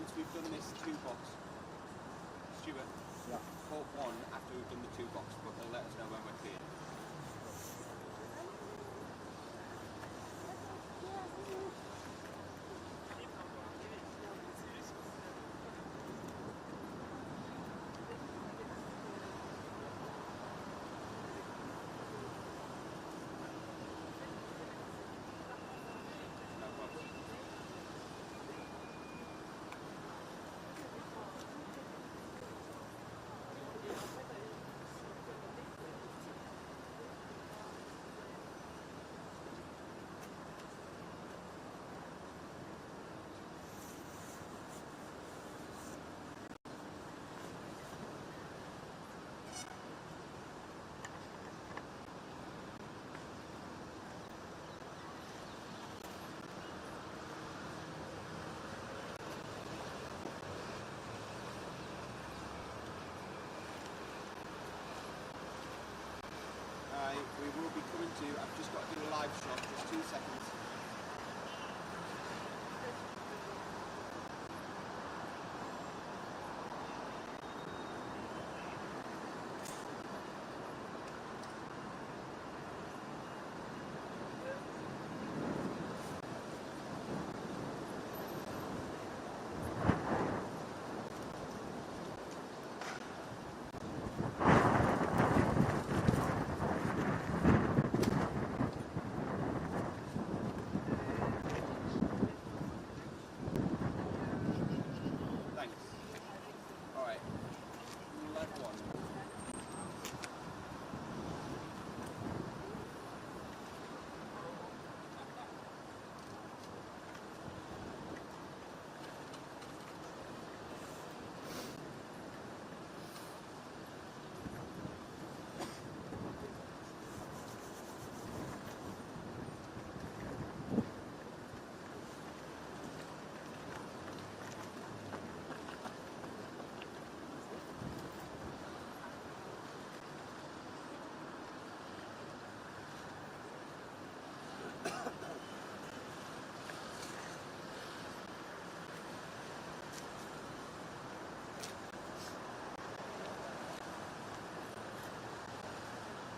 once we've done this 2 box, Stuart, port 1 after we've done the 2 box, but they'll let us know when we're clear. We will be coming to, I've just got to do a live shot, just 2 seconds.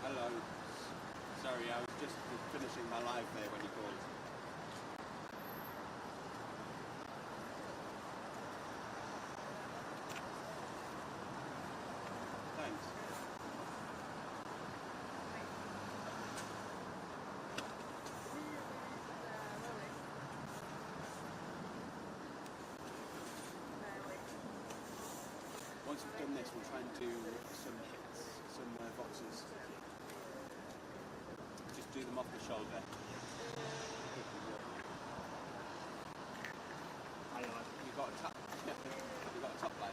Hello. Sorry, I was just finishing my live there when you called. Thanks. Once we've done this, we'll try and do some hits, some boxes. Just do them off the shoulder. You got a top. You got a top line.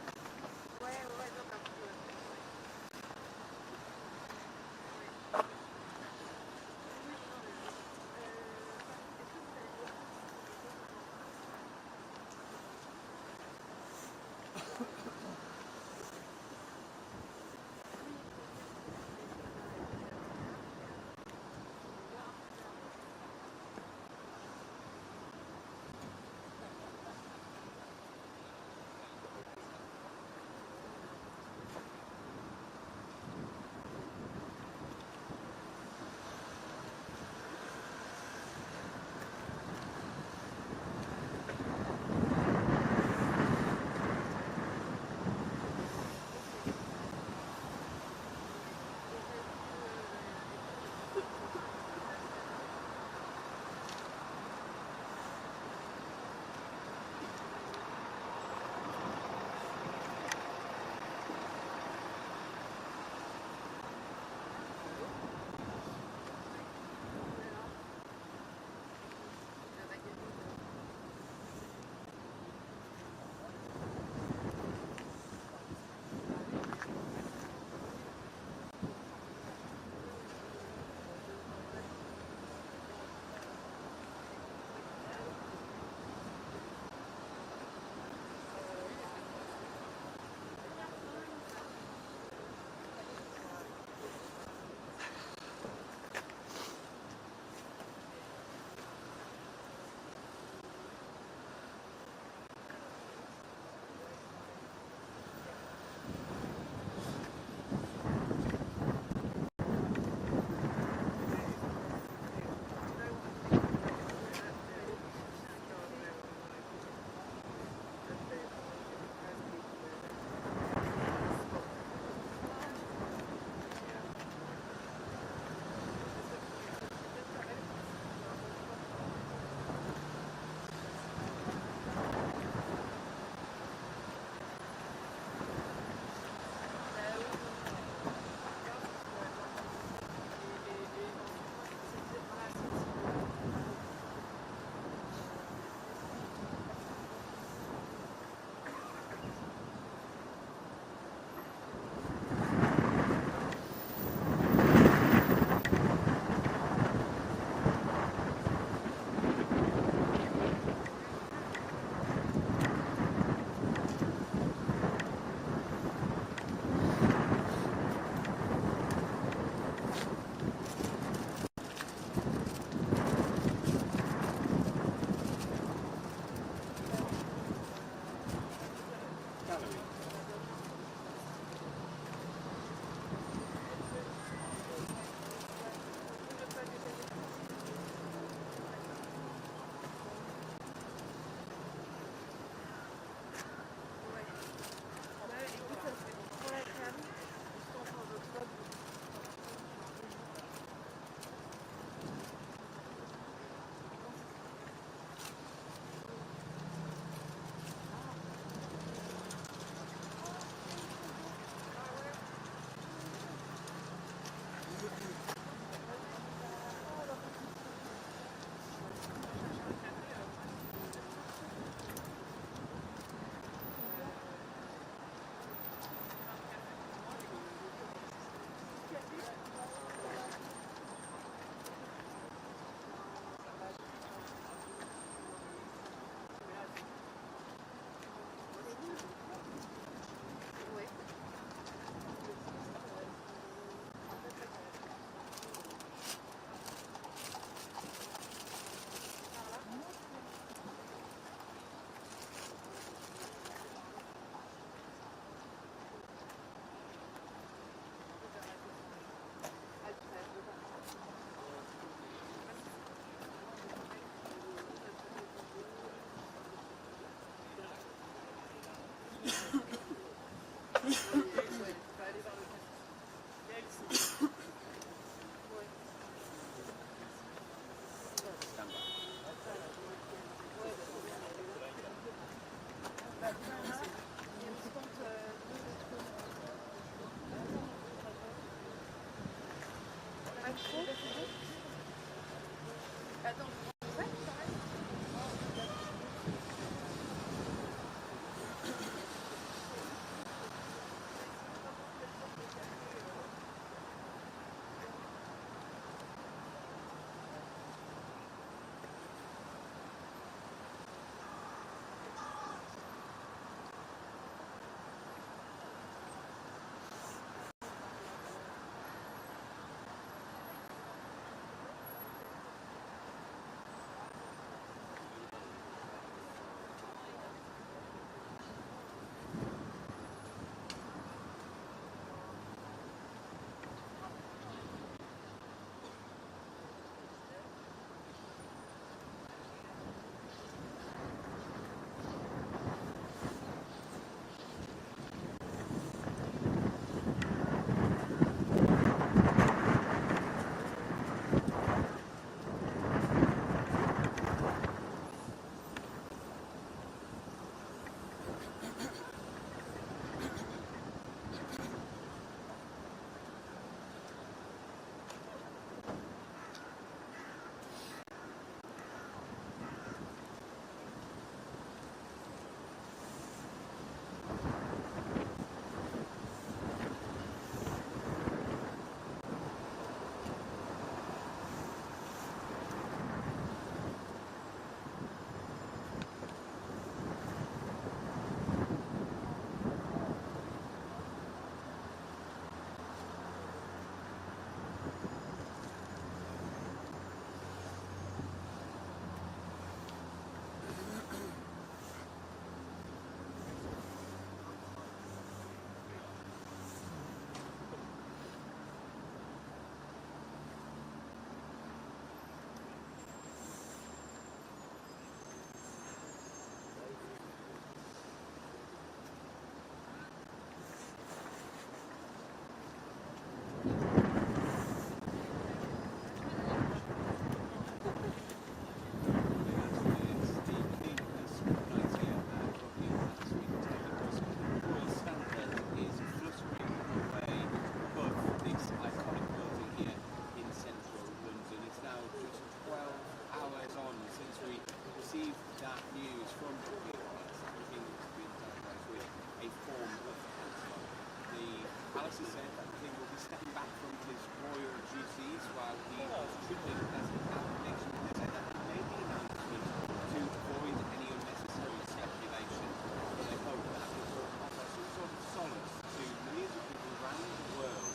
Palace has said that the king will be stepping back from his royal duties while he is treated as a Catholic nation. They said that he made the announcement to avoid any unnecessary speculation. But they hope that this will offer some sort of solace to millions of people around the world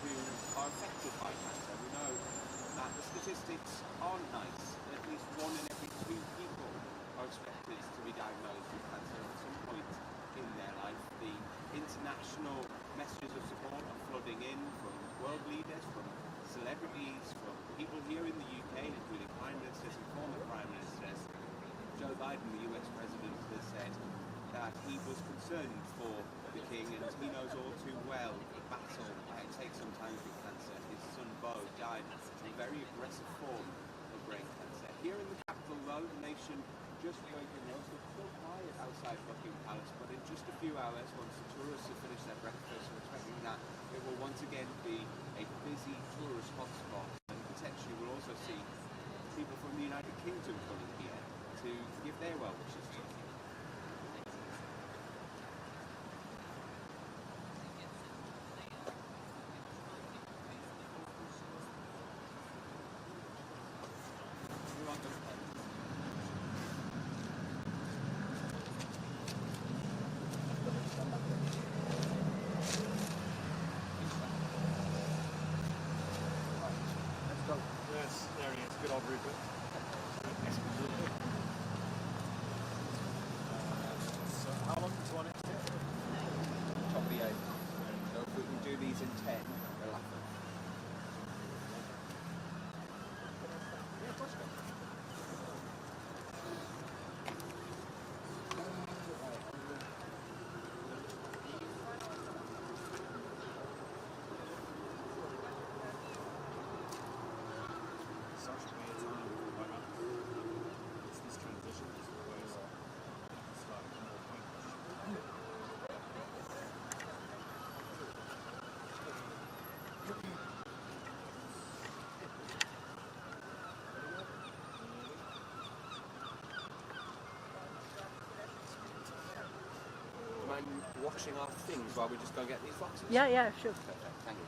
who are affected by cancer. We know that the statistics aren't nice. At least 1 in every 2 people are expected to be diagnosed with cancer at some point in their life. The international messages of support are flooding in from world leaders, from celebrities, from people here in the UK, including Prime Ministers and former Prime Ministers. Joe Biden, the US President, has said that he was concerned for the King and he knows all too well the battle it takes sometimes with cancer. His son Beau died in a very aggressive form of brain cancer. Here in the capital, though, the nation just waking up. It's still quiet outside Buckingham Palace, but in just a few hours, once the tourists have finished their breakfast, we're expecting that it will once again be a busy tourist hotspot, and potentially we'll also see people from the United Kingdom coming here to give their well wishes to the King. Yes, there he is. Good old Rupert. So how long do you want it to take? Top of the 8. So if we can do these in 10, we'll have them. Yeah, touch them. Such a weird time for my mum. It's this transition is always slightly more pointless. mind washing our things while we just go and get these boxes? Yeah, yeah, sure. Perfect, thank you.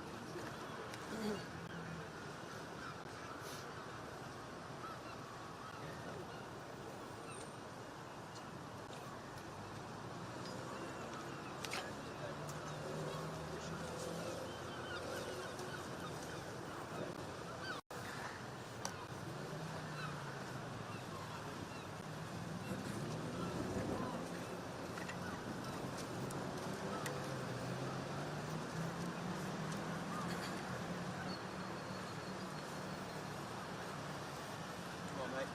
Come on, mate.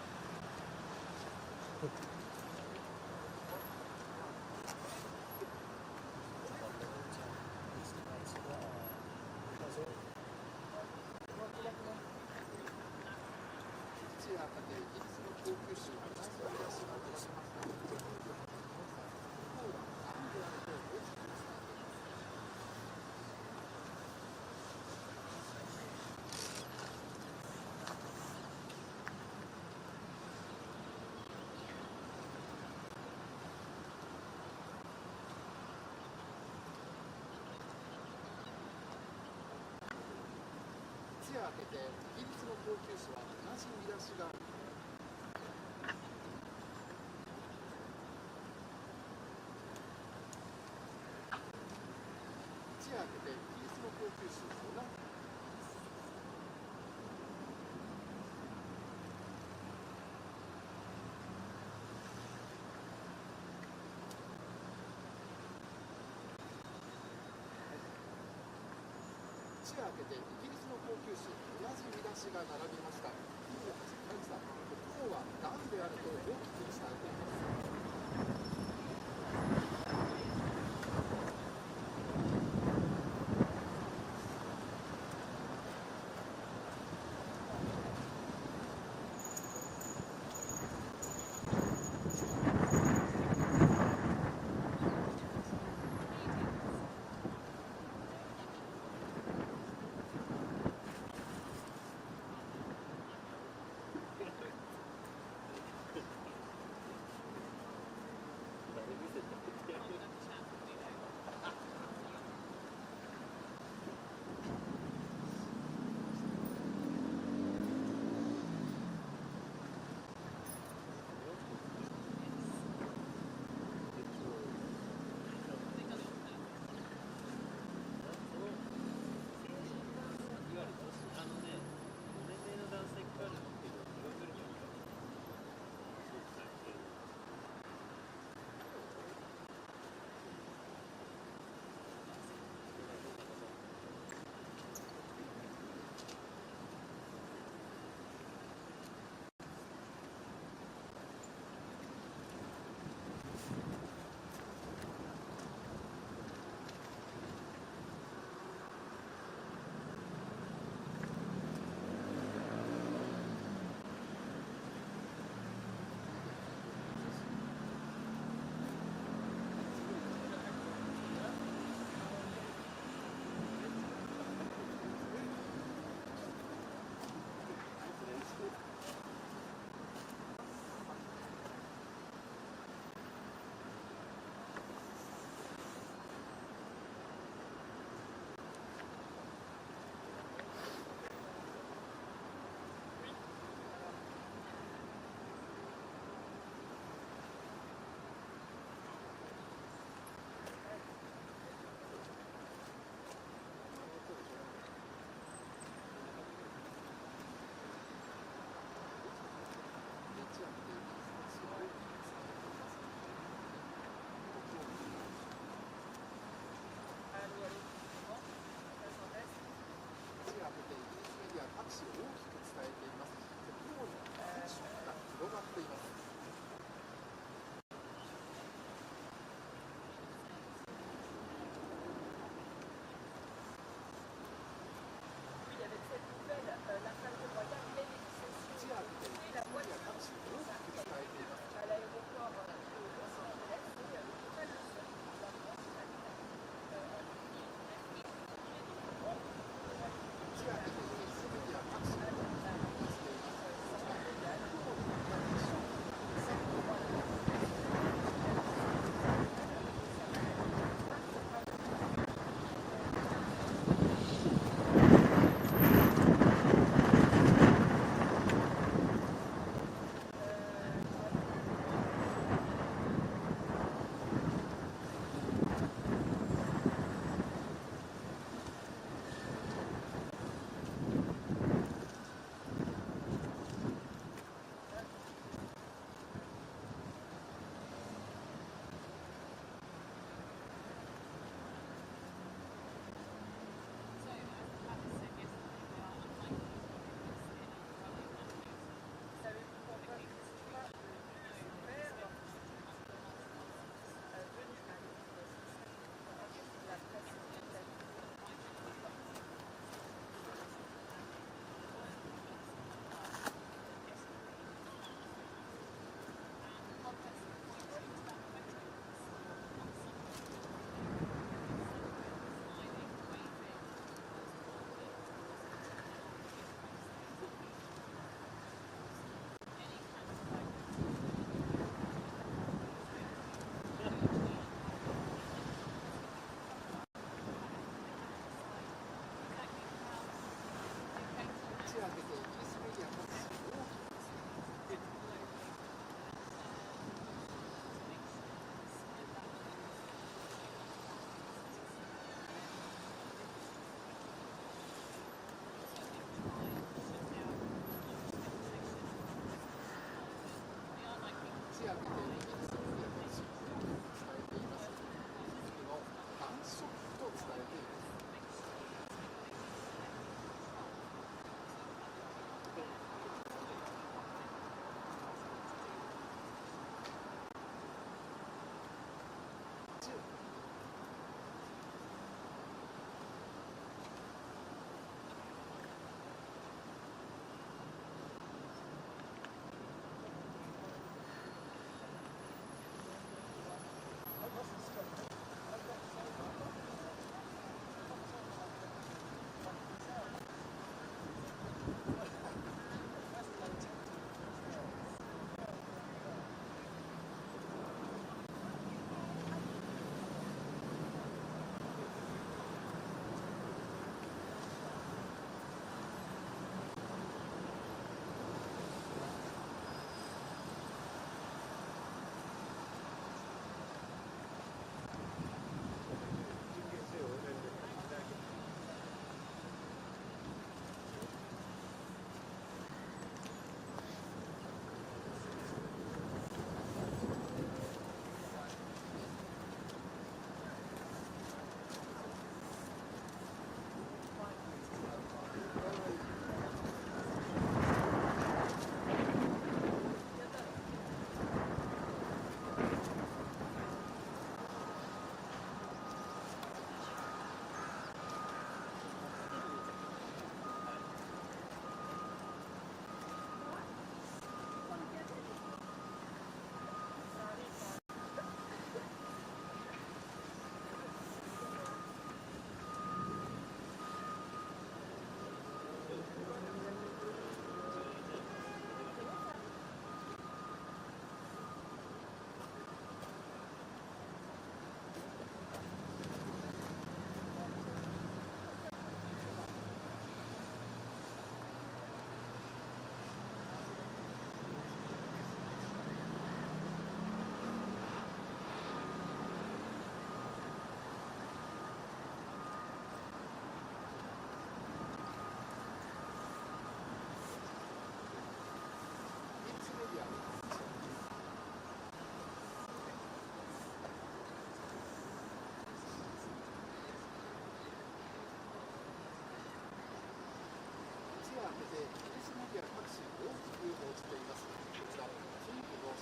話を誘導しています。こちら、キープの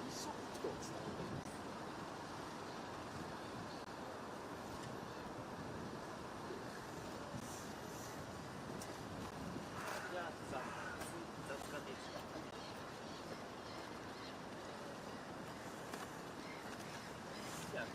一色と伝えています。じゃあ雑貨でいいですか。じゃあ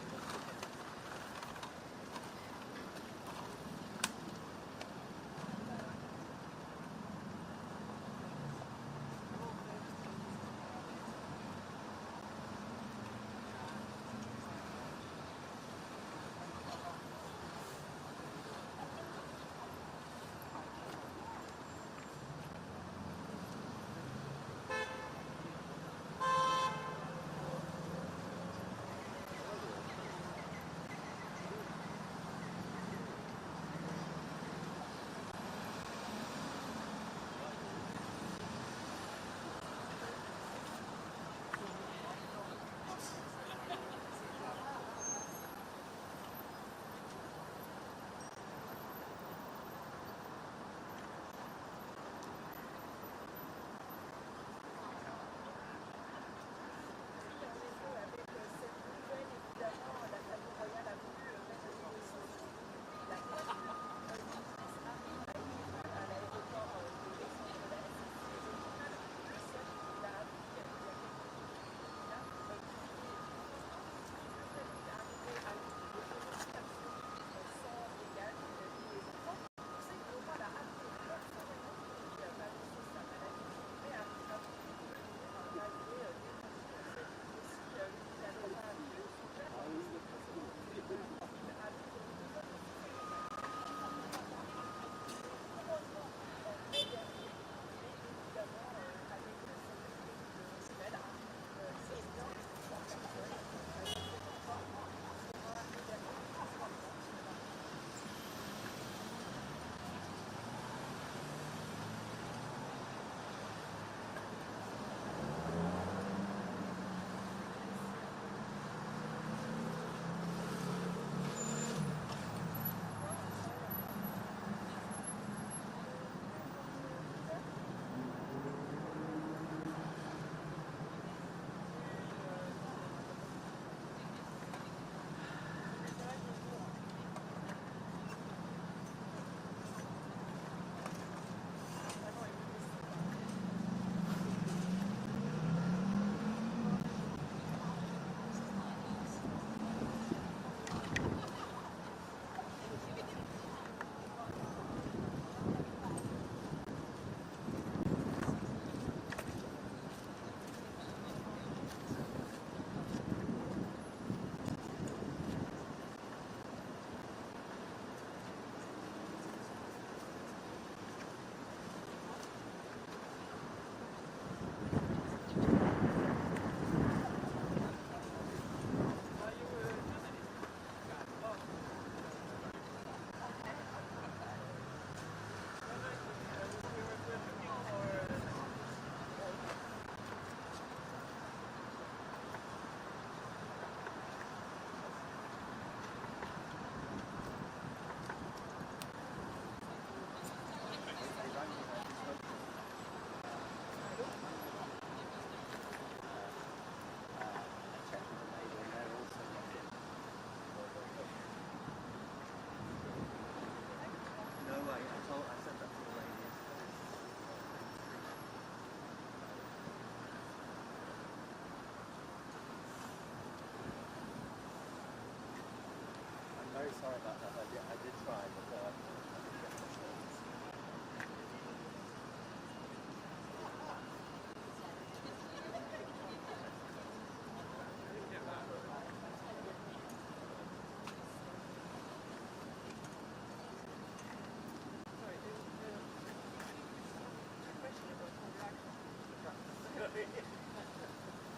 very sorry about that. I did try, but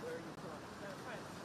Where are you from? France.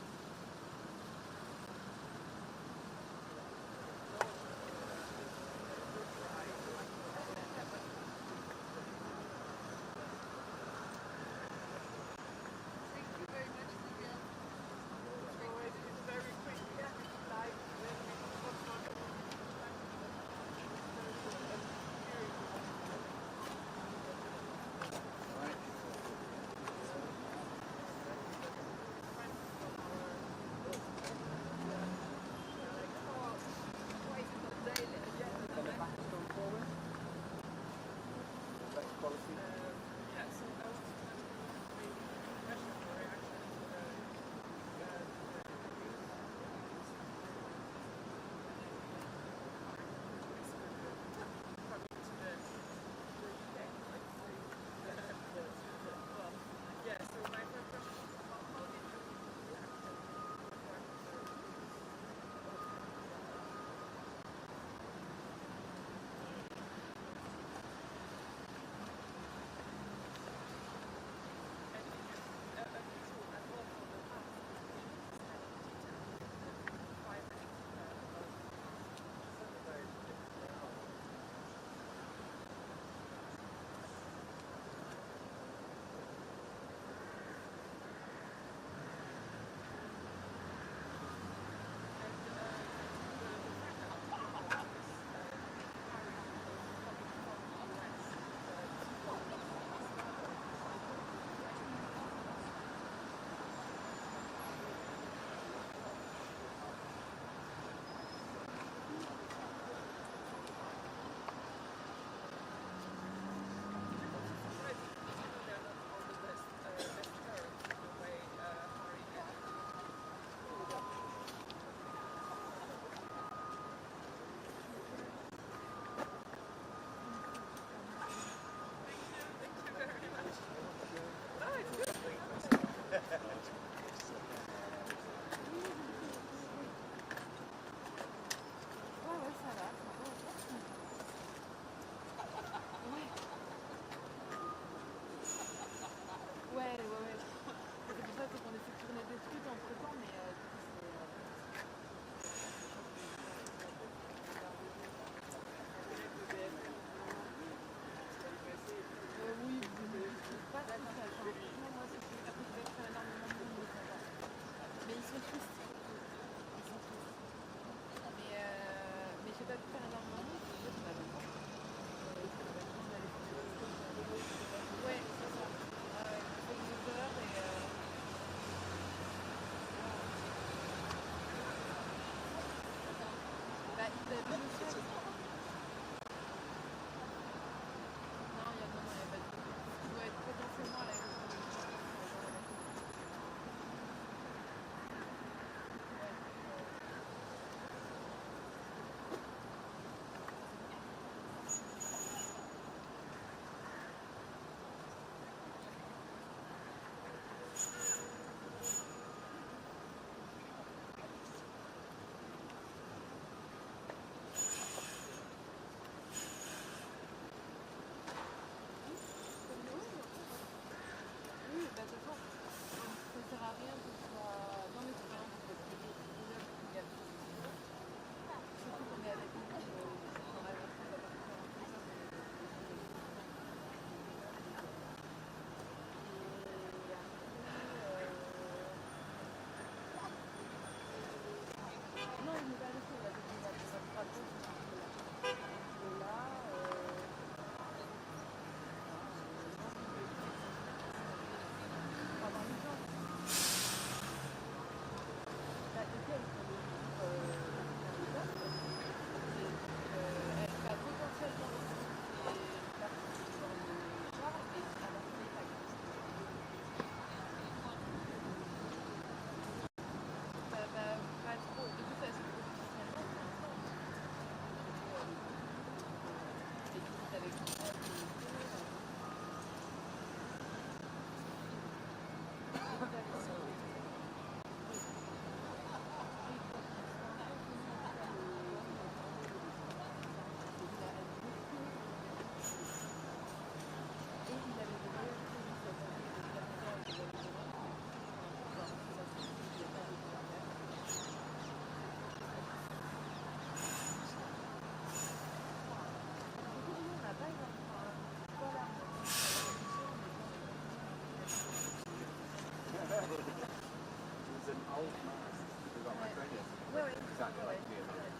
It's an old mast. We've got my friend yesterday. Exactly like me and mine.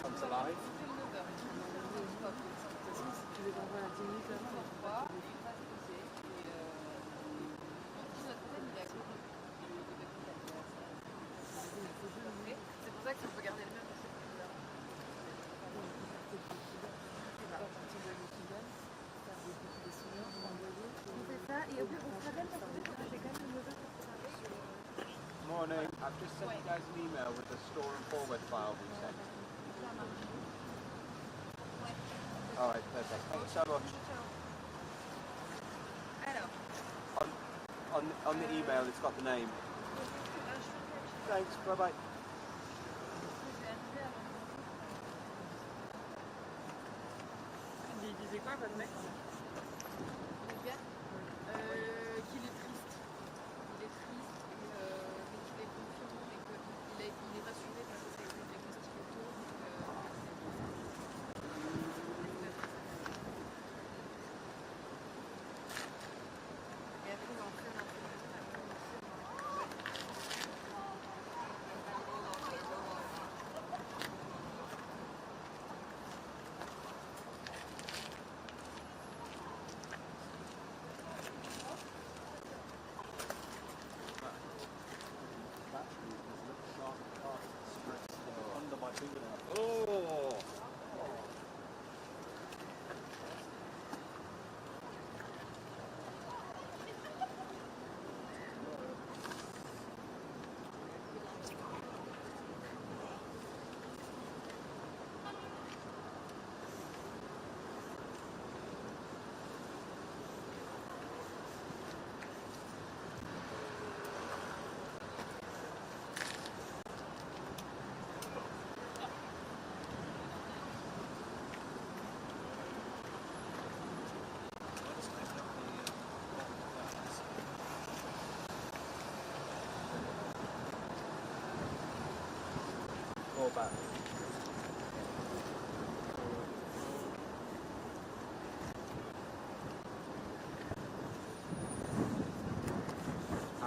Comes alive. C'est pour ça qu'il faut garder le même. On fait ça et on se rappelle parce que j'ai quand même une note. Morning. I've just sent you guys an email with the store and forward file we sent. Alright, perfect. Thanks so much. Alors. On the email, it's got the name. Thanks. Bye bye. Il disait quoi votre mec? Qu'il est triste. Il est triste mais qu'il est confiant et qu'il est rassuré parce que ça a été diagnostiqué tôt. Et après on va en faire un peu.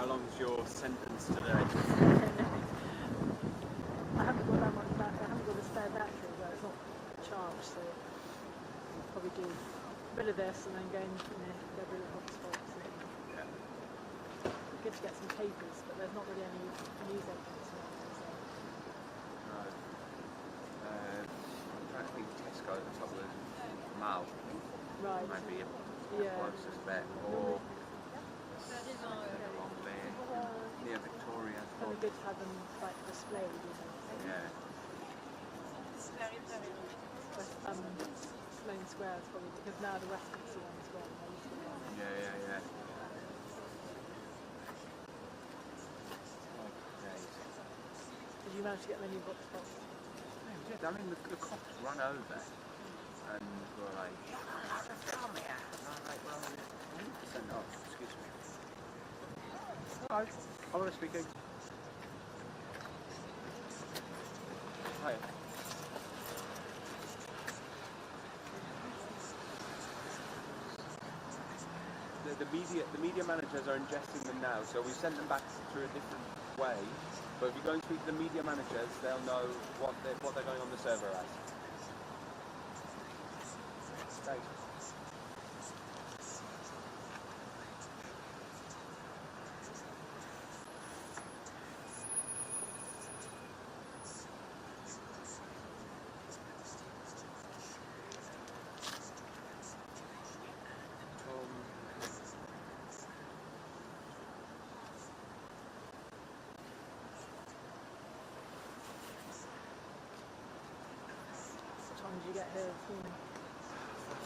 How long's your sentence today? I haven't got that much battery. I haven't got a spare battery, but it's not charged, so I'll probably do a bit of this and then go and go to the hotspot. So Yeah. it's good to get some papers, but there's not really any news agents around. So. No. I'm trying to think Tesco at the top of the mall Right. might be a Yeah. closest bet, or along there near Victoria. Kind of good to have them like displayed, you know. So. Yeah. But Sloane Square is probably because now the Westminster one as well. There used to be one. Yeah. Did you manage to get many box spots? I mean, the cops run over and were like, "Come here." And I'm like, well, 100% off. Excuse me. Hi. Oliver speaking. Hi. The media managers are ingesting them now, so we sent them back through a different way. But if you go and speak to the media managers, they'll know what they're going on the server as. Thanks. What time did you get here this morning?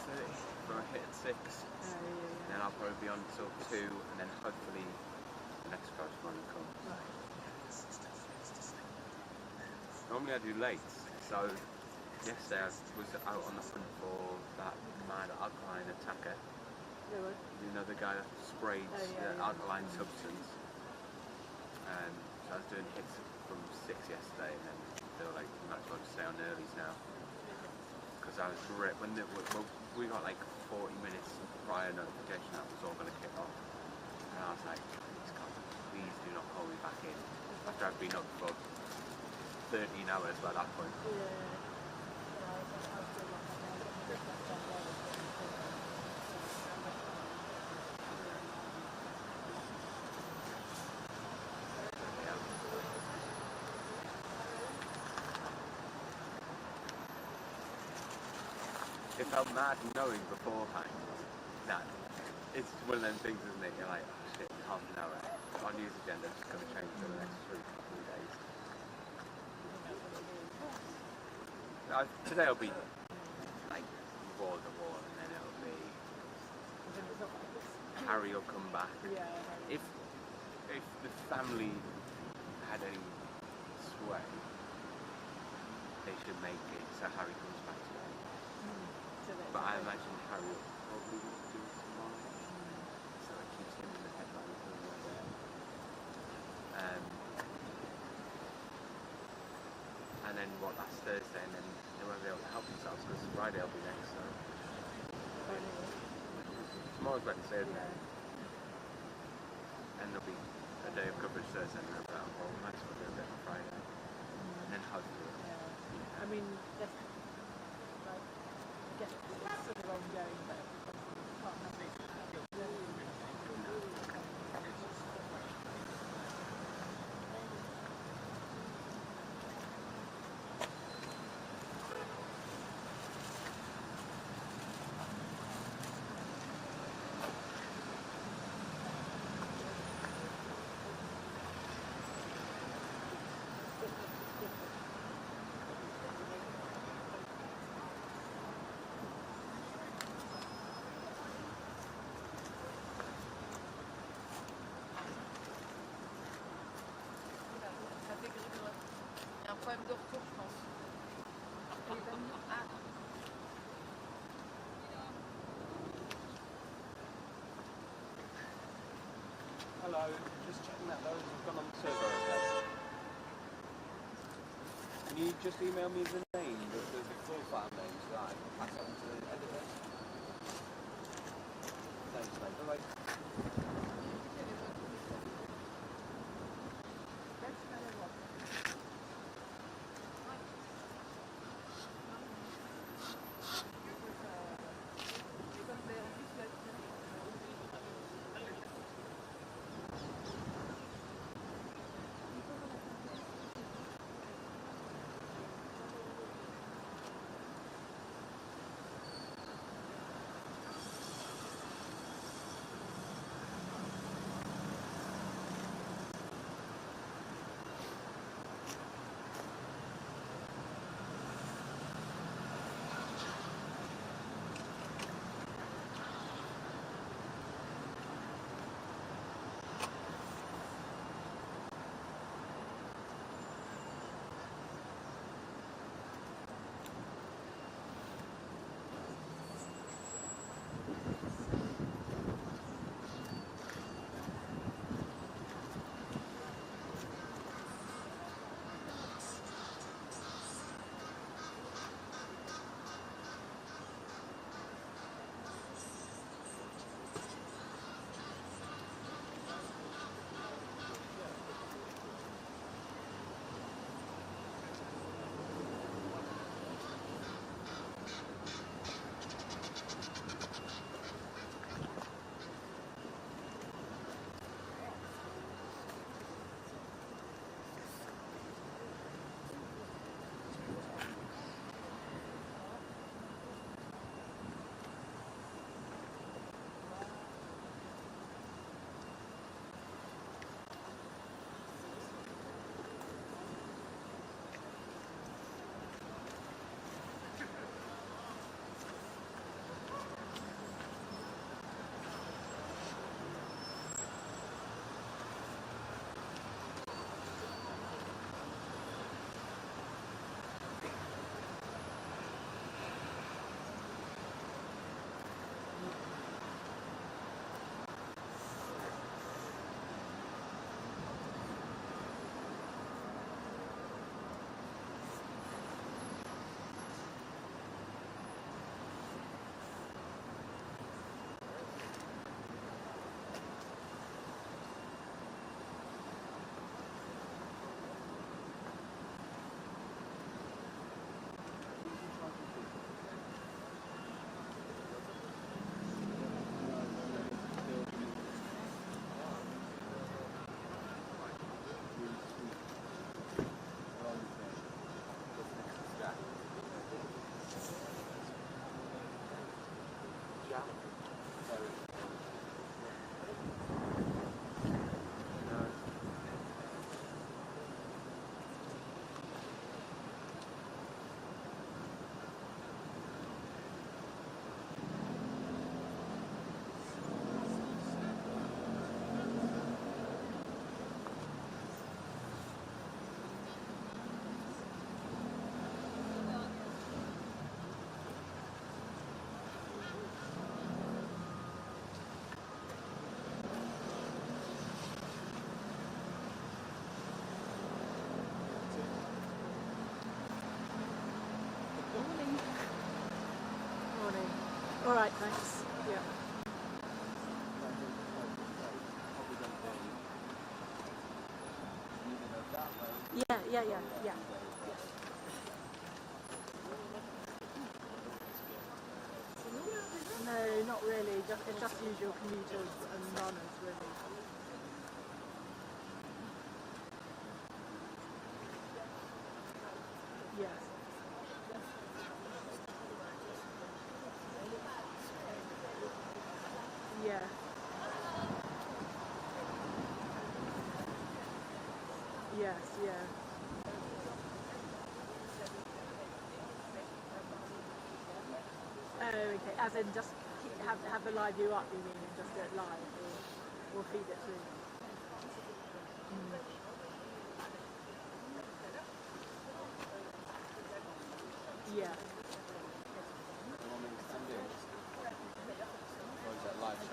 4:30. We're hit at 6. And then I'll probably be on till 2, and then hopefully the next correspondent comes. Right. Normally I do late, so yesterday I was out on the hunt for that mad alkaline attacker. Really? You know, the guy that sprayed the alkaline substance. So I was doing hits from 6 yesterday, and then they were like, you might as well just stay on earlies now. Because I was great. When we got like 40 minutes prior notification that was all going to kick off. And I was like, please do not call me back in. After I've been up for 13 hours by that point. It felt mad knowing beforehand that it's one of them things, isn't it? You're like, oh shit, half an hour. Our news agenda is going to change for the next 3 days. Today will be like wall to wall, and then it'll be Harry will come back. If the family had any sway, they should make it so Harry comes back today. But I imagine Harry will probably do it tomorrow, so it keeps him in the headlines when we're there. And then that's Thursday, and then they won't be able to help themselves because Friday will be next. So tomorrow's Wednesday, isn't it? And there'll be a day of coverage Thursday, and they'll be well, we might as well do a bit on Friday, and then hopefully. I mean, yes, like, I guess it's sort of ongoing, but can't have it. Il y a un problème de retour, je pense. Ah. Hello, just checking that those have gone on the server, okay? Can you just email me the name, the full file name, so that I can pass it on to the editor? Thanks, mate. Bye-bye. right, thanks. Yeah. Yeah. No, not really. It's just usual commuters and runners, really. Yes. Yeah. Yes, yeah. Oh, okay. As in just have the live view up, you mean, and just do it live, or feed it through? Yeah.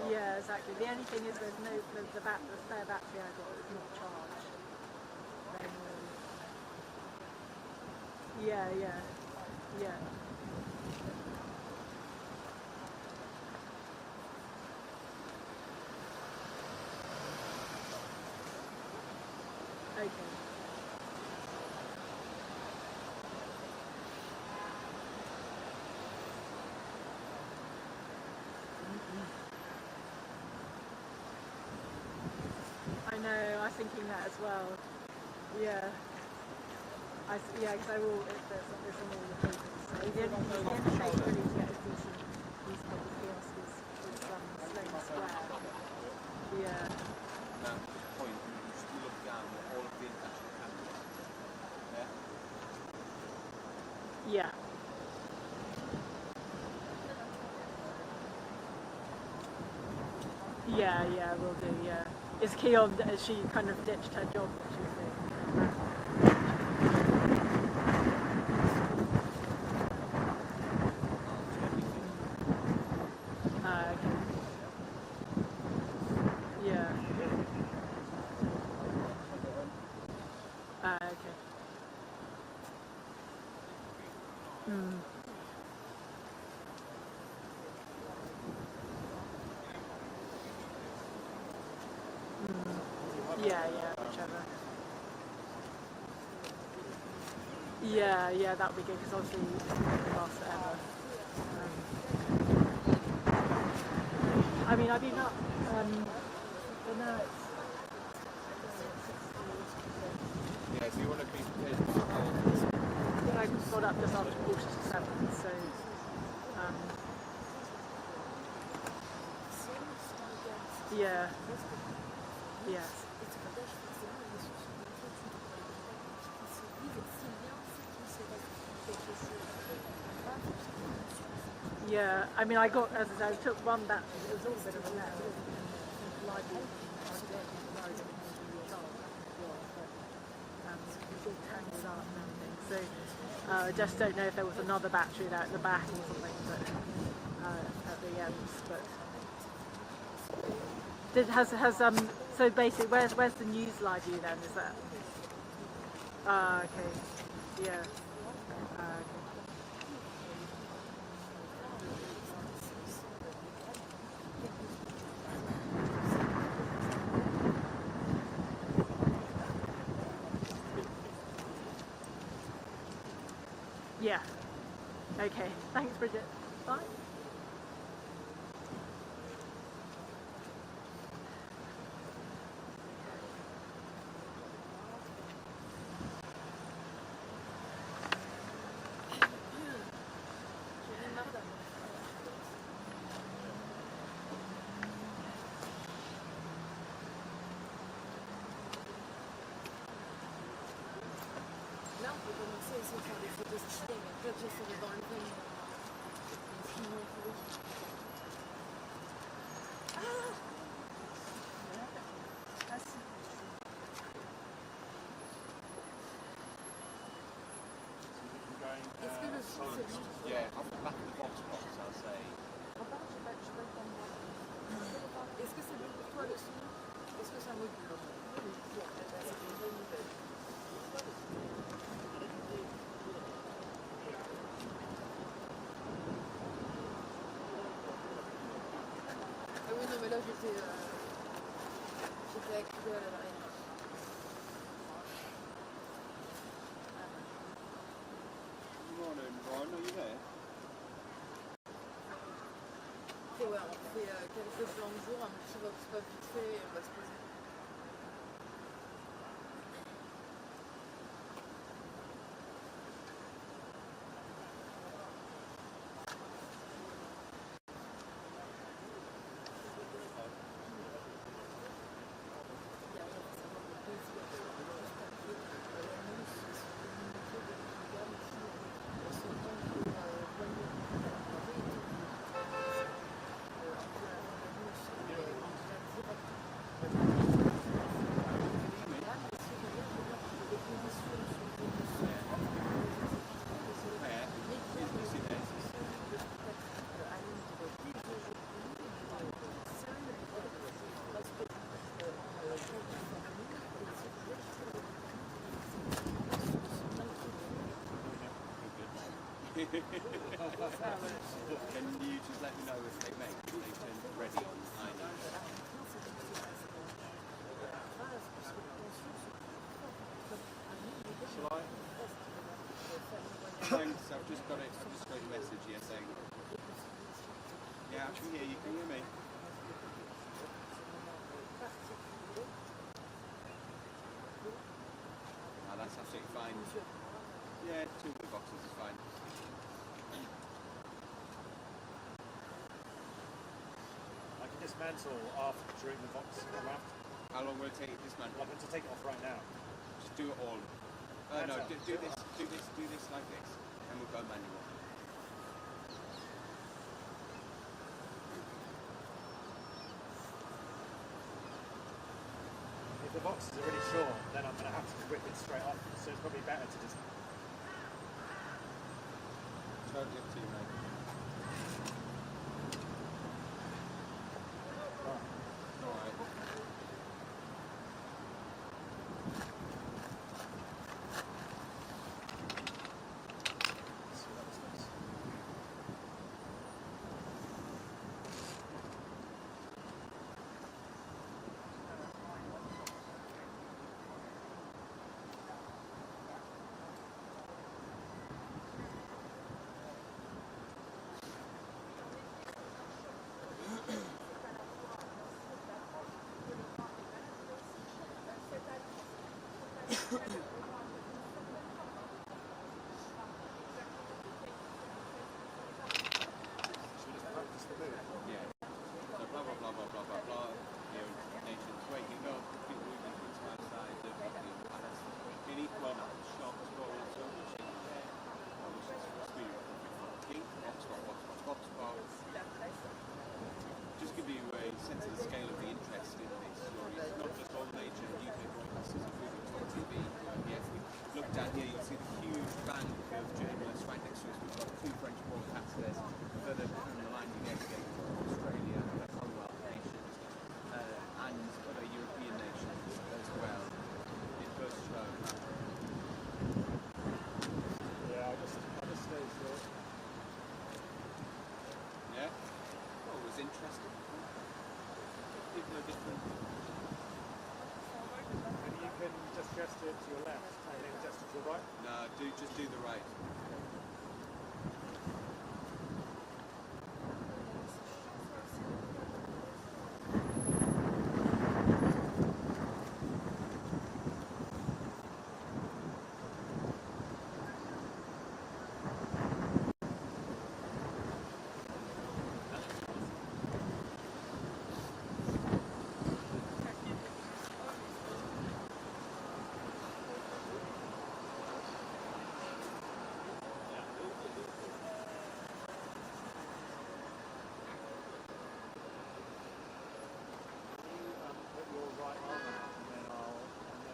Yeah, exactly. The only thing is there's no the spare battery I got is not charged. Then, yeah. Okay. I know. I was thinking that as well. Yeah. Because I will. It's on all the papers. So the only place really to get a decent newspaper kiosk is Sloane Square. Yeah. Now, at this point, you just look down at all of the international cameras. Yeah? Yeah. Yeah, will do, yeah. Is Keon, she kind of ditched her job, what she was doing? Okay. Yeah. Okay. Yeah, whichever. Yeah, that would be good because obviously it won't last forever. I mean, I've been up, but now it's. Yeah, so you want to be prepared for I got up just after 7:15, so. Yeah. Yes. Yeah, I mean, I got, as I said, I took one batch, it was all a bit of a mess. It's all tangled up and everything. So I just don't know if there was another battery there at the back or something, but at the ends. But so basically, where's the news live view then? Is that? Okay. Yeah. Okay. Yeah. Okay. Thanks, Bridget. Bye. Là, on peut commencer à essayer de faire des photos stylées, mais peut-être j'essaierai d'enlever sinon pourri. Est-ce que le son c'est bon? Yeah, off the back of the box, I'll say. Est-ce que c'est bon pour toi le son? Est-ce que ça module? là, j'étais acculée à l'adrénaline. Morning, Ron. Are you there? Et ouais, on fait quelques plans de jour, un petit vox pop vite fait et on va se poser. Can you just let me know if they make they turn ready on tiny? Shall I? Thanks, I've just got it. I've just got your message here saying. Yeah, I can hear you. Can you hear me? Ah, that's absolutely fine. Yeah, 2 of the boxes is fine. I can dismantle after during the box come out. How long will it take this man? I'm going to take it off right now. Just do it all. No, do this like this, and we'll go manual. If the box is already short, then I'm going to have to whip it straight off. So it's probably better to just. Totally up to you, mate. Alright. Yeah. So blah blah blah blah blah blah blah. Here nations. Wait, you know, people moving into outside the Buckingham Palace. You need one shops, but also machine there. Which is supposed to be king. Hotspot. Just give you a sense of the scale of the interest in this story. It's not just all major UK broadcasters, including Talk TV. Yes, we look down here, you'll see the huge bank of journalists right next to us. We've got 2 French broadcasters. Further down the line, you get Australia, the Commonwealth nations, and other European nations as well. It does show. Yeah, I just stay still. Yeah? Well, it was interesting. People are different. Maybe you can just gesture to your left and then gesture to your right. No, just do the right. Put your right arm out and then I'll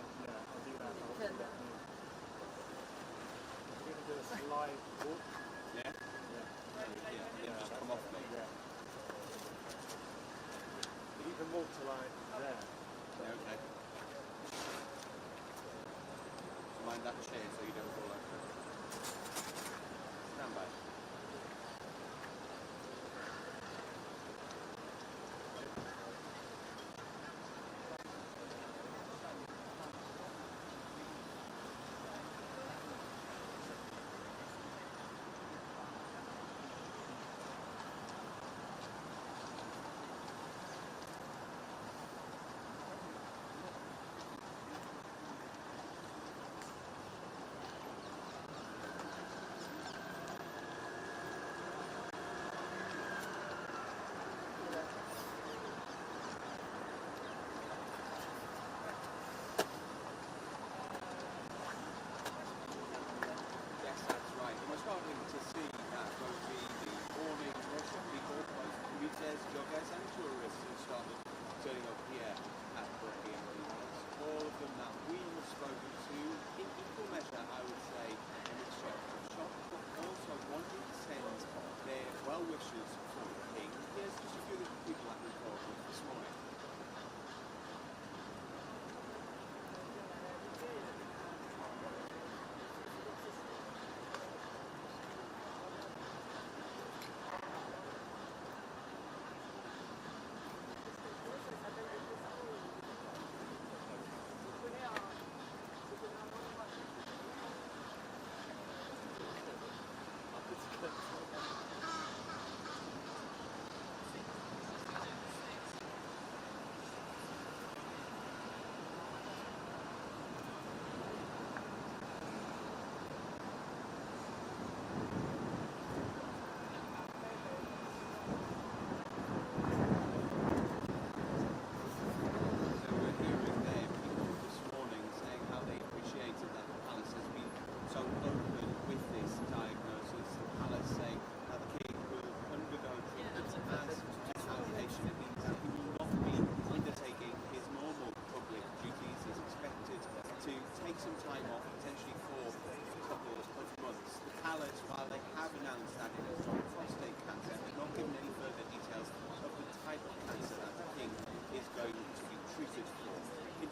do that. I'll do that move. We're going to do a slide walk. Yeah? Yeah, just come off me. Yeah. But you can walk to like there. Yeah, okay. Mind that chair so you don't fall over. Stand by.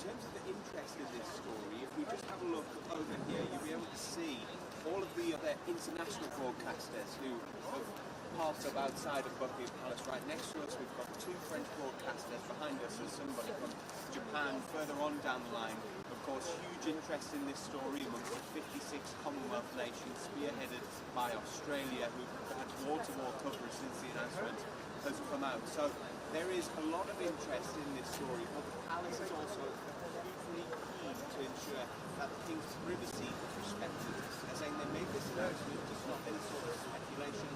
terms of the interest in this story, if we just have a look over here, you'll be able to see all of the other international broadcasters who have parked up outside of Buckingham Palace. Right next to us, we've got two French broadcasters. Behind us is somebody from Japan. Further on down the line, of course, huge interest in this story amongst the 56 Commonwealth nations, spearheaded by Australia, who've had wall-to-wall coverage since the announcement has come out. So there is a lot of interest in this story, but the palace is also hugely keen to ensure that the king's privacy is respected. They're saying they made this announcement just not any sort of speculation,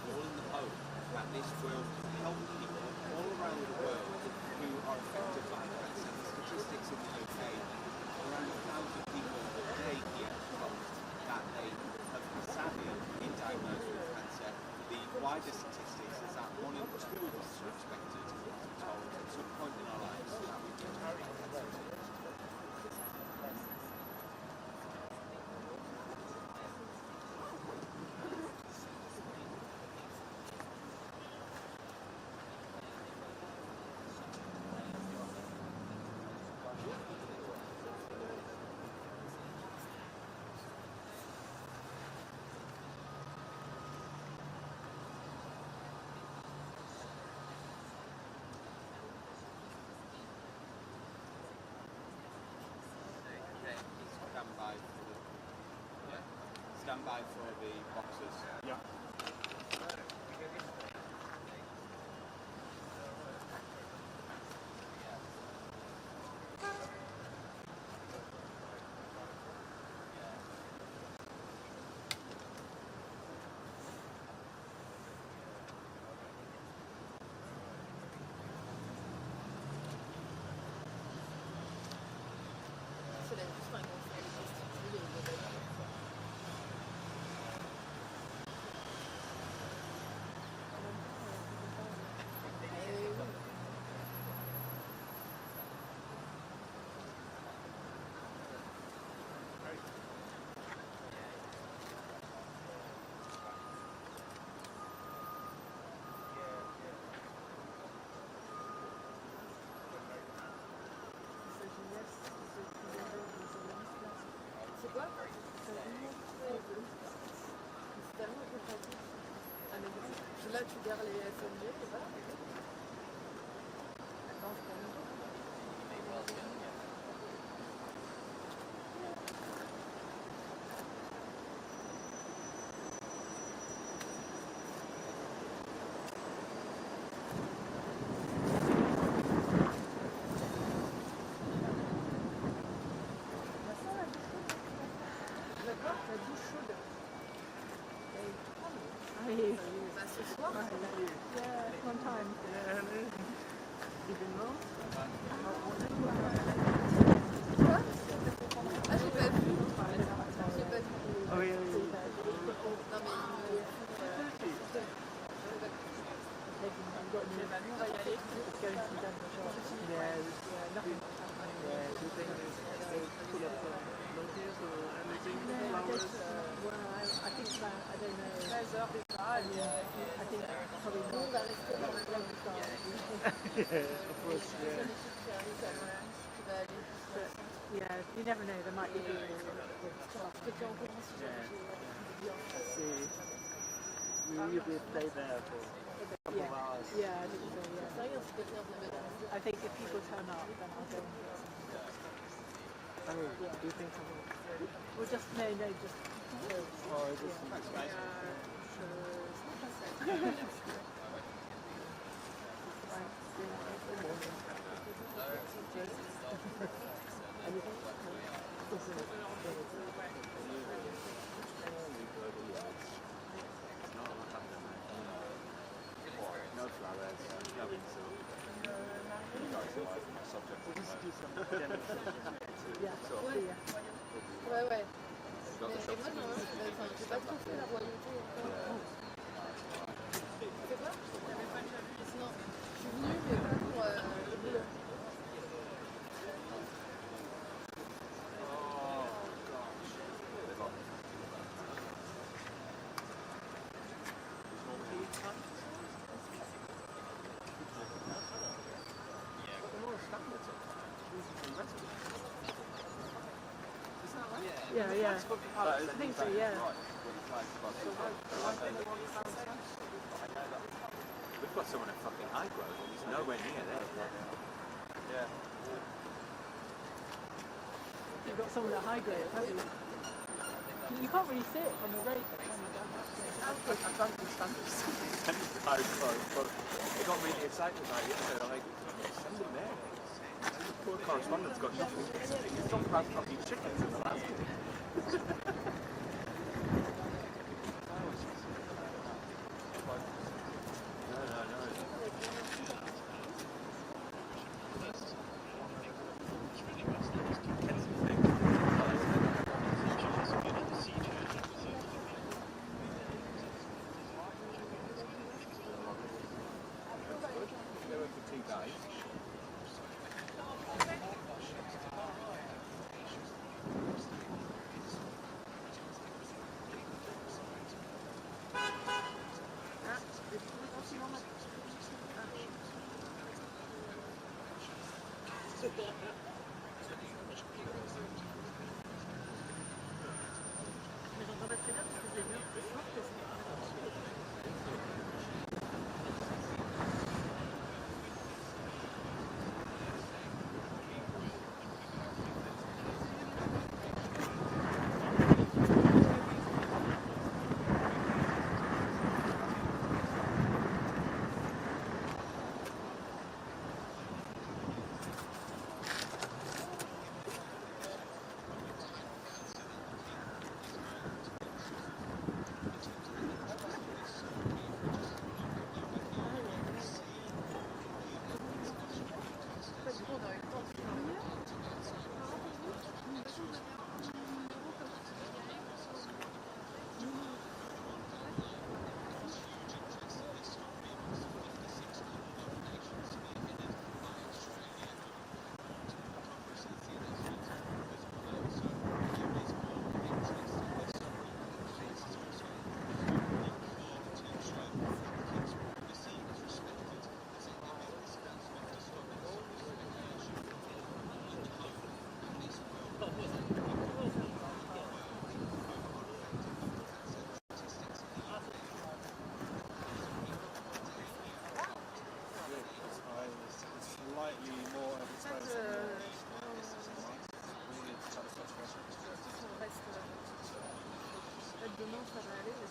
all in the hope that this will help people all around the world who are affected by cancer. The statistics in the UK, around 1,000 people a day here report that they have sadly been diagnosed with cancer. The wider statistics is that 1 in 2 of us are expected to be told at some point in our lives that we've been diagnosed with cancer. Stand by for the boxes. Yeah. C'est la juste pas c'est quoi? C'est tellement plus pratique. Ah mais là tu gardes les FMG et voilà. Non, c'est pas bon. D'accord, la douche chaude. Bah, ce soir, Yeah, one time. quoi? Ah, j'ai pas vu. J'ai pas vu. Oh, oui, oui, oui. Non, mais I think that, I don't know. I think probably nous, on va rester dans le bloc. Of course, yeah. Qui va aller jusqu'à la fin. yeah, you never know, there might be Je te tiens au courant si jamais j'ai See, we will stay there for a couple of hours. yeah, I think so, yeah. C'est rien, si quelqu'un vient me I think if people turn up, then I'll go and get some. Oh, do you think so? Or just, no, just. Or is it Thanks, guys. No flowers, nothing so. You guys are like my subject at the moment. Yeah, So, Ouais, ouais. got the Mais shops moi, in normalement, j'ai pas trop fait la royauté encore. C'est quoi? Sinon, je suis venue, mais pas pour le boulot. Comment on start it? Yeah, yeah. But I think so, yeah. Right, when he plays the bus. We've got someone at fucking Highgrove and he's nowhere near there. Yeah. You've got someone at high grade, haven't you? You can't really see it on the rate. I don't understand this. Highgrove, but they got really excited about it. They're like, send him there. Poor correspondent's got nothing. He's talking about fucking chickens in the last one. Demain, ça va aller, mais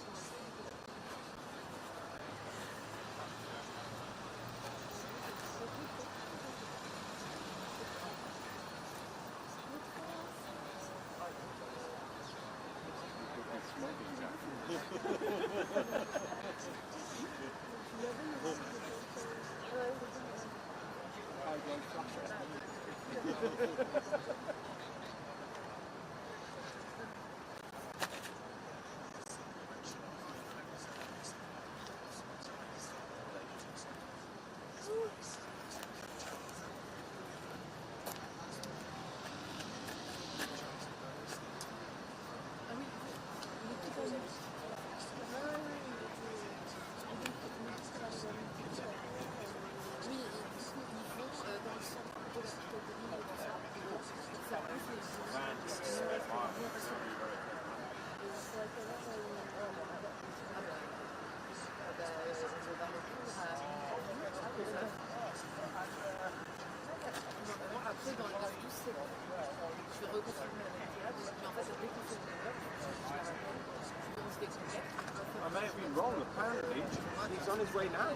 I may have been wrong, apparently he's on his way now,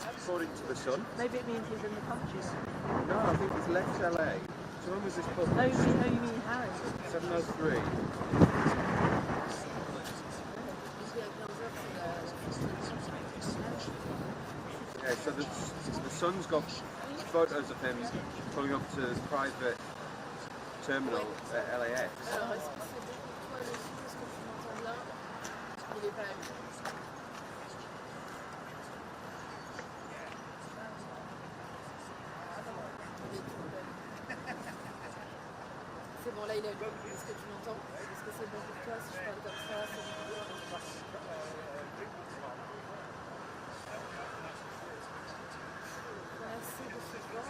according to the Sun. maybe it means he's in the country. No, I think he's left LA. So when was this published? Oh, you mean Harry? 7:03. Yeah, so the Sun's got photos of him pulling up to his private terminal at LAX. C'est bon, là il est bon. Est-ce que tu m'entends? Est-ce que c'est bon pour toi si je parle comme ça? Merci de ce voir.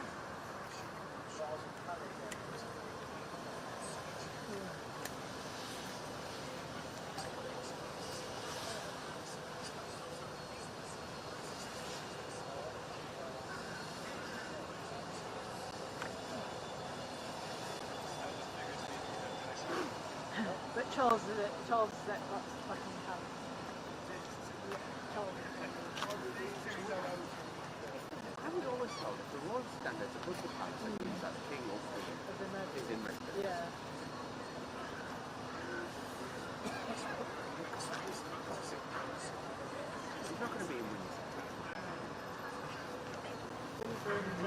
Charles is at Buckingham Palace. Yeah, Charles. I was always told if the royal standards above the palace, it means that the king or queen is in residence. Yeah. He's not going to be in Windsor.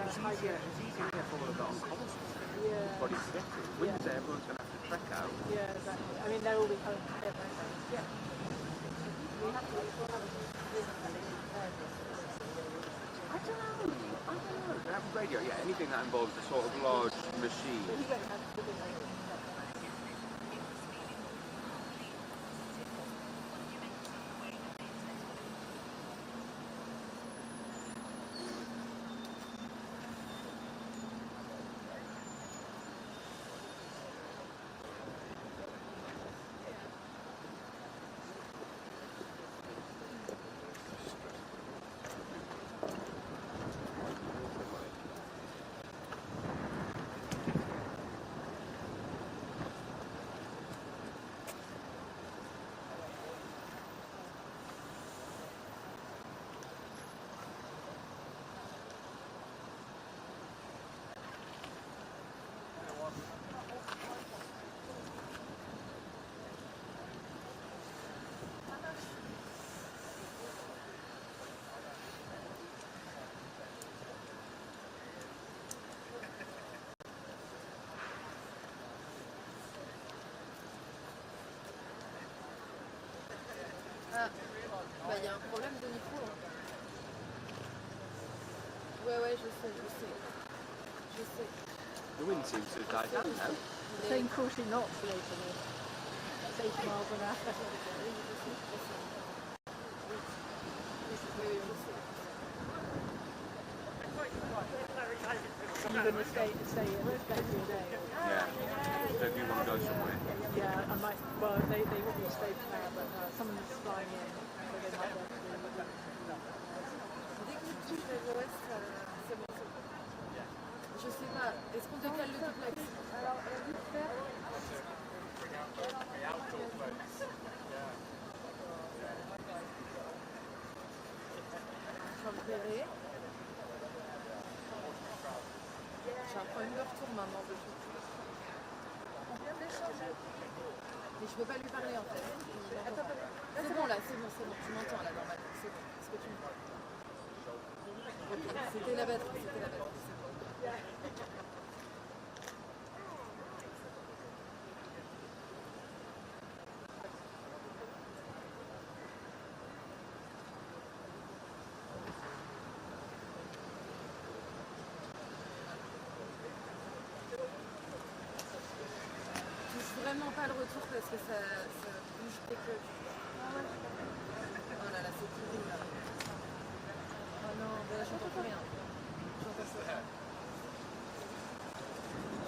It's easier for all of that on Common Street. Yeah. Body to get to. Windsor, everyone's going to have to trek out. Yeah, exactly. I mean, they'll all be home together. Yeah. We have to I don't know. They have a radio, yeah, anything that involves a sort of large machine. You don't have to do it. Ah, bah il y a un problème de micro. Hein. Ouais, je sais. The wind seems to have died down now. Saying 40 knots later. That's 8 miles an hour. You're going to stay for your day? Yeah. So if you want to go somewhere. Yeah, I might. Well, they will be stayed for now, but someone's flying in, so they might have to do it. Dès que tu touches les OS, c'est bon. Je sais pas, est-ce qu'on décale le duplex? Alors, vite faire. Je vais me repérer. J'ai un problème de retour maintenant de tout. Mais je peux pas lui parler en fait. C'est bon là, c'est bon. Tu m'entends là normalement. C'est bon. Est-ce que tu m'entends? Ok, c'était la batterie. C'est bon. Vraiment pas le retour parce que ça bouge dès que... Oh là là, c'est terrible là. Oh non, bah là j'entends plus rien.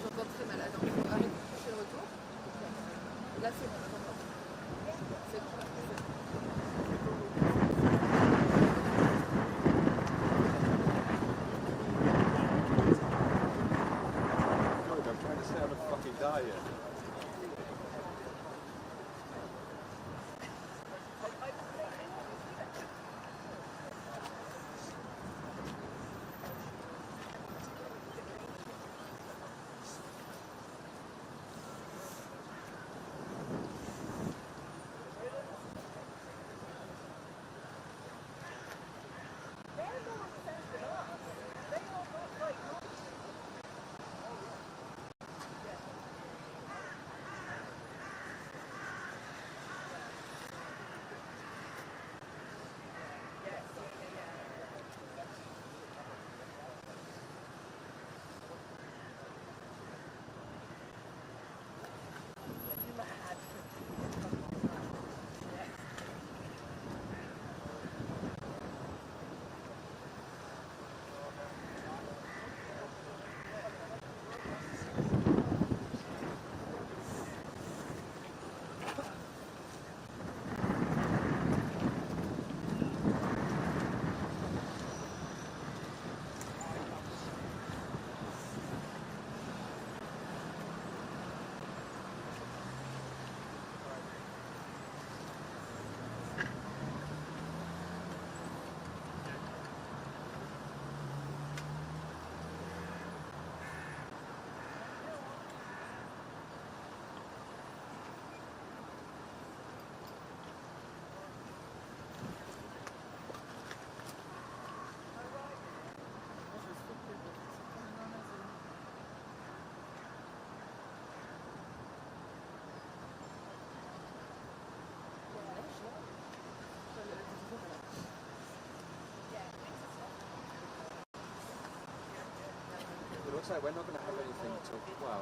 J'entends très mal. Attends, il faut arrêter de toucher le retour. Là c'est bon, j'entends. C'est bon. Good, I'm trying to stay on a fucking diet. looks like we're not going to have anything till 12.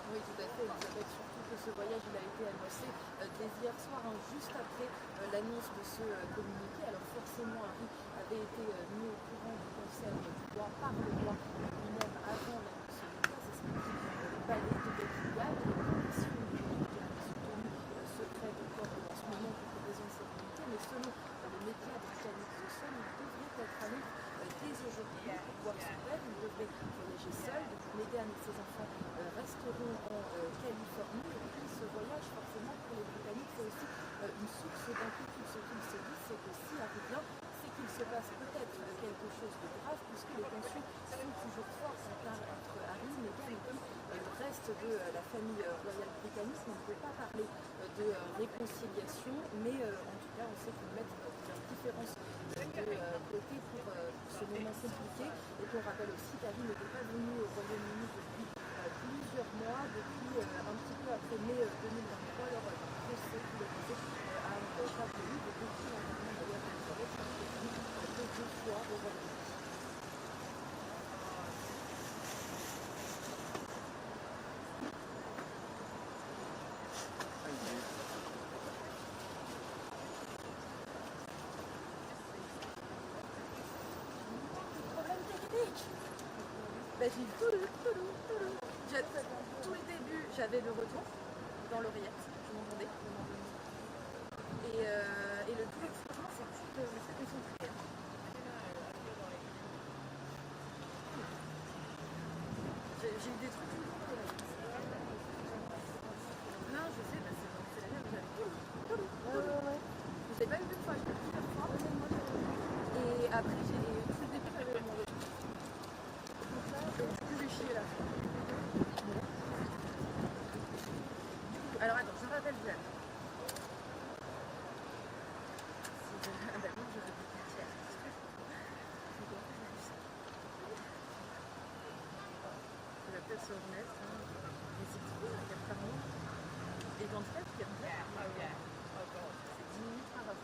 Oui, tout à fait, Elisabeth, surtout que ce voyage il a été annoncé dès hier soir, hein, juste après l'annonce de ce communiqué. Alors forcément, Harry avait été mis au courant du concert du roi par le roi lui-même avant l'annonce du cas. C'est ce qui dit le palais de Buckingham. Les conditions du voyage sont tenues secrètes encore en ce moment pour des raisons de sécurité, mais selon les médias britanniques The Sun, il devrait être allé dès aujourd'hui pour voir son père. Il devrait voyager seul. Depuis Meghan et ses enfants resteront en Californie. Et puis ce voyage, forcément, pour les Britanniques, c'est aussi une source d'inquiétude. Ce qu'ils se disent, c'est que si Harry vient, c'est qu'il se passe peut-être quelque chose de grave, puisque les tensions sont toujours fortes entre Harry, Meghan et puis le reste de la famille royale britannique. On ne peut pas parler de réconciliation, mais en tout cas, on sait qu'ils mettent leurs différences de côté pour ce moment compliqué. Et qu'on rappelle aussi qu'Harry n'était pas venu au Royaume-Uni depuis plusieurs mois, depuis un petit peu après mai 2023, lors d'un procès qu'il a posé à un tabloïd. Et depuis l'enterrement d'ailleurs d'Elisabeth, il est venu deux fois au Royaume-Uni. Bah, j'ai tout le début, j'avais le retour dans l'oreillette, je m'entendais. Et le tout, franchement, c'est concentré. J'ai eu des trucs tout le temps. Non, je sais, bah, c'est la même, j'avais tout. Je l'ai pas eu deux fois, je l'ai eu plusieurs fois. Et après, tout le début, j'avais mon retour. Du coup, j'ai chié là. Alors attends, je rappelle Jeanne. Ah bah oui, je rappelle Pierre. Je vais peut-être se remettre. Mais c'est tout, il y a pas moins. Et quand tu fais, il y a bien. C'est 10 minutes par heure.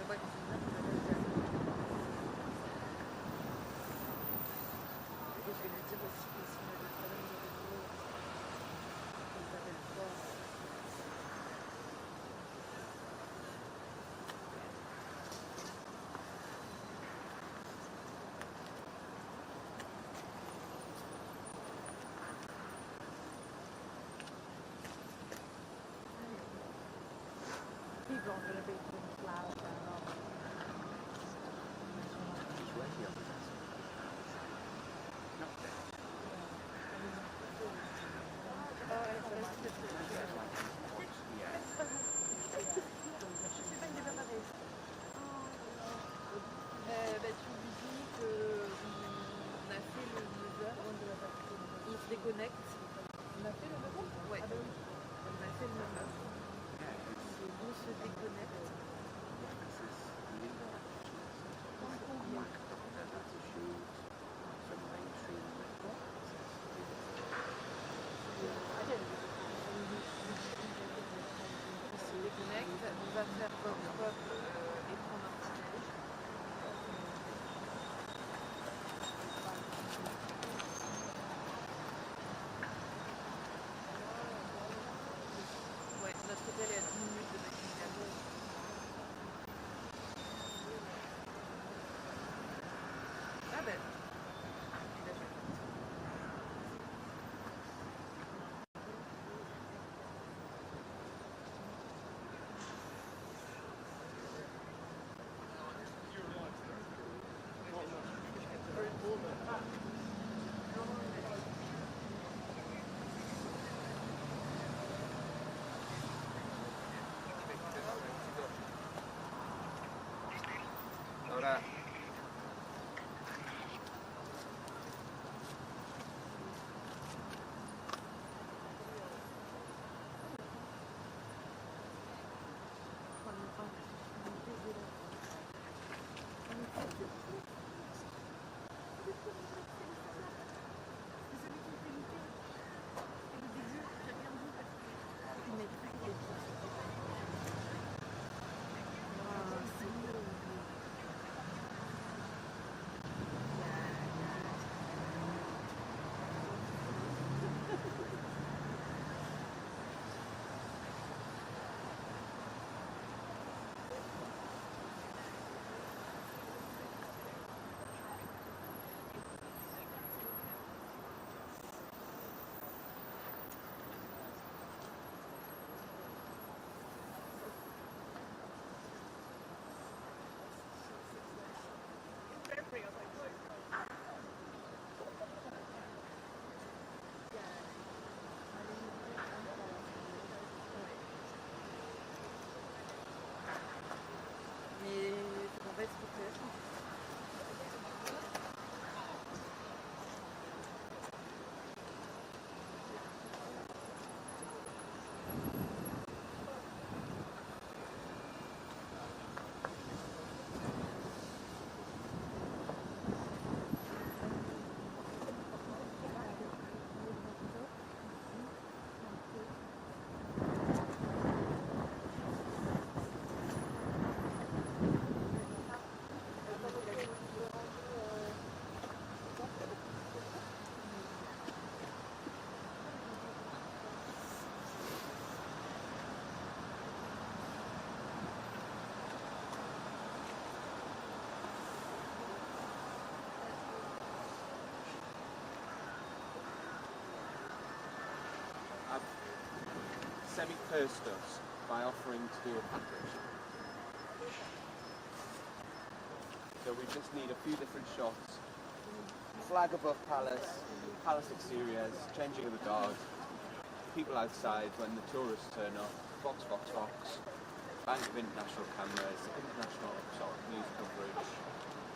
Ouais, c'est bien, je rappelle Jeanne. Et je vais lui dire aussi que si on a des problèmes de réseau, qu'on s'appelle pas. People are going to be loud and tu lui dis qu'on a fait le 9h, il se déconnecte. On a fait le 9h? Ouais. Ah bah oui. On a fait le 9h. On se déconnecte. Voilà. Mais c'est en fait ce que c'est. Semi-cursed us by offering to do a package. So we just need a few different shots. Flag above Palace, Palace exteriors, changing of the guard, people outside when the tourists turn up, Fox, Fox, Fox, bank of international cameras, news coverage,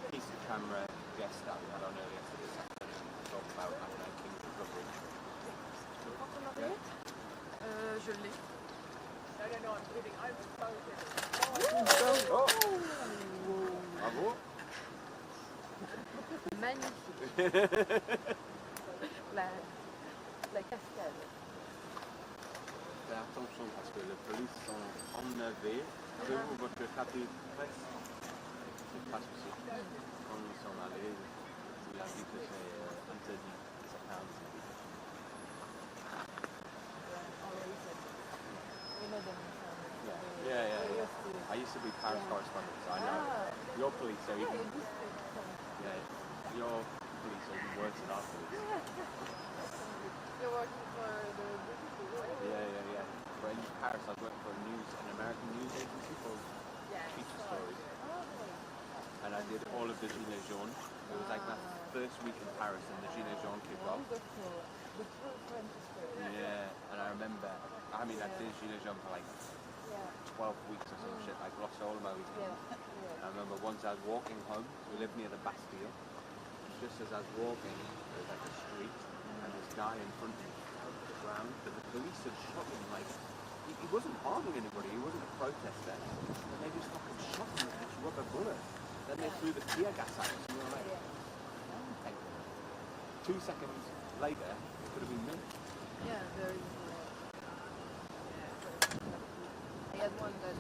piece of camera, guest that we had on earlier this afternoon, talk about King's coverage. Yeah. Je l'ai. No, I'm kidding. I'm focused. Bravo. Magnifique. la cascade. Fais attention parce que les polices sont enlevés. Avez-vous votre carte de presse? C'est pas souci. Quand nous sommes allés, il a dit que c'est interdit. C'est pas interdit. Yeah. I used to be Paris correspondent, so I know. Your police are even... Yeah, your police are even worse than our police. You're working for the British? Yeah. But in Paris, I worked for an American news agency called Feature Stories. And I did all of the Gilets jaunes. It was like my first week in Paris and the Gilets jaunes kicked off. The true French spirit. Yeah, and I remember, I did Gilets jaunes for like 12 weeks or some shit, like lost all of my weekends. I remember once I was walking home, we lived near the Bastille, just as I was walking, there was like a street, and this guy in front of me fell to the ground, but the police had shot him, like, he wasn't harming anybody, he wasn't a protester, and they just fucking shot him with this rubber bullet. Then they threw the tear gas at us, and we were like, thank you. 2 seconds later, it could have been me. Yeah, very I had one that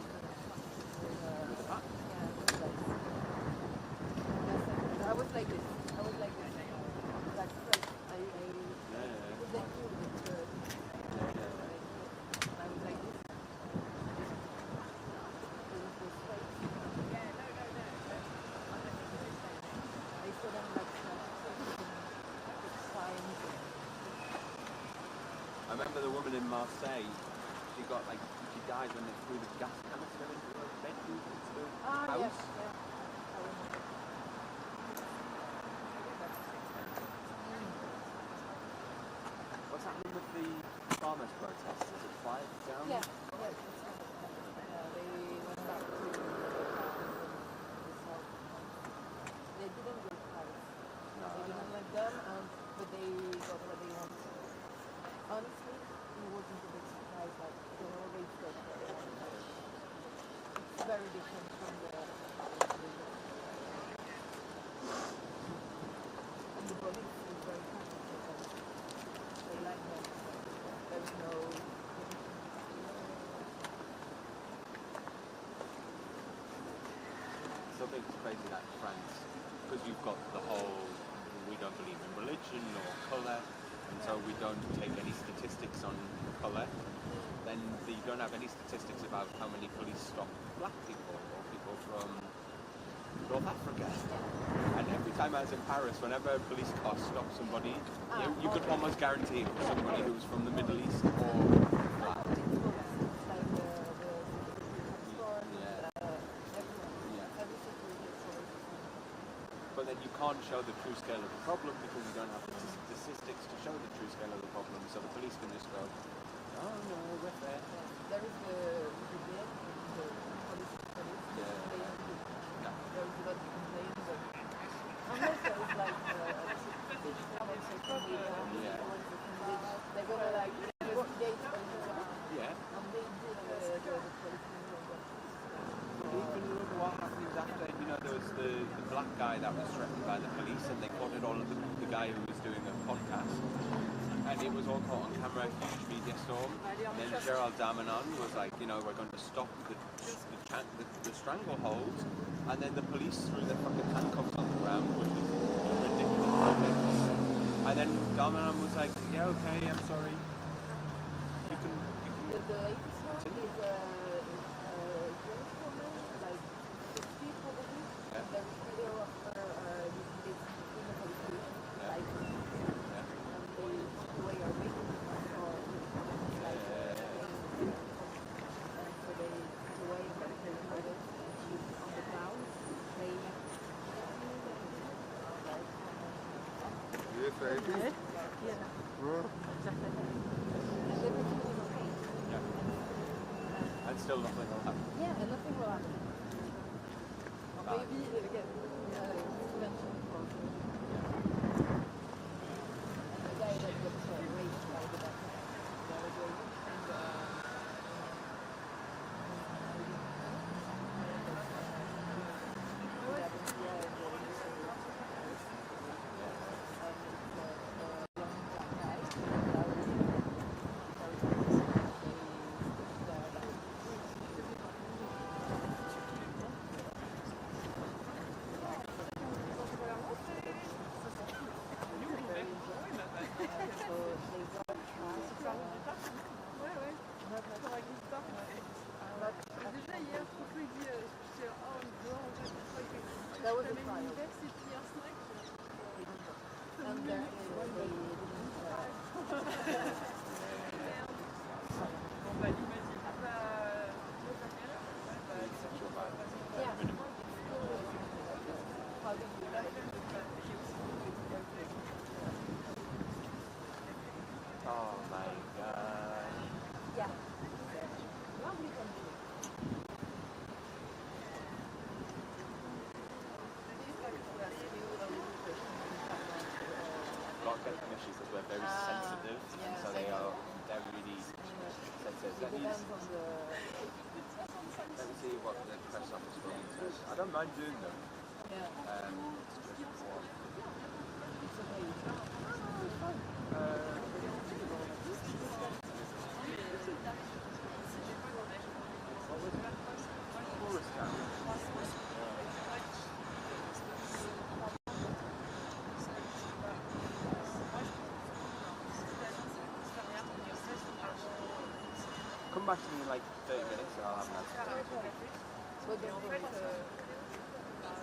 With the bat? I was like this. Like straight. I was like you with the I was like this. It was straight. I saw them like signs. I remember the woman in Marseille, she died when they threw the gas canister into her bedroom, into the house. Yeah. What's happening with the farmers' protests? Is it quiet down? Yeah. They went back to the south. very different from the and the police is very complicated. They like that. There's no Something crazy like France, because you've got the whole, we don't believe in religion or colour, and so we don't take any statistics on colour. Then you don't have any statistics about how many police stop black people or people from North Africa. And every time I was in Paris, whenever a police car stopped somebody, you could almost guarantee it was somebody who was from the Middle East or black. But then you can't show the true scale of the problem because you don't have the statistics to show the true scale of the problem. So the police can just go, oh no, we're fair. there is the BDF, the police. Yeah. There is a lot of complaints, but unless there is like someone say somebody down, they're gonna like investigate all the time. Yeah. And they did the police. Even look what happened after, you know, there was the black guy that was threatened by the police and they caught it all, the guy who was doing a podcast. And it was all caught on camera, a huge media storm. And then Gerald Darmanin was like, you know, we're going to stop the strangleholds. And then the police threw their fucking handcuffs on the ground, which was ridiculous. And then Darmanin was like, yeah, okay, I'm sorry. You can The latest one is Jewish woman, like 50 probably. Yeah. There is video of her using this in the police station, like, and they the way are making it for like and so they the way that they put it, she's on the ground, they Yes, I think. and everything is okay. and still nothing will happen. Yeah, and nothing will happen. Maybe again, intervention for and the guy that gets raped by the back, the other day, and that was a trial. And they Oh my god. yeah. Lovely country. Got to get them issues because we're very sensitive, and so they're really sensitive. Let me Depends on the see what the press office building says. I don't mind doing them. yeah. It's just one. It's okay. What was that? Tourist town. Come back to me in like 30 minutes and I'll have an answer.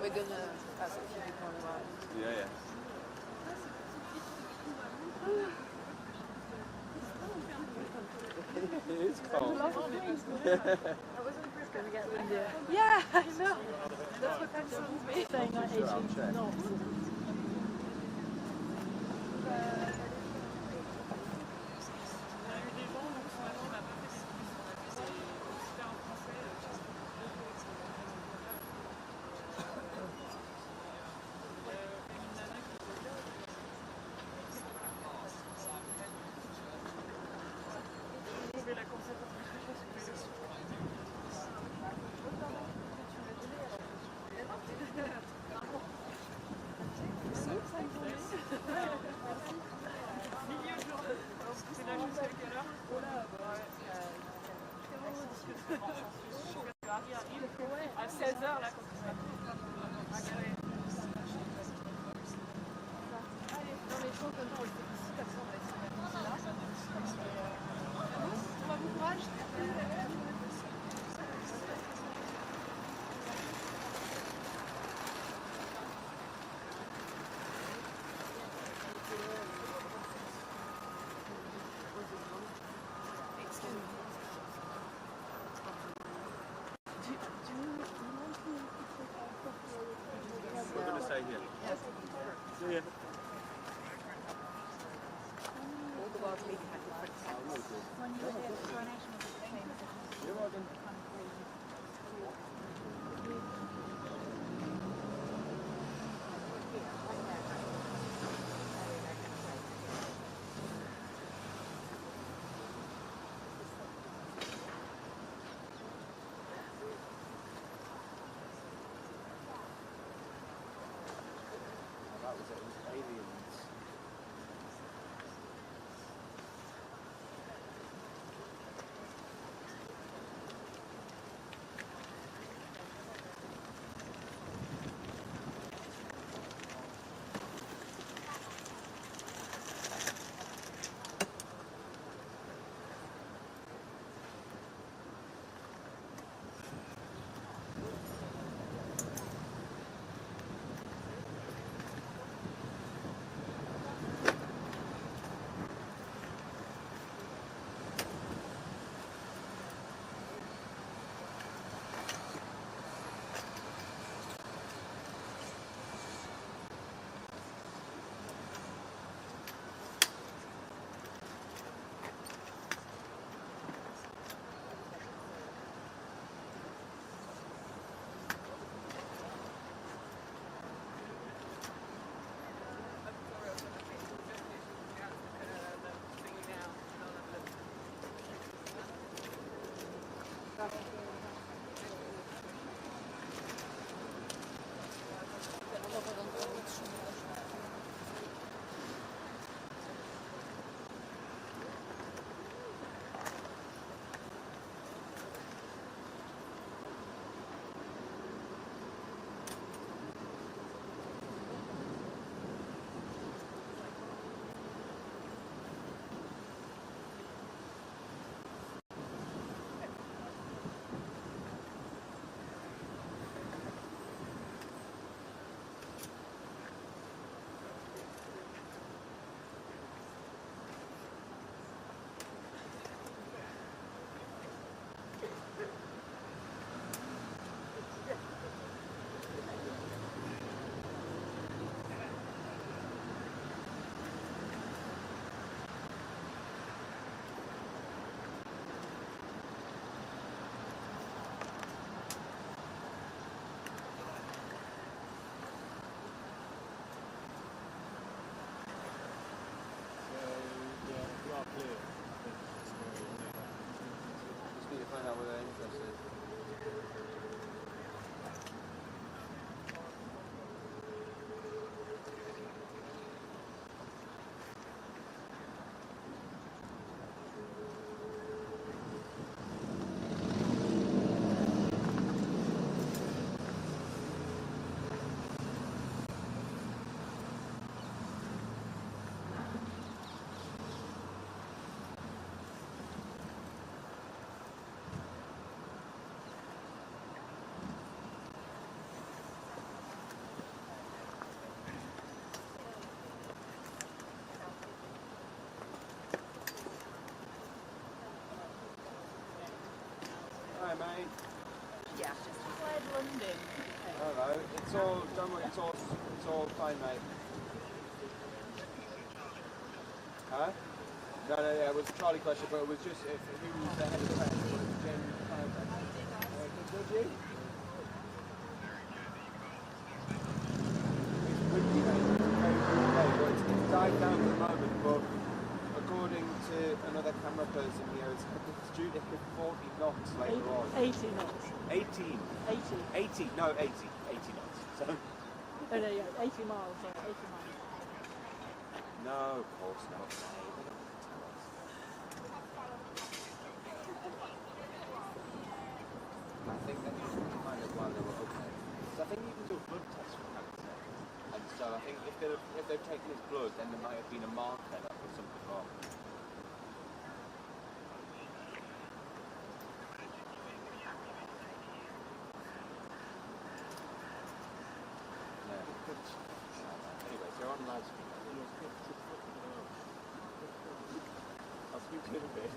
We're gonna ask if you can run. Yeah, yeah. It is cold. Yeah, I know. That's what concerns me. Saying like 18 knots. Franchement, comme ça, on le fait ici, comme ça, on va essayer d'analyser là. Bon courage. We're going to stay here. See ya. All the world's leading had different sounds. When you were there, the coronation was the same as it You're welcome. That was it. It was aliens. Just need to find out whether they're interested. Hi mate. Yeah. Outside London. Hello. It's all don't worry, it's all fine mate. Huh? No, yeah, it was a Charlie question, but it was just if who was the head of the press, it was James Palac. Did you? It's died down at the moment, but according to another camera person here, it's due to hit 40 knots later on. 80 knots. 18. 80. 80. No, 80. 80 knots. So. Oh no, yeah, 80 miles. Sorry, 80 miles. No, of course not. I think that's kind of why they were okay. So I think you can do a blood test for cancer and So I think if they've taken his blood, then there might have been a mark there that was something wrong. Yeah. Anyway, so you're on loudspeaker. I'll speak to you in a bit.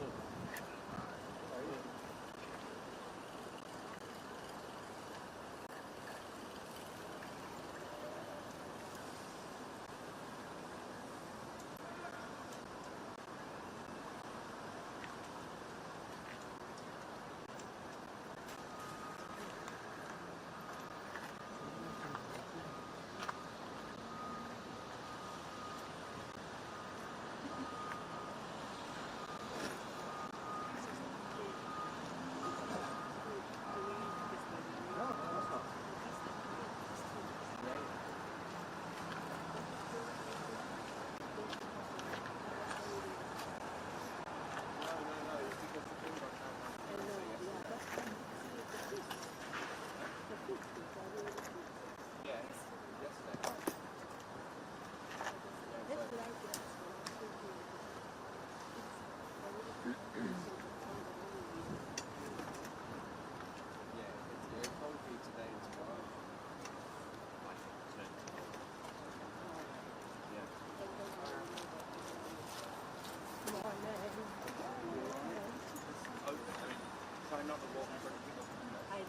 Try not to walk in front of people,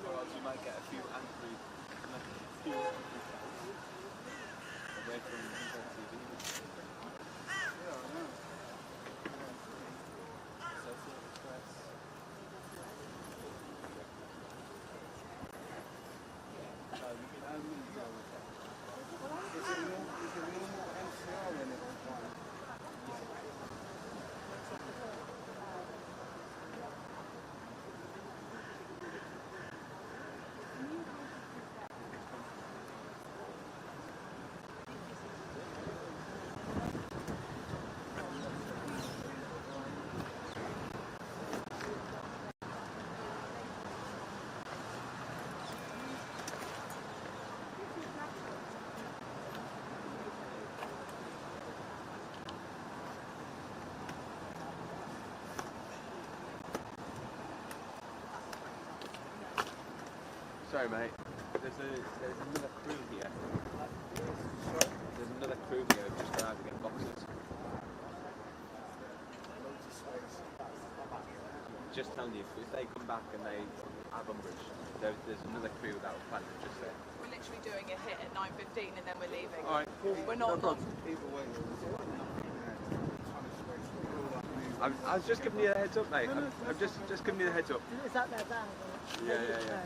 or else you might get a few angry away from TV. Yeah, I know. Social stress. Is it normal NCR in it? Sorry, mate. There's another crew here. There's another crew here who've just arrived to get boxes. Just telling you, if they come back and they have umbrage, there's another crew that will plan to just say. We're literally doing a hit at 9:15 and then we're leaving. Alright, cool. We're not. Either way, I was just giving you a heads up, mate. I'm just giving you the heads up. Is that their bag? Yeah.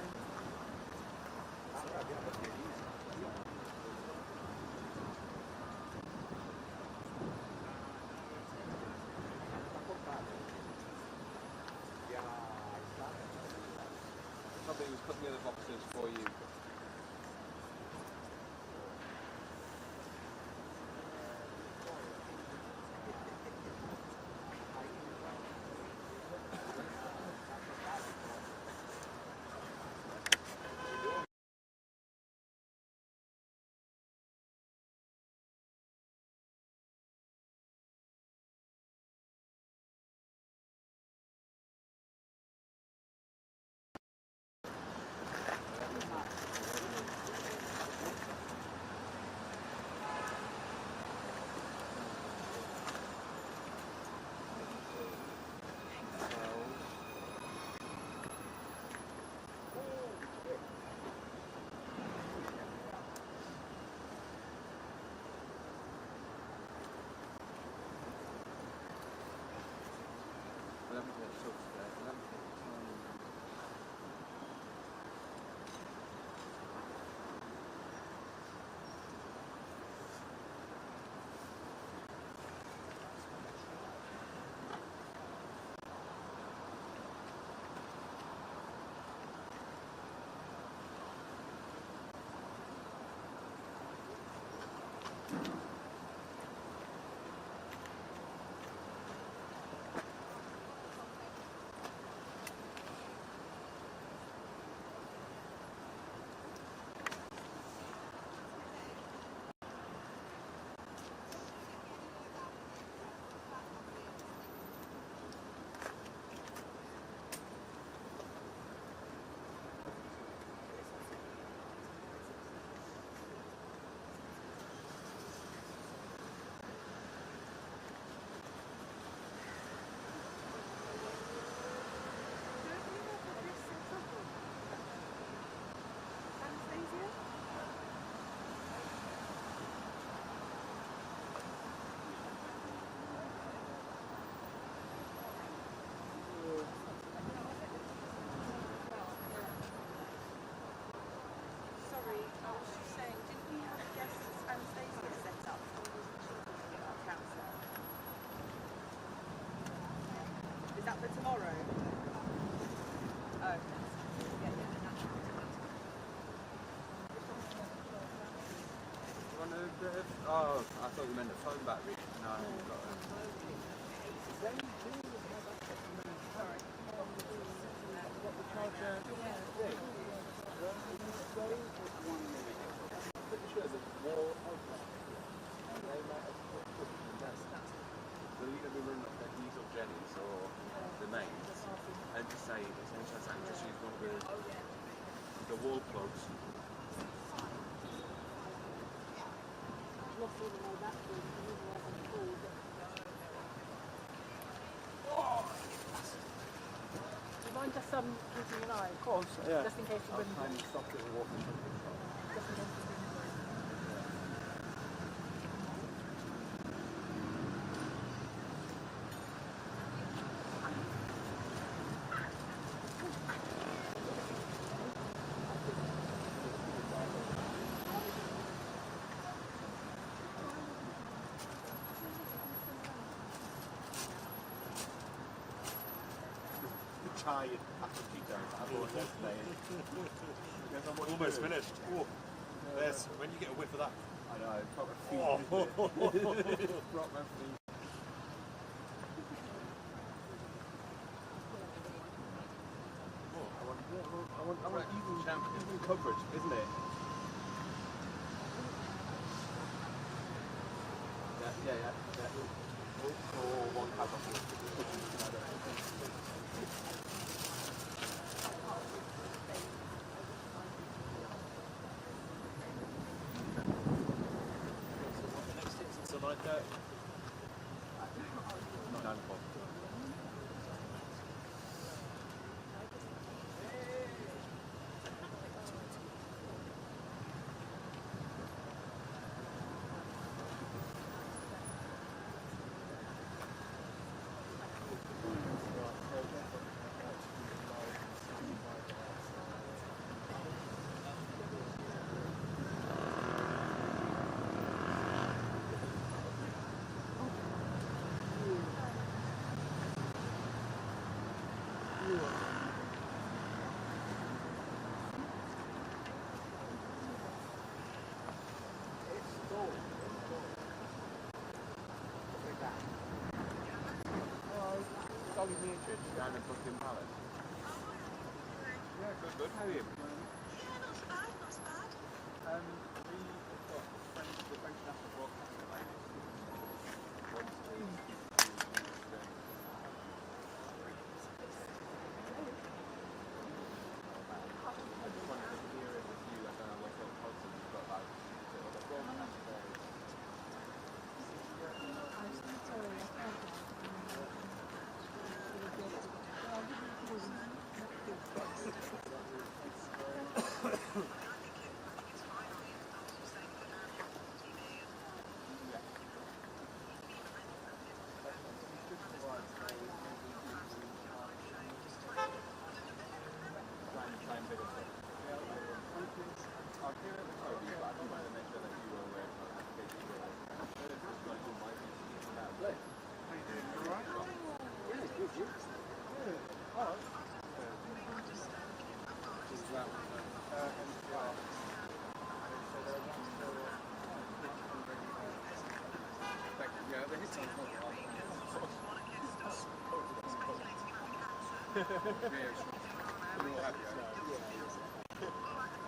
Probably was putting the other boxes for you. that for tomorrow? Oh. Yeah, yeah. Oh, I thought you meant the phone battery. No, I haven't got it. They'll either be running up their diesel jennies or the mains, and just say it's an interest and just use one of the wall plugs. Do you mind just keeping an eye? Of course, yeah. Just in case the wind Kind of stopped it and walked into the shop. just in case the wind blows. Tired apathy down. I bought yesterday. Almost finished. Oh, there's when you get a whiff of that. I know, proper feet. Proper feet. I want even coverage, isn't it? Yeah. Or one cover. So like that. 9 o'clock. Solid nature. Down at Buckingham Palace. Yeah, good. How are you? The French National Broadcasting Line. I just wanted to hear it with you. I don't know what sort of culture you've got about the broadcast there.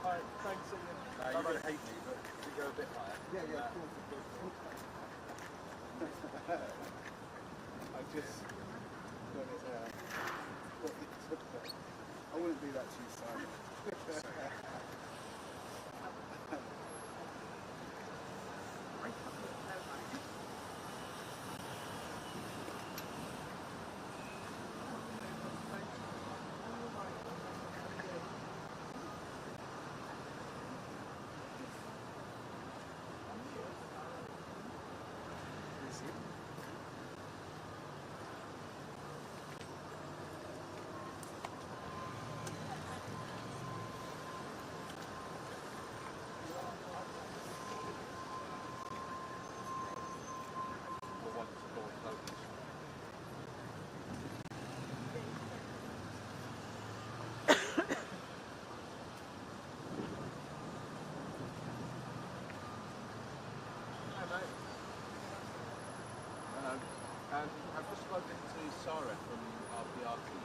Alright, thanks again. You're going to hate me, but to go a bit higher. Yeah, of course. I just got it, I wouldn't do that to you, Simon. I've just spoken to Sarah from our PR team.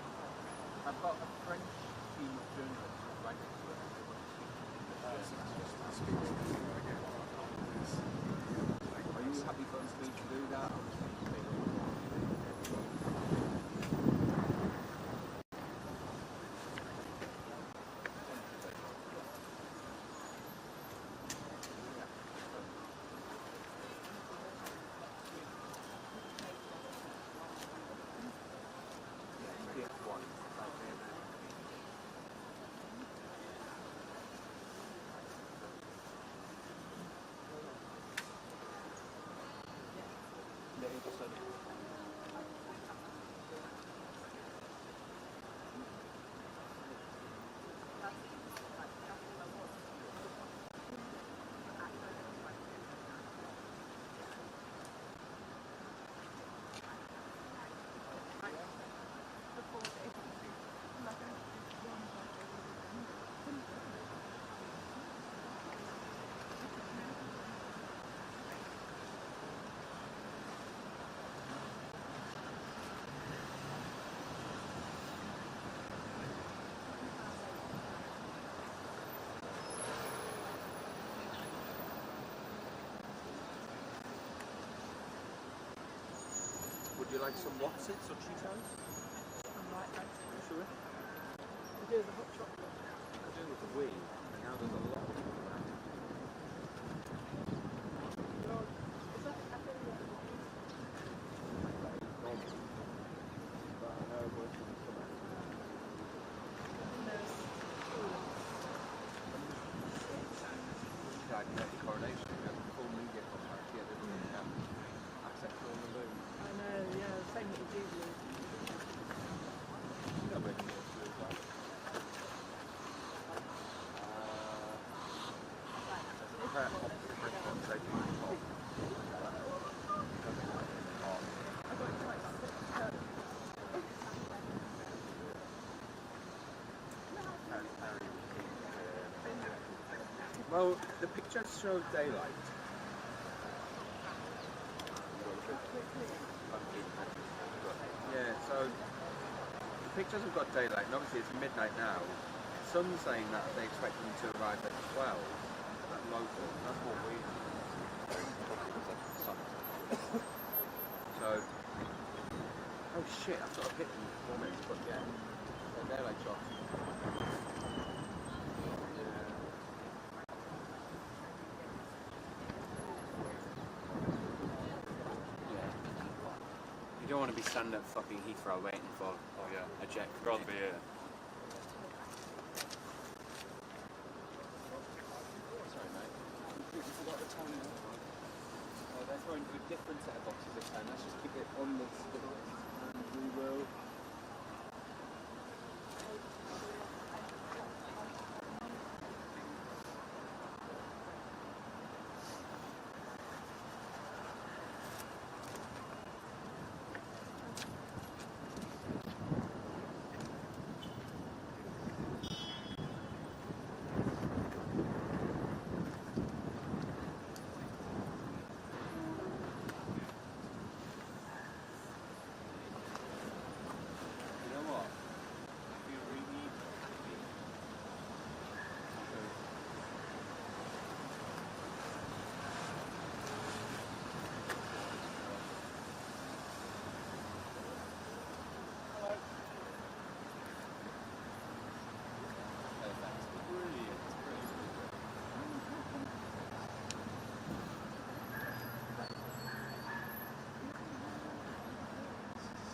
I've got a French team of journalists writing to us. They want to speak to us. Are you happy for me to do that? Would you like some Watsits or Cheetos? Sure. We do the hot chocolate. I do with the weed, and now there's a lot of people around. Died in the coronation, we had a full media coverage here, didn't we? Access to all the room. I know, yeah, same with the Jubilee. You know where the north is, right? Well, the pictures show daylight. Yeah, so the pictures have got daylight, and obviously it's midnight now. Sun's saying that they expect them to arrive at 12, at local. That's what we So, oh shit, I sort of hit them 4 minutes, but yeah, they're daylight shots. You don't want to be standing at fucking Heathrow waiting for a jet. Rather be here. Sorry mate. You forgot the time. Oh, they're throwing a different set of boxes this time. Let's just keep it on this device. And we will...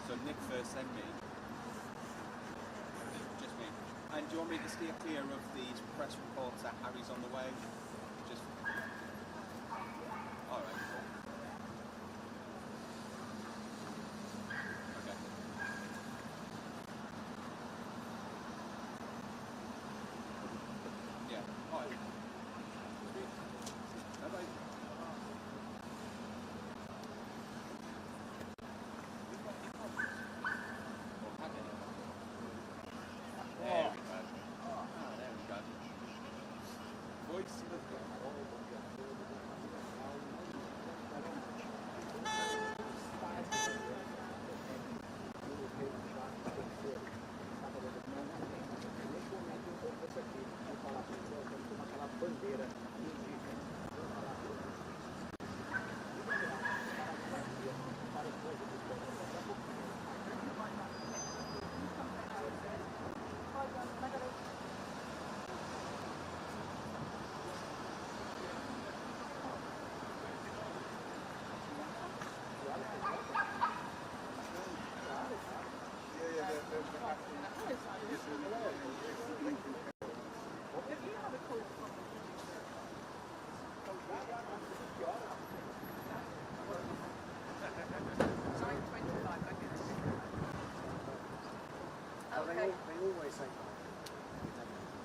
So Nick first, then me. Just me. And do you want me to steer clear of these press reports that Harry's on the way? Just... Alright, cool. Okay. Yeah, alright. Bye-bye. There we go. Voice of the same one.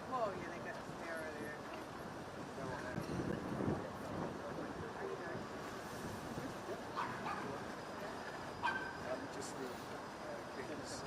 Whoa, yeah, they got us there earlier. Go on there. How you doing? Just the King's.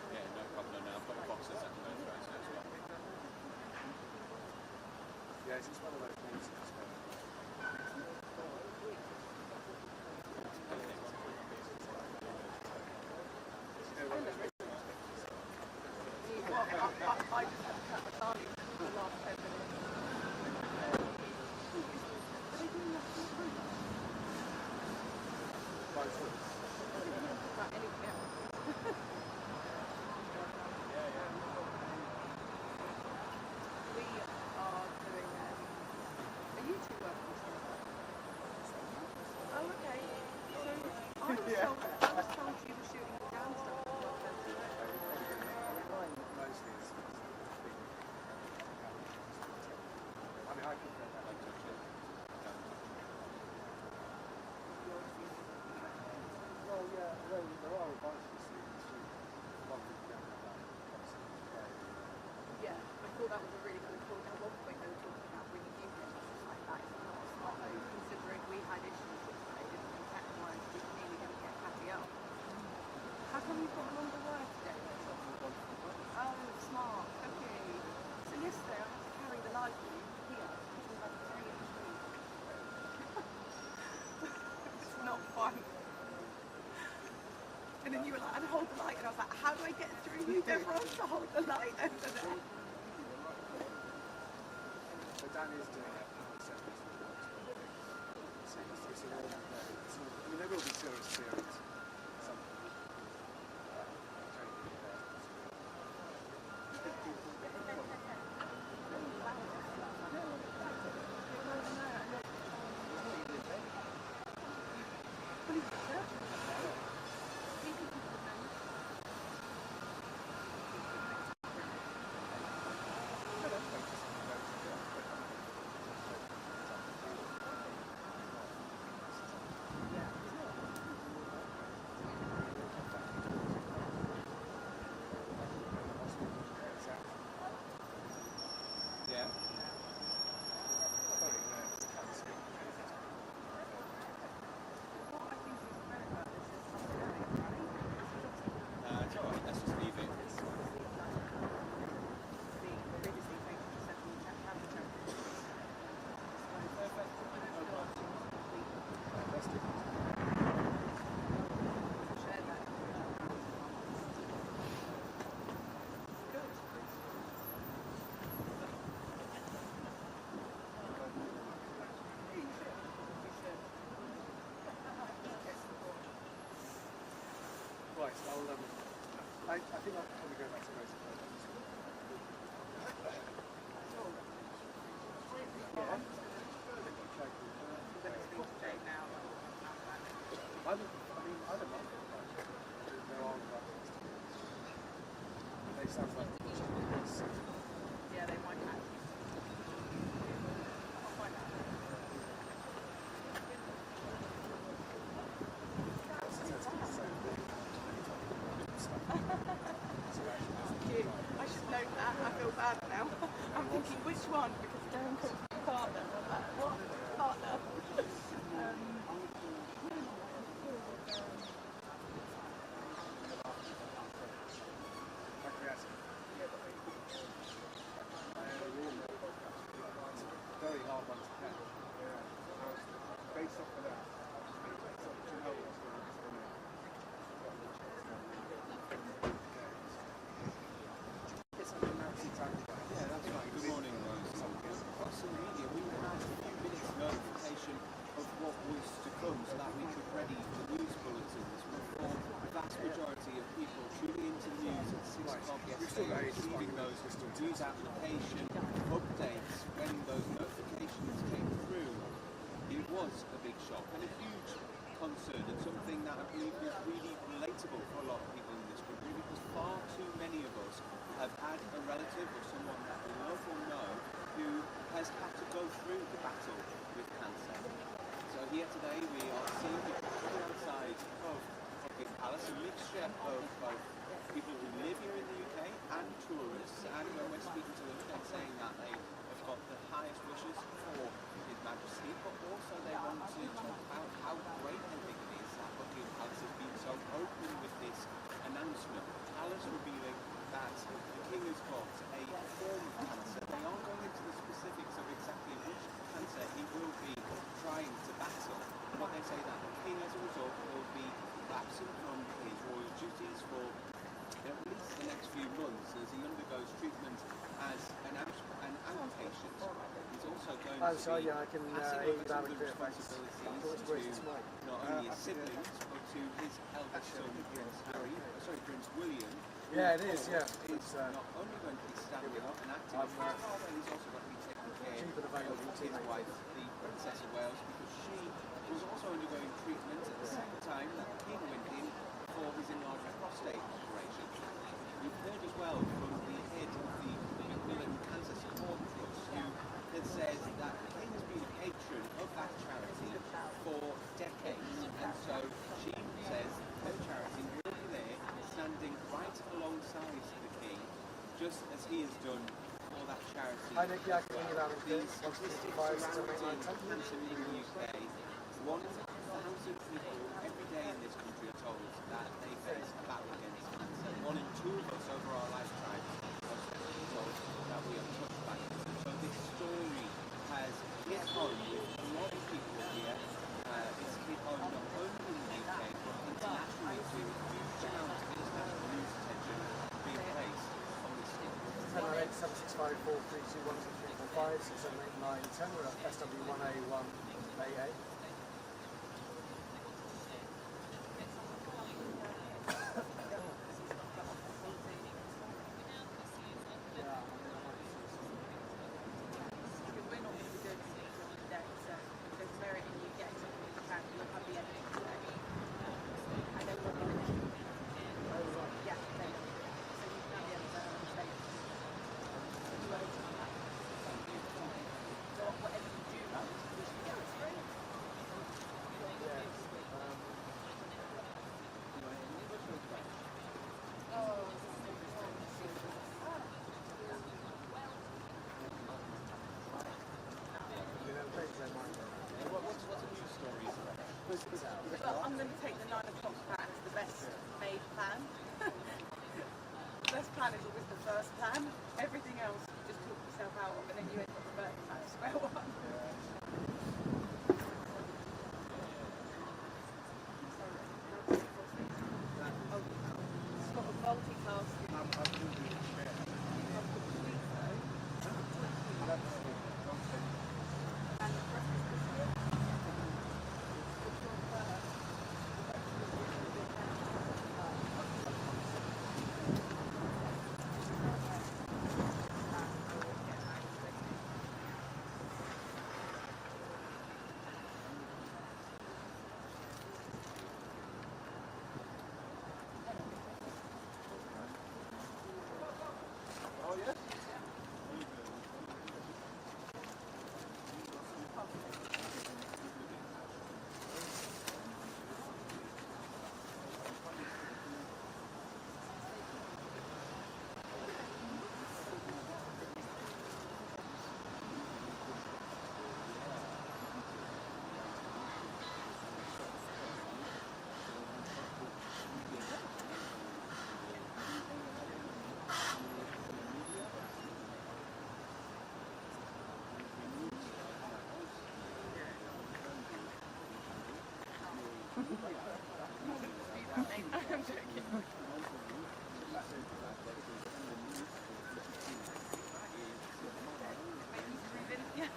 Yeah, no problem. No, I've got the boxes that can go through as well. Yeah, it's just one of those meetings where Well, I just had to cut the car for the last 10 minutes. Are they doing that for free? About anything else? We are doing a YouTube work on Sunday. Oh, okay. So I was told you were shooting down stuff. mostly it's big. I mean, I prefer that. Well, yeah, there are a bunch of students who love to go about that. Yeah, I thought that was a really good point. At one point they were talking about bringing you in. I was like, that is not a smart move considering we had issues with they didn't think tech-wise we were nearly going to get Cathy up. How come you've got a longer word today? Oh, smart. Okay. So yesterday I had to carry the library here because we had 3 inch leak. It's not fun. And then you were like, I'd hold the light, and I was like, how do I get through you? Everyone to hold the light over there. So Dan is doing it. It's a normal day. I mean, there will be tourist periods. Yeah. It's all right. Let's just leave it. Right, so I think I'll probably go back to basic. I don't know. There are they sound like Yeah, they might actually. I'll find out. I should note that. I feel bad now. I'm thinking which one because Darren calls me partner. I'm like, what? Partner? very hard one to catch. Based off of that, Yeah, that's right. Good morning, Rose. Across the media, we had a few minutes notification of what was to come so that we could ready the news bulletins. For the vast majority of people tuning into the news at 6 o'clock yesterday, receiving those news application updates when those notifications came through, it was a big shock and a huge concern. And so go through the battle with cancer. So here today we are seeing people outside of Buckingham Palace, a mixture of both people who live here in the UK and tourists, and when we're speaking to them, they're saying that they have got the highest wishes for His Majesty, but also they want to talk about how great they think it is that Buckingham Palace has been so open with this announcement. Palace revealing that the King has got a form of cancer. They aren't going into the specifics of exactly which cancer he will be trying to battle, but they say that the King as a result will be absent from his royal duties for at least the next few months as he undergoes treatment as an outpatient. He's also going to be passing over some of the responsibilities to not only his siblings but to his eldest son Prince William. Yeah, it is, yeah. He's not only going to be standing up and acting as his father, he's also going to be taking care of his wife, the Princess of Wales, because she was also undergoing treatment at the same time that the King went in for his enlarged prostate operation. We've heard as well from the head of the Macmillan Cancer Support Trust, who has said that the King has been a patron of that charity for decades, and so she says her charity will be there, standing right alongside the King, just as he has done for that charity. The statistics surrounding cancer in the UK, 1,000 people every day in this country are told that they face a battle against cancer. 1 in 2 of us over our lifetimes are told that we are touched by cancer. So this story has hit home with a lot of people here. It's hit home not only in the UK but internationally too. Huge amounts of international news attention being placed on this story. 1098 7654 321 678 910. We're at SW1A1AA. Well, I'm going to take the 9 o'clock plan as the best made plan. The best plan is always the first plan. Everything else you just talk yourself out of, and then you end up reverting back to square one. It's got a multitasking. I'm joking.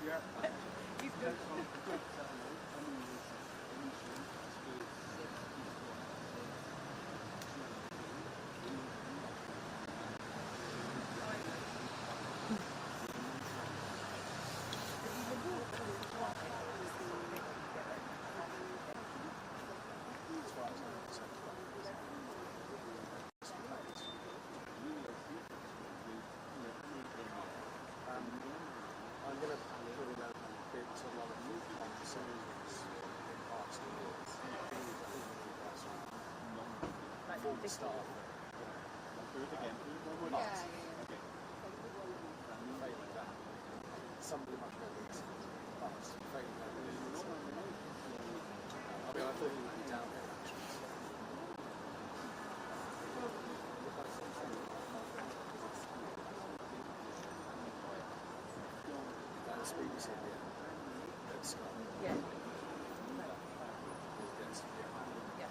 Yeah. He's good. I'm going to Start. Do it again. Do it one more Yeah, time. yeah. Okay. Failing that. Somebody much more easy. But failing that is I mean, I thought you would be down here actually. The speed you see here. That's Yeah. that's Yeah.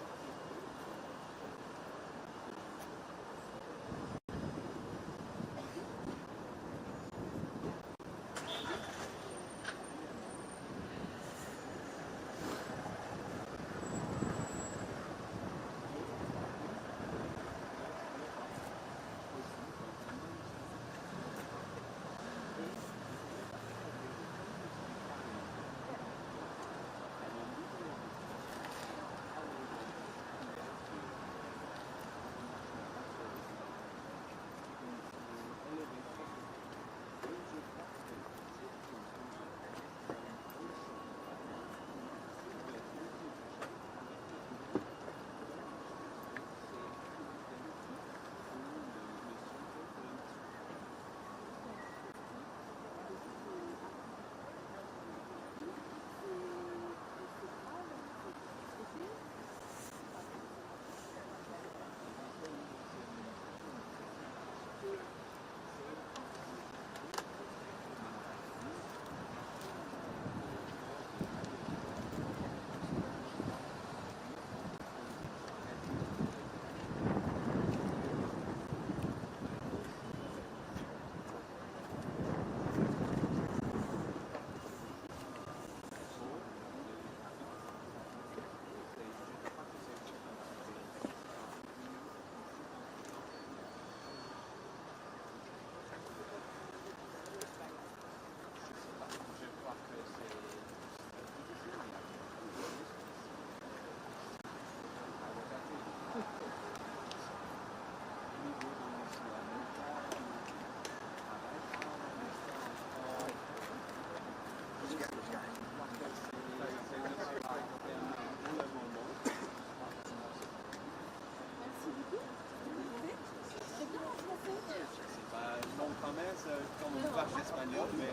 Comme une vache espagnole, mais...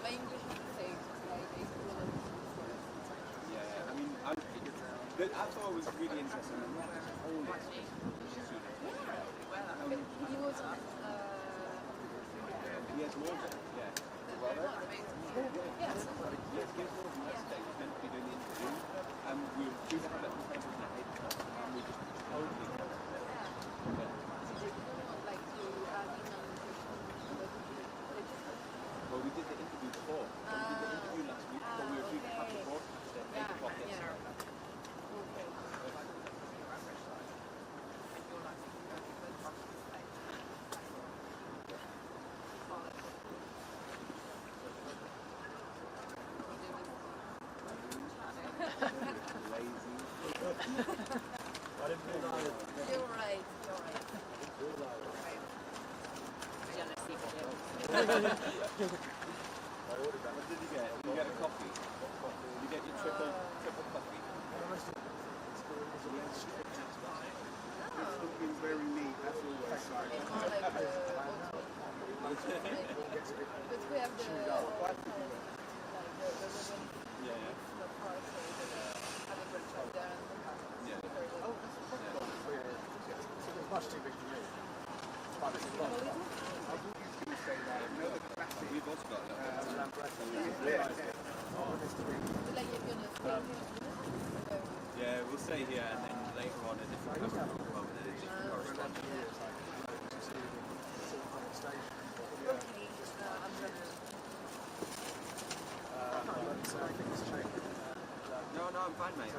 My English is the same. Yeah, I mean, I thought it was really interesting. We had a whole experience. He was He has more than, yeah. Yes, he was meant to be doing the interview. And we were due to have it in front of the head cut, and we just totally cut it. Well, we did the interview before. We did the interview last week, but we were due to have the broadcast at 8 o'clock yesterday. You're right. What did you get? You get a coffee. You get your triple coffee. It's looking very neat, that's always. It's more like the but we have the ribbon, Yeah. the part, so we can have a good right there and Yeah. So it's much too big for me. But it's a lot. We've also got that. Yeah, we'll stay here and then later on a different customer will come and then a different correspondent. No, I'm fine, mate.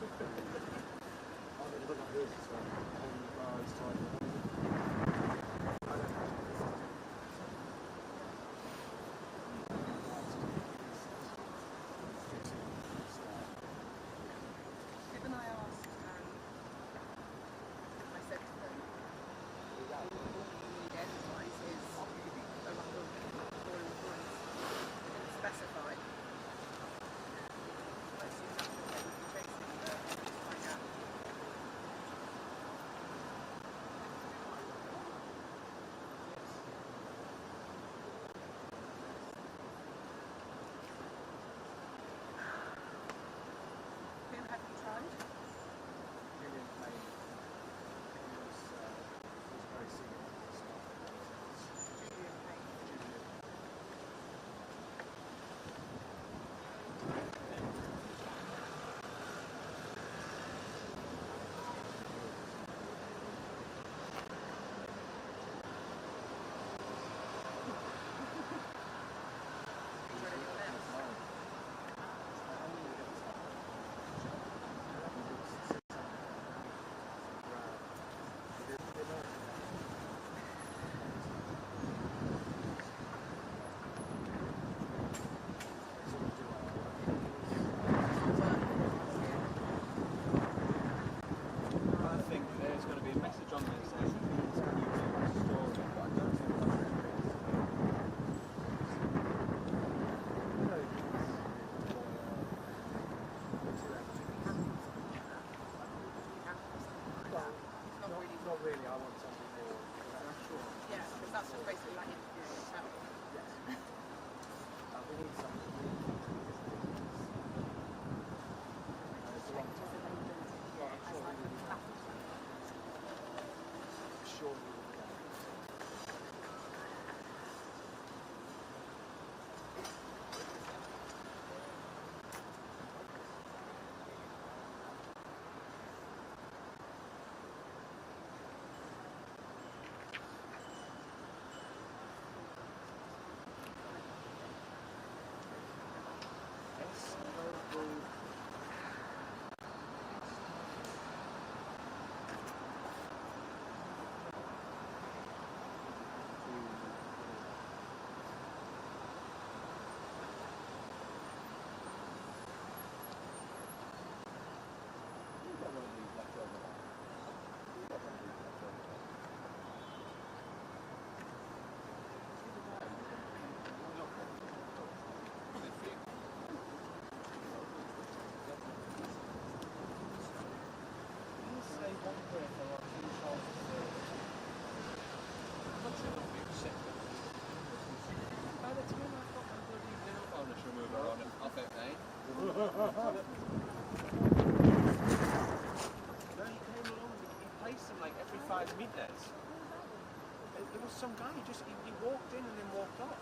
look like this as well. Holding the bars tight. I don't know. When I asked, I said to them, all you need end-wise is a lot of boiling points. They didn't specify. I assume that's what they would be chasing, but let's find out. Who have you tried? Julian Payne. He was very senior. Julian Payne. Is there anyone else? I think there's going to be a message on there saying it's a new story, but I don't think that's what it is. Not really, I want something more. Yeah, because that's just basically like interviewing yourself. Yes. We need something. It's a long time. Sure. By the time I've got my bloody nail varnish remover on and off it, eh? No, he came along and he placed them like every 5 meters. There was some guy, he walked in and then walked off.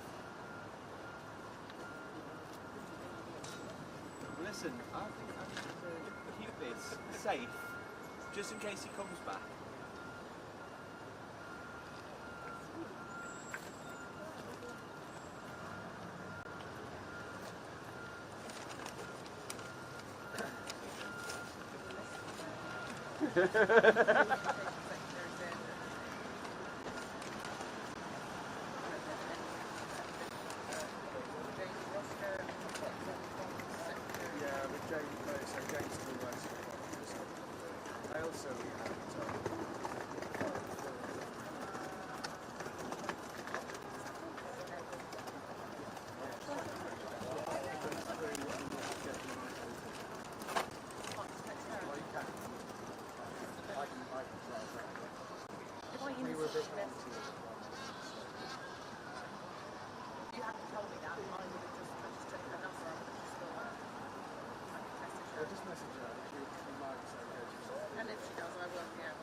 Listen, I think I need to keep this safe, just in case he comes back. Yeah, with James, so James still works for I also have we were a bit You have to tell me that, I would have just checked her number, I would have just thought, I can message her. just message her. She might say good. And if she does, I will, yeah.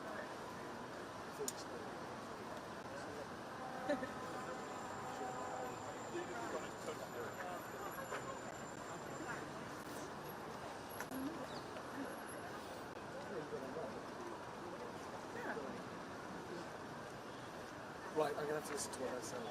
Right, I'm going to have to listen to what they're saying.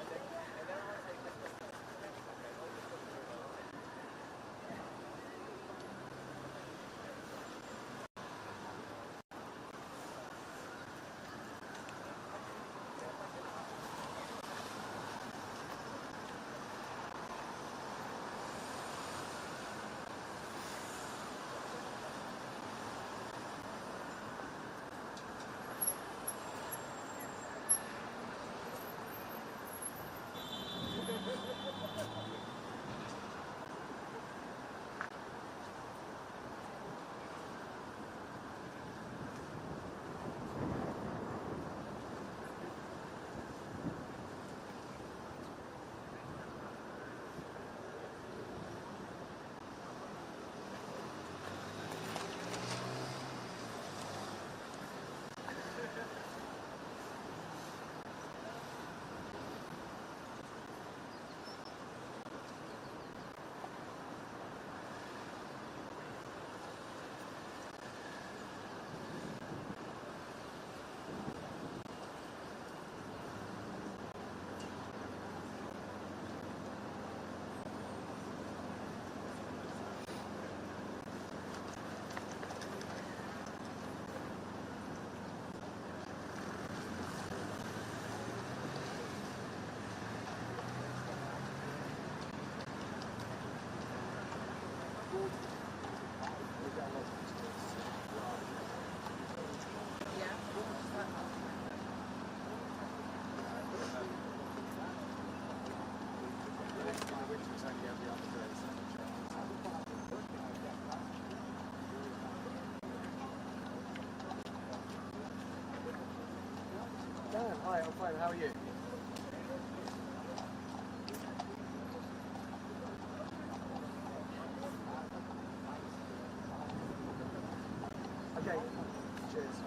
I'm fine. How are you? Okay. Cheers.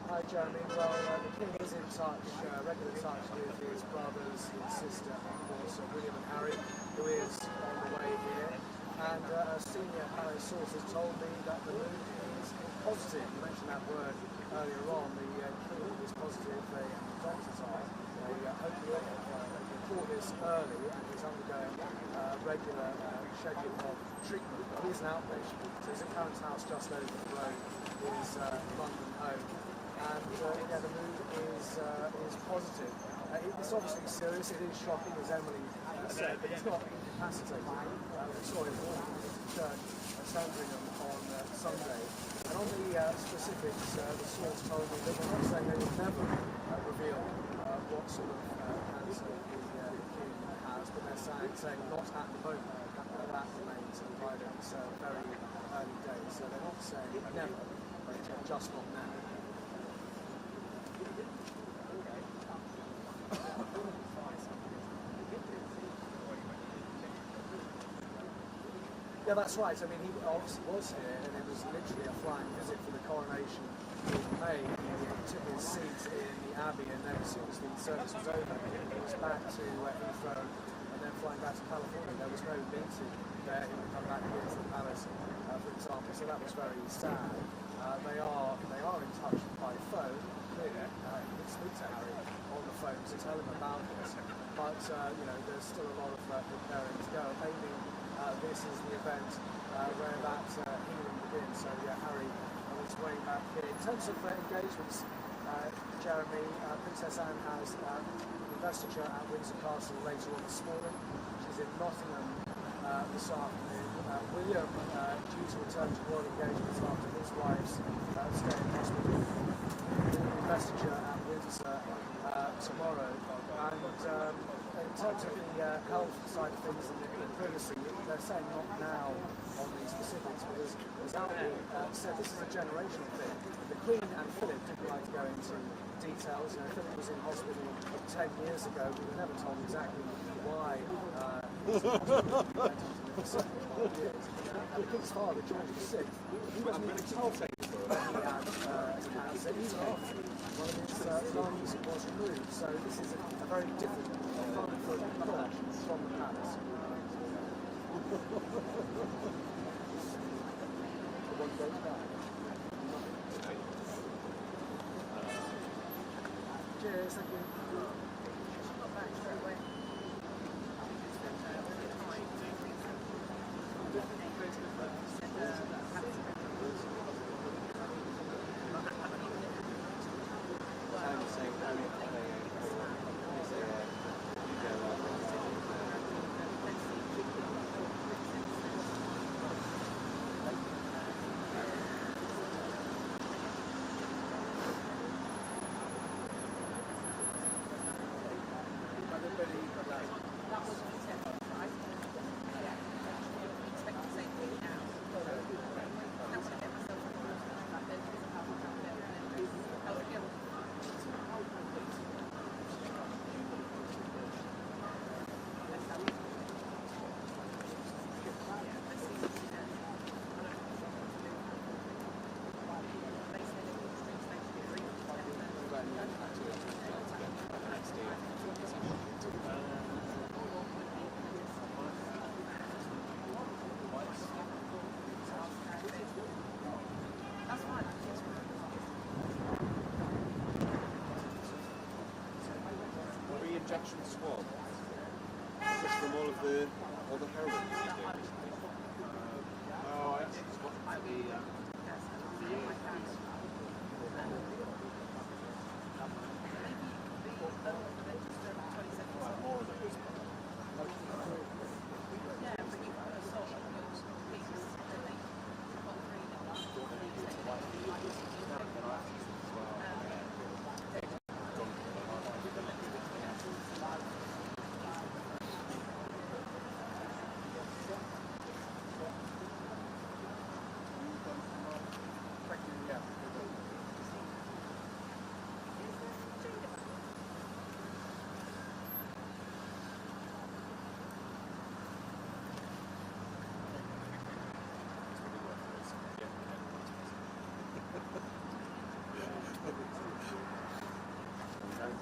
Hi Jeremy, well the King is in touch, regular touch with his brothers, his sister, and of course William and Harry, who is on the way here. And a senior palace source has told me that the mood is positive. You mentioned that word earlier on, the King is positive, the doctors are. They hope they caught this early and he's undergoing regular schedule of treatment. He's an outpatient, so he's at Karen's house just over the road, his London home. And yeah, the mood is positive. It's obviously serious, it is shocking, as Emily said, but it's not incapacitating. We saw him walking into church at Sandringham on Sunday. And on the specifics, the source told me that they're not saying they will never reveal what sort of cancer the King has, but they're saying not at the moment. That remains private. It's very early days, so they're not saying never, but just not now. Yeah, that's right. I mean, he obviously was here, and it was literally a flying visit for the coronation in May. He took his seat in the Abbey, and then as soon as the service was over, he was back to Heathrow, and then flying back to California. There was no meeting there. He would come back here to the palace, for example. So that was very sad. They are in touch by phone. to tell him about this. But there's still a lot of preparing to go. Mainly, this is the event where that healing begins. So Harry on his way back here. In terms of engagements, Jeremy, Princess Anne has investiture at Windsor Castle later on this morning. She's in Nottingham this afternoon. William, due to return to royal engagements after his wife's stay in hospital, investiture at Windsor tomorrow. And in terms of the health side of things and the privacy, they're saying not now on the specifics, because as Albert said, this is a generational thing. The Queen and Philip didn't like to go into details. Philip was in hospital 10 years ago. We were never told exactly why he was in hospital for 7 years. And the King's father, George VI, he wasn't even told that he had cancer, even after one of his lungs was removed. So this is a very different front-foot approach from the palace. One goes back. Cheers, thank you. Not back straight away. That was the tip, right? Yeah. Expect the same thing now. That's to get myself on board. That bit is how we have it. And then how it goes. Injection swab, just from all the heroin you do. Oh, I actually just wanted to be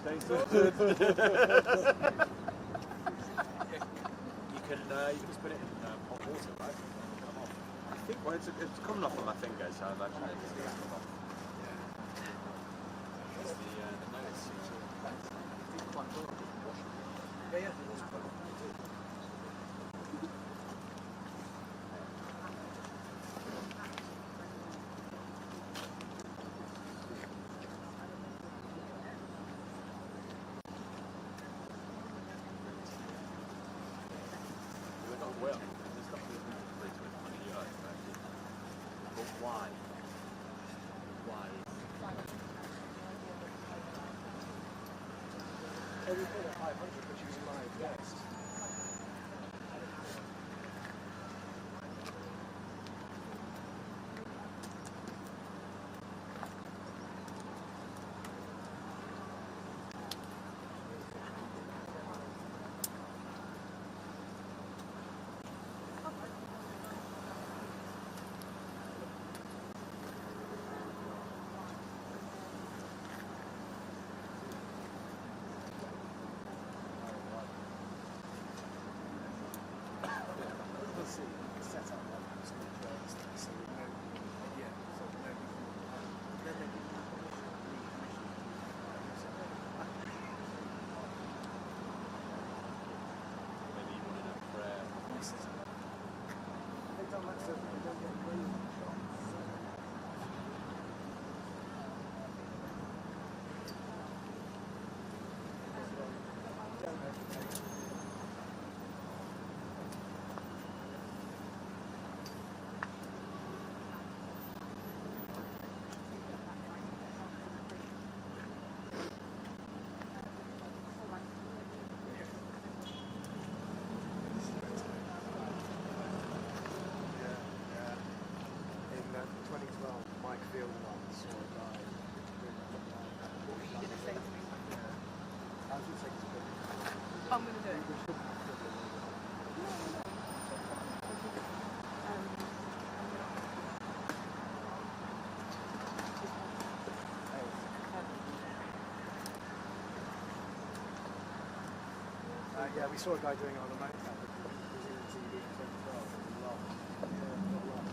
You can just put it in hot water, right? Come off. I think, well, it's coming off on my finger, so I imagine it's going to come off. That's the notice. Yeah. Well, there's nothing to it on the earth, but why? Why? We put at 500, which is my best. I'm going to do it. Yeah, we saw a guy doing it on the mountain. He was in the TV in 2012. It was long. Yeah, not long.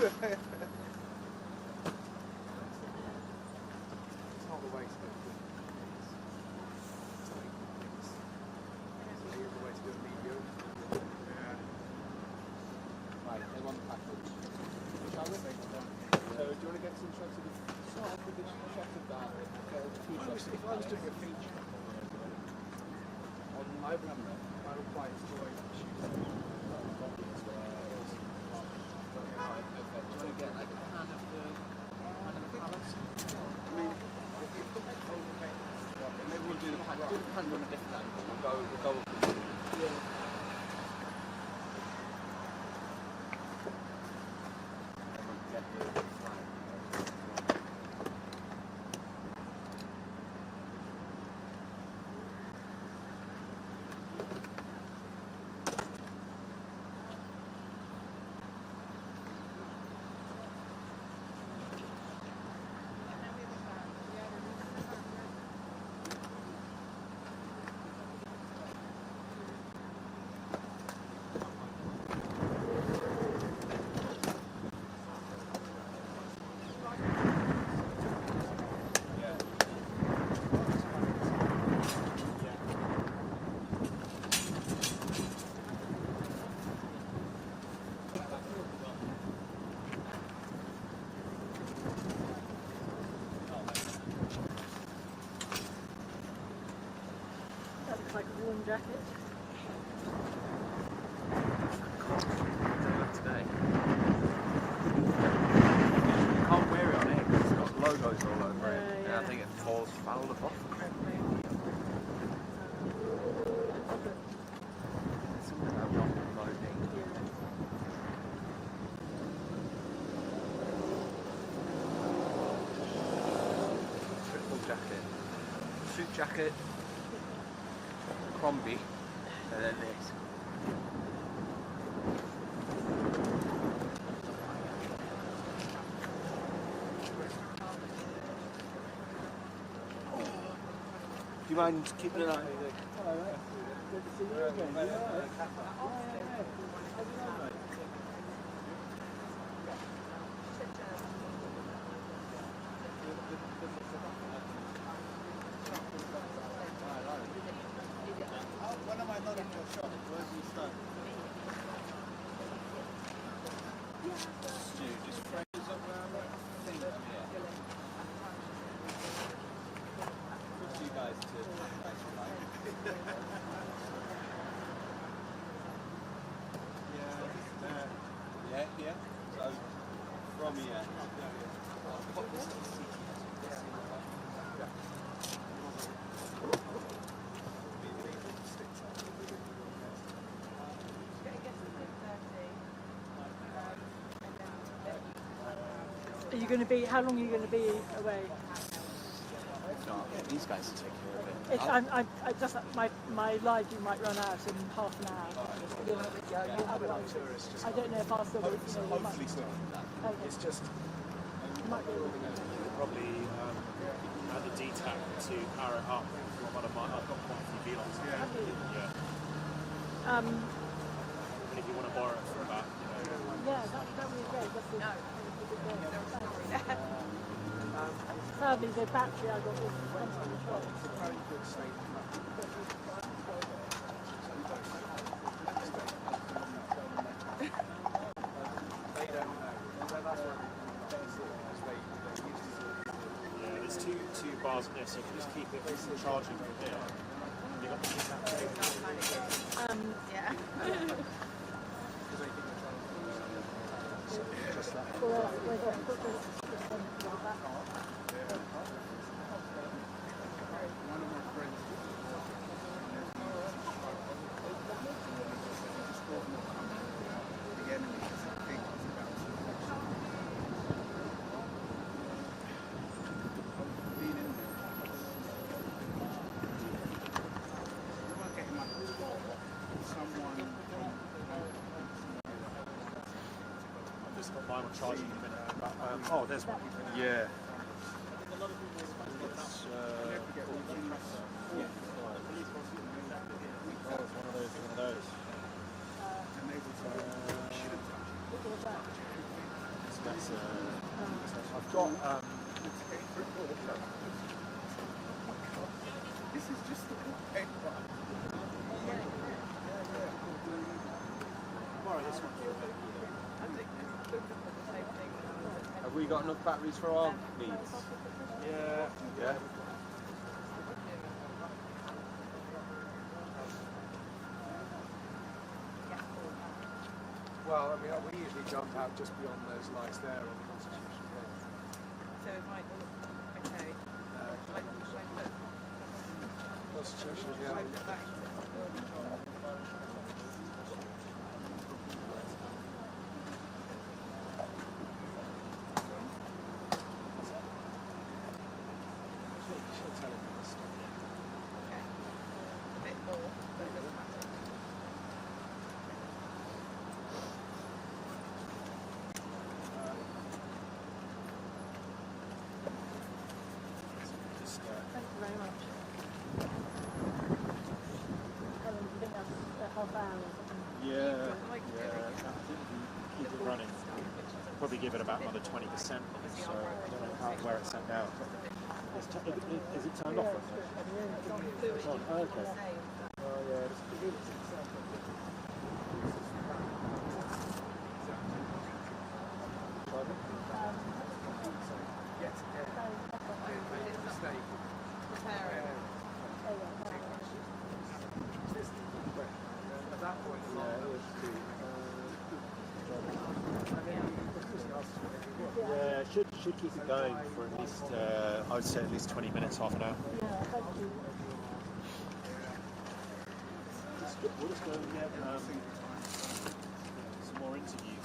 It's not the way to do it. It's the way to do it medium. Yeah. Right, they want the package. Shall we? So, do you want to get some shots of the side with the shot of that? If I was doing a feature on my camera, I would quite enjoy shooting. Do you want to get like a pan of the Palace? I mean, maybe we'll do the pan. Do the pan on a different angle. We'll go. Yeah. That looks like a warm jacket. Today. You can't wear it on it because it's got logos all over it. Yeah. And I think it falls foul of off. Something I'm not promoting. Triple jacket. Suit jacket. Crombie. And then this. Do you mind keeping an eye on it? Hello, mate. Good to see you again. Yeah. When am I not in your shot? Where do you start? Stu, just frames up around it. I think I'm here. Push you guys to nice and light. Yeah. So, from here. I'll put this to the seat. Are you going to be? How long are you going to be away? No, I'll get these guys to take care of it. It's, I just my live view might run out in half an hour. You'll have it on tourists. Just I don't know if I'll still be. Hopefully still do that. Okay. it's just Might be. Probably add a D-tag to power it up from one of mine. I've got quite a few V-logs. Yeah. And if you want to borrow it for about, Yeah, that would be great. That's No. Sadly, the battery I got was on the shop. very good state. They don't know. That's what they see it as they used to see it. yeah, there's two bars isn't there? So you can just keep it charging from here. You got to keep that cable. Yeah. One of my friends the enemy because I think it's about being in there. What about getting my someone I've just got mine on charging in a minute. But, oh, there's one. Yeah. It's, yeah. one of those. And they would shouldn't touch it. That's, I've got, This is just the paper. borrow this one. Have we got enough batteries for our needs? Yeah. Yeah. Well, I mean, we usually jump out just beyond those lights there on the Constitution Hill. So if I okay. Constitution Hill. She'll tell him this stuff. Okay. A bit more, but it doesn't matter. Just, Thank you very much. Helen, do you think that's a half hour or something? yeah. I think we keep it running. Probably give it about another 20%. So I don't know where it's sent out. Is it turned off? It's on. Oh, okay. Oh yeah. At that point, Yeah, should keep it going for at least, I would say at least 20 minutes, half an hour. Yeah, thank you. We'll just go and get some more interviews.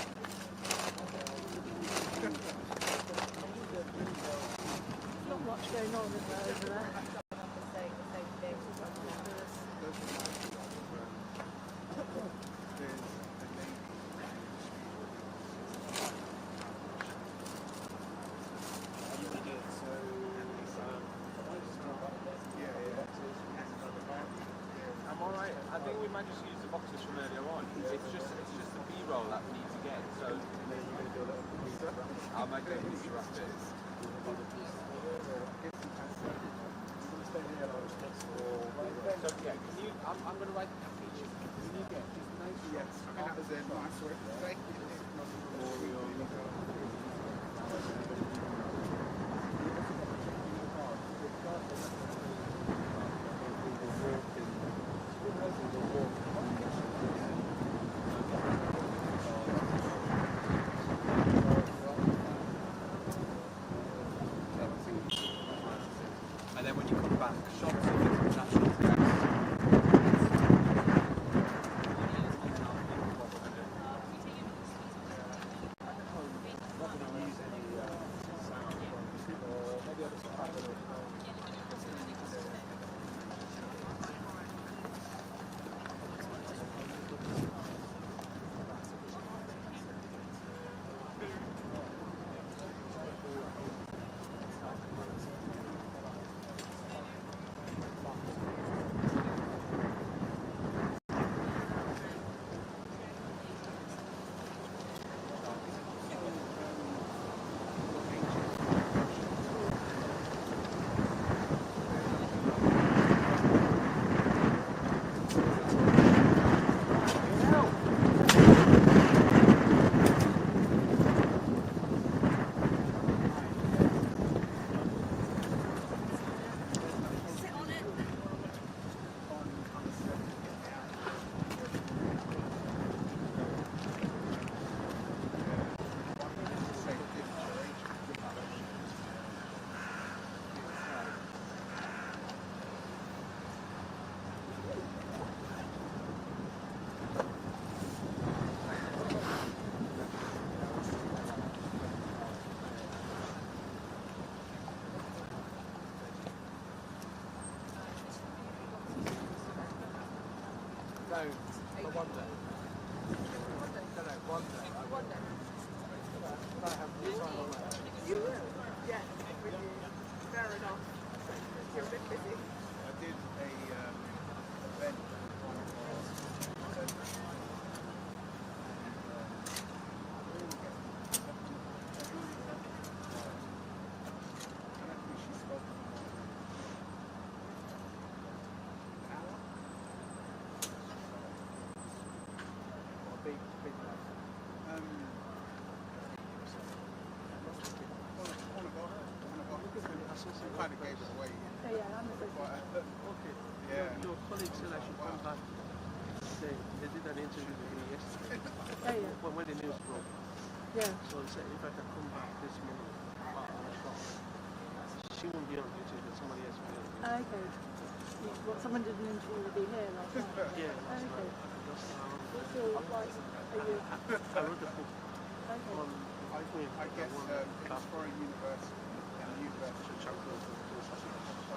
Not much going on is there over there. I'm alright. I think we might just use the boxes from earlier on. It's just the B-roll that we need to get. So I might get these rusters. So yeah, can you? I'm going to write the package. Can you get just nice? Yes, that was a nice word. Thank you. And then when you come back, shops if it's natural gas. Not going to use any No, but one day. No, one day. One day. But I have more time away. You will? Yes, with you. Fair enough. You're a bit busy. I did a event on kind of gave it away. Oh, yeah, I'm the Okay. Yeah. Your colleague said I should come back. They did an interview with me yesterday. Oh, yeah. When the news broke. Yeah. So they said if I could come back this morning about 1 o'clock. She won't be on duty, but somebody else will be on duty. Okay. What, someone did an interview with you here last night? Yeah, Okay. that's What's your advice? Are you... I wrote a book Okay. on I guess it's for a university and the university charitable organization.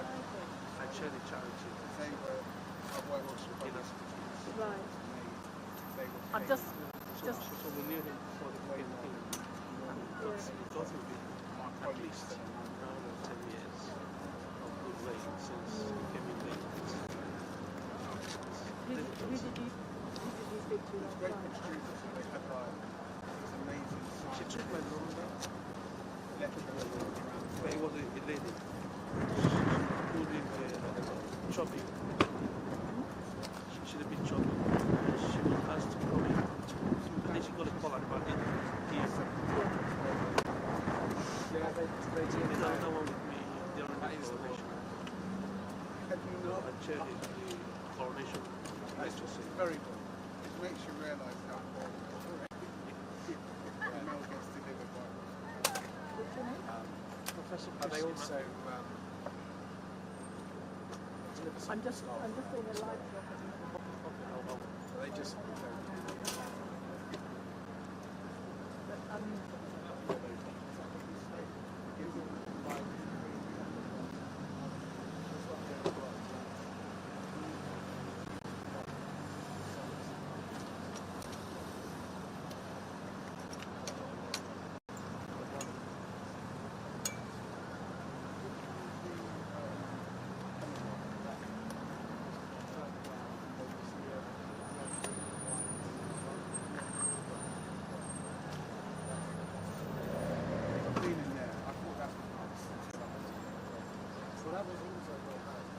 Okay. I chair the charity. they were I worked with colleagues Right. and they were I've paid. So we knew him before the book came in. Yeah. It got to be at least 9 or 10 years of good reign since he came in late. Who did you speak to last Great night? students, they had like this amazing She science took my number, lecture around. but it was a lady who did chopping. She did a bit chopping. She was asked to come in. And then she got a call at about 8 p.m. Yeah, they do. And another one with me during the coronation. I chaired the coronation lecture. Very good. It makes you realise how important the meal gets delivered by. What's your name? Professor And they Chris also deliver some I'm just doing a live so they just Cleaning there, I thought that was nice. so that was also well done.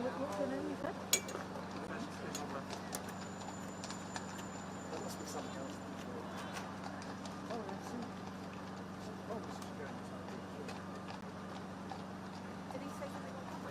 What's your name, you said? There must be something else. Oh, I see. Oh, this is good. Did he say something like that?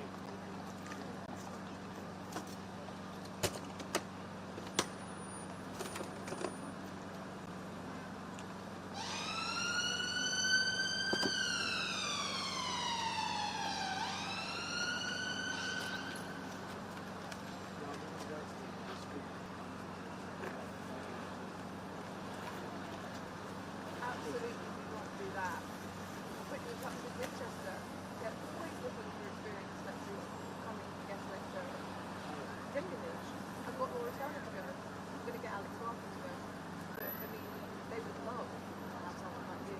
Absolutely do not do that. Put you in touch with Winchester. They're always looking for experienced lecturers coming to guest lecture. Genuinely. I've got Laura Turner to go. I'm going to get Alex Martin to go. But, I mean, they would love to have someone like you.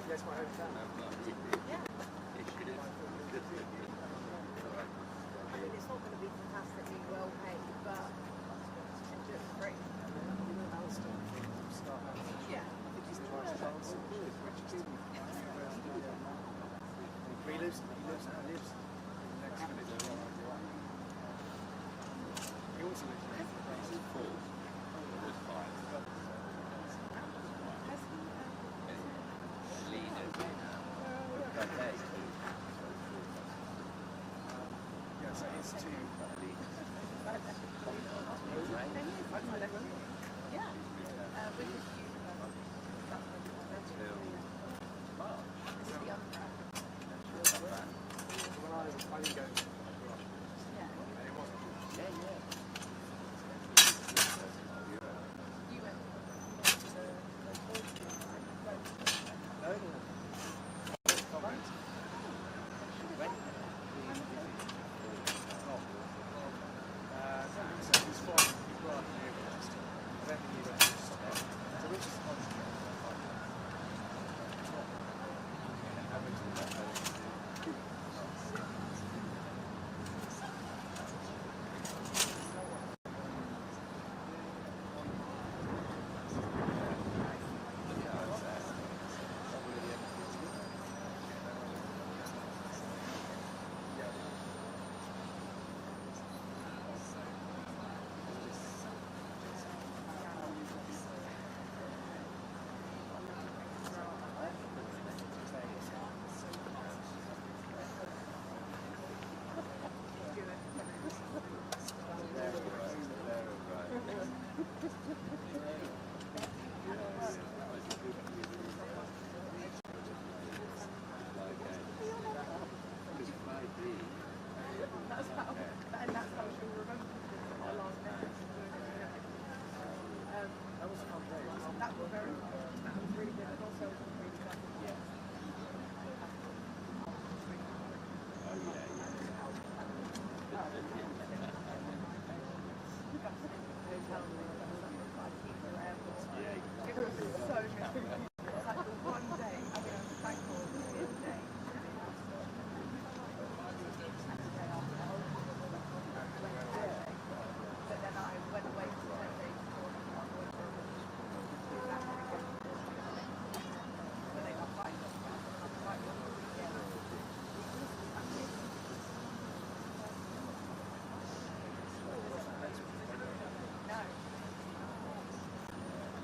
Yes, my hometown. Yeah. I mean, it's not going to be fantastically well paid, but it's just great. You know Alistair from Star House? Yeah. He's twice as old. He lives next village. He also lives there. Yeah, so it's two.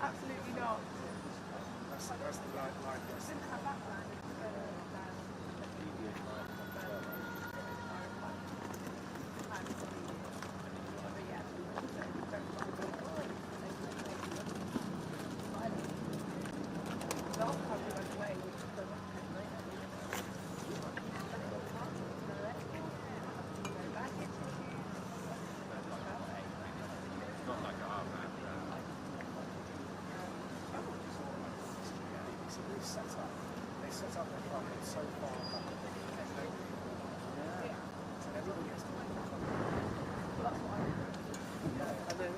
Absolutely not. That's the right line. They set up their company so far back that they can make it. So everybody has to make a company. Yeah, and then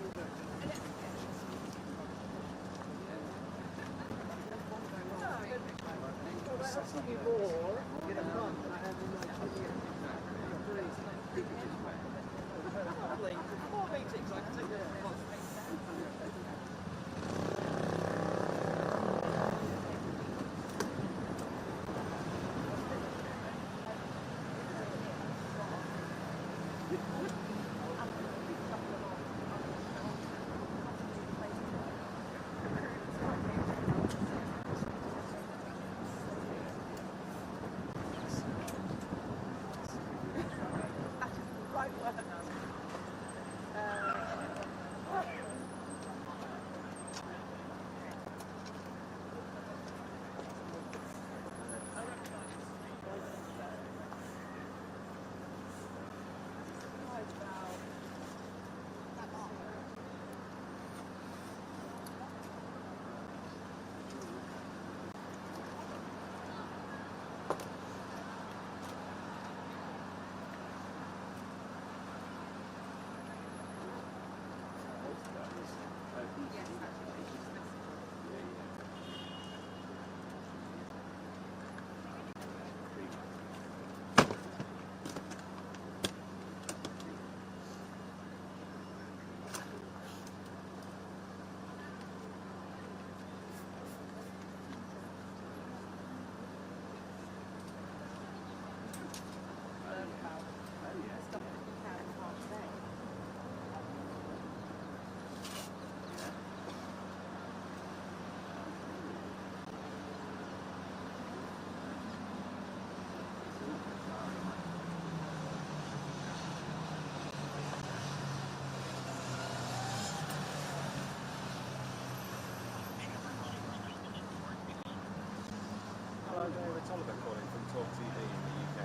It's Oliver calling from Talk TV in the UK.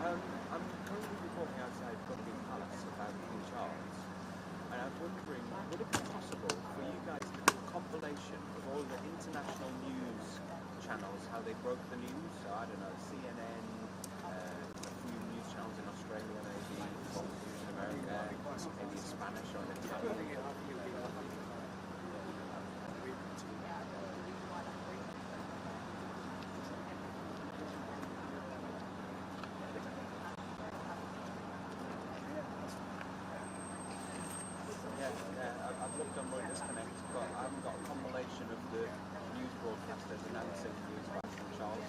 I'm currently reporting outside Buckingham Palace about King Charles, and I'm wondering, would it be possible for you guys to do a compilation of all the international news channels, how they broke the news? So I don't know, CNN, a few news channels in Australia, maybe Fox News in America, maybe Spanish or Italian. I've looked on my disconnect, but I haven't got a compilation of the news broadcasters announcing the news about King Charles.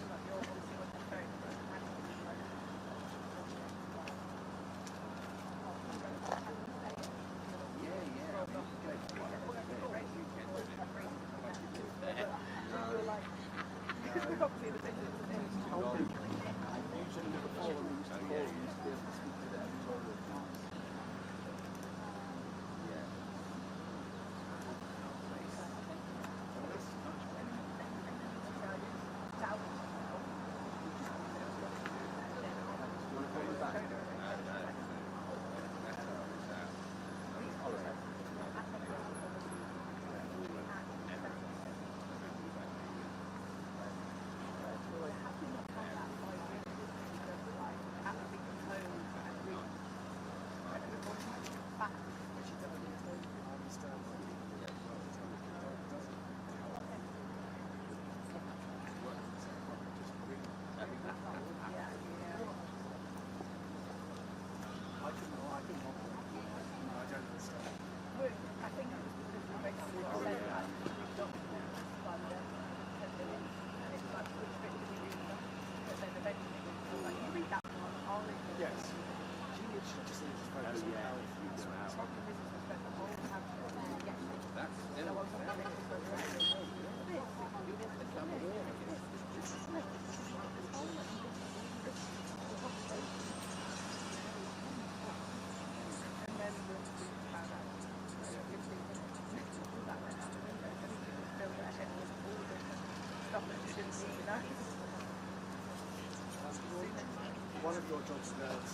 didn't need that. One of your jobs now is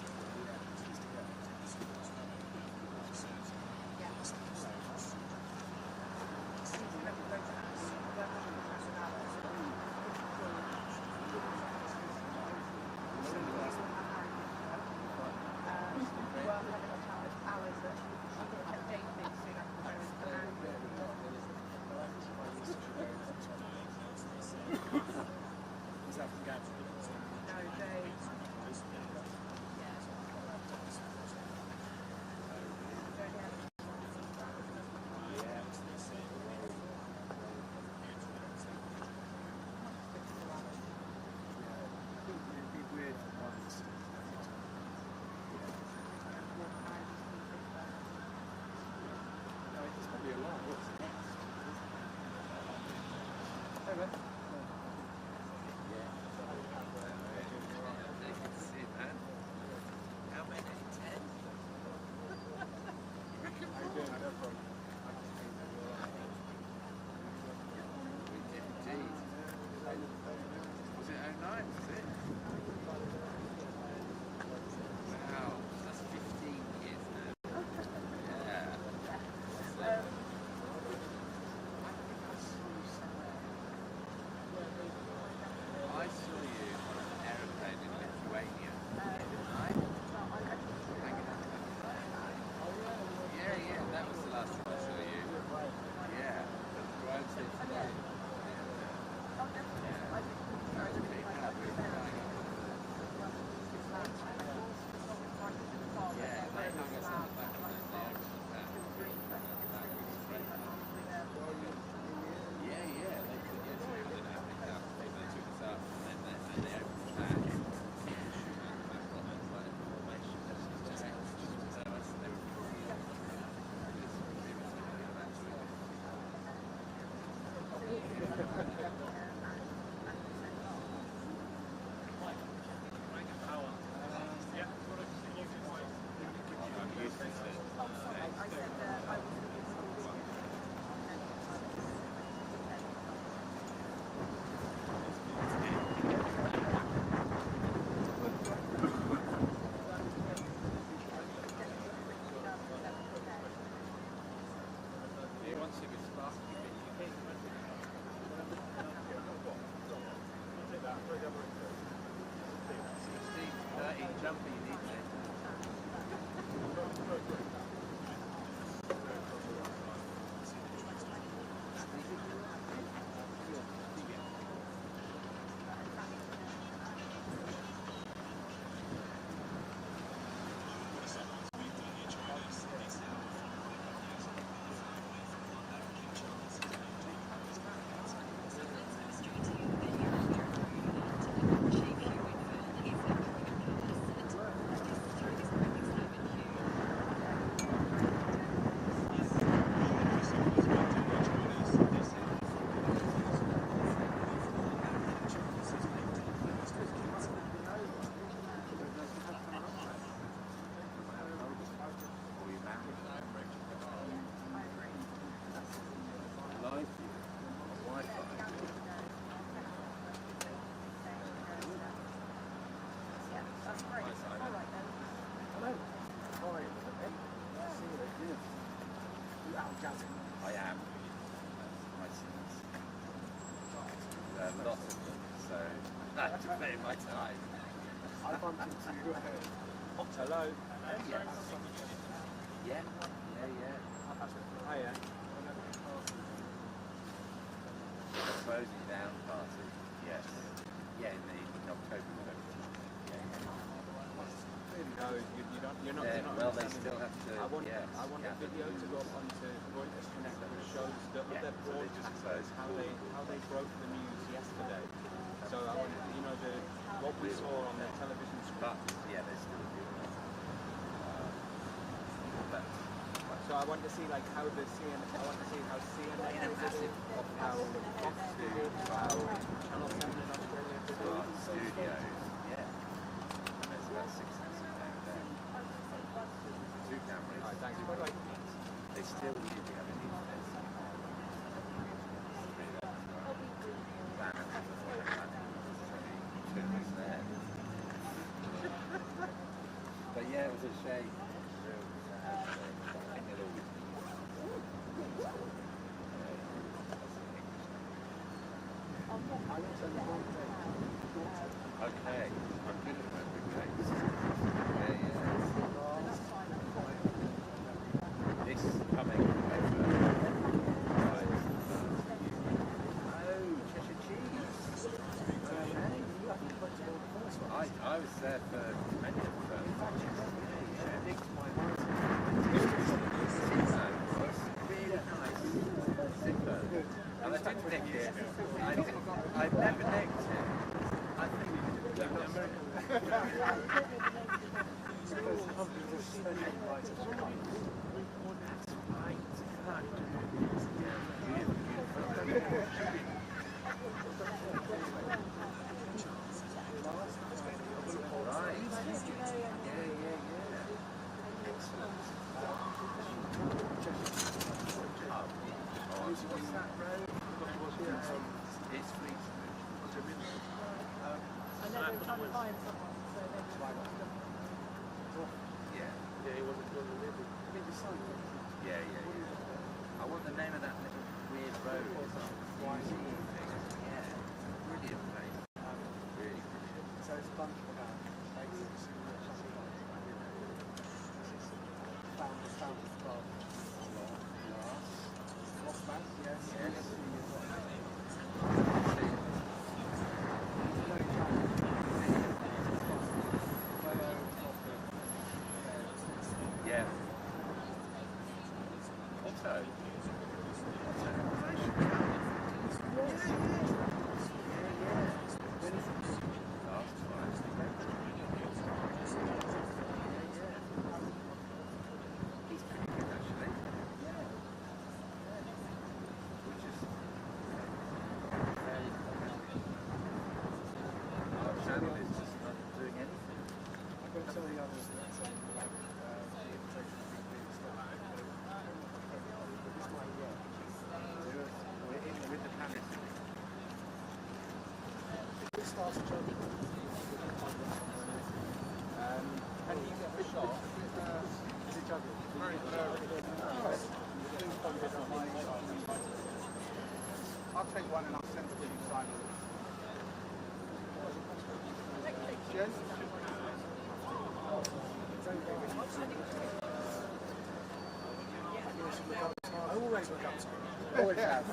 to pay my time. I bumped into you. Hello. Yes. Yeah. Hiya. Closing down party. Yes. Yeah, in October. No, you're not. Well, they still have to. I want a video to go up onto Reuters Connect that shows the other broadcasters how they broke the news yesterday. So I want what we saw on their television screen. Yeah, they still do. So I want to see how the CNN. I want to see how CNN did it, how Fox did it, how Channel 7 in Australia did it. Studios. Yeah. And there's about 6 down there. 2 cameras. Alright, thanks. Bye-bye. They still usually have a news desk. Okay, I'm good at remembering dates. This coming over. Right. Oh, Cheshire Cheese. I was there for many of the first matches. Was really nice. Super. And I didn't nick it. I never nicked it. I think the American. I want the name of that little weird road. It's on YZ thing. Yeah. Brilliant place. Really brilliant. So it's a bunch of places. Found as well. Yes. Yeah. Also, Starts jumping. And you get a shot. Is it juggling? I'll take one and I'll send it to you, Simon. I always look up to you. Always have.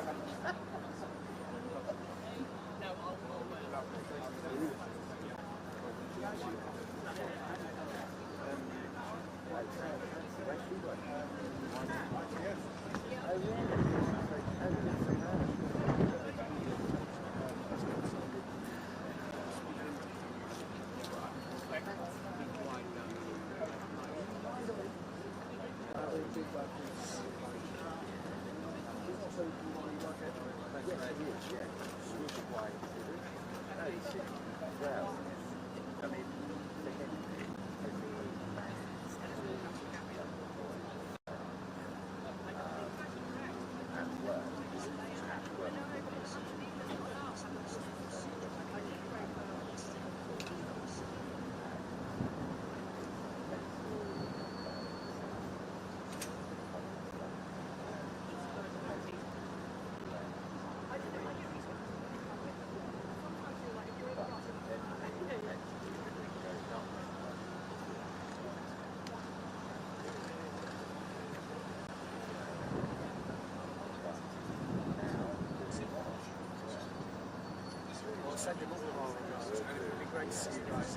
Send him all the wrong guys, and it would be great to see you guys.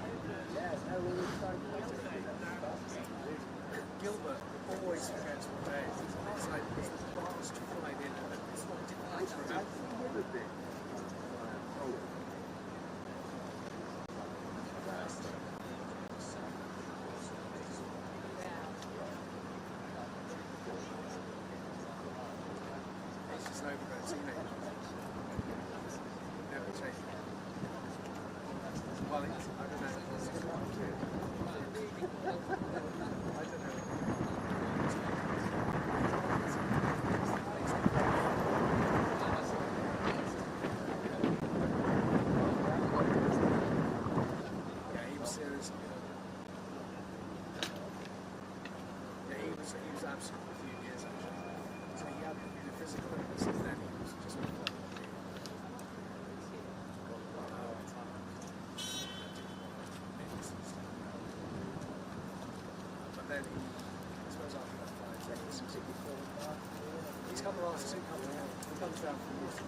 Gilbert always forgets what day it is. It's like it's the last flight in, but it's not difficult to remember. It's just an overgrown teenager. Never change. Well, it's, I don't know. I don't know. Yeah, he was serious. Yeah, he was absent for a few years actually. So he had been a physical illness and then he was just then he, I suppose after that flight, he's come around to come down. He comes down from Houston.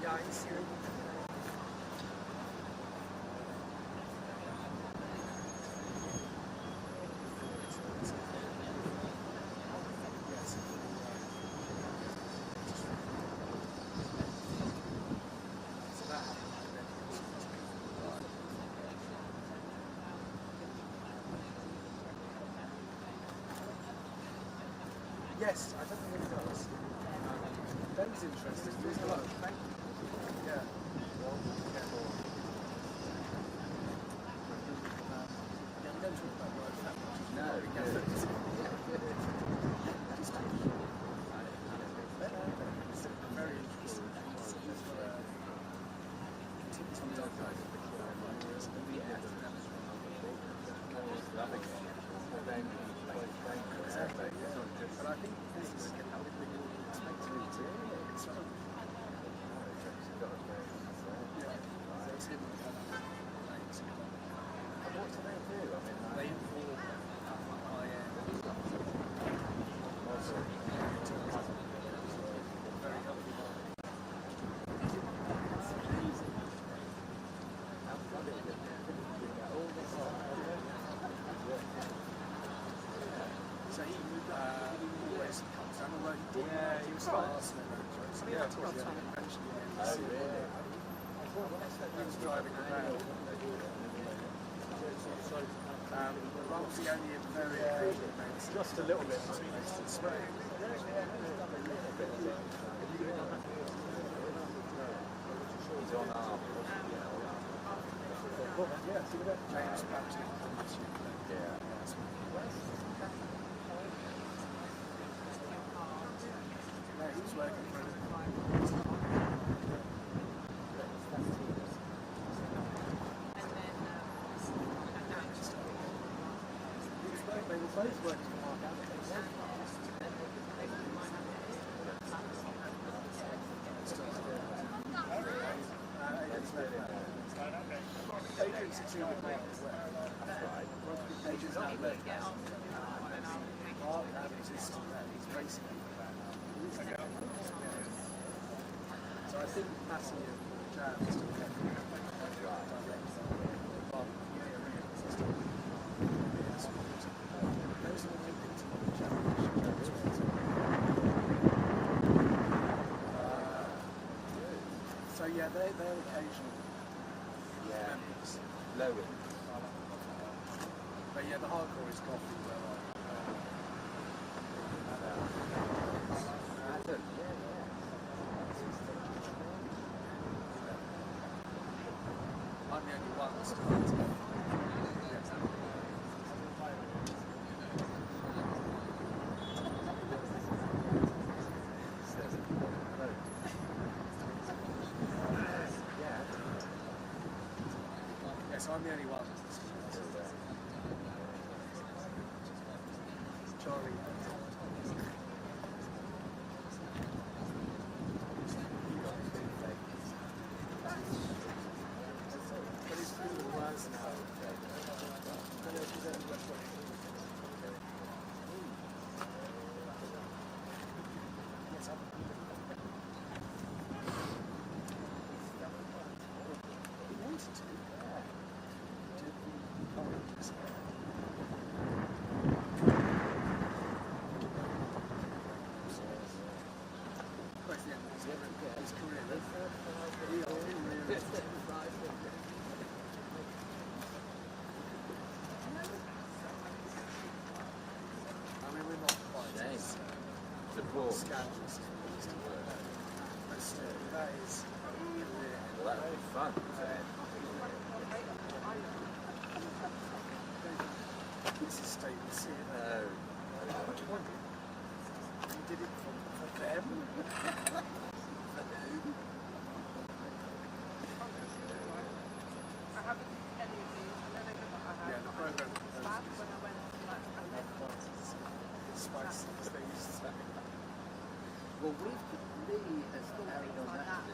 Yeah, he's here. Yes, I don't think it does. Ben's interested. Please hello. Thank you. Yeah. Yeah, we don't talk about work that much. No, we don't. Very interesting. But I think this is how we expect it to be. What do they do? I mean, they inform high-end. Very healthy. So he always comes down, although he did. Yeah, he was fast. So he had to eventually. Oh, really? He was driving around. That was the only very just a little bit. He's on our James Patrick. Yeah. Yeah, he was working for him. They were both working for Mark Allen. Agents are too big as well. That's right. Agents now left. Mark Allen is he's racing. So I think Massey and Jan is still coming. That's right. So yeah, they're occasional members. Lower. But yeah, the hardcore is coffee. I'm the only one still. So I'm the only one. Charlie. But he's through the words now. He wanted to. Scandalous. But still, that is well, that would be fun. This is statement C. No. You did it for them? For who? I haven't any of these. I know they look like I have. Yeah, the program. When I went to like Spicy things. Well, Lee has carried on that.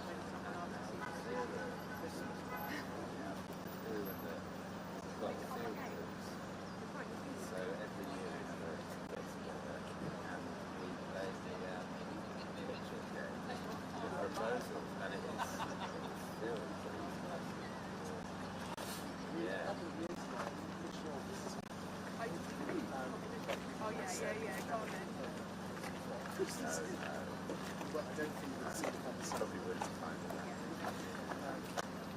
couple of years ago, which you're visiting. Oh yeah, go on then. Well, I don't think you've seen the conversation. Probably would time.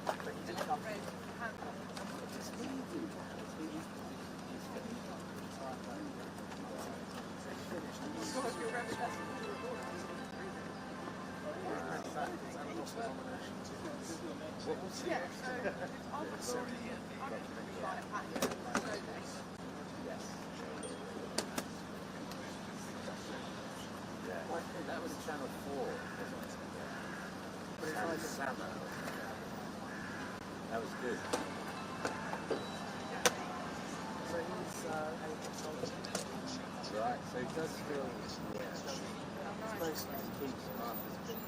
But you did come. Red handbag. It's really good. Yeah, so I'm That was Channel 4, wasn't it? Sam Samo. That was good. So he's a consultant. Right, so he does feel, yeah, Mostly. he keeps Martha's busy.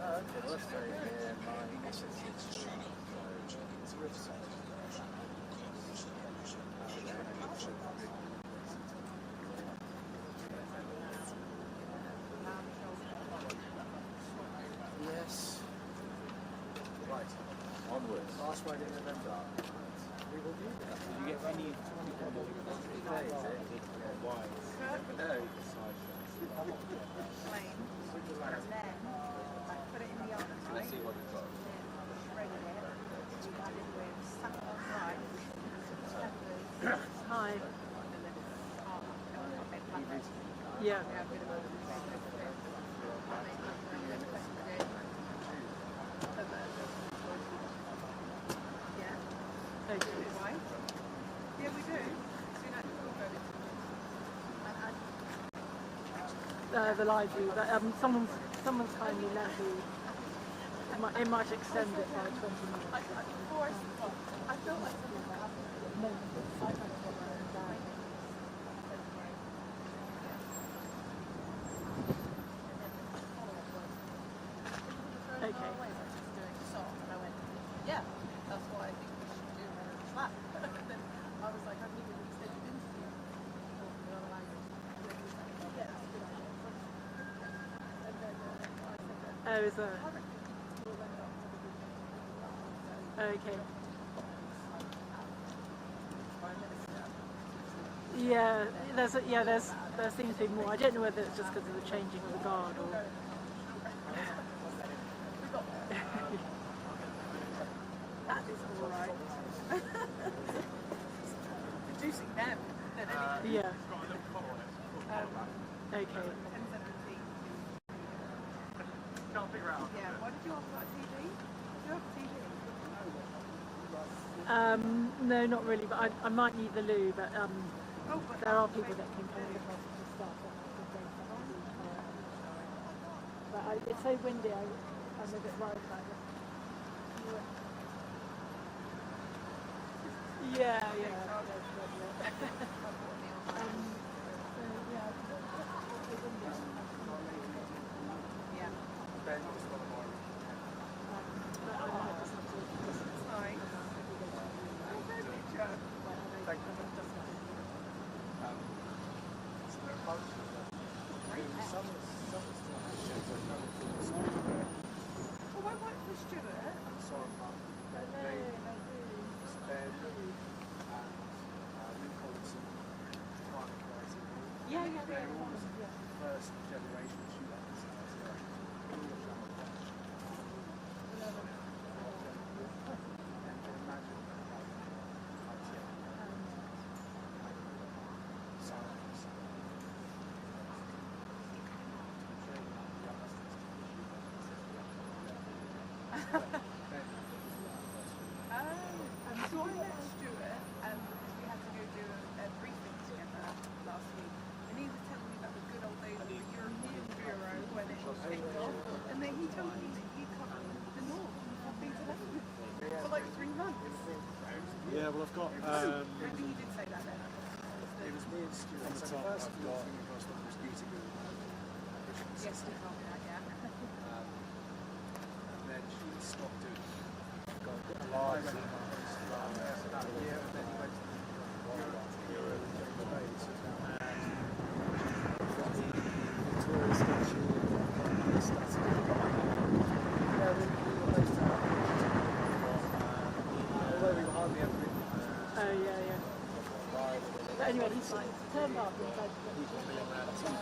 Okay, well, that's very near my message. It's a riverside. Yes. Right. Onwards. Last Friday in November. We will do that. Did you get any Today, is it? why? No. plain. And then I put it in the oven, Let's right? see what we've got. Shredded it. Added with saffron rice, peppers, Hi. and then a bit of pepper. Yeah. A bit of yeah. Okay. Right? Yeah, we do. Soon after we'll go to The library, but someone's kindly lent me. It might extend it by 20 minutes. before I felt like something happened. No, I can't get my own bag. Okay. Doing salt, and I went, yeah, that's what I think we should do in a flat. And then I was like, I've never really said an interview for the other language. And then he was like, yeah, that's a good idea. And then I said that. Oh, is there? I reckon we'll end up with a good Okay. 5 minutes now. Yeah, there seems to be more. I don't know whether it's just because of the changing of the guard or. That is alright. Reducing them than anything. Yeah. Okay. 10:17. Yeah, why did you ask about TV? Do you have TV? No, not really, but I might need the loo, but Oh, but there are people that can come and look after the stuff. But it's so windy, I'm a bit worried about it. Yeah. yeah. Ben was one of our But I might just have to listen to Sorry. Thank you. So there are a bunch of them. Some still have shows I've done it for the Oh, I worked for Stuart. I'm sorry, Mark. They was Ben and Luke Collinson, Mark Rising. Yeah. They're all first generation shooters. So I met Stuart and we had to go do a briefing together last week. And he was telling me about the good old days of the European Bureau when it was kicked off. And then he told me that he covered the North and been to London for like 3 months. Yeah, well, I've got. Maybe he did say that then. It was me and Stuart. On the So top, first I've we got- came across what was beauty group, which was Yes, he told me that, yeah. and then she stopped doing it. I recognise yeah. But anyway, he's like turned up and said,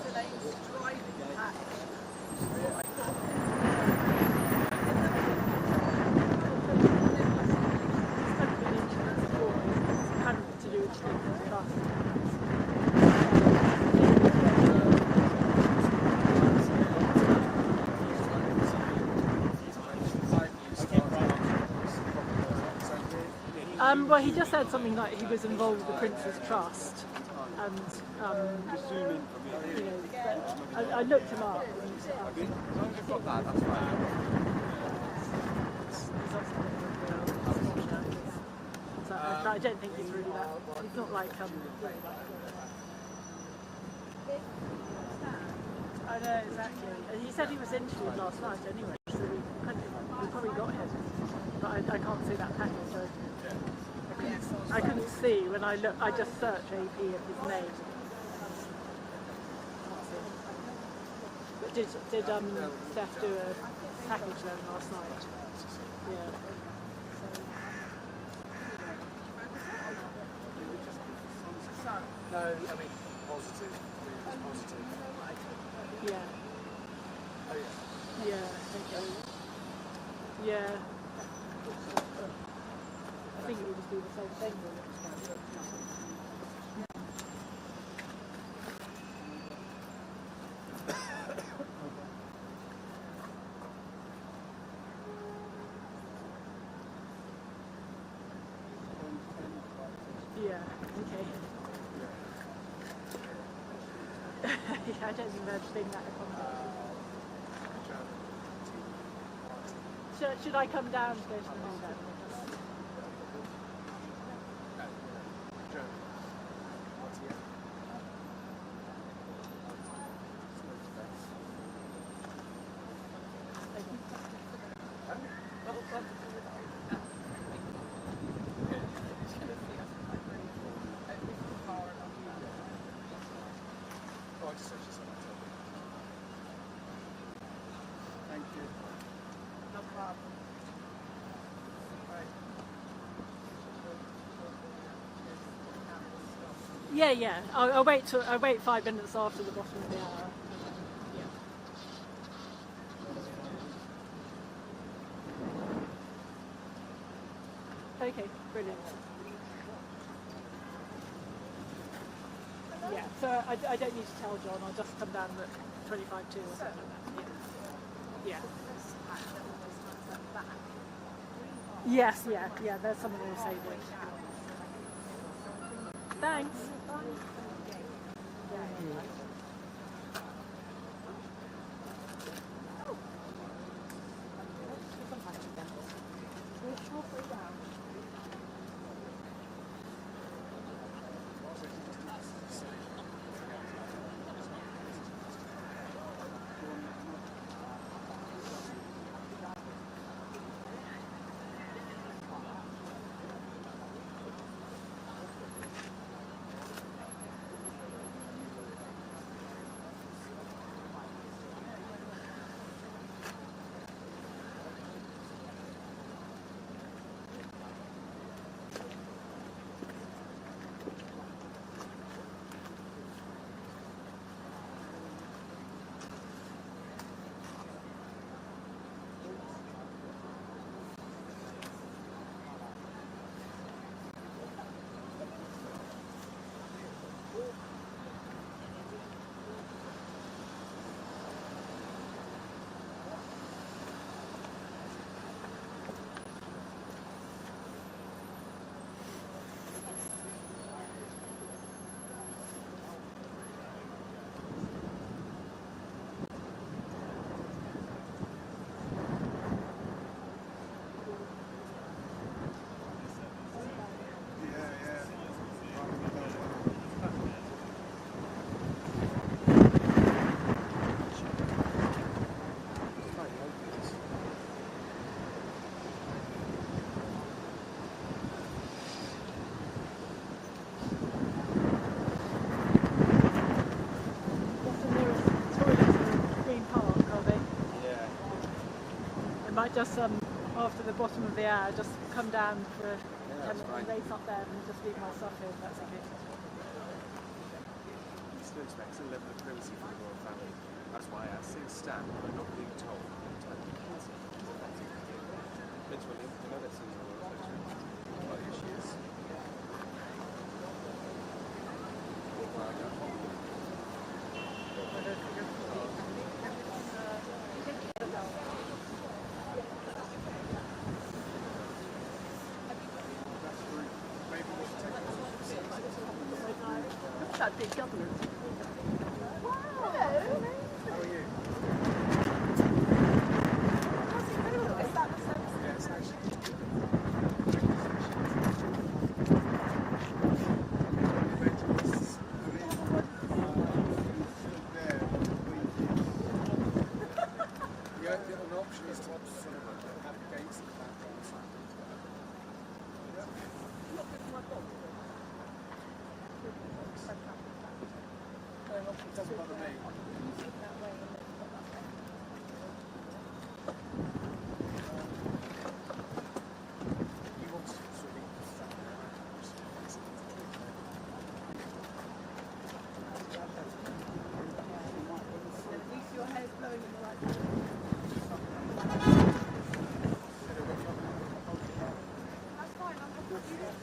Delaney's driving back. to do with stuff. Well, he just said something like he was involved with the Prince's Trust, and you know, I looked him up. And, As long as you've got that, that's fine. So I don't think he's really that. He's not like I know exactly. And he said he was interviewed last night anyway, so we probably got him. But I can't see that package. I couldn't see when I looked. I just searched AP of his name. But did Steph do a package then last night? Yeah. No, I mean positive. Positive. Yeah. Oh yeah. Yeah. Okay. Yeah. I think it would just do the same thing. Yeah. Okay. Yeah, I don't think they've seen that accommodation. Should I come down to go to the mall then? Thank you. No problem. Yeah. I'll wait 5 minutes after the bottom of the hour. Yeah. Okay, brilliant. Yeah, so I don't need to tell John. I'll just come down at 25 to or something like that. Yeah. Yes, yeah. There's someone who will save it. Thanks. Might just after the bottom of the hour just come down for and race up there and just leave my stuff here. That's okay. You still expect a level of privacy from the royal family. That's why I asked things stand, but not being told. Prince William, I know that's in the royal photo. Well, here she is. Look at that big government. The option is to sort of have the gates at the back on the side. It doesn't bother me. He wants to sort of At least your hair's blowing in the right direction. That's fine, I'm happy to do that.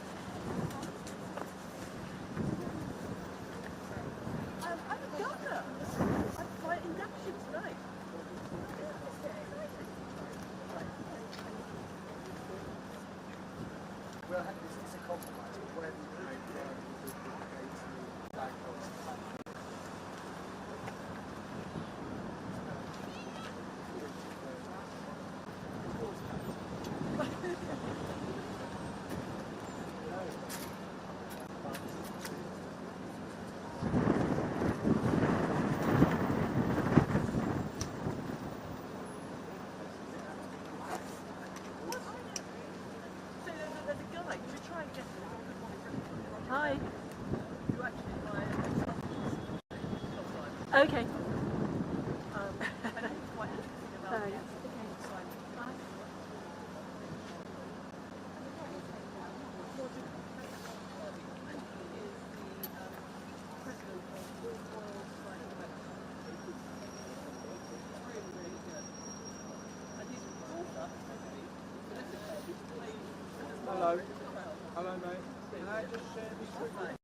I'm a governor. I'm my induction tonight. well, it's a compromise. When the gates and the flag poles Hi. Okay. Thanks. Hello. Hello, mate. Can I just share this with you?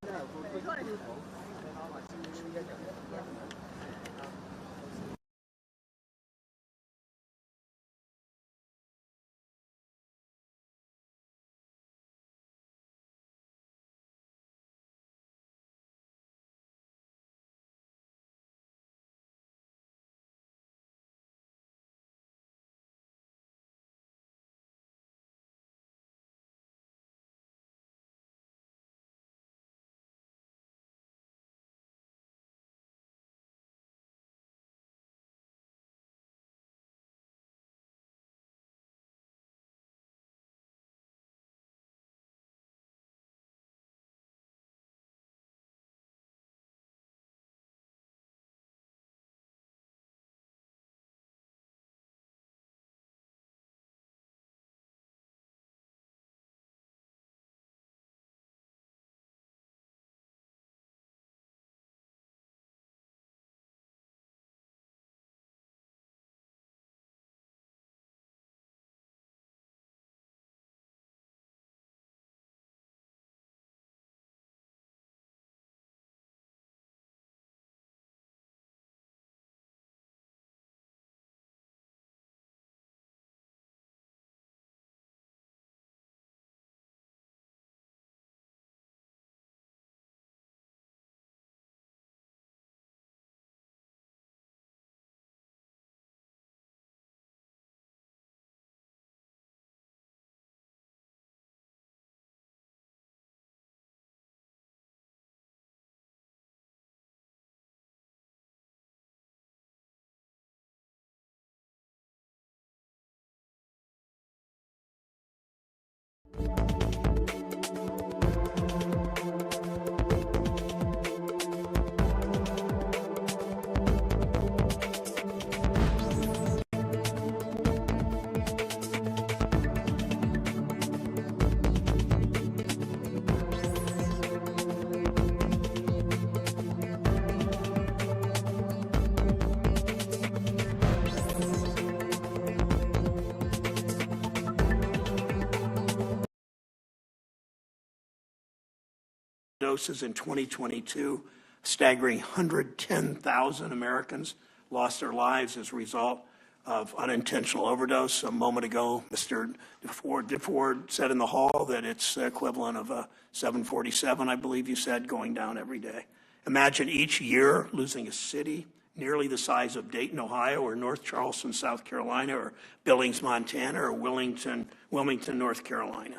doses in 2022. Staggering 110,000 Americans lost their lives as a result of unintentional overdose. A moment ago, Mr. DeFord said in the hall that it's the equivalent of a 747, I believe you said, going down every day. Imagine each year losing a city nearly the size of Dayton, Ohio, or North Charleston, South Carolina, or Billings, Montana, or Wilmington, North Carolina.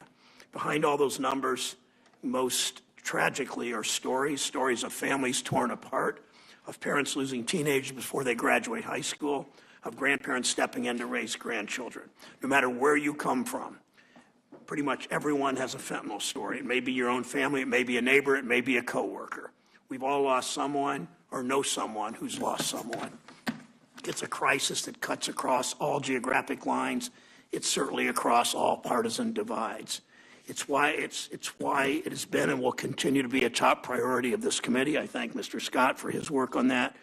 Behind all those numbers, most tragically are stories of families torn apart, of parents losing teenagers before they graduate high school, of grandparents stepping in to raise grandchildren. No matter where you come from, pretty much everyone has a fentanyl story. It may be your own family, it may be a neighbor, it may be a coworker. We've all lost someone or know someone who's lost someone. It's a crisis that cuts across all geographic lines. It's certainly across all partisan divides. It's why it has been and will continue to be a top priority of this committee. I thank Mr. Scott for his work on that.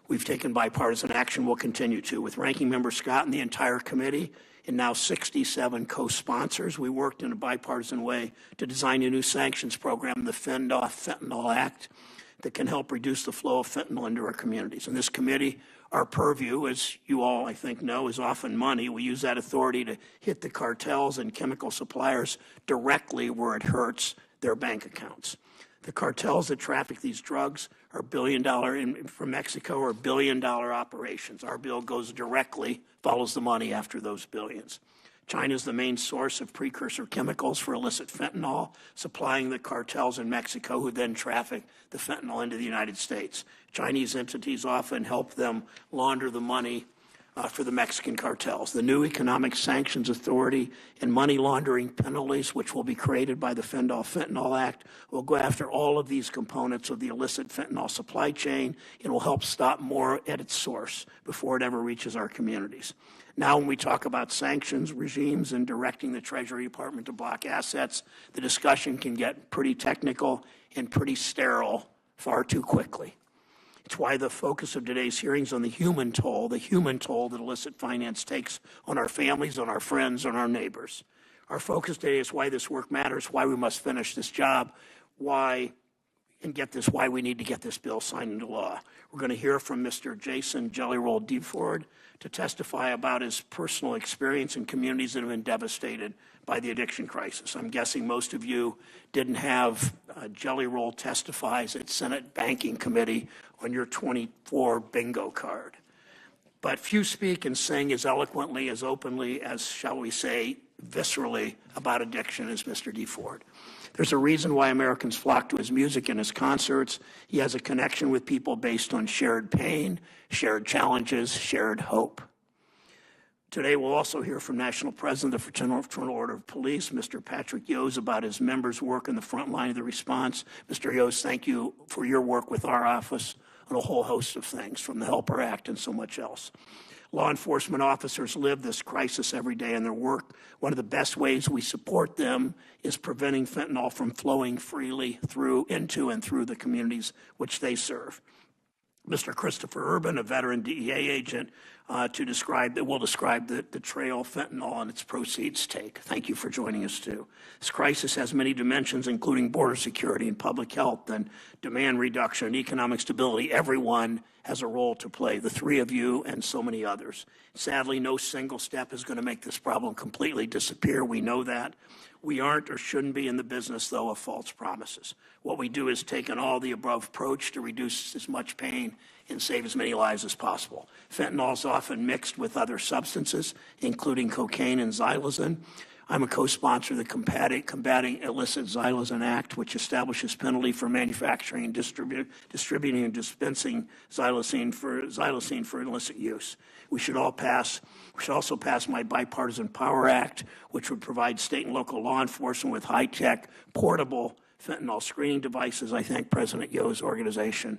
We've taken bipartisan action. We'll continue to. With Ranking Member Scott and the entire committee, and now 67 co-sponsors, we worked in a bipartisan way to design a new sanctions program, the Fend Off Fentanyl Act, that can help reduce the flow of fentanyl into our communities. And this committee, our purview, as you all, I think, know, is often money. We use that authority to hit the cartels and chemical suppliers directly where it hurts their bank accounts. The cartels that traffic these drugs are billion-dollar from Mexico or billion-dollar operations. Our bill goes directly, follows the money after those billions. China is the main source of precursor chemicals for illicit fentanyl, supplying the cartels in Mexico who then traffic the fentanyl into the United States. Chinese entities often help them launder the money for the Mexican cartels. The new Economic Sanctions Authority and money laundering penalties, which will be created by the Fend Off Fentanyl Act, will go after all of these components of the illicit fentanyl supply chain and will help stop more at its source before it ever reaches our communities. Now, when we talk about sanctions regimes and directing the Treasury Department to block assets, the discussion can get pretty technical and pretty sterile far too quickly. It's why the focus of today's hearings on the human toll that illicit finance takes on our families, on our friends, on our neighbors. Our focus today is why this work matters, why we must finish this job, why we need to get this bill signed into law. We're going to hear from Mr. Jason Jelly Roll DeFord to testify about his personal experience in communities that have been devastated by the addiction crisis. I'm guessing most of you didn't have Jelly Roll testifies at Senate Banking Committee on your 24 bingo card. But few speak and sing as eloquently, as openly, as, shall we say, viscerally about addiction as Mr. DeFord. There's a reason why Americans flock to his music and his concerts. He has a connection with people based on shared pain, shared challenges, shared hope. Today, we'll also hear from National President of the Fraternal Order of Police, Mr. Patrick Yose, about his members' work in the front line of the response. Mr. Yose, thank you for your work with our office on a whole host of things, from the Helper Act and so much else. Law enforcement officers live this crisis every day in their work. One of the best ways we support them is preventing fentanyl from flowing freely into and through the communities which they serve. Mr. Christopher Urban, a veteran DEA agent, will describe the trail fentanyl and its proceeds take. Thank you for joining us, too. This crisis has many dimensions, including border security and public health and demand reduction and economic stability. Everyone has a role to play, the three of you and so many others. Sadly, no single step is going to make this problem completely disappear. We know that. We aren't or shouldn't be in the business, though, of false promises. What we do is take an all-the-above approach to reduce as much pain and save as many lives as possible. Fentanyl is often mixed with other substances, including cocaine and xylazine. I'm a co-sponsor of the Combating Illicit Xylazine Act, which establishes penalty for manufacturing and distributing and dispensing xylazine for illicit use. We should also pass my Bipartisan Power Act, which would provide state and local law enforcement with high-tech, portable fentanyl screening devices. I thank President Yo's organization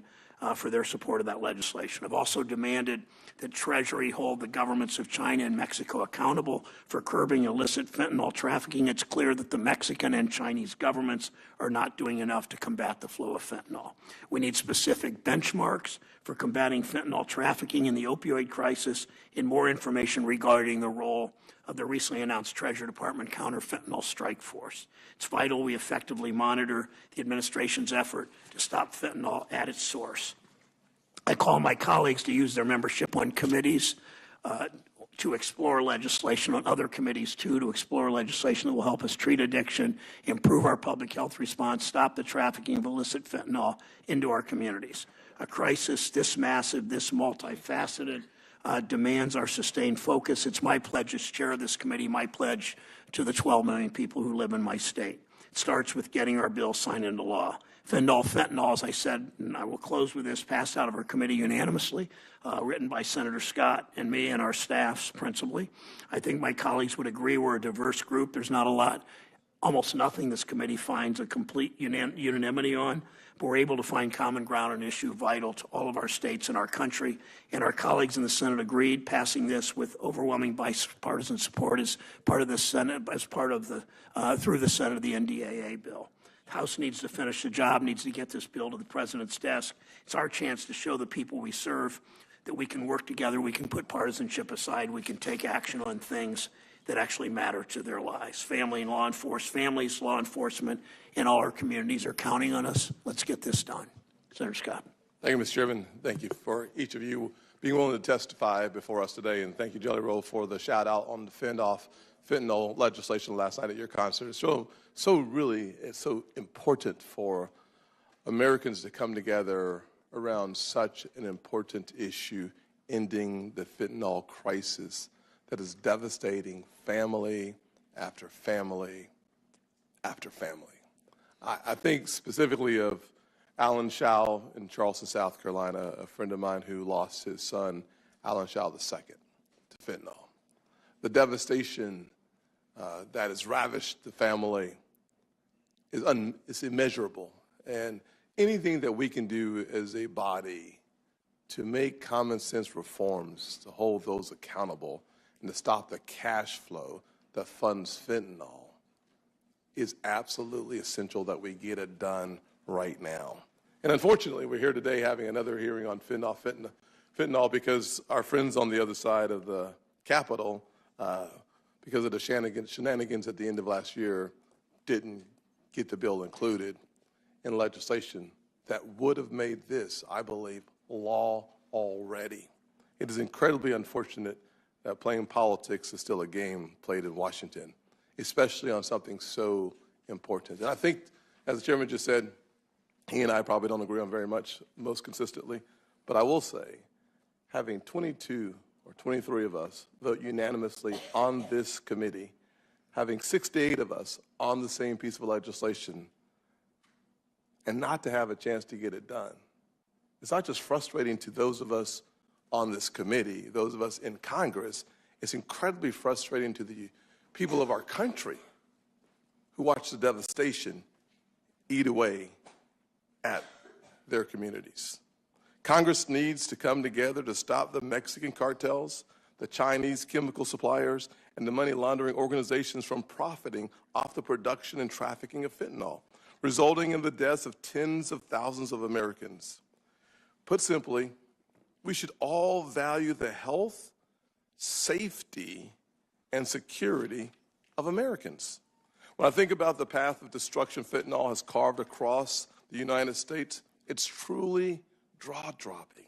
for their support of that legislation. I've also demanded that Treasury hold the governments of China and Mexico accountable for curbing illicit fentanyl trafficking. It's clear that the Mexican and Chinese governments are not doing enough to combat the flow of fentanyl. We need specific benchmarks for combating fentanyl trafficking in the opioid crisis and more information regarding the role of the recently announced Treasury Department counter-fentanyl strike force. It's vital we effectively monitor the administration's effort to stop fentanyl at its source. I call my colleagues to use their membership on committees to explore legislation, on other committees too, to explore legislation that will help us treat addiction, improve our public health response, stop the trafficking of illicit fentanyl into our communities. A crisis this massive, this multifaceted, demands our sustained focus. It's my pledge as chair of this committee, my pledge to the 12 million people who live in my state. It starts with getting our bill signed into law. Fentanyl, as I said, and I will close with this, passed out of our committee unanimously, written by Senator Scott and me and our staffs principally. I think my colleagues would agree we're a diverse group. There's not a lot, almost nothing this committee finds a complete unanimity on, but we're able to find common ground on an issue vital to all of our states and our country. And our colleagues in the Senate agreed, passing this with overwhelming bipartisan support as part of the Senate, as part of the, through the Senate of the NDAA bill. The House needs to finish the job, needs to get this bill to the President's desk. It's our chance to show the people we serve that we can work together, we can put partisanship aside, we can take action on things that actually matter to their lives. Families, law enforcement, and all our communities are counting on us. Let's get this done. Senator Scott. Thank you, Mr. Chairman. Thank you for each of you being willing to testify before us today. And thank you, Jelly Roll, for the shout out on the fentanyl legislation last night at your concert. It's so important for Americans to come together around such an important issue, ending the fentanyl crisis that is devastating family after family after family. I think specifically of Alan Shaw in Charleston, South Carolina, a friend of mine who lost his son, Alan Shaw II, to fentanyl. The devastation that has ravished the family is immeasurable. And anything that we can do as a body to make common sense reforms, to hold those accountable, and to stop the cash flow that funds fentanyl is absolutely essential that we get it done right now. And unfortunately, we're here today having another hearing on fentanyl because our friends on the other side of the Capitol, because of the shenanigans at the end of last year, didn't get the bill included in legislation that would have made this, I believe, law already. It is incredibly unfortunate that playing politics is still a game played in Washington, especially on something so important. And I think, as the chairman just said, he and I probably don't agree on very much, most consistently, but I will say, having 22 or 23 of us vote unanimously on this committee, having 68 of us on the same piece of legislation, and not to have a chance to get it done, it's not just frustrating to those of us on this committee, those of us in Congress, it's incredibly frustrating to the people of our country who watch the devastation eat away at their communities. Congress needs to come together to stop the Mexican cartels, the Chinese chemical suppliers, and the money laundering organizations from profiting off the production and trafficking of fentanyl, resulting in the deaths of tens of thousands of Americans. Put simply, we should all value the health, safety, and security of Americans. When I think about the path of destruction fentanyl has carved across the United States, it's truly jaw-dropping.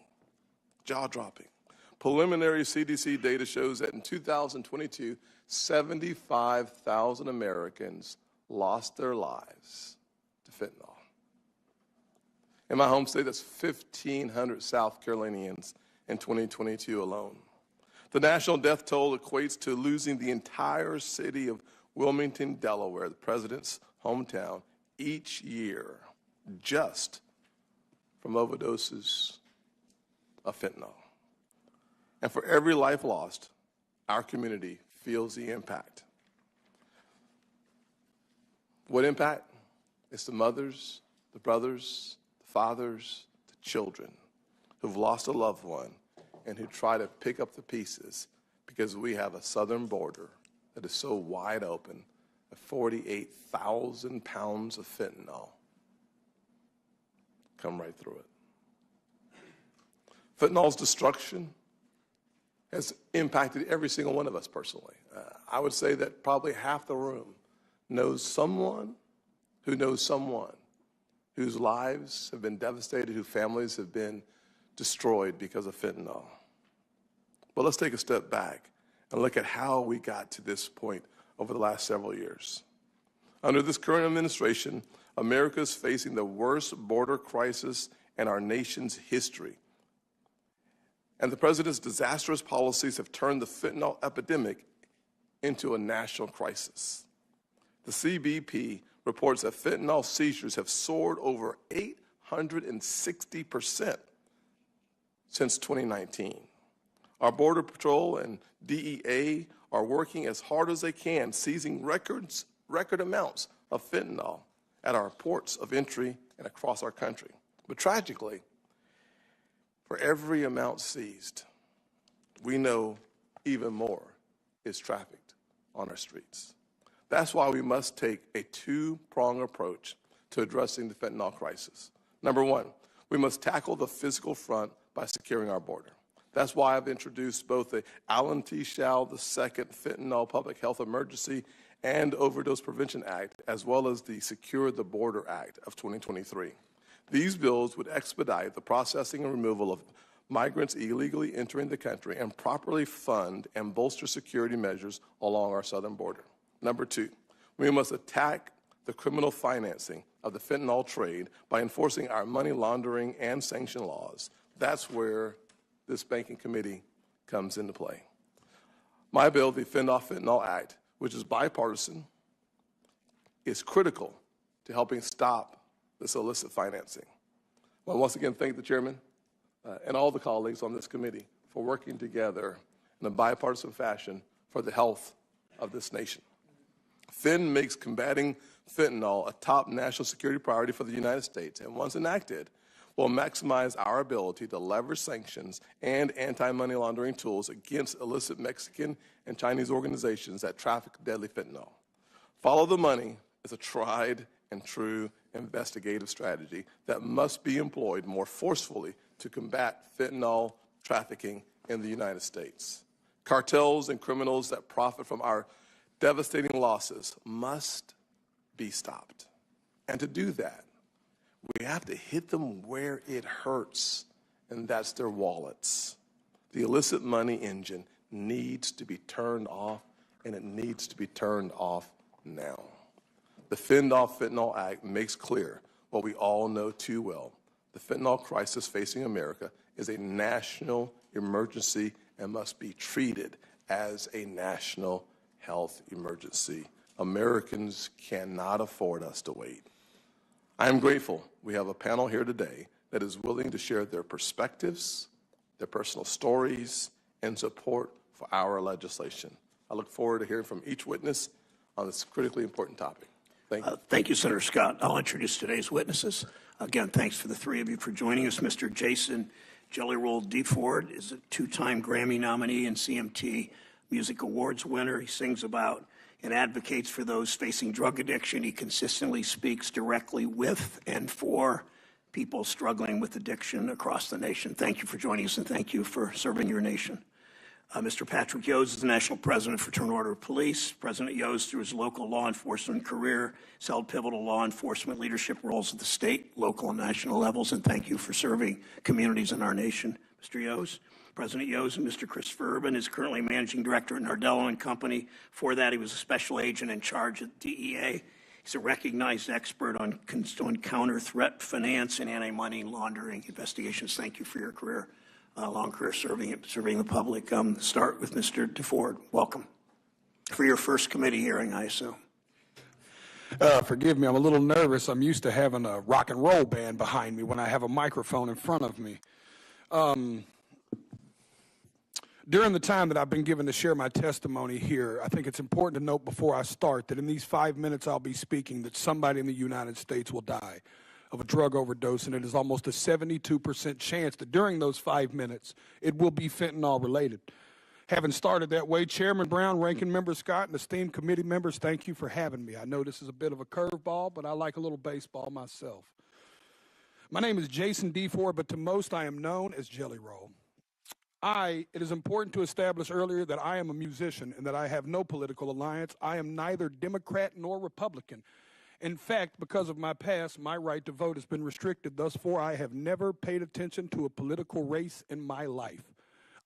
Preliminary CDC data shows that in 2022, 75,000 Americans lost their lives to fentanyl. In my home state, that's 1,500 South Carolinians in 2022 alone. The national death toll equates to losing the entire city of Wilmington, Delaware, the president's hometown, each year just from overdoses of fentanyl. And for every life lost, our community feels the impact. What impact? It's the mothers, the brothers, the fathers, the children who've lost a loved one and who try to pick up the pieces because we have a southern border that is so wide open that 48,000 pounds of fentanyl come right through it. Fentanyl's destruction has impacted every single one of us personally. I would say that probably half the room knows someone whose lives have been devastated, whose families have been destroyed because of fentanyl. But let's take a step back and look at how we got to this point over the last several years. Under this current administration, America is facing the worst border crisis in our nation's history. And the president's disastrous policies have turned the fentanyl epidemic into a national crisis. The CBP reports that fentanyl seizures have soared over 860% since 2019. Our Border Patrol and DEA are working as hard as they can, seizing record amounts of fentanyl at our ports of entry and across our country. But tragically, for every amount seized, we know even more is trafficked on our streets. That's why we must take a two-pronged approach to addressing the fentanyl crisis. Number one, we must tackle the physical front by securing our border. That's why I've introduced both the Alan T. Schall II Fentanyl Public Health Emergency and Overdose Prevention Act, as well as the Secure the Border Act of 2023. These bills would expedite the processing and removal of migrants illegally entering the country and properly fund and bolster security measures along our southern border. Number two, we must attack the criminal financing of the fentanyl trade by enforcing our money laundering and sanction laws. That's where this banking committee comes into play. My bill, the Fend Off Fentanyl Act, which is bipartisan, is critical to helping stop this illicit financing. I want to once again thank the chairman and all the colleagues on this committee for working together in a bipartisan fashion for the health of this nation. FEN makes combating fentanyl a top national security priority for the United States, and once enacted, will maximize our ability to leverage sanctions and anti-money laundering tools against illicit Mexican and Chinese organizations that traffic deadly fentanyl. Follow the money is a tried and true investigative strategy that must be employed more forcefully to combat fentanyl trafficking in the United States. Cartels and criminals that profit from our devastating losses must be stopped. And to do that, we have to hit them where it hurts, and that's their wallets. The illicit money engine needs to be turned off, and it needs to be turned off now. The Fend Off Fentanyl Act makes clear what we all know too well. The fentanyl crisis facing America is a national emergency and must be treated as a national health emergency. Americans cannot afford us to wait. I am grateful we have a panel here today that is willing to share their perspectives, their personal stories, and support for our legislation. I look forward to hearing from each witness on this critically important topic. Thank you. Thank you, Senator Scott. I'll introduce today's witnesses. Again, thanks for the three of you for joining us. Mr. Jason Jelly Roll DeFord is a two-time Grammy nominee and CMT Music Awards winner. He sings about and advocates for those facing drug addiction. He consistently speaks directly with and for people struggling with addiction across the nation. Thank you for joining us, and thank you for serving your nation. Mr. Patrick Yoes is the National President for Fraternal Order of Police. President Yoes, through his local law enforcement career, has held pivotal law enforcement leadership roles at the state, local, and national levels, and thank you for serving communities in our nation. Mr. Yoes. President Yoes and Mr. Christopher Urban is currently Managing Director at Nardello & Company. Before that, he was a Special Agent in charge at DEA. He's a recognized expert on counter-threat finance and anti-money laundering investigations. Thank you for your career. Long career serving the public. Start with Mr. DeFord. Welcome. For your first committee hearing, I assume. Forgive me, I'm a little nervous. I'm used to having a rock and roll band behind me when I have a microphone in front of me. During the time that I've been given to share my testimony here, I think it's important to note before I start that in these 5 minutes I'll be speaking that somebody in the United States will die of a drug overdose, and it is almost a 72% chance that during those 5 minutes it will be fentanyl related. Having started that way, Chairman Brown, Ranking Member Scott, and esteemed committee members, thank you for having me. I know this is a bit of a curveball, but I like a little baseball myself. My name is Jason DeFord, but to most I am known as Jelly Roll. It is important to establish earlier that I am a musician and that I have no political alliance. I am neither Democrat nor Republican. In fact, because of my past, my right to vote has been restricted. Thus far, I have never paid attention to a political race in my life.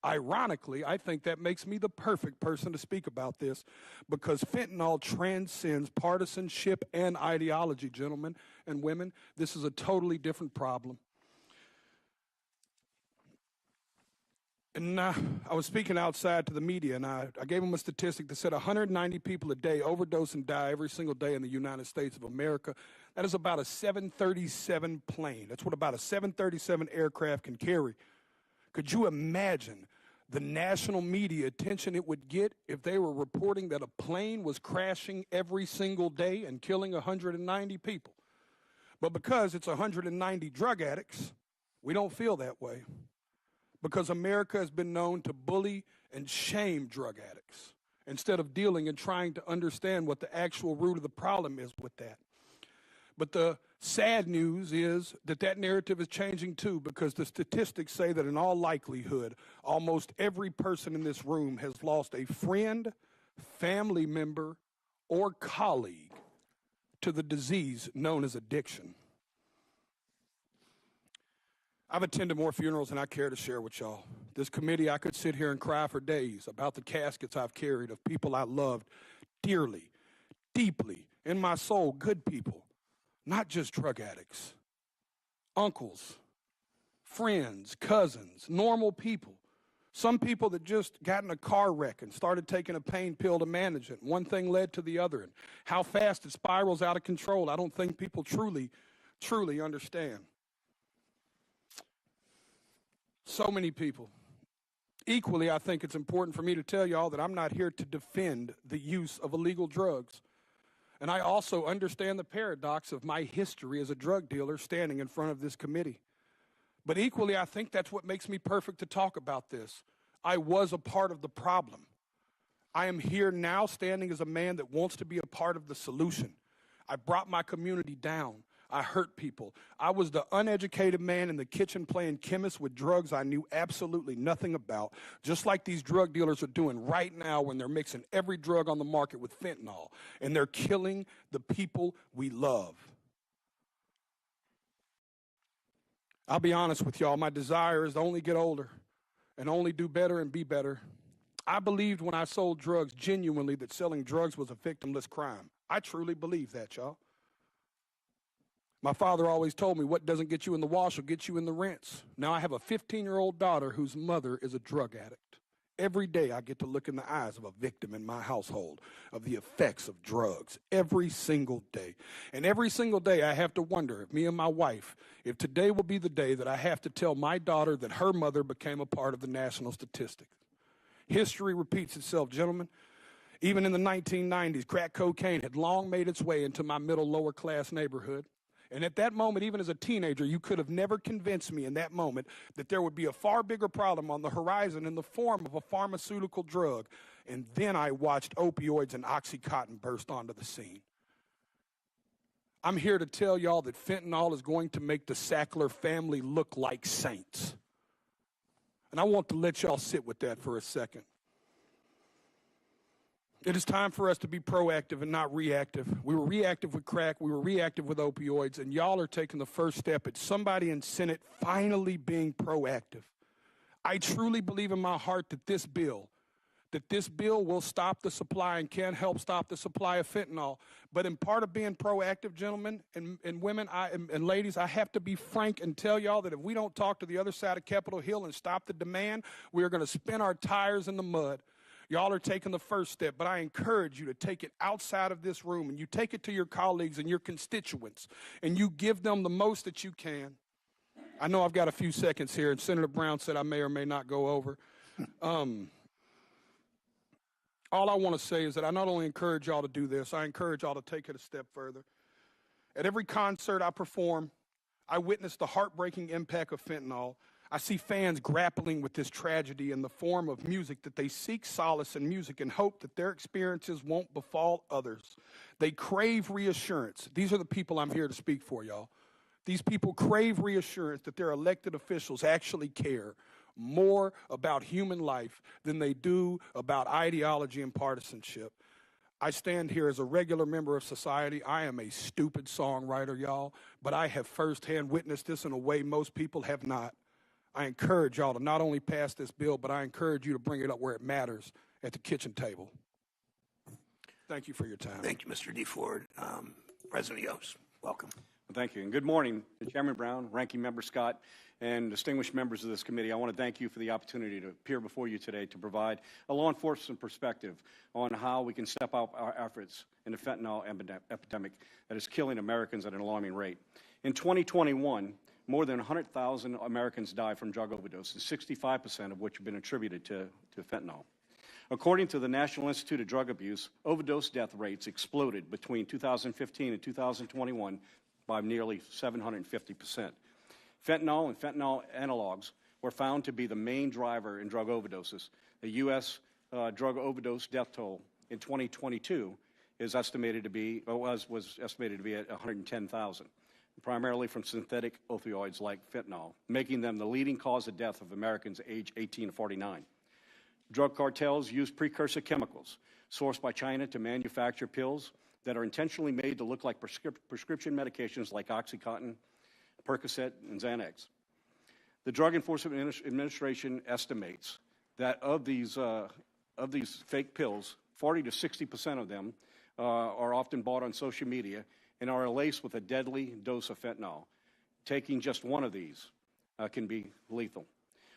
Ironically, I think that makes me the perfect person to speak about this because fentanyl transcends partisanship and ideology, gentlemen and women. This is a totally different problem. And I was speaking outside to the media, and I gave them a statistic that said 190 people a day overdose and die every single day in the United States of America. That is about a 737 plane. That's what about a 737 aircraft can carry. Could you imagine the national media attention it would get if they were reporting that a plane was crashing every single day and killing 190 people? But because it's 190 drug addicts, we don't feel that way. Because America has been known to bully and shame drug addicts instead of dealing and trying to understand what the actual root of the problem is with that. But the sad news is that that narrative is changing too, because the statistics say that in all likelihood, almost every person in this room has lost a friend, family member, or colleague to the disease known as addiction. I've attended more funerals than I care to share with y'all. This committee, I could sit here and cry for days about the caskets I've carried of people I loved dearly, deeply, in my soul, good people, not just drug addicts, uncles, friends, cousins, normal people. Some people that just got in a car wreck and started taking a pain pill to manage it. One thing led to the other. And how fast it spirals out of control, I don't think people truly understand. So many people. Equally, I think it's important for me to tell y'all that I'm not here to defend the use of illegal drugs. And I also understand the paradox of my history as a drug dealer standing in front of this committee. But equally, I think that's what makes me perfect to talk about this. I was a part of the problem. I am here now standing as a man that wants to be a part of the solution. I brought my community down. I hurt people. I was the uneducated man in the kitchen playing chemist with drugs I knew absolutely nothing about, just like these drug dealers are doing right now when they're mixing every drug on the market with fentanyl, and they're killing the people we love. I'll be honest with y'all, my desire is to only get older and only do better and be better. I believed when I sold drugs genuinely that selling drugs was a victimless crime. I truly believe that, y'all. My father always told me what doesn't get you in the wash will get you in the rinse. Now I have a 15-year-old daughter whose mother is a drug addict. Every day I get to look in the eyes of a victim in my household of the effects of drugs. Every single day. And every single day I have to wonder, if me and my wife, if today will be the day that I have to tell my daughter that her mother became a part of the national statistics. History repeats itself, gentlemen. Even in the 1990s, crack cocaine had long made its way into my middle lower class neighborhood. And at that moment, even as a teenager, you could have never convinced me in that moment that there would be a far bigger problem on the horizon in the form of a pharmaceutical drug. And then I watched opioids and Oxycontin burst onto the scene. I'm here to tell y'all that fentanyl is going to make the Sackler family look like saints. And I want to let y'all sit with that for a second. It is time for us to be proactive and not reactive. We were reactive with crack, we were reactive with opioids, and y'all are taking the first step at somebody in Senate finally being proactive. I truly believe in my heart that this bill will stop the supply and can help stop the supply of fentanyl. But in part of being proactive, gentlemen and women and ladies, I have to be frank and tell y'all that if we don't talk to the other side of Capitol Hill and stop the demand, we are going to spin our tires in the mud. Y'all are taking the first step, but I encourage you to take it outside of this room and you take it to your colleagues and your constituents and you give them the most that you can. I know I've got a few seconds here, and Senator Brown said I may or may not go over. All I want to say is that I not only encourage y'all to do this, I encourage y'all to take it a step further. At every concert I perform, I witness the heartbreaking impact of fentanyl. I see fans grappling with this tragedy in the form of music that they seek solace in music and hope that their experiences won't befall others. They crave reassurance. These are the people I'm here to speak for, y'all. These people crave reassurance that their elected officials actually care more about human life than they do about ideology and partisanship. I stand here as a regular member of society. I am a stupid songwriter, y'all, but I have firsthand witnessed this in a way most people have not. I encourage y'all to not only pass this bill, but I encourage you to bring it up where it matters, at the kitchen table. Thank you for your time. Thank you, Mr. DeFord. President Yost, welcome. Well, thank you, and good morning to Chairman Brown, Ranking Member Scott, and distinguished members of this committee. I want to thank you for the opportunity to appear before you today to provide a law enforcement perspective on how we can step up our efforts in the fentanyl epidemic that is killing Americans at an alarming rate. In 2021, more than 100,000 Americans died from drug overdoses, 65% of which have been attributed to fentanyl. According to the National Institute of Drug Abuse, overdose death rates exploded between 2015 and 2021 by nearly 750%. Fentanyl and fentanyl analogs were found to be the main driver in drug overdoses. The U.S. Drug overdose death toll in 2022 is estimated to be, or was estimated to be at 110,000, primarily from synthetic opioids like fentanyl, making them the leading cause of death of Americans aged 18 to 49. Drug cartels use precursor chemicals sourced by China to manufacture pills that are intentionally made to look like prescription medications like OxyContin, Percocet, and Xanax. The Drug Enforcement Administration estimates that of these fake pills, 40 to 60% of them are often bought on social media and are laced with a deadly dose of fentanyl. Taking just one of these can be lethal.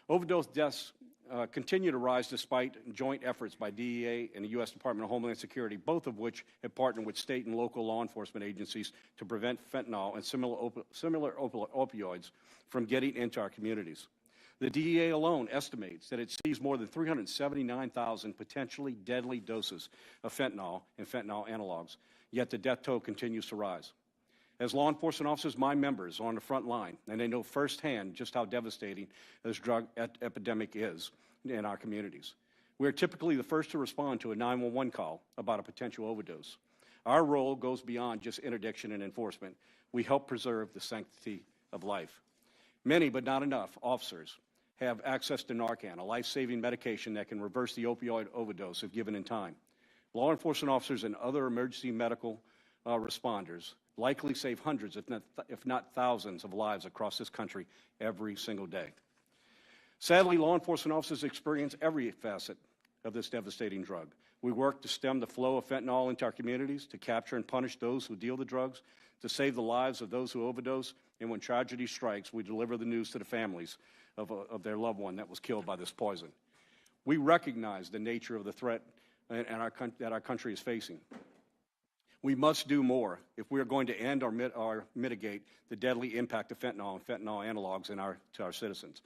Overdose deaths continue to rise despite joint efforts by DEA and the U.S. Department of Homeland Security, both of which have partnered with state and local law enforcement agencies to prevent fentanyl and similar opioids from getting into our communities. The DEA alone estimates that it sees more than 379,000 potentially deadly doses of fentanyl and fentanyl analogs, yet the death toll continues to rise. As law enforcement officers, my members are on the front line, and they know firsthand just how devastating this drug epidemic is in our communities. We are typically the first to respond to a 911 call about a potential overdose. Our role goes beyond just interdiction and enforcement. We help preserve the sanctity of life. Many, but not enough, officers have access to Narcan, a life-saving medication that can reverse the opioid overdose if given in time. Law enforcement officers and other emergency medical responders likely save hundreds, if not thousands, of lives across this country every single day. Sadly, law enforcement officers experience every facet of this devastating drug. We work to stem the flow of fentanyl into our communities, to capture and punish those who deal the drugs, to save the lives of those who overdose, and when tragedy strikes, we deliver the news to the families of their loved one that was killed by this poison. We recognize the nature of the threat that our country is facing. We must do more if we are going to end or mitigate the deadly impact of fentanyl and fentanyl analogs to our citizens.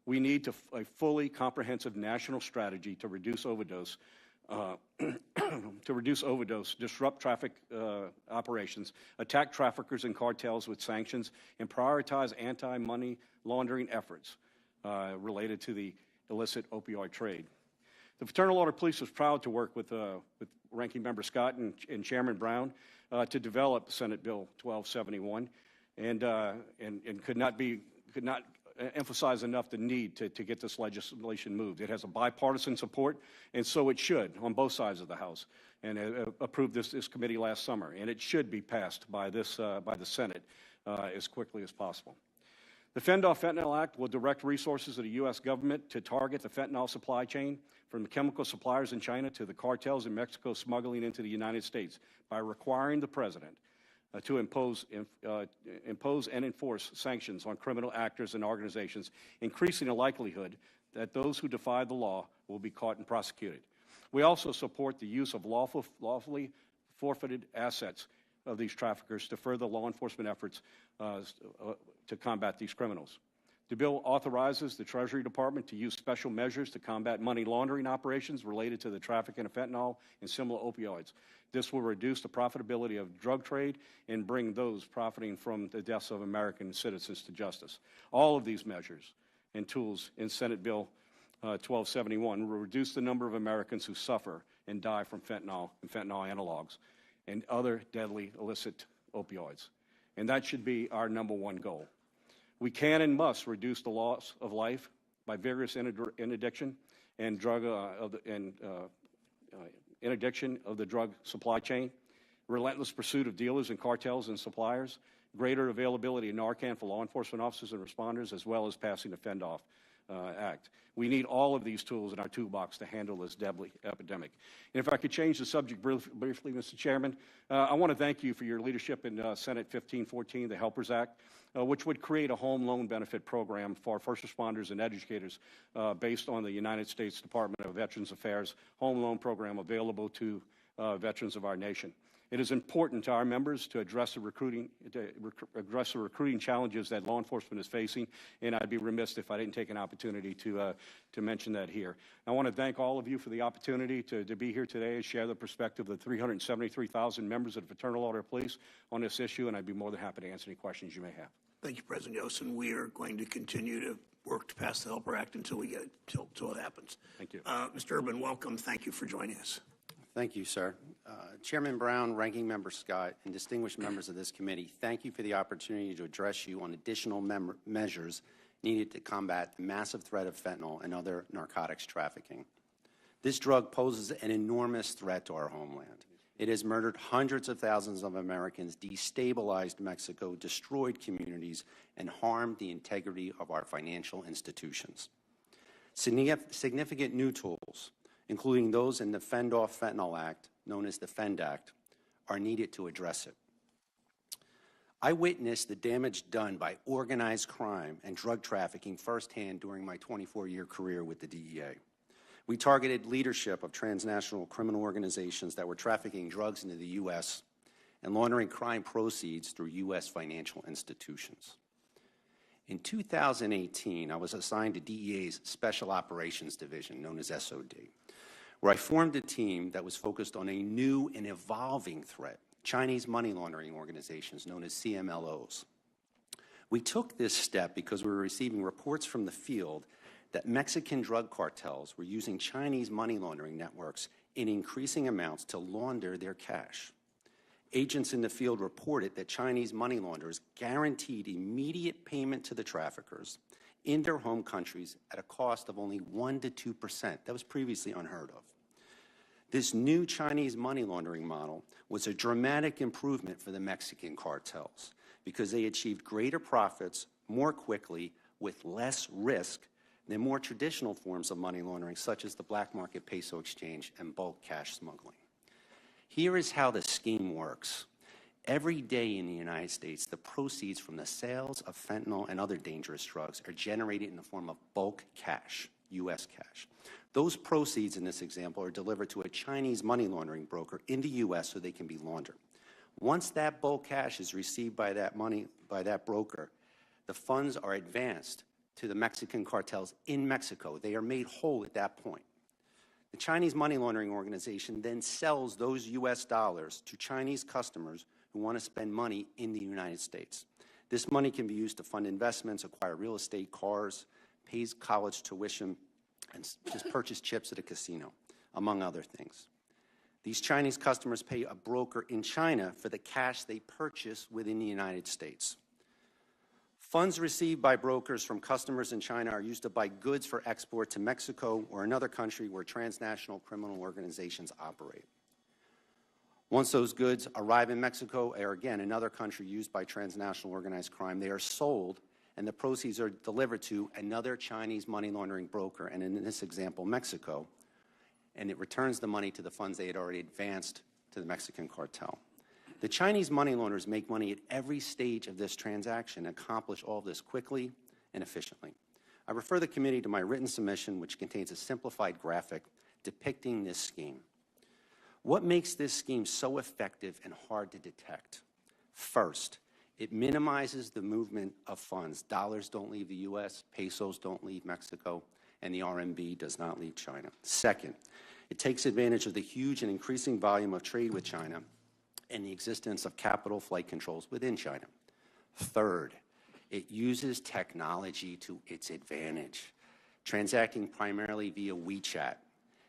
We need a fully comprehensive national strategy to reduce overdose, disrupt traffic operations, attack traffickers and cartels with sanctions, and prioritize anti-money laundering efforts related to the illicit opioid trade. The Fraternal Order Police was proud to work with Ranking Member Scott and Chairman Brown to develop Senate Bill 1271, and could not emphasize enough the need to get this legislation moved. It has a bipartisan support, and so it should on both sides of the House, and approved this committee last summer, and it should be passed by the Senate as quickly as possible. The Fend-Off Fentanyl Act will direct resources of the U.S. government to target the fentanyl supply chain from the chemical suppliers in China to the cartels in Mexico smuggling into the United States by requiring the President to impose and enforce sanctions on criminal actors and organizations, increasing the likelihood that those who defy the law will be caught and prosecuted. We also support the use of lawfully forfeited assets of these traffickers to further law enforcement efforts to combat these criminals. The bill authorizes the Treasury Department to use special measures to combat money laundering operations related to the trafficking of fentanyl and similar opioids. This will reduce the profitability of drug trade and bring those profiting from the deaths of American citizens to justice. All of these measures and tools in Senate Bill 1271 will reduce the number of Americans who suffer and die from fentanyl and fentanyl analogs and other deadly illicit opioids. And that should be our #1 goal. We can and must reduce the loss of life by various interdiction and drug interdiction of the drug supply chain, relentless pursuit of dealers and cartels and suppliers, greater availability of Narcan for law enforcement officers and responders, as well as passing the Fend-Off Act. We need all of these tools in our toolbox to handle this deadly epidemic. And if I could change the subject briefly, Mr. Chairman, I want to thank you for your leadership in Senate 1514, the Helpers Act, which would create a home loan benefit program for first responders and educators based on the United States Department of Veterans Affairs home loan program available to veterans of our nation. It is important to our members to address the recruiting challenges that law enforcement is facing, and I'd be remiss if I didn't take an opportunity to mention that here. I want to thank all of you for the opportunity to be here today and share the perspective of the 373,000 members of the Fraternal Order of Police on this issue, and I'd be more than happy to answer any questions you may have. Thank you, President Yost, and we are going to continue to work to pass the Helper Act until it happens. Thank you. Mr. Urban, welcome. Thank you for joining us. Thank you, sir. Chairman Brown, Ranking Member Scott, and distinguished members of this committee, thank you for the opportunity to address you on additional measures needed to combat the massive threat of fentanyl and other narcotics trafficking. This drug poses an enormous threat to our homeland. It has murdered hundreds of thousands of Americans, destabilized Mexico, destroyed communities, and harmed the integrity of our financial institutions. Significant new tools, including those in the Fend-Off Fentanyl Act, known as the Fend Act, are needed to address it. I witnessed the damage done by organized crime and drug trafficking firsthand during my 24-year career with the DEA. We targeted leadership of transnational criminal organizations that were trafficking drugs into the U.S. and laundering crime proceeds through U.S. financial institutions. In 2018, I was assigned to DEA's Special Operations Division, known as SOD, where I formed a team that was focused on a new and evolving threat, Chinese money laundering organizations known as CMLOs. We took this step because we were receiving reports from the field that Mexican drug cartels were using Chinese money laundering networks in increasing amounts to launder their cash. Agents in the field reported that Chinese money launderers guaranteed immediate payment to the traffickers in their home countries at a cost of only 1% to 2%. That was previously unheard of. This new Chinese money laundering model was a dramatic improvement for the Mexican cartels because they achieved greater profits more quickly with less risk than more traditional forms of money laundering, such as the black market peso exchange and bulk cash smuggling. Here is how the scheme works. Every day in the United States, the proceeds from the sales of fentanyl and other dangerous drugs are generated in the form of bulk cash, U.S. cash. Those proceeds in this example are delivered to a Chinese money laundering broker in the U.S. so they can be laundered. Once that bulk cash is received by that broker, the funds are advanced to the Mexican cartels in Mexico. They are made whole at that point. The Chinese money laundering organization then sells those U.S. dollars to Chinese customers who want to spend money in the United States. This money can be used to fund investments, acquire real estate, cars, pay college tuition, and just purchase chips at a casino, among other things. These Chinese customers pay a broker in China for the cash they purchase within the United States. Funds received by brokers from customers in China are used to buy goods for export to Mexico or another country where transnational criminal organizations operate. Once those goods arrive in Mexico or, again, another country used by transnational organized crime, they are sold and the proceeds are delivered to another Chinese money laundering broker, and in this example, Mexico, and it returns the money to the funds they had already advanced to the Mexican cartel. The Chinese money launderers make money at every stage of this transaction and accomplish all of this quickly and efficiently. I refer the committee to my written submission, which contains a simplified graphic depicting this scheme. What makes this scheme so effective and hard to detect? First, it minimizes the movement of funds. Dollars don't leave the U.S., pesos don't leave Mexico, and the RMB does not leave China. Second, it takes advantage of the huge and increasing volume of trade with China and the existence of capital flight controls within China. Third, it uses technology to its advantage, transacting primarily via WeChat,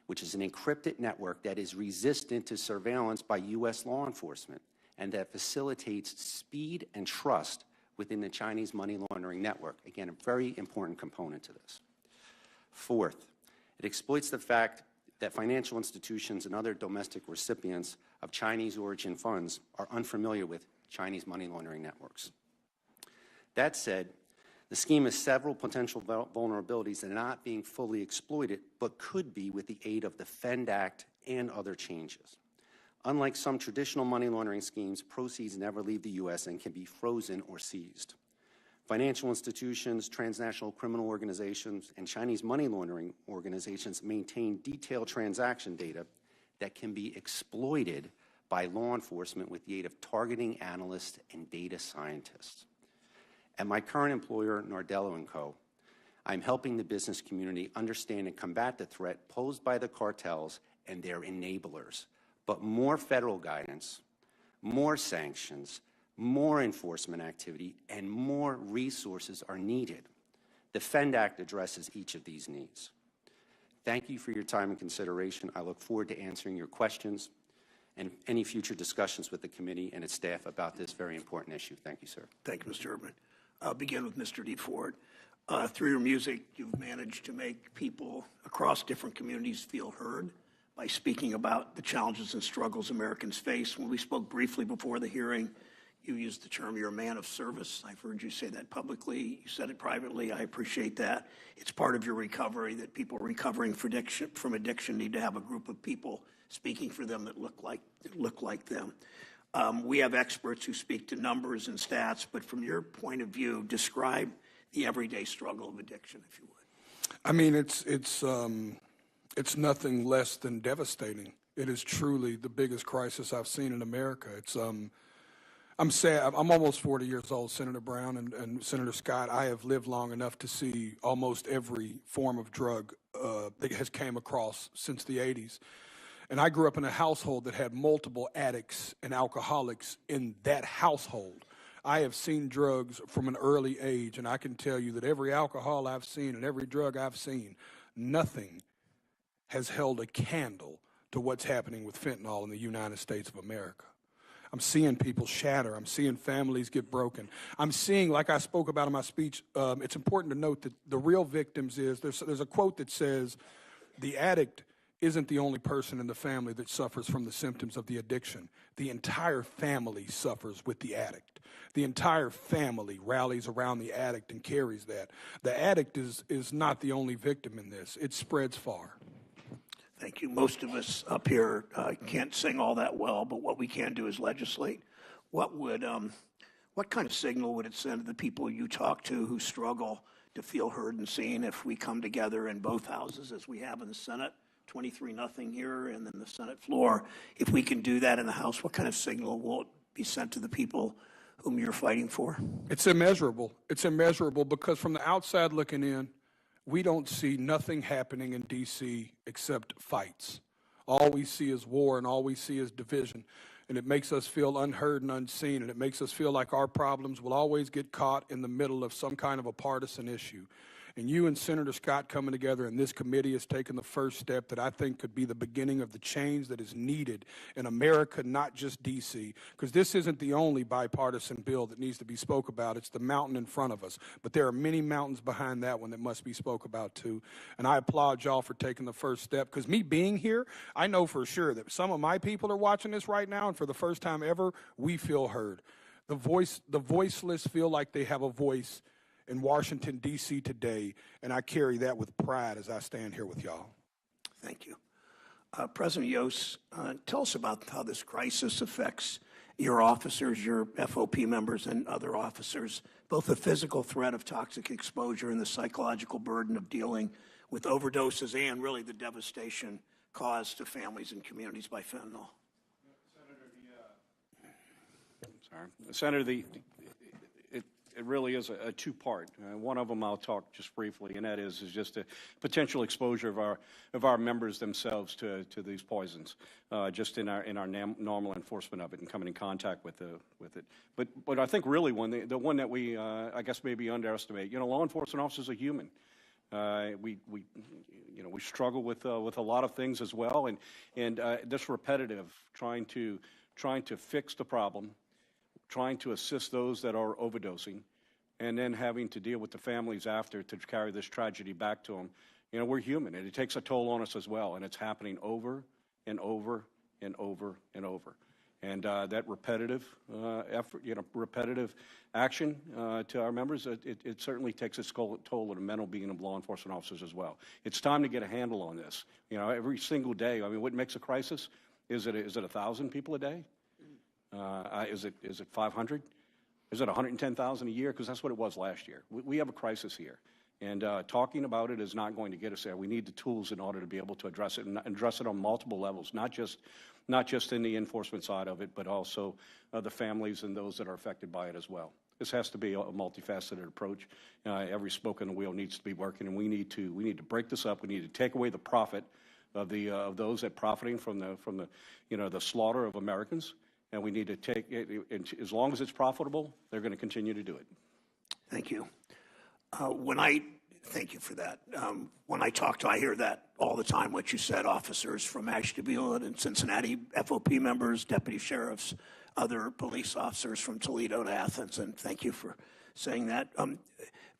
which is an encrypted network that is resistant to surveillance by U.S. law enforcement and that facilitates speed and trust within the Chinese money laundering network. Again, a very important component to this. Fourth, it exploits the fact that financial institutions and other domestic recipients of Chinese origin funds are unfamiliar with Chinese money laundering networks. That said, the scheme has several potential vulnerabilities that are not being fully exploited, but could be with the aid of the FEND Act and other changes. Unlike some traditional money laundering schemes, proceeds never leave the U.S. and can be frozen or seized. Financial institutions, transnational criminal organizations, and Chinese money laundering organizations maintain detailed transaction data that can be exploited by law enforcement with the aid of targeting analysts and data scientists. At my current employer, Nardello & Co., I'm helping the business community understand and combat the threat posed by the cartels and their enablers. But more federal guidance, more sanctions, more enforcement activity, and more resources are needed. The FEND Act addresses each of these needs. Thank you for your time and consideration. I look forward to answering your questions and any future discussions with the committee and its staff about this very important issue. Thank you, sir. Thank you, Mr. Urban. I'll begin with Mr. DeFord. Through your music, you've managed to make people across different communities feel heard by speaking about the challenges and struggles Americans face. When we spoke briefly before the hearing, you used the term, you're a man of service. I've heard you say that publicly. You said it privately. I appreciate that. It's part of your recovery that people recovering from addiction need to have a group of people speaking for them that look like them. We have experts who speak to numbers and stats, but from your point of view, describe the everyday struggle of addiction, if you would. I mean, it's nothing less than devastating. It is truly the biggest crisis I've seen in America. I'm sad. I'm almost 40 years old, Senator Brown and Senator Scott. I have lived long enough to see almost every form of drug that has came across since the 80s. And I grew up in a household that had multiple addicts and alcoholics in that household. I have seen drugs from an early age, and I can tell you that every alcohol I've seen and every drug I've seen, nothing has held a candle to what's happening with fentanyl in the United States of America. I'm seeing people shatter. I'm seeing families get broken. I'm seeing, like I spoke about in my speech, it's important to note that the real victims there's a quote that says, the addict isn't the only person in the family that suffers from the symptoms of the addiction. The entire family suffers with the addict. The entire family rallies around the addict and carries that. The addict is not the only victim in this. It spreads far. Thank you. Most of us up here can't sing all that well, but what we can do is legislate. What kind of signal would it send to the people you talk to who struggle to feel heard and seen if we come together in both houses, as we have in the Senate, 23-0 here, and then the Senate floor? If we can do that in the House, what kind of signal will it be sent to the people whom you're fighting for? It's immeasurable. It's immeasurable because from the outside looking in, we don't see nothing happening in D.C. except fights. All we see is war and all we see is division. And it makes us feel unheard and unseen, and it makes us feel like our problems will always get caught in the middle of some kind of a partisan issue. And you and Senator Scott coming together in this committee has taken the first step that I think could be the beginning of the change that is needed in America, not just D.C., because this isn't the only bipartisan bill that needs to be spoke about. It's the mountain in front of us. But there are many mountains behind that one that must be spoke about, too. And I applaud y'all for taking the first step, because me being here, I know for sure that some of my people are watching this right now, and for the first time ever, we feel heard. The voiceless feel like they have a voice in Washington, D.C. today, and I carry that with pride as I stand here with y'all. Thank you. President Yost, tell us about how this crisis affects your officers, your FOP members, and other officers, both the physical threat of toxic exposure and the psychological burden of dealing with overdoses and really the devastation caused to families and communities by fentanyl. Senator, it really is a two-part. One of them I'll talk just briefly, and that is just the potential exposure of our members themselves to these poisons, just in our normal enforcement of it and coming in contact with it. But I think really the one that we I guess maybe underestimate. Law enforcement officers are human. We struggle with a lot of things as well, and this repetitive trying to fix the problem, trying to assist those that are overdosing, and then having to deal with the families after to carry this tragedy back to them. You know, we're human, and it takes a toll on us as well, and it's happening over and over and over and over. And that repetitive effort, you know, repetitive action to our members, it certainly takes its toll on the mental being of law enforcement officers as well. It's time to get a handle on this. You know, every single day. I mean, what makes a crisis? Is it 1,000 people a day? Is it 500? Is it 110,000 a year? Because that's what it was last year. We have a crisis here. And talking about it is not going to get us there. We need the tools in order to be able to address it, and address it on multiple levels, not just in the enforcement side of it, but also the families and those that are affected by it as well. This has to be a multifaceted approach. Every spoke in the wheel needs to be working, and we need to break this up. We need to take away the profit of those that profiting from the you know, the slaughter of Americans, and we need to take it, as long as it's profitable, they're going to continue to do it. Thank you. Thank you for that. When I hear that all the time, what you said, officers from Ashtabula and Cincinnati, FOP members, deputy sheriffs, other police officers from Toledo to Athens, and thank you for saying that.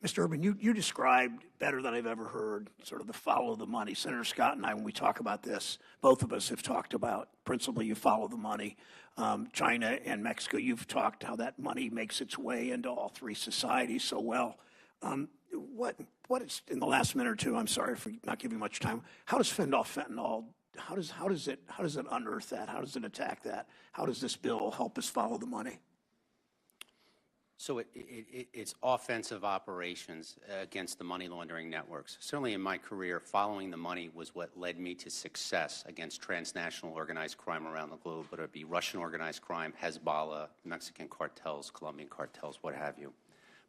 Mr. Urban, you described better than I've ever heard sort of the follow the money. Senator Scott and I, when we talk about this, both of us have talked about principally you follow the money. China and Mexico, you've talked how that money makes its way into all three societies so well. What is, in the last minute or two, I'm sorry for not giving much time, how does fend off fentanyl, how does it unearth that? How does it attack that? How does this bill help us follow the money? So it's offensive operations against the money laundering networks. Certainly in my career, following the money was what led me to success against transnational organized crime around the globe, whether it be Russian organized crime, Hezbollah, Mexican cartels, Colombian cartels, what have you.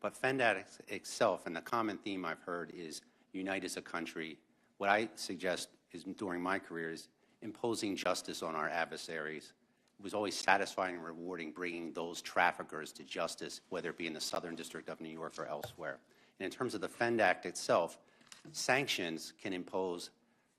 But FENDAT itself, and the common theme I've heard is unite as a country. What I suggest is, during my career, is imposing justice on our adversaries. It was always satisfying and rewarding bringing those traffickers to justice, whether it be in the Southern District of New York or elsewhere. And in terms of the FENDAT itself, sanctions can impose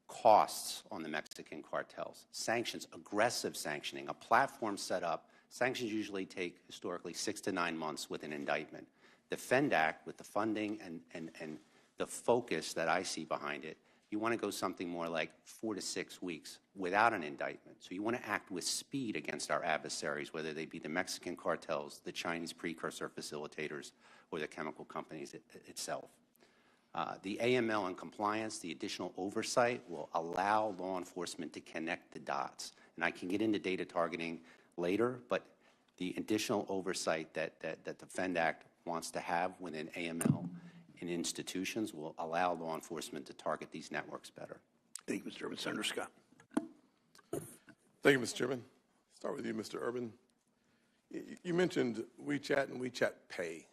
costs on the Mexican cartels. Sanctions, aggressive sanctioning, a platform set up. Sanctions usually take historically 6 to 9 months with an indictment. The FENDAT, with the funding and the focus that I see behind it, you want to go something more like 4 to 6 weeks without an indictment. So you want to act with speed against our adversaries, whether they be the Mexican cartels, the Chinese precursor facilitators, or the chemical companies itself. The AML and compliance, the additional oversight, will allow law enforcement to connect the dots. And I can get into data targeting later, but the additional oversight that the FENDAT wants to have within AML and institutions will allow law enforcement to target these networks better. Thank you, Mr. Urban. Senator Scott. Thank you, Mr. Chairman. Start with you, Mr. Urban. You mentioned WeChat and WeChat Pay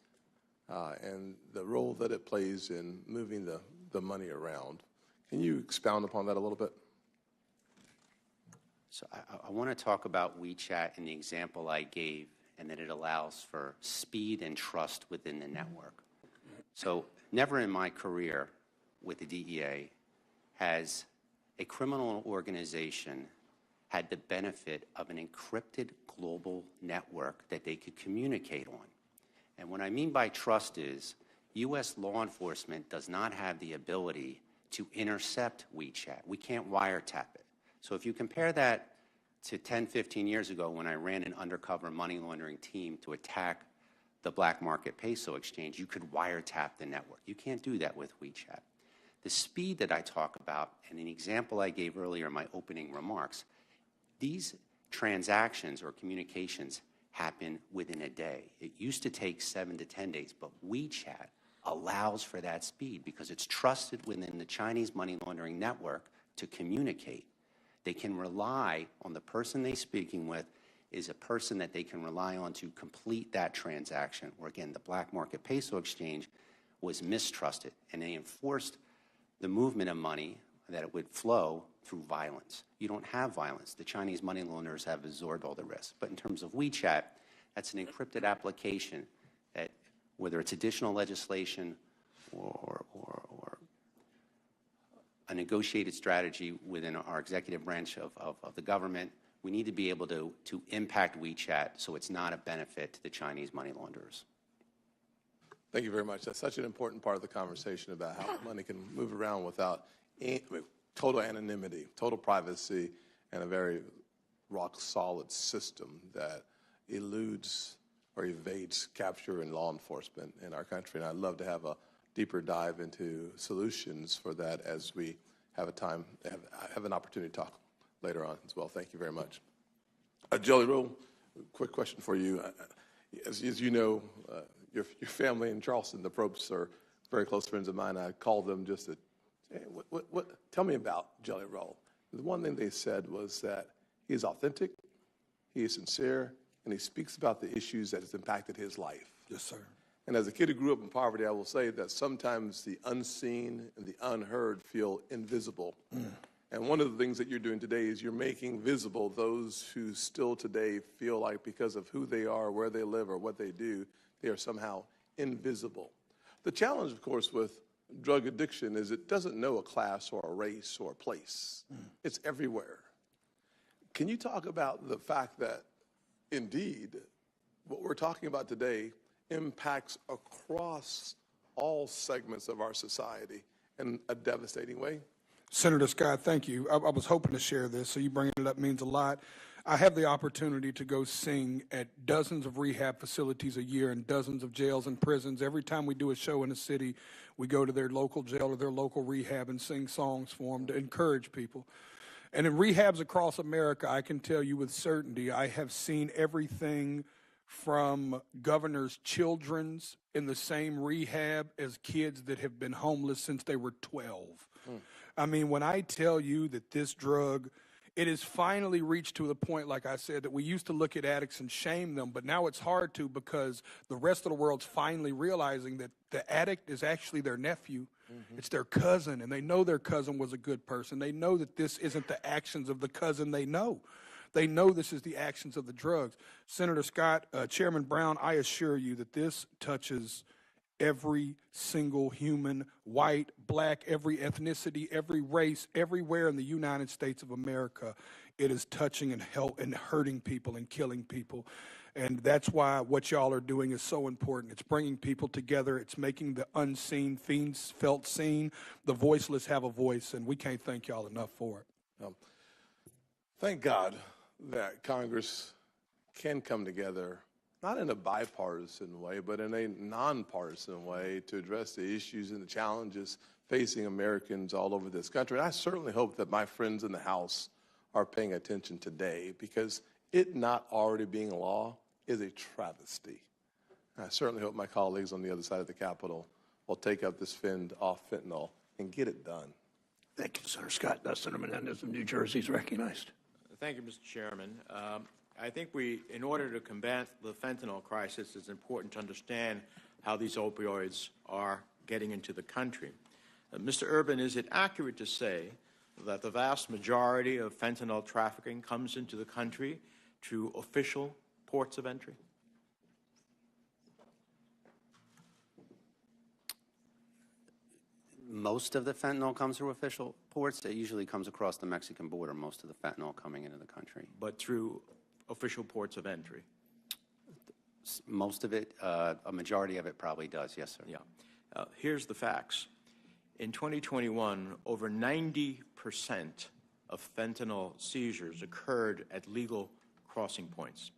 and the role that it plays in moving the money around. Can you expound upon that a little bit? So I want to talk about WeChat and the example I gave, and that it allows for speed and trust within the network. So never in my career with the DEA has a criminal organization had the benefit of an encrypted global network that they could communicate on. And what I mean by trust is U.S. law enforcement does not have the ability to intercept WeChat. We can't wiretap it. So if you compare that to 10, 15 years ago when I ran an undercover money laundering team to attack the black market peso exchange, you could wiretap the network. You can't do that with WeChat. The speed that I talk about, and an example I gave earlier in my opening remarks, these transactions or communications happen within a day. It used to take 7 to 10 days, but WeChat allows for that speed because it's trusted within the Chinese money laundering network to communicate. They can rely on the person they're speaking with is a person that they can rely on to complete that transaction, where again, the black market peso exchange was mistrusted, and they enforced the movement of money that it would flow through violence. You don't have violence. The Chinese money launderers have absorbed all the risk. But in terms of WeChat, that's an encrypted application that, whether it's additional legislation or a negotiated strategy within our executive branch of the government, we need to be able to impact WeChat so it's not a benefit to the Chinese money launderers. Thank you very much. That's such an important part of the conversation about how money can move around without total anonymity, total privacy, and a very rock-solid system that eludes or evades capture and law enforcement in our country. And I'd love to have a deeper dive into solutions for that as we have have an opportunity to talk later on as well. Thank you very much. Jelly Roll, quick question for you. As you know, your family in Charleston, the Probsts, are very close friends of mine. I called them just to say, tell me about Jelly Roll. The one thing they said was that he is authentic, he is sincere, and he speaks about the issues that has impacted his life. Yes, sir. And as a kid who grew up in poverty, I will say that sometimes the unseen and the unheard feel invisible. And one of the things that you're doing today is you're making visible those who still today feel like because of who they are, where they live, or what they do, they are somehow invisible. The challenge, of course, with drug addiction is it doesn't know a class or a race or a place. It's everywhere. Can you talk about the fact that, indeed, what we're talking about today impacts across all segments of our society in a devastating way? Senator Scott, thank you. I was hoping to share this, so you bringing it up means a lot. I have the opportunity to go sing at dozens of rehab facilities a year and dozens of jails and prisons. Every time we do a show in a city, we go to their local jail or their local rehab and sing songs for them to encourage people. And in rehabs across America, I can tell you with certainty, I have seen everything from governors' children's in the same rehab as kids that have been homeless since they were 12. I mean, when I tell you that this drug, it has finally reached to the point, like I said, that we used to look at addicts and shame them, but now it's hard to because the rest of the world's finally realizing that the addict is actually their nephew. It's their cousin, and they know their cousin was a good person. They know that this isn't the actions of the cousin they know. They know this is the actions of the drugs. Senator Scott, Chairman Brown, I assure you that this touches every single human, white, black, every ethnicity, every race, everywhere in the United States of America. It is touching and hurting people and killing people. And that's why what y'all are doing is so important. It's bringing people together. It's making the unseen felt seen. The voiceless have a voice, and we can't thank y'all enough for it. Thank God that Congress can come together, not in a bipartisan way, but in a nonpartisan way to address the issues and the challenges facing Americans all over this country. And I certainly hope that my friends in the House are paying attention today, because it not already being law is a travesty. And I certainly hope my colleagues on the other side of the Capitol will take up this fend off fentanyl and get it done. Thank you, Senator Scott. Now, Senator Menendez of New Jersey is recognized. Thank you, Mr. Chairman. I think in order to combat the fentanyl crisis, it's important to understand how these opioids are getting into the country. Mr. Urban, is it accurate to say that the vast majority of fentanyl trafficking comes into the country through official ports of entry? Most of the fentanyl comes through official ports. It usually comes across the Mexican border, most of the fentanyl coming into the country. But through official ports of entry? Most of it, a majority of it probably does, yes, sir. Yeah. Here's the facts. In 2021, over 90% of fentanyl seizures occurred at legal crossing points.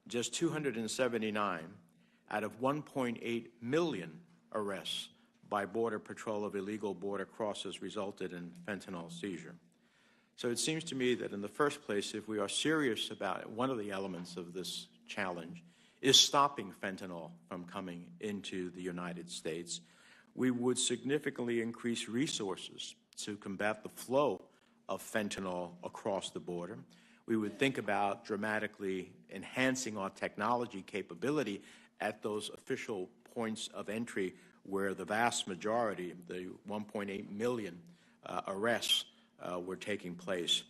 Just 279 out of 1.8 million arrests by Border Patrol of illegal border crosses resulted in fentanyl seizure. So it seems to me that in the first place, if we are serious about it, one of the elements of this challenge is stopping fentanyl from coming into the United States, we would significantly increase resources to combat the flow of fentanyl across the border. We would think about dramatically enhancing our technology capability at those official points of entry where the vast majority, the 1.8 million arrests were taking place.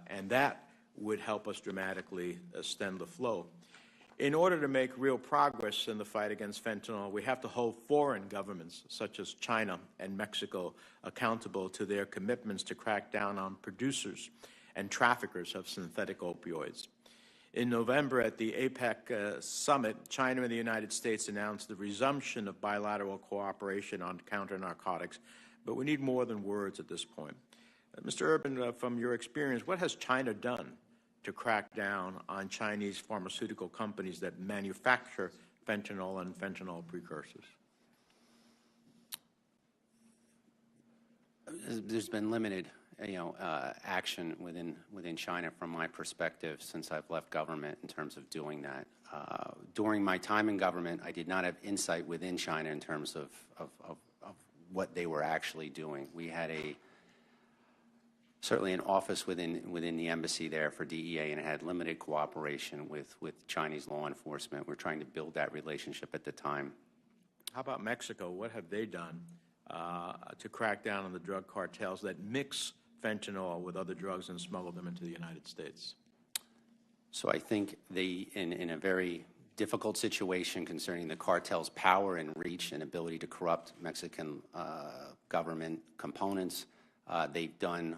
And that would help us dramatically stem the flow. In order to make real progress in the fight against fentanyl, we have to hold foreign governments, such as China and Mexico, accountable to their commitments to crack down on producers and traffickers of synthetic opioids. In November at the APEC summit, China and the United States announced the resumption of bilateral cooperation on counter-narcotics, but we need more than words at this point. Mr. Urban, from your experience, what has China done to crack down on Chinese pharmaceutical companies that manufacture fentanyl and fentanyl precursors? There's been limited, action within China from my perspective since I've left government in terms of doing that. During my time in government, I did not have insight within China in terms of what they were actually doing. We had certainly an office within the embassy there for DEA, and it had limited cooperation with Chinese law enforcement. We're trying to build that relationship at the time. How about Mexico? What have they done to crack down on the drug cartels that mix fentanyl with other drugs and smuggle them into the United States? So I think they, in a very difficult situation concerning the cartel's power and reach and ability to corrupt Mexican government components, they've done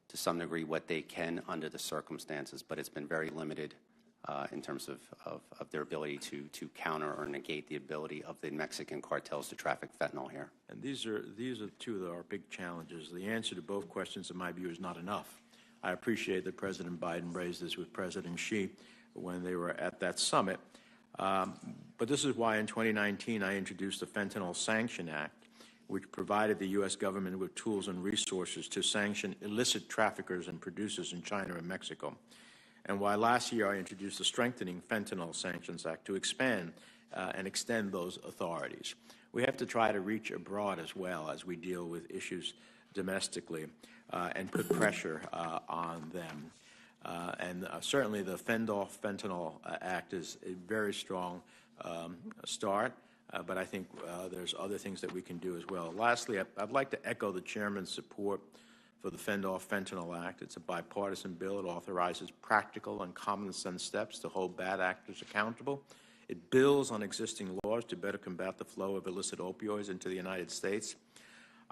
to some degree what they can under the circumstances, but it's been very limited in terms of their ability to counter or negate the ability of the Mexican cartels to traffic fentanyl here. And these are two of our big challenges. The answer to both questions, in my view, is not enough. I appreciate that President Biden raised this with President Xi when they were at that summit. But this is why in 2019 I introduced the Fentanyl Sanction Act, which provided the U.S. government with tools and resources to sanction illicit traffickers and producers in China and Mexico. And why last year I introduced the Strengthening Fentanyl Sanctions Act to expand and extend those authorities. We have to try to reach abroad as well as we deal with issues domestically and put pressure on them. Certainly the Fentanyl Act is a very strong start, but I think there's other things that we can do as well. Lastly, I'd like to echo the Chairman's support for the Fentanyl Act. It's a bipartisan bill. It authorizes practical and common sense steps to hold bad actors accountable. It builds on existing laws to better combat the flow of illicit opioids into the United States.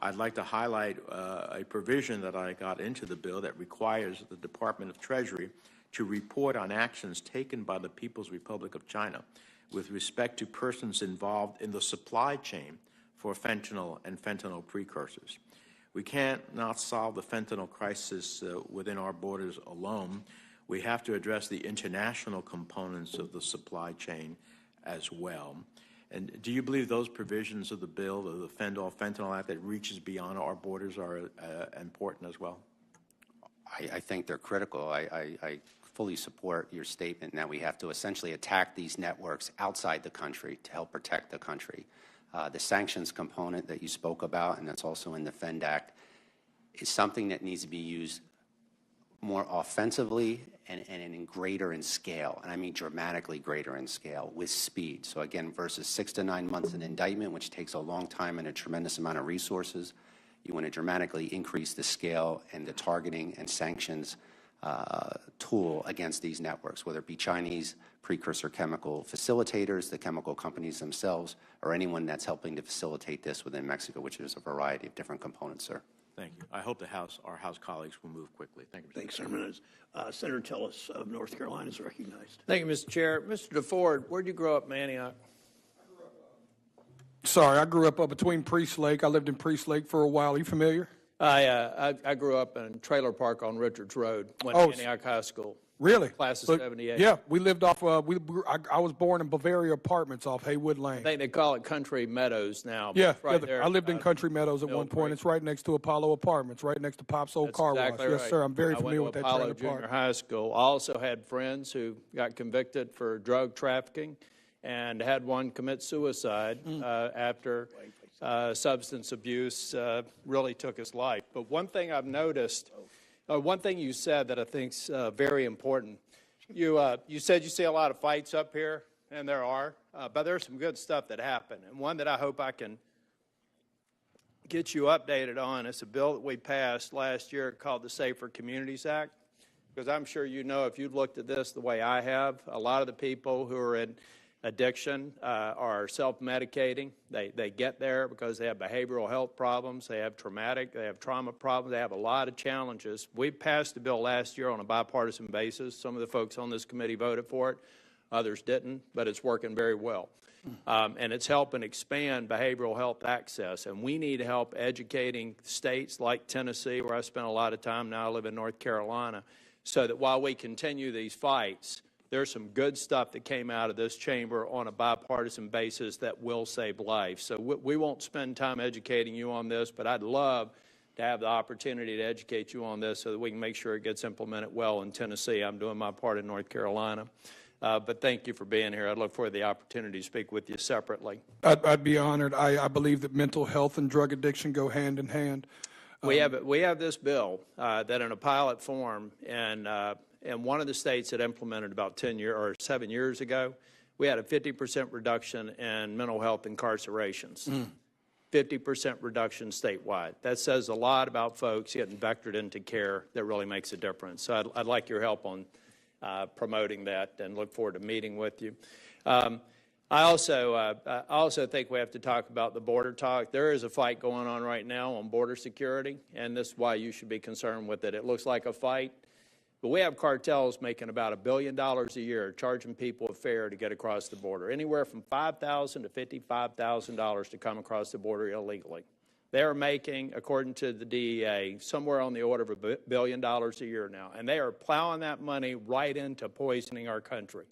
I'd like to highlight a provision that I got into the bill that requires the Department of Treasury to report on actions taken by the People's Republic of China with respect to persons involved in the supply chain for fentanyl and fentanyl precursors. We can't not solve the fentanyl crisis within our borders alone. We have to address the international components of the supply chain as well. And do you believe those provisions of the bill, the Fentanyl Act, that reaches beyond our borders are important as well? I think they're critical. I fully support your statement that we have to essentially attack these networks outside the country to help protect the country. The sanctions component that you spoke about, and that's also in the FEND Act, is something that needs to be used more offensively and in greater in scale, and I mean dramatically greater in scale, with speed. So again, versus 6 to 9 months in indictment, which takes a long time and a tremendous amount of resources, you want to dramatically increase the scale and the targeting and sanctions tool against these networks, whether it be Chinese precursor chemical facilitators, the chemical companies themselves, or anyone that's helping to facilitate this within Mexico, which is a variety of different components, sir. Thank you. I hope our House colleagues will move quickly. Thank you. Thanks, Senator. Senator Tillis of North Carolina is recognized. Thank you, Mr. Chair. Mr. DeFord, where did you grow up in Antioch? Sorry, I grew up between Priest Lake. I lived in Priest Lake for a while. Are you familiar? I grew up in Trailer Park on Richards Road, went to Antioch High School. Really? Class of 78. Yeah, we lived off, I was born in Bavaria Apartments off Haywood Lane. I think they call it Country Meadows now. Yeah, right there, I lived in Country Meadows at one point. It's right next to Apollo Apartments, right next to Pop's old car wash. Right. Yes, sir, I'm very familiar with that Apollo trailer park. Junior High School. I also had friends who got convicted for drug trafficking and had one commit suicide after substance abuse really took his life. But one thing I've noticed, one thing you said that I think is very important, you said you see a lot of fights up here, and there are, but there's some good stuff that happened. And one that I hope I can get you updated on is a bill that we passed last year called the Safer Communities Act, because I'm sure you know, if you've looked at this the way I have, a lot of the people who are in addiction are self-medicating. They get there because they have behavioral health problems, they have trauma problems, they have a lot of challenges. We passed the bill last year on a bipartisan basis. Some of the folks on this committee voted for it, others didn't, but it's working very well. And it's helping expand behavioral health access. And we need help educating states like Tennessee, where I spent a lot of time. Now I live in North Carolina, so that while we continue these fights, there's some good stuff that came out of this chamber on a bipartisan basis that will save lives. So we won't spend time educating you on this, but I'd love to have the opportunity to educate you on this so that we can make sure it gets implemented well in Tennessee. I'm doing my part in North Carolina. But thank you for being here. I'd look forward to the opportunity to speak with you separately. I'd be honored. I believe that mental health and drug addiction go hand in hand. We have this bill that in a pilot form, and one of the states that implemented about 7 years ago, we had a 50% reduction in mental health incarcerations. 50% reduction statewide. That says a lot about folks getting vectored into care that really makes a difference. So I'd like your help on promoting that and look forward to meeting with you. I also think we have to talk about the border talk. There is a fight going on right now on border security, and this is why you should be concerned with it. It looks like a fight, but we have cartels making about $1 billion a year, charging people a fare to get across the border, anywhere from $5,000 to $55,000 to come across the border illegally. They are making, according to the DEA, somewhere on the order of $1 billion a year now, and they are plowing that money right into poisoning our country.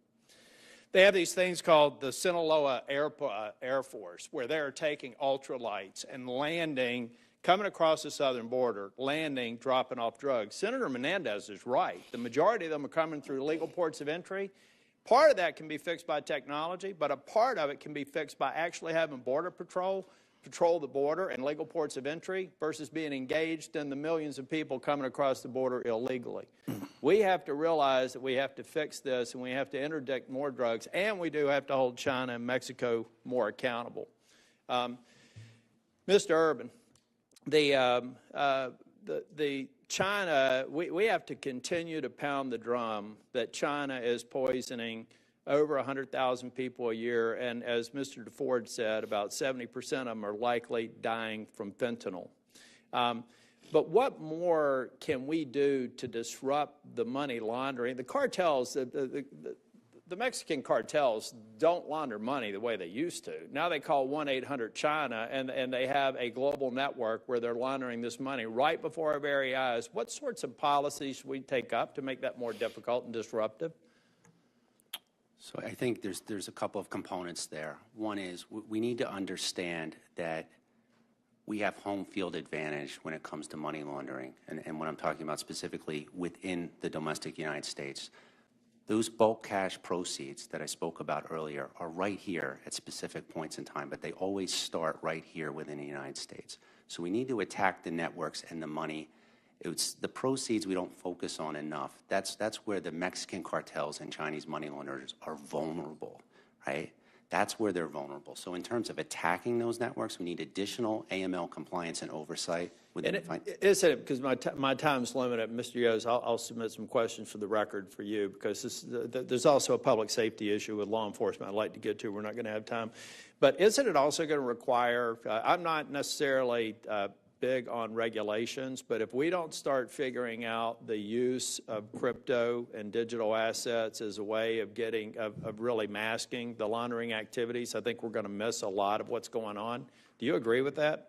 They have these things called the Sinaloa Air Force, where they're taking ultralights and landing, coming across the southern border, landing, dropping off drugs. Senator Menendez is right. The majority of them are coming through legal ports of entry. Part of that can be fixed by technology, but a part of it can be fixed by actually having Border Patrol patrol the border and legal ports of entry versus being engaged in the millions of people coming across the border illegally. We have to realize that we have to fix this, and we have to interdict more drugs, and we do have to hold China and Mexico more accountable. Mr. Urban, the China, we have to continue to pound the drum that China is poisoning over 100,000 people a year, and as Mr. DeFord said, about 70% of them are likely dying from fentanyl. But what more can we do to disrupt the money laundering? The cartels, the Mexican cartels don't launder money the way they used to. Now they call 1-800-CHINA, and they have a global network where they're laundering this money right before our very eyes. What sorts of policies should we take up to make that more difficult and disruptive? So I think there's a couple of components there. One is we need to understand that we have home field advantage when it comes to money laundering, and what I'm talking about specifically within the domestic United States. Those bulk cash proceeds that I spoke about earlier are right here at specific points in time, but they always start right here within the United States. So we need to attack the networks and the money. It's the proceeds we don't focus on enough. That's where the Mexican cartels and Chinese money launderers are vulnerable, right? That's where they're vulnerable. So in terms of attacking those networks, we need additional AML compliance and oversight. Because my time's limited, Mr. Yost, I'll submit some questions for the record for you, because there's also a public safety issue with law enforcement I'd like to get to. We're not going to have time. But isn't it also going to require, I'm not necessarily big on regulations, but if we don't start figuring out the use of crypto and digital assets as a way of of really masking the laundering activities, I think we're going to miss a lot of what's going on. Do you agree with that?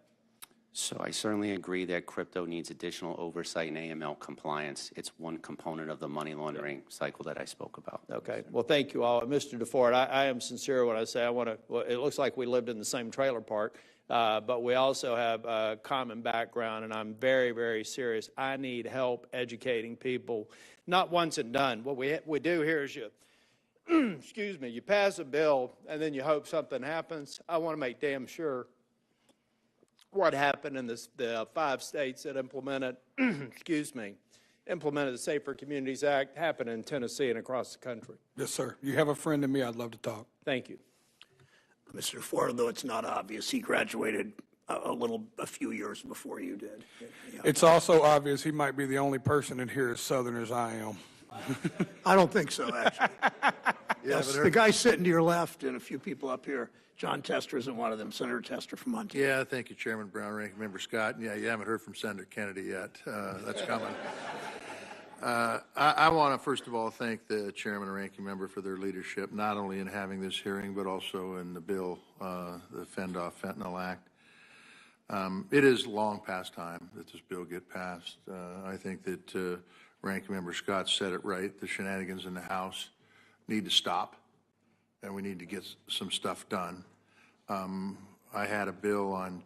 So I certainly agree that crypto needs additional oversight and AML compliance. It's one component of the money laundering cycle that I spoke about. Okay. Well, thank you all. Mr. DeFord, I am sincere when I say well, it looks like we lived in the same trailer park. But we also have a common background, and I'm very, very serious. I need help educating people, not once and done. What we do here is excuse me, you pass a bill, and then you hope something happens. I want to make damn sure what happened in the 5 states that implemented, implemented the Safer Communities Act happened in Tennessee and across the country. Yes, sir. You have a friend in me. I'd love to talk. Thank you. Mr. Ford, though it's not obvious, he graduated a few years before you did. Yeah. It's also obvious he might be the only person in here as Southern as I am. I don't think so, actually. Yes, the guy sitting to your left and a few people up here, John Tester isn't one of them, Senator Tester from Montana. Yeah, thank you, Chairman Brown, Ranking Member Scott. And yeah, you haven't heard from Senator Kennedy yet. That's coming. I want to first of all thank the chairman and ranking member for their leadership, not only in having this hearing, but also in the bill, the Fend Off Fentanyl Act. It is long past time that this bill get passed. I think that ranking member Scott said it right. The shenanigans in the House need to stop, and we need to get some stuff done. I had a bill on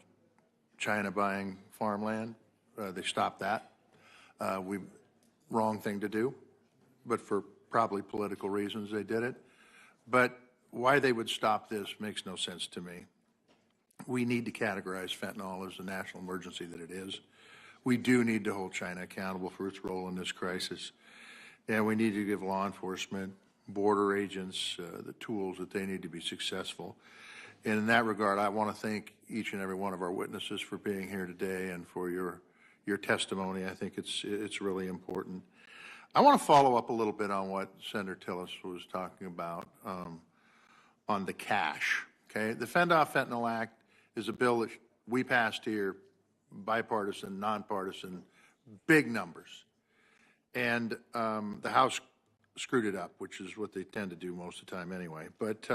China buying farmland. They stopped that. Wrong thing to do, but for probably political reasons they did it. But why they would stop this makes no sense to me. We need to categorize fentanyl as a national emergency that it is. We do need to hold China accountable for its role in this crisis. And we need to give law enforcement, border agents, the tools that they need to be successful. And in that regard, I want to thank each and every one of our witnesses for being here today and for your testimony. I think it's really important. I want to follow up a little bit on what Senator Tillis was talking about on the cash. Okay, the Fend Off Fentanyl Act is a bill that we passed here, bipartisan, nonpartisan, big numbers, and the House screwed it up, which is what they tend to do most of the time anyway. But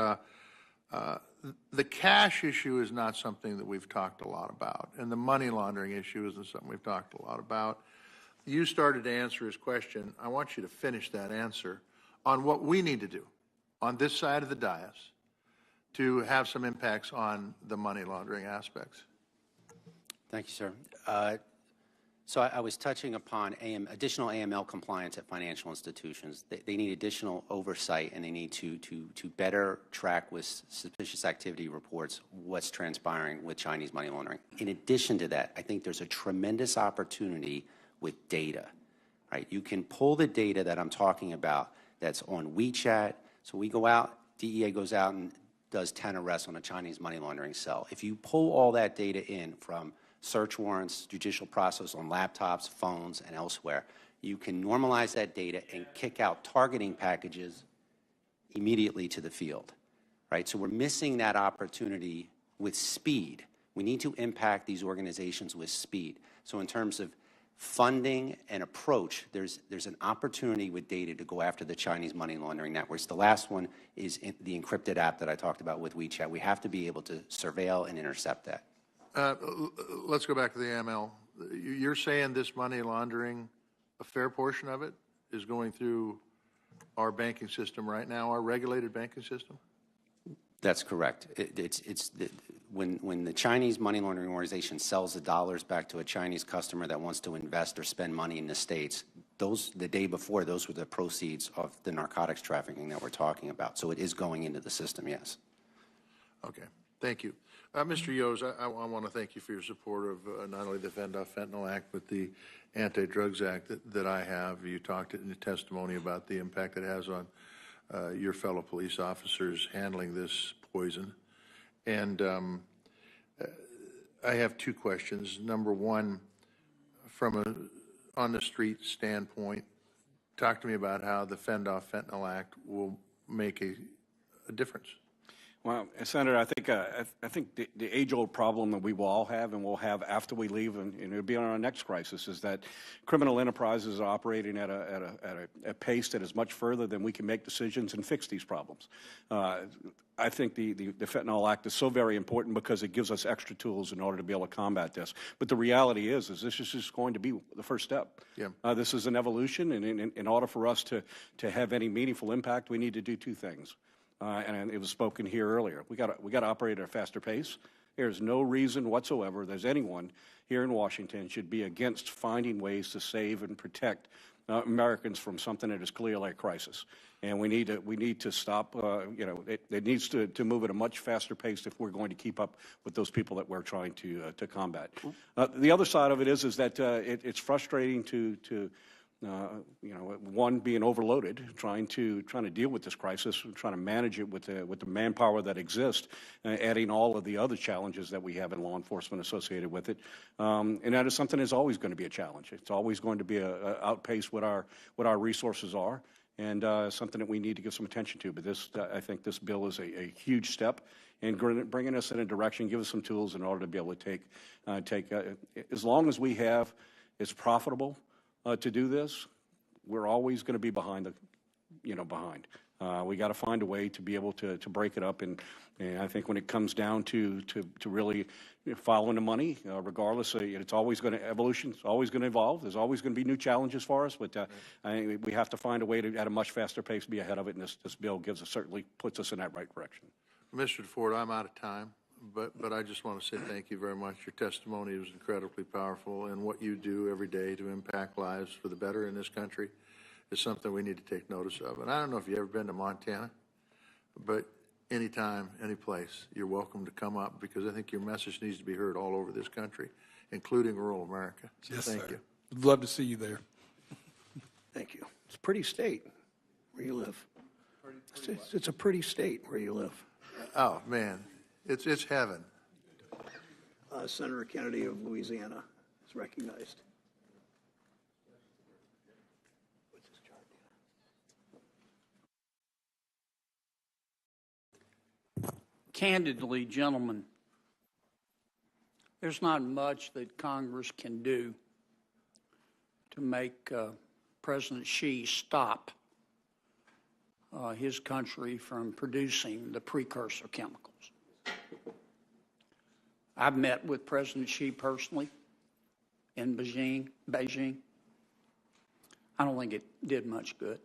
the cash issue is not something that we've talked a lot about, and the money laundering issue isn't something we've talked a lot about. You started to answer his question. I want you to finish that answer on what we need to do on this side of the dais to have some impacts on the money laundering aspects. Thank you, sir. So I was touching upon additional AML compliance at financial institutions. They need additional oversight, and they need to better track with suspicious activity reports what's transpiring with Chinese money laundering. In addition to that, I think there's a tremendous opportunity with data. Right? You can pull the data that I'm talking about that's on WeChat. So we go out, DEA goes out and does 10 arrests on a Chinese money laundering cell. If you pull all that data in from search warrants, judicial process on laptops, phones, and elsewhere, you can normalize that data and kick out targeting packages immediately to the field, right? So we're missing that opportunity with speed. We need to impact these organizations with speed. So in terms of funding and approach, there's an opportunity with data to go after the Chinese money laundering networks. The last one is the encrypted app that I talked about with WeChat. We have to be able to surveil and intercept that. Let's go back to the AML. You're saying this money laundering, a fair portion of it, is going through our banking system right now, our regulated banking system? That's correct. When the Chinese money laundering organization sells the dollars back to a Chinese customer that wants to invest or spend money in the States, the day before, those were the proceeds of the narcotics trafficking that we're talking about. So it is going into the system, yes. Okay, thank you. Mr. Yos, I want to thank you for your support of not only the Fend Off Fentanyl Act, but the Anti-Drugs Act that I have. You talked in your testimony about the impact it has on your fellow police officers handling this poison. And I have two questions. Number one, from an on-the-street standpoint, talk to me about how the Fend Off Fentanyl Act will make a difference. Well, Senator, I think the age-old problem that we will all have and will have after we leave, and it'll be on our next crisis, is that criminal enterprises are operating at a pace that is much further than we can make decisions and fix these problems. I think the Fentanyl Act is so very important because it gives us extra tools in order to be able to combat this. But the reality is this is just going to be the first step. Yeah. This is an evolution, and in order for us to have any meaningful impact, we need to do two things. And it was spoken here earlier. We got to operate at a faster pace. There's no reason whatsoever there's anyone here in Washington should be against finding ways to save and protect Americans from something that is clearly a crisis. And we need to stop. It needs to move at a much faster pace if we're going to keep up with those people that we're trying to combat. The other side of it is that it's frustrating to one, being overloaded, trying to deal with this crisis, trying to manage it with the manpower that exists, adding all of the other challenges that we have in law enforcement associated with it, and that is something that's always going to be a challenge. It's always going to be outpace what our resources are, and something that we need to give some attention to. But I think this bill is a huge step in bringing us in a direction, give us some tools in order to be able to take as long as we have, it's profitable to do this, we're always going to be behind the, behind. We got to find a way to be able to break it up, and I think when it comes down to really following the money, regardless, it's always going to evolution. It's always going to evolve. There's always going to be new challenges for us, but I think we have to find a way to, at a much faster pace, be ahead of it. And this bill certainly puts us in that right direction. Mr. Ford, I'm out of time, but I just want to say thank you very much. Your testimony was incredibly powerful, and what you do every day to impact lives for the better in this country is something we need to take notice of. And I don't know if you've ever been to Montana, but anytime, any place, you're welcome to come up, because I think your message needs to be heard all over this country, including rural America. So Yes, thank sir. you. I'd love to see you there. Thank you. It's a pretty state where you live. It's a pretty state where you live. Oh, man, it's heaven. Senator Kennedy of Louisiana is recognized. Candidly, gentlemen, there's not much that Congress can do to make President Xi stop his country from producing the precursor chemicals. I've met with President Xi personally in Beijing. I don't think it did much good.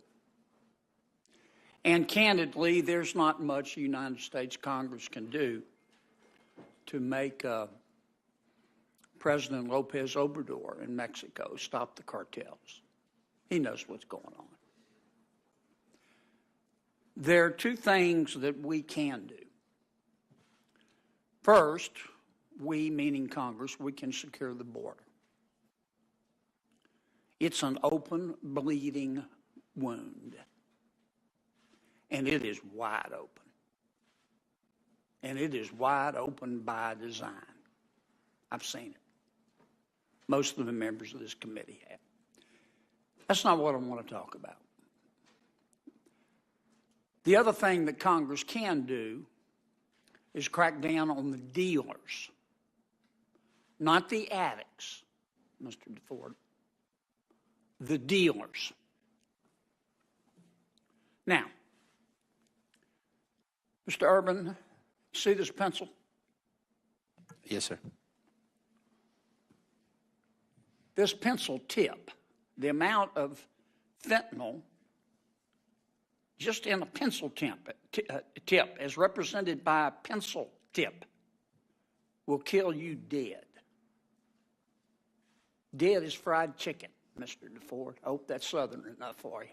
And candidly, there's not much the United States Congress can do to make President Lopez Obrador in Mexico stop the cartels. He knows what's going on. There are two things that we can do. First, we, meaning Congress, we can secure the border. It's an open, bleeding wound. And it is wide open. And it is wide open by design. I've seen it. Most of the members of this committee have. That's not what I want to talk about. The other thing that Congress can do is crack down on the dealers, not the addicts, Mr. DeFord, the dealers. Now, Mr. Urban, see this pencil? Yes, sir. This pencil tip, the amount of fentanyl just in a pencil tip, as represented by a pencil tip, will kill you dead. Dead as fried chicken, Mr. DeFord. I hope that's Southern enough for you.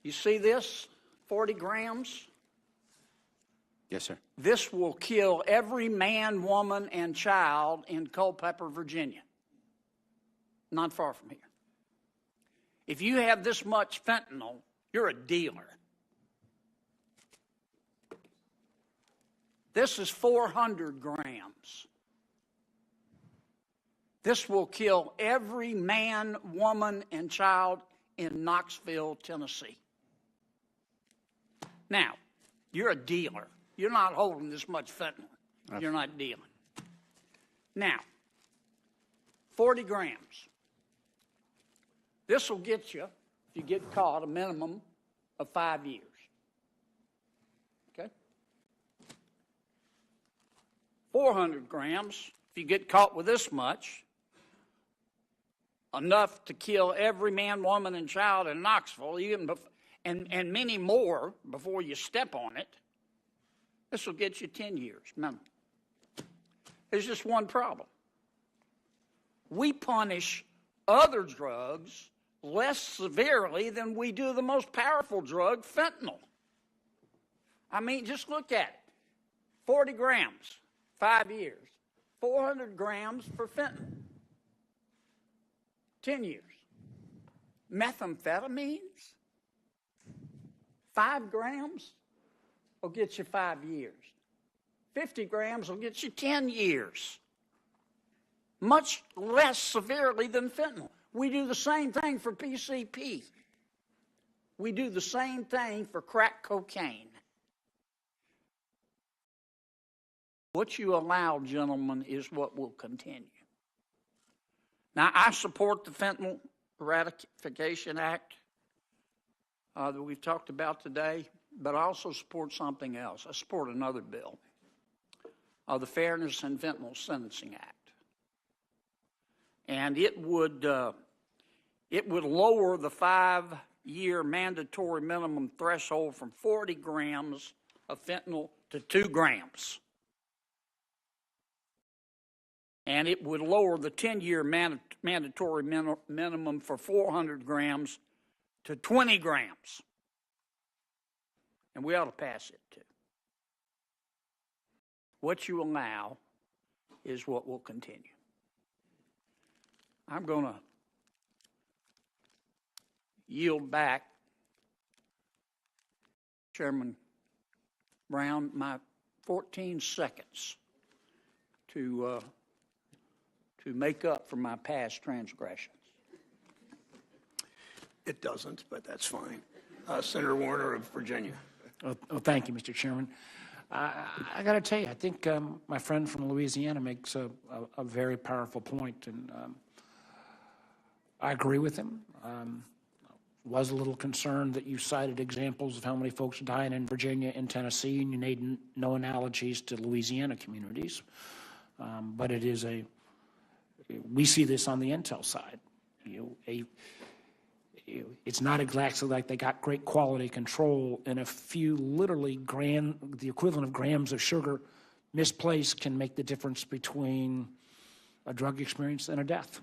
You see this? 40 grams? Yes, sir. This will kill every man, woman, and child in Culpeper, Virginia. Not far from here. If you have this much fentanyl, you're a dealer. This is 400 grams. This will kill every man, woman, and child in Knoxville, Tennessee. Now, you're a dealer. You're not holding this much fentanyl. You're not dealing. Now, 40 grams. This will get you, if you get caught, a minimum of 5 years. Okay? 400 grams, if you get caught with this much, enough to kill every man, woman, and child in Knoxville, and many more before you step on it, this will get you 10 years minimum. There's just one problem. We punish other drugs less severely than we do the most powerful drug, fentanyl. I mean, just look at it. 40 grams, 5 years. 400 grams for fentanyl, 10 years. Methamphetamines, 5 grams will get you 5 years. 50 grams will get you 10 years. Much less severely than fentanyl. We do the same thing for PCP. We do the same thing for crack cocaine. What you allow, gentlemen, is what will continue. Now, I support the Fentanyl Eradication Act that we've talked about today, but I also support something else. I support another bill, the Fairness in Fentanyl Sentencing Act. And it would lower the 5-year mandatory minimum threshold from 40 grams of fentanyl to 2 grams. And it would lower the 10-year mandatory minimum for 400 grams to 20 grams. And we ought to pass it too. What you allow is what will continue. I'm going to yield back, Chairman Brown, my 14 seconds to make up for my past transgressions. It doesn't, but that's fine. Senator Warner of Virginia. Thank you, Mr. Chairman. I got to tell you, I think my friend from Louisiana makes a very powerful point, and I agree with him. Was a little concerned that you cited examples of how many folks dying in Virginia and Tennessee, and you made no analogies to Louisiana communities. But it is we see this on the intel side. It's not exactly like they got great quality control, and a few literally the equivalent of grams of sugar misplaced can make the difference between a drug experience and a death.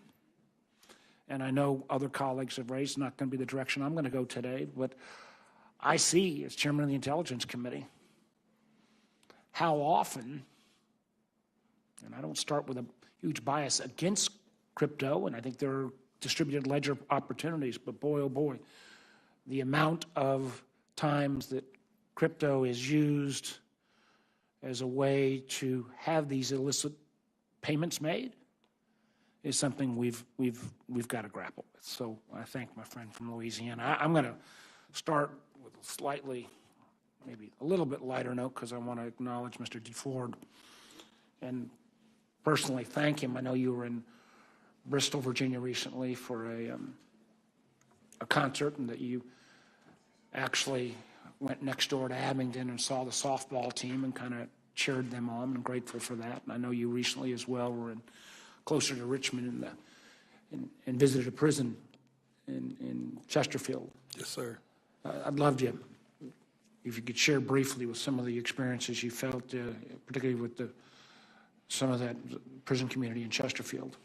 And I know other colleagues have raised, not going to be the direction I'm going to go today, but I see, as chairman of the Intelligence Committee, how often, and I don't start with a huge bias against crypto, and I think there are distributed ledger opportunities, but boy, oh boy, the amount of times that crypto is used as a way to have these illicit payments made is something we've got to grapple with. So I thank my friend from Louisiana. I'm going to start with a slightly, maybe a little bit lighter note, because I want to acknowledge Mr. DeFord and personally thank him. I know you were in Bristol, Virginia recently for a concert, and that you actually went next door to Abingdon and saw the softball team and kind of cheered them on. I'm grateful for that. And I know you recently as well were closer to Richmond and visited a prison in Chesterfield. Yes, sir. I'd love to, if you could share briefly with some of the experiences you felt, particularly with some of that prison community in Chesterfield.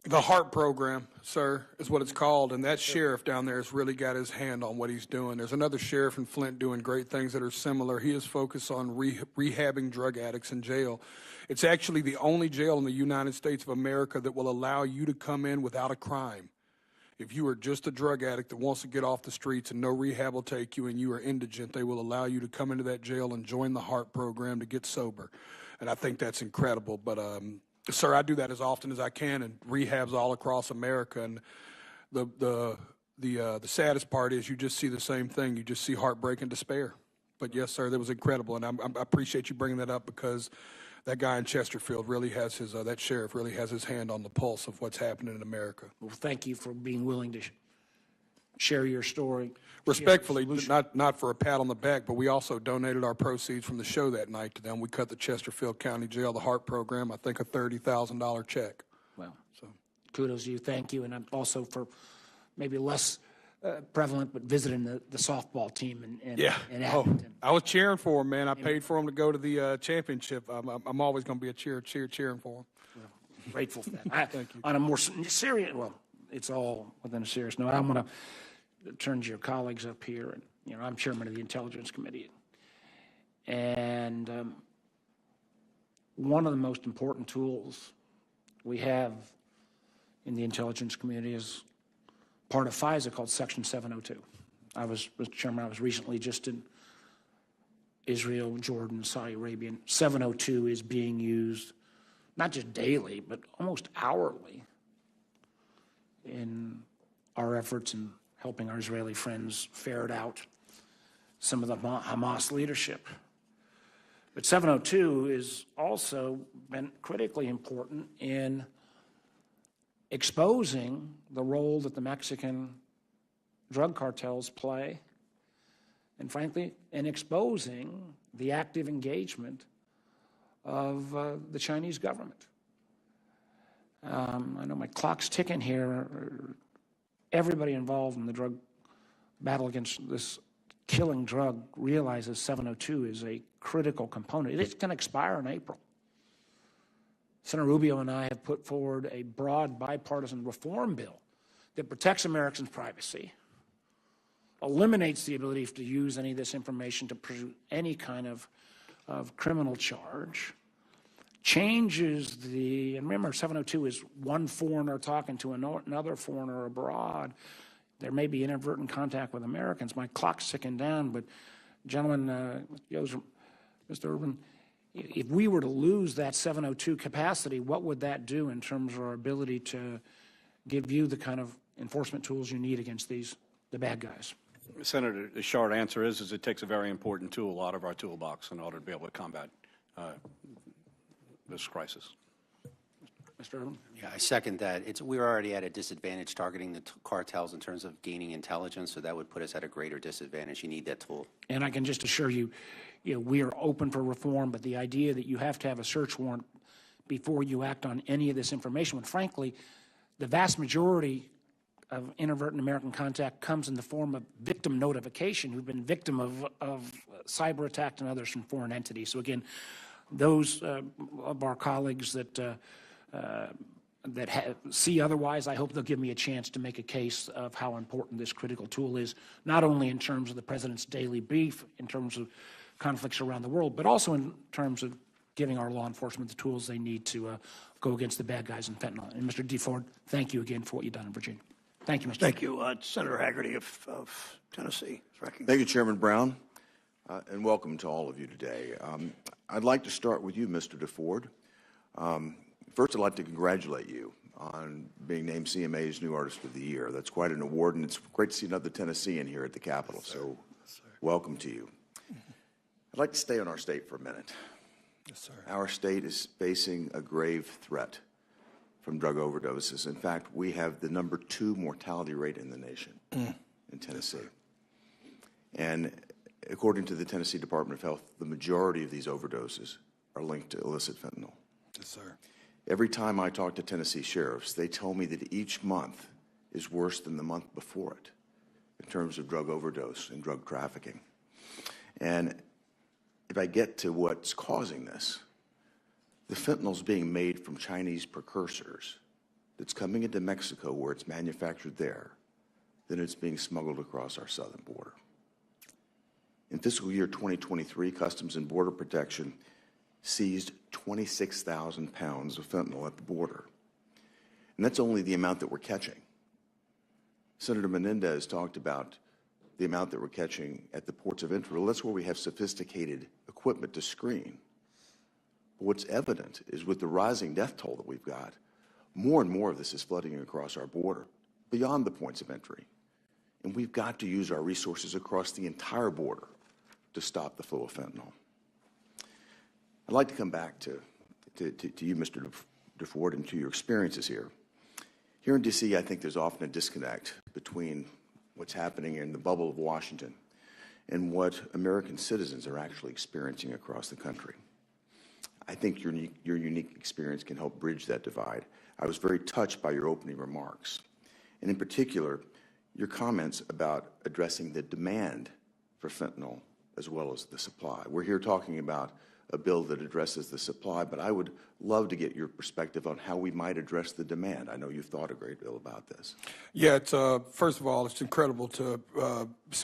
The HEART program, sir, is what it's called, and that sheriff down there has really got his hand on what he's doing. There's another sheriff in Flint doing great things that are similar. He is focused on rehabbing drug addicts in jail. It's actually the only jail in the United States of America that will allow you to come in without a crime. If you are just a drug addict that wants to get off the streets and no rehab will take you and you are indigent, they will allow you to come into that jail and join the HEART program to get sober. And I think that's incredible. But, sir, I do that as often as I can, and rehabs all across America. And the saddest part is you just see the same thing. You just see heartbreak and despair. But, yes, sir, that was incredible. And I appreciate you bringing that up, because that guy in Chesterfield really has that sheriff really has his hand on the pulse of what's happening in America. Well, thank you for being willing to share your story. Respectfully, not for a pat on the back, but we also donated our proceeds from the show that night to them. We cut the Chesterfield County Jail, the HEART program, I think a $30,000 check. Well, so kudos to you. Thank you. And I'm also for maybe less prevalent, but visiting the softball team in Abington. I was cheering for him, man. I paid for him to go to the championship. I'm always going to be a cheering for him. Well, grateful for that. Thank you. On a more serious, well, it's all within a serious note. I want to turn to your colleagues up here, and I'm chairman of the Intelligence Committee, and one of the most important tools we have in the intelligence community is part of FISA called Section 702. Mr. Chairman, I was recently just in Israel, Jordan, Saudi Arabia. 702 is being used not just daily, but almost hourly in our efforts in helping our Israeli friends ferret out some of the Hamas leadership. But 702 has also been critically important in exposing the role that the Mexican drug cartels play, and frankly, in exposing the active engagement of the Chinese government. I know my clock's ticking here. Everybody involved in the drug battle against this killing drug realizes 702 is a critical component. It's going to expire in April. Senator Rubio and I have put forward a broad bipartisan reform bill that protects Americans' privacy, eliminates the ability to use any of this information to pursue any kind of criminal charge, changes the, and remember 702 is one foreigner talking to another foreigner abroad. There may be inadvertent contact with Americans. My clock's ticking down, but gentlemen, Mr. Urban, if we were to lose that 702 capacity, what would that do in terms of our ability to give you the kind of enforcement tools you need against the bad guys? Senator, the short answer is it takes a very important tool out of our toolbox in order to be able to combat this crisis. Mr. Urban? Yeah, I second that. We're already at a disadvantage targeting the cartels in terms of gaining intelligence, so that would put us at a greater disadvantage. You need that tool. And I can just assure you, we are open for reform, but the idea that you have to have a search warrant before you act on any of this information, when frankly, the vast majority of inadvertent American contact comes in the form of victim notification who've been victim of cyber attack and others from foreign entities. So again, those of our colleagues that see otherwise, I hope they'll give me a chance to make a case of how important this critical tool is, not only in terms of the president's daily brief, in terms of conflicts around the world, but also in terms of giving our law enforcement the tools they need to go against the bad guys in fentanyl. And Mr. DeFord, thank you again for what you've done in Virginia. Thank you, Mr. Thank you. Senator Haggerty of Tennessee. Thank you, Chairman Brown, and welcome to all of you today. I'd like to start with you, Mr. DeFord. First, I'd like to congratulate you on being named CMA's New Artist of the Year. That's quite an award, and it's great to see another Tennessean here at the Capitol, so welcome to you. I'd like to stay on our state for a minute. Yes, sir. Our state is facing a grave threat from drug overdoses. In fact, we have the #2 mortality rate in the nation in Tennessee. And according to the Tennessee Department of Health, the majority of these overdoses are linked to illicit fentanyl. Yes, sir. Every time I talk to Tennessee sheriffs, they tell me that each month is worse than the month before it in terms of drug overdose and drug trafficking. And if I get to what's causing this, the fentanyl's being made from Chinese precursors that's coming into Mexico where it's manufactured there, then it's being smuggled across our southern border. In fiscal year 2023, Customs and Border Protection seized 26,000 pounds of fentanyl at the border. And that's only the amount that we're catching. Senator Menendez talked about the amount that we're catching at the ports of entry. Well, that's where we have sophisticated equipment to screen. But what's evident is with the rising death toll that we've got, more and more of this is flooding across our border, beyond the points of entry. And we've got to use our resources across the entire border to stop the flow of fentanyl. I'd like to come back to you, Mr. DeFord, and to your experiences here. Here in D.C., I think there's often a disconnect between what's happening in the bubble of Washington and what American citizens are actually experiencing across the country. I think your unique experience can help bridge that divide. I was very touched by your opening remarks, and in particular, your comments about addressing the demand for fentanyl as well as the supply. We're here talking about a bill that addresses the supply, but I would love to get your perspective on how we might address the demand. I know you've thought a great deal about this. Yeah, it's, first of all, it's incredible to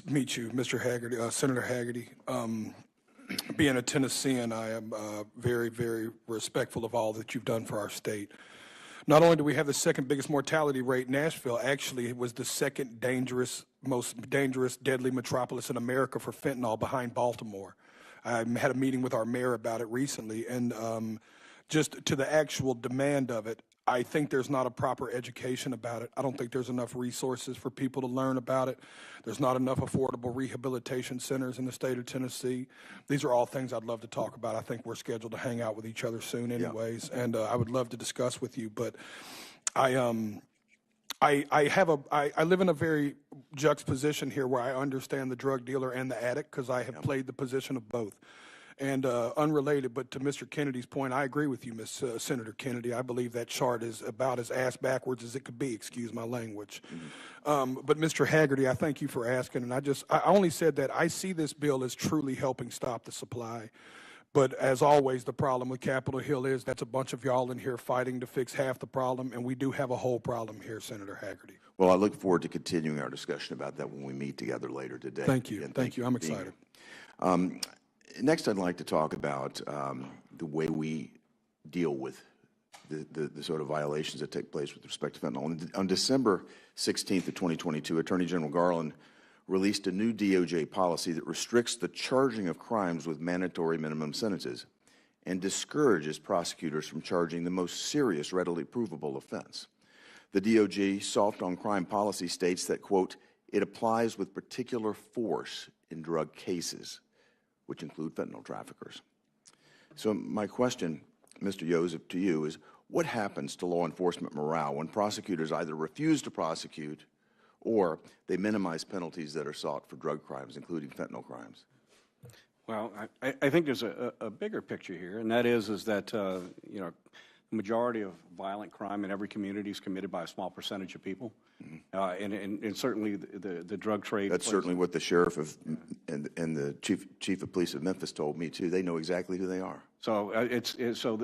meet you, Mr. Haggerty, Senator Haggerty. Being a Tennessean, I am very, very respectful of all that you've done for our state. Not only do we have the second biggest mortality rate, Nashville actually was the second most dangerous, deadly metropolis in America for fentanyl behind Baltimore. I had a meeting with our mayor about it recently, and just to the actual demand of it, I think there's not a proper education about it. I don't think there's enough resources for people to learn about it. There's not enough affordable rehabilitation centers in the state of Tennessee. These are all things I'd love to talk about. I think we're scheduled to hang out with each other soon anyways, and I would love to discuss with you. But I live in a very juxtaposition here where I understand the drug dealer and the addict because I have played the position of both. And unrelated, but to Mr. Kennedy's point, I agree with you, Senator Kennedy. I believe that chart is about as ass backwards as it could be, excuse my language. But Mr. Haggerty, I thank you for asking, and I only said that I see this bill as truly helping stop the supply. But as always, the problem with Capitol Hill is that's a bunch of y'all in here fighting to fix half the problem, and we do have a whole problem here, Senator Haggerty. Well, I look forward to continuing our discussion about that when we meet together later today. Thank you. Thank you. I'm excited. Next, I'd like to talk about the way we deal with the sort of violations that take place with respect to fentanyl. On December 16th of 2022, Attorney General Garland released a new DOJ policy that restricts the charging of crimes with mandatory minimum sentences and discourages prosecutors from charging the most serious, readily provable offense. The DOJ soft on crime policy states that, quote, it applies with particular force in drug cases, which include fentanyl traffickers. So my question, Mr. Joseph, to you is, what happens to law enforcement morale when prosecutors either refuse to prosecute or they minimize penalties that are sought for drug crimes, including fentanyl crimes? Well, I think there's a bigger picture here, and that is that, you know, the majority of violent crime in every community is committed by a small percentage of people. And certainly the drug trade. That's certainly what the sheriff and the chief of police of Memphis told me too. They know exactly who they are. So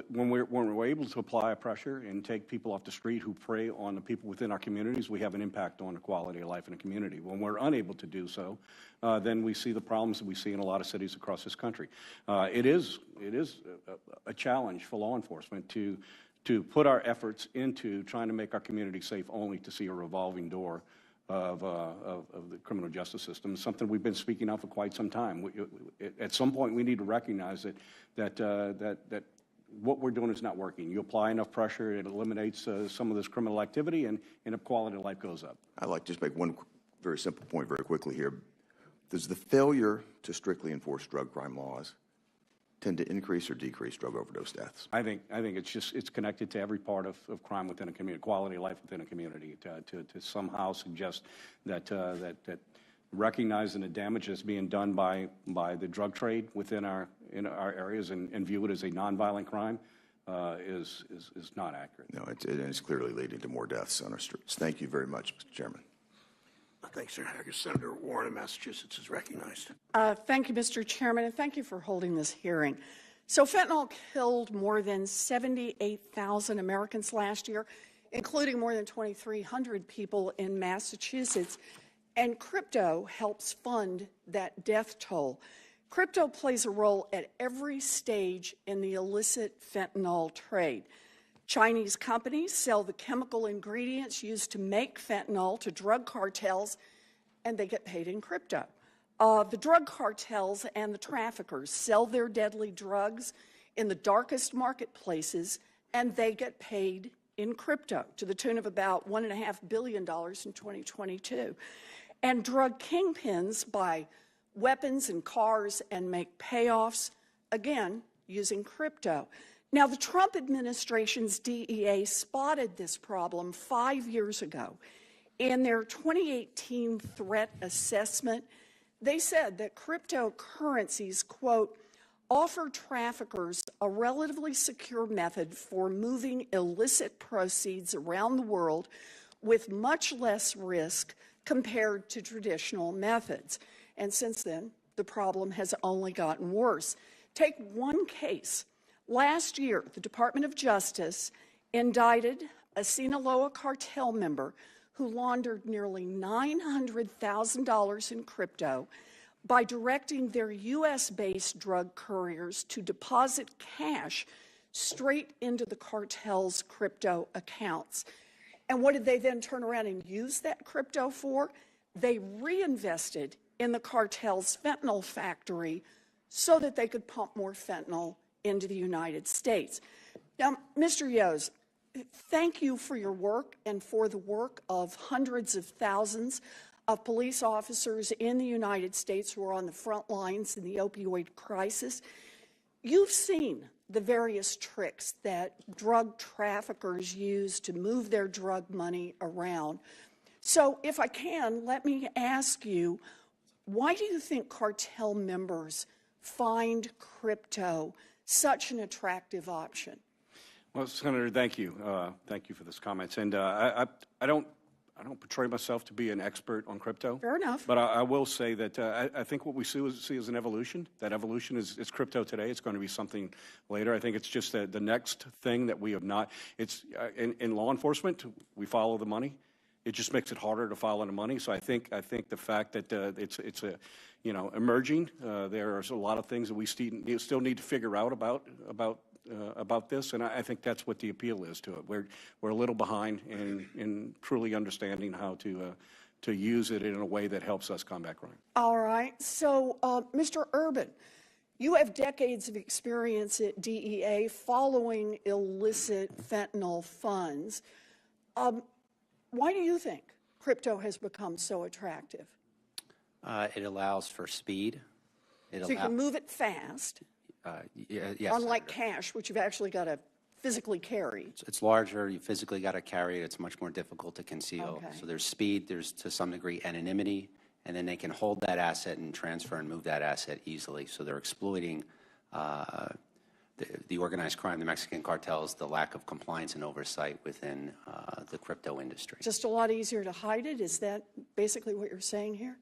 when we're able to apply pressure and take people off the street who prey on the people within our communities, we have an impact on the quality of life in the community. When we're unable to do so, then we see the problems that we see in a lot of cities across this country. It is a challenge for law enforcement to put our efforts into trying to make our community safe, only to see a revolving door of the criminal justice system. It's something we've been speaking of for quite some time. At some point, we need to recognize that what we're doing is not working. You apply enough pressure, it eliminates some of this criminal activity, and the quality of life goes up. I'd like to just make one very simple point very quickly here. Does the failure to strictly enforce drug crime laws tend to increase or decrease drug overdose deaths? I think it's connected to every part of crime within a community, quality of life within a community. To somehow suggest that recognizing the damage that's being done by the drug trade within our areas and view it as a nonviolent crime is not accurate. No, it's clearly leading to more deaths on our streets. Thank you very much, Mr. Chairman. Thanks, Senator Haggard. Senator Warren of Massachusetts is recognized. Thank you, Mr. Chairman, and thank you for holding this hearing. So fentanyl killed more than 78,000 Americans last year, including more than 2,300 people in Massachusetts, and crypto helps fund that death toll. Crypto plays a role at every stage in the illicit fentanyl trade. Chinese companies sell the chemical ingredients used to make fentanyl to drug cartels, and they get paid in crypto. The drug cartels and the traffickers sell their deadly drugs in the darkest marketplaces, and they get paid in crypto to the tune of about $1.5 billion in 2022. And drug kingpins buy weapons and cars and make payoffs, again, using crypto. Now, the Trump administration's DEA spotted this problem 5 years ago. In their 2018 threat assessment, they said that cryptocurrencies, quote, offer traffickers a relatively secure method for moving illicit proceeds around the world with much less risk compared to traditional methods. And since then, the problem has only gotten worse. Take one case. Last year, the Department of Justice indicted a Sinaloa cartel member who laundered nearly $900,000 in crypto by directing their U.S.-based drug couriers to deposit cash straight into the cartel's crypto accounts. And what did they then turn around and use that crypto for? They reinvested in the cartel's fentanyl factory so that they could pump more fentanyl into the United States. Now, Mr. Yos, thank you for your work and for the work of hundreds of thousands of police officers in the United States who are on the front lines in the opioid crisis. You've seen the various tricks that drug traffickers use to move their drug money around. So if I can, let me ask you, why do you think cartel members find crypto such an attractive option? Well, Senator, thank you. Thank you for those comments. And I don't portray myself to be an expert on crypto. Fair enough. But I will say that I think what we see is an evolution. That evolution is crypto today. It's going to be something later. I think it's just the next thing that we have not. It's in law enforcement, we follow the money. It just makes it harder to follow the money. So I think the fact that it's a emerging. There's a lot of things that we still need to figure out about this, and I think that's what the appeal is to it. We're a little behind in truly understanding how to use it in a way that helps us combat crime. All right. So, Mr. Urban, you have decades of experience at DEA following illicit fentanyl funds. Why do you think crypto has become so attractive? It allows for speed. So you can move it fast. Yes. Unlike cash, which you've actually got to physically carry. It's larger. You physically got to carry it. It's much more difficult to conceal. Okay. So there's speed. There's to some degree anonymity, and then they can hold that asset and transfer and move that asset easily. So they're exploiting the organized crime, the Mexican cartels, the lack of compliance and oversight within the crypto industry. Just a lot easier to hide it? Is that basically what you're saying here?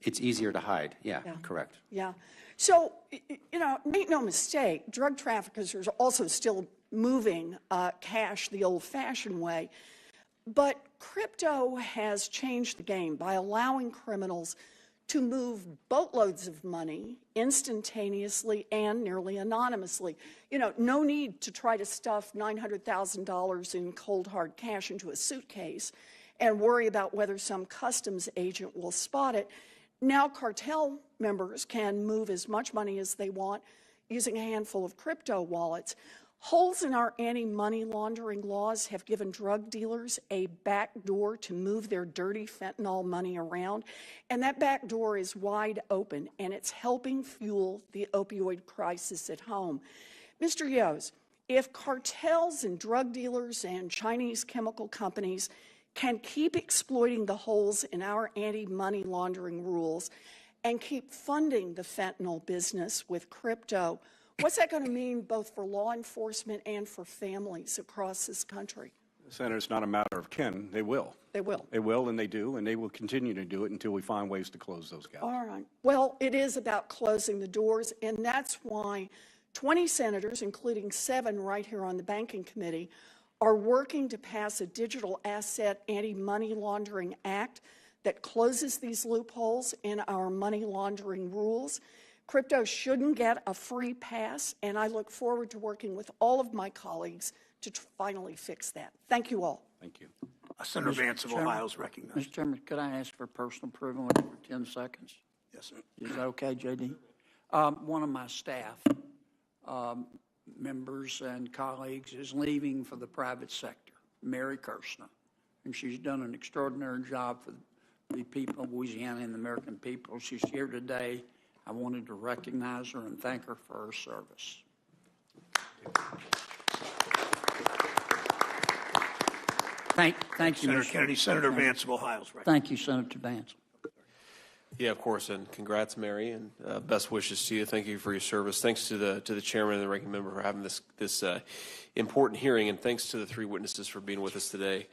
It's easier to hide. Yeah. Correct. Yeah. So, make no mistake, drug traffickers are also still moving cash the old-fashioned way. But crypto has changed the game by allowing criminals to move boatloads of money instantaneously and nearly anonymously. No need to try to stuff $900,000 in cold hard cash into a suitcase and worry about whether some customs agent will spot it. Now cartel members can move as much money as they want using a handful of crypto wallets. Holes in our anti-money laundering laws have given drug dealers a back door to move their dirty fentanyl money around, and that back door is wide open, and it's helping fuel the opioid crisis at home. Mr. Yoes, if cartels and drug dealers and Chinese chemical companies can keep exploiting the holes in our anti-money laundering rules and keep funding the fentanyl business with crypto, what's that going to mean both for law enforcement and for families across this country? Senator, it's not a matter of can. They will. They will. They will, and they do, and they will continue to do it until we find ways to close those gaps. All right. Well, it is about closing the doors, and that's why 20 senators, including 7 right here on the Banking Committee, are working to pass a Digital Asset Anti-Money Laundering Act that closes these loopholes in our money laundering rules. Crypto shouldn't get a free pass, and I look forward to working with all of my colleagues to finally fix that. Thank you all. Thank you. Senator Vance of Ohio is recognized. Mr. Chairman, could I ask for personal privilege for 10 seconds? Yes, sir. Is that okay, J.D.? One of my staff members and colleagues is leaving for the private sector, Mary Kirshner, and she's done an extraordinary job for the people of Louisiana and the American people. She's here today. I wanted to recognize her and thank her for her service. Thank you, Senator Kennedy. Senator Vance of Ohio is recognized. Thank you, Senator Vance. Yeah, of course, and congrats, Mary, and best wishes to you. Thank you for your service. Thanks to the chairman and the ranking member for having this important hearing, and thanks to the 3 witnesses for being with us today.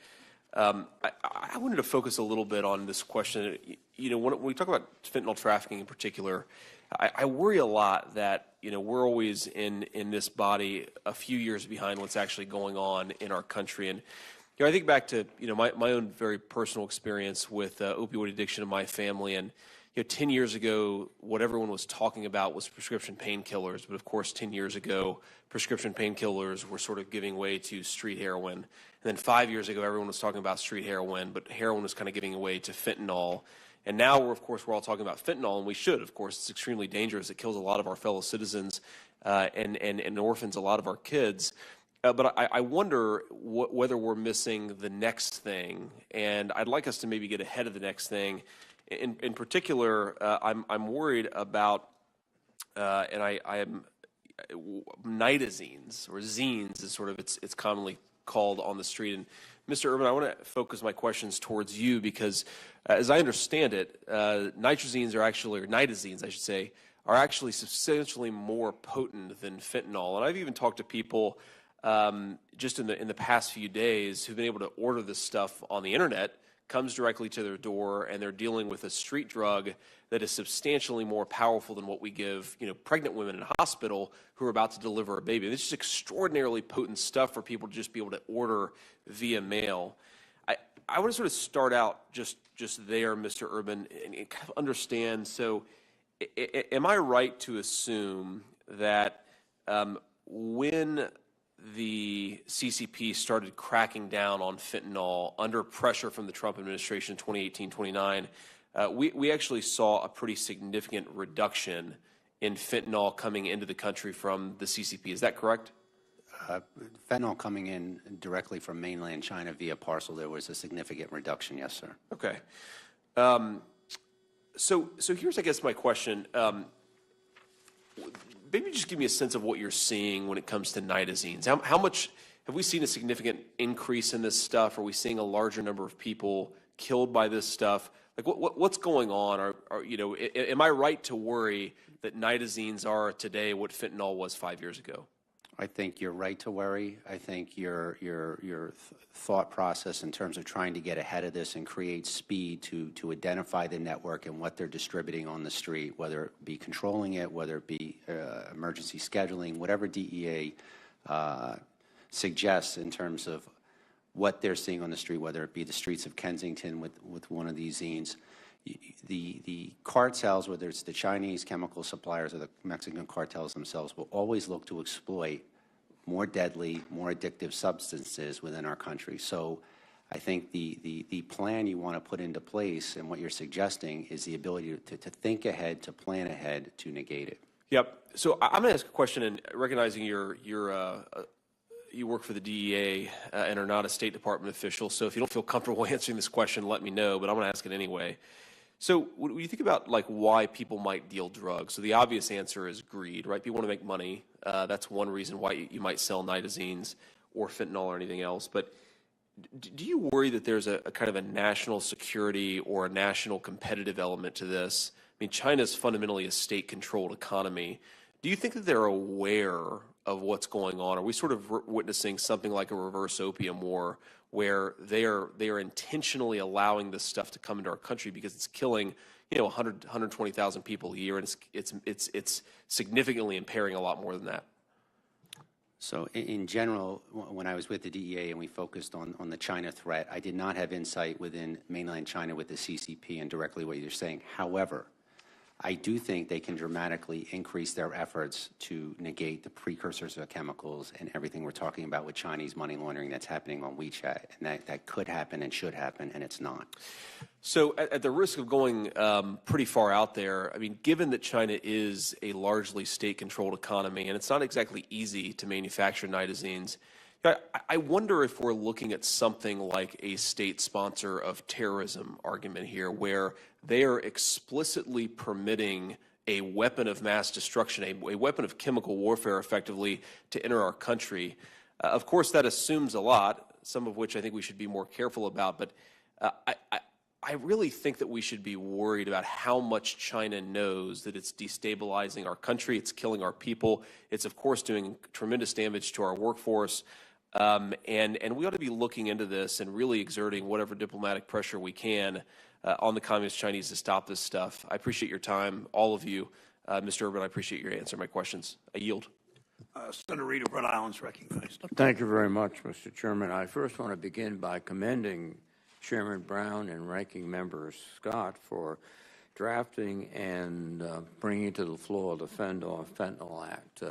I wanted to focus a little bit on this question. When we talk about fentanyl trafficking in particular, I worry a lot that we're always in this body a few years behind what's actually going on in our country. And I think back to my own very personal experience with opioid addiction in my family, and 10 years ago, what everyone was talking about was prescription painkillers. But of course, 10 years ago, prescription painkillers were sort of giving way to street heroin. And then 5 years ago, everyone was talking about street heroin, but heroin was kind of giving way to fentanyl. And now, we're all talking about fentanyl, and we should, of course. It's extremely dangerous. It kills a lot of our fellow citizens and orphans a lot of our kids. But I wonder whether we're missing the next thing, and I'd like us to maybe get ahead of the next thing. In particular, I'm worried about, and nitazines, or zines is sort of it's commonly called on the street. And Mr. Urban, I want to focus my questions towards you because, as I understand it, nitrazines are actually, or nitazines, I should say, are actually substantially more potent than fentanyl. And I've even talked to people just in the past few days who've been able to order this stuff on the internet, comes directly to their door, and they're dealing with a street drug that is substantially more powerful than what we give, pregnant women in a hospital who are about to deliver a baby. This is extraordinarily potent stuff for people to just be able to order via mail. I want to sort of start out just there, Mr. Urban, and kind of understand. So, am I right to assume that when the CCP started cracking down on fentanyl under pressure from the Trump administration in 2018-29, we actually saw a pretty significant reduction in fentanyl coming into the country from the CCP. Is that correct? Fentanyl coming in directly from mainland China via parcel, there was a significant reduction, yes, sir. Okay. So here's, I guess, my question. Maybe just give me a sense of what you're seeing when it comes to nitazines. How much have we seen a significant increase in this stuff? Are we seeing a larger number of people killed by this stuff? Like, what's going on? Am I right to worry that nitazines are today what fentanyl was 5 years ago? I think you're right to worry. I think your thought process in terms of trying to get ahead of this and create speed to identify the network and what they're distributing on the street, whether it be controlling it, whether it be emergency scheduling, whatever DEA suggests in terms of what they're seeing on the street, whether it be the streets of Kensington with one of these zines. The cartels, whether it's the Chinese chemical suppliers or the Mexican cartels themselves, will always look to exploit more deadly, more addictive substances within our country. So I think the plan you want to put into place and what you're suggesting is the ability to think ahead, to plan ahead, to negate it. Yep. So I'm going to ask a question, and recognizing you work for the DEA and are not a State Department official, so if you don't feel comfortable answering this question, let me know, but I'm going to ask it anyway. So when you think about why people might deal drugs, so the obvious answer is greed, right? People want to make money. That's one reason why you might sell nitazines or fentanyl or anything else. But do you worry that there's a kind of a national security or a national competitive element to this? I mean, China is fundamentally a state-controlled economy. Do you think that they're aware of what's going on? Are we sort of witnessing something like a reverse opium war, where they are intentionally allowing this stuff to come into our country because it's killing 120,000 people a year, and it's significantly impairing a lot more than that? So in general, when I was with the DEA and we focused on the China threat, I did not have insight within mainland China with the CCP and directly what you're saying. However, I do think they can dramatically increase their efforts to negate the precursors of chemicals and everything we're talking about with Chinese money laundering that's happening on WeChat. And that could happen and should happen, and it's not. So at the risk of going pretty far out there, I mean, given that China is a largely state-controlled economy, and it's not exactly easy to manufacture nitazines, I wonder if we're looking at something like a state sponsor of terrorism argument here, where they are explicitly permitting a weapon of mass destruction, a weapon of chemical warfare, effectively, to enter our country. Of course, that assumes a lot, some of which I think we should be more careful about, but I really think that we should be worried about how much China knows that it's destabilizing our country, it's killing our people, it's, of course, doing tremendous damage to our workforce. And we ought to be looking into this and really exerting whatever diplomatic pressure we can on the Communist Chinese to stop this stuff. I appreciate your time, all of you. Mr. Urban, I appreciate your answer my questions. I yield. Senator Reid of Rhode Island is recognized. Thank you very much, Mr. Chairman. I first want to begin by commending Chairman Brown and Ranking Member Scott for drafting and bringing to the floor the Fentanyl Act.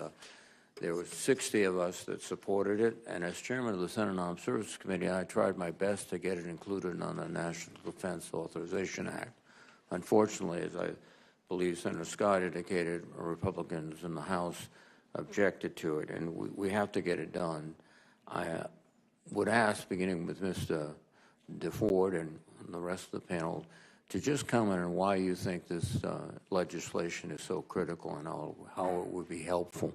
There were 60 of us that supported it, and as chairman of the Senate Armed Services Committee, I tried my best to get it included on the National Defense Authorization Act. Unfortunately, as I believe Senator Scott indicated, Republicans in the House objected to it, and we have to get it done. I would ask, beginning with Mr. DeFord and the rest of the panel, to just comment on why you think this legislation is so critical and how it would be helpful.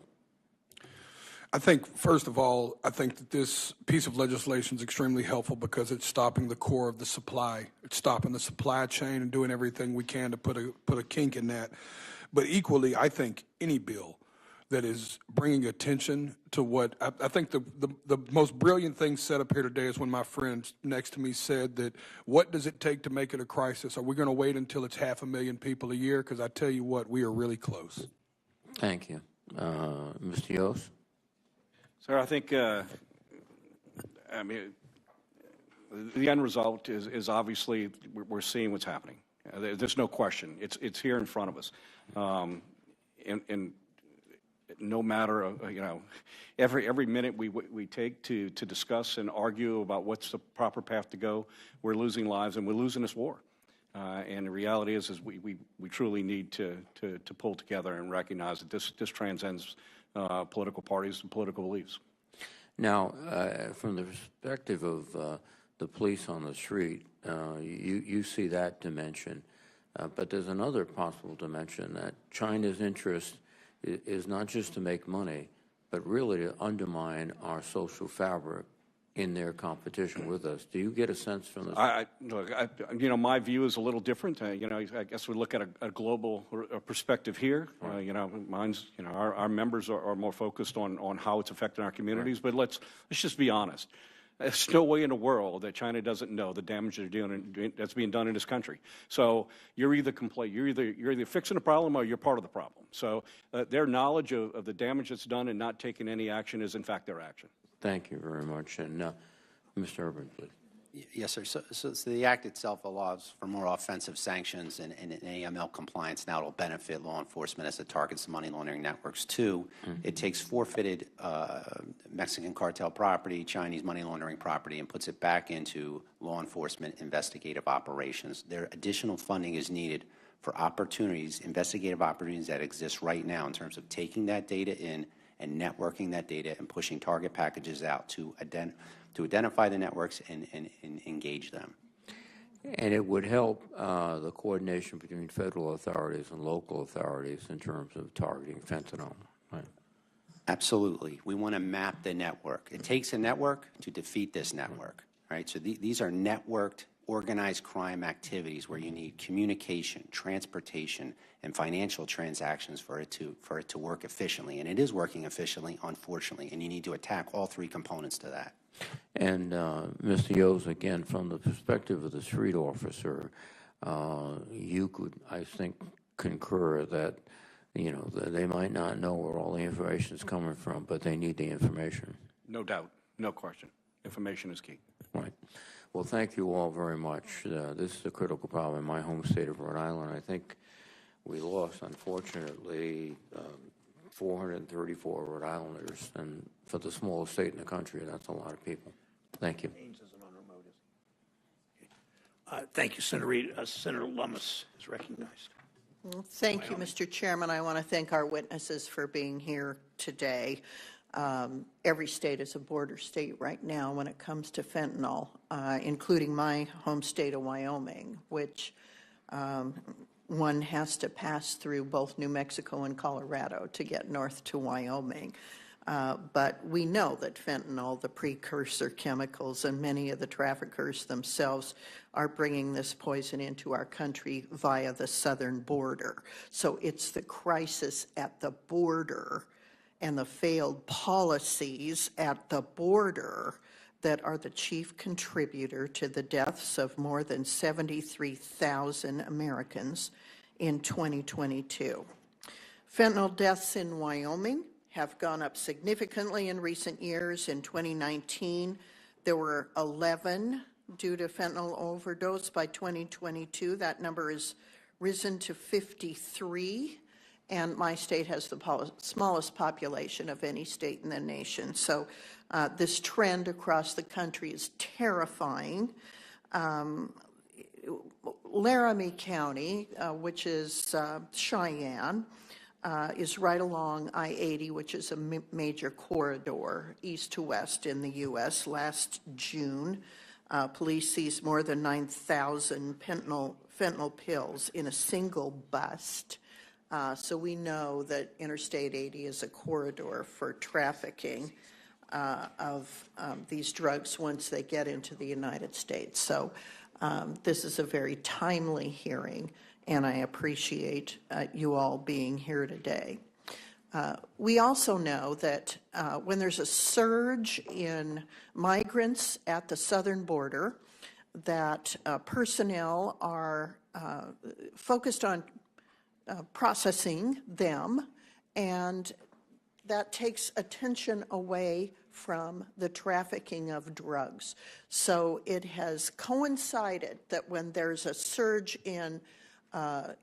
I think, first of all, I think that this piece of legislation is extremely helpful because it's stopping the core of the supply. It's stopping the supply chain and doing everything we can to put a kink in that. But equally, I think any bill that is bringing attention to what I think the most brilliant thing said up here today is when my friend next to me said that, what does it take to make it a crisis? Are we going to wait until it's 500,000 people a year? Because I tell you what, we are really close. Thank you. Mr. Yost? Sir, I think, I mean, the end result is obviously we're seeing what's happening. There's no question. It's here in front of us. And no matter, you know, every minute we take to discuss and argue about what's the proper path to go, we're losing lives and we're losing this war. And the reality is we truly need to pull together and recognize that this transcends political parties and political beliefs. Now, from the perspective of the police on the street, you see that dimension, but there's another possible dimension, that China's interest is not just to make money, but really to undermine our social fabric in their competition with us. Do you get a sense from this? Look, you know, my view is a little different. You know, I guess we look at a global perspective here. You know, mine's, you know, our members are more focused on how it's affecting our communities. But let's just be honest. There's no way in the world that China doesn't know the damage they're doing that's being done in this country. So you're either you're either fixing the problem or you're part of the problem. So their knowledge of the damage that's done and not taking any action is in fact their action. Thank you very much. And Mr. Urban, please. Yes, sir. So the Act itself allows for more offensive sanctions and AML compliance. Now it will benefit law enforcement as it targets the money laundering networks. Two, it takes forfeited Mexican cartel property, Chinese money laundering property, and puts it back into law enforcement investigative operations. There additional funding is needed for opportunities, investigative opportunities that exist right now in terms of taking that data in and networking that data and pushing target packages out to identify the networks and engage them. And it would help the coordination between federal authorities and local authorities in terms of targeting fentanyl, right? Absolutely. We want to map the network. It takes a network to defeat this network, right? So these are networked, organized crime activities where you need communication, transportation, and financial transactions for it to work efficiently. And it is working efficiently, unfortunately, and you need to attack all three components to that. And Mr. Yost, again, from the perspective of the street officer, you could, I think, concur that, you know, they might not know where all the information is coming from, but they need the information. No doubt, no question. Information is key. Right. Well, thank you all very much. This is a critical problem in my home state of Rhode Island. I think we lost, unfortunately, 434 Rhode Islanders, and for the smallest state in the country, that's a lot of people. Thank you. Thank you, Senator Reid. Senator Lummis is recognized. Well, thank you, Mr. Chairman. I want to thank our witnesses for being here today. Every state is a border state right now when it comes to fentanyl, including my home state of Wyoming, which one has to pass through both New Mexico and Colorado to get north to Wyoming. But we know that fentanyl, the precursor chemicals, and many of the traffickers themselves are bringing this poison into our country via the southern border. So it's the crisis at the border and the failed policies at the border that are the chief contributor to the deaths of more than 73,000 Americans in 2022. Fentanyl deaths in Wyoming have gone up significantly in recent years. In 2019, there were 11 due to fentanyl overdose. By 2022, that number has risen to 53. And my state has the smallest population of any state in the nation. So this trend across the country is terrifying. Laramie County, which is Cheyenne, is right along I-80, which is a major corridor east to west in the U.S. Last June, police seized more than 9,000 fentanyl pills in a single bust. So we know that Interstate 80 is a corridor for trafficking of these drugs once they get into the United States. So this is a very timely hearing, and I appreciate you all being here today. We also know that when there's a surge in migrants at the southern border, that personnel are focused on processing them, and that takes attention away from the trafficking of drugs. So it has coincided that when there's a surge in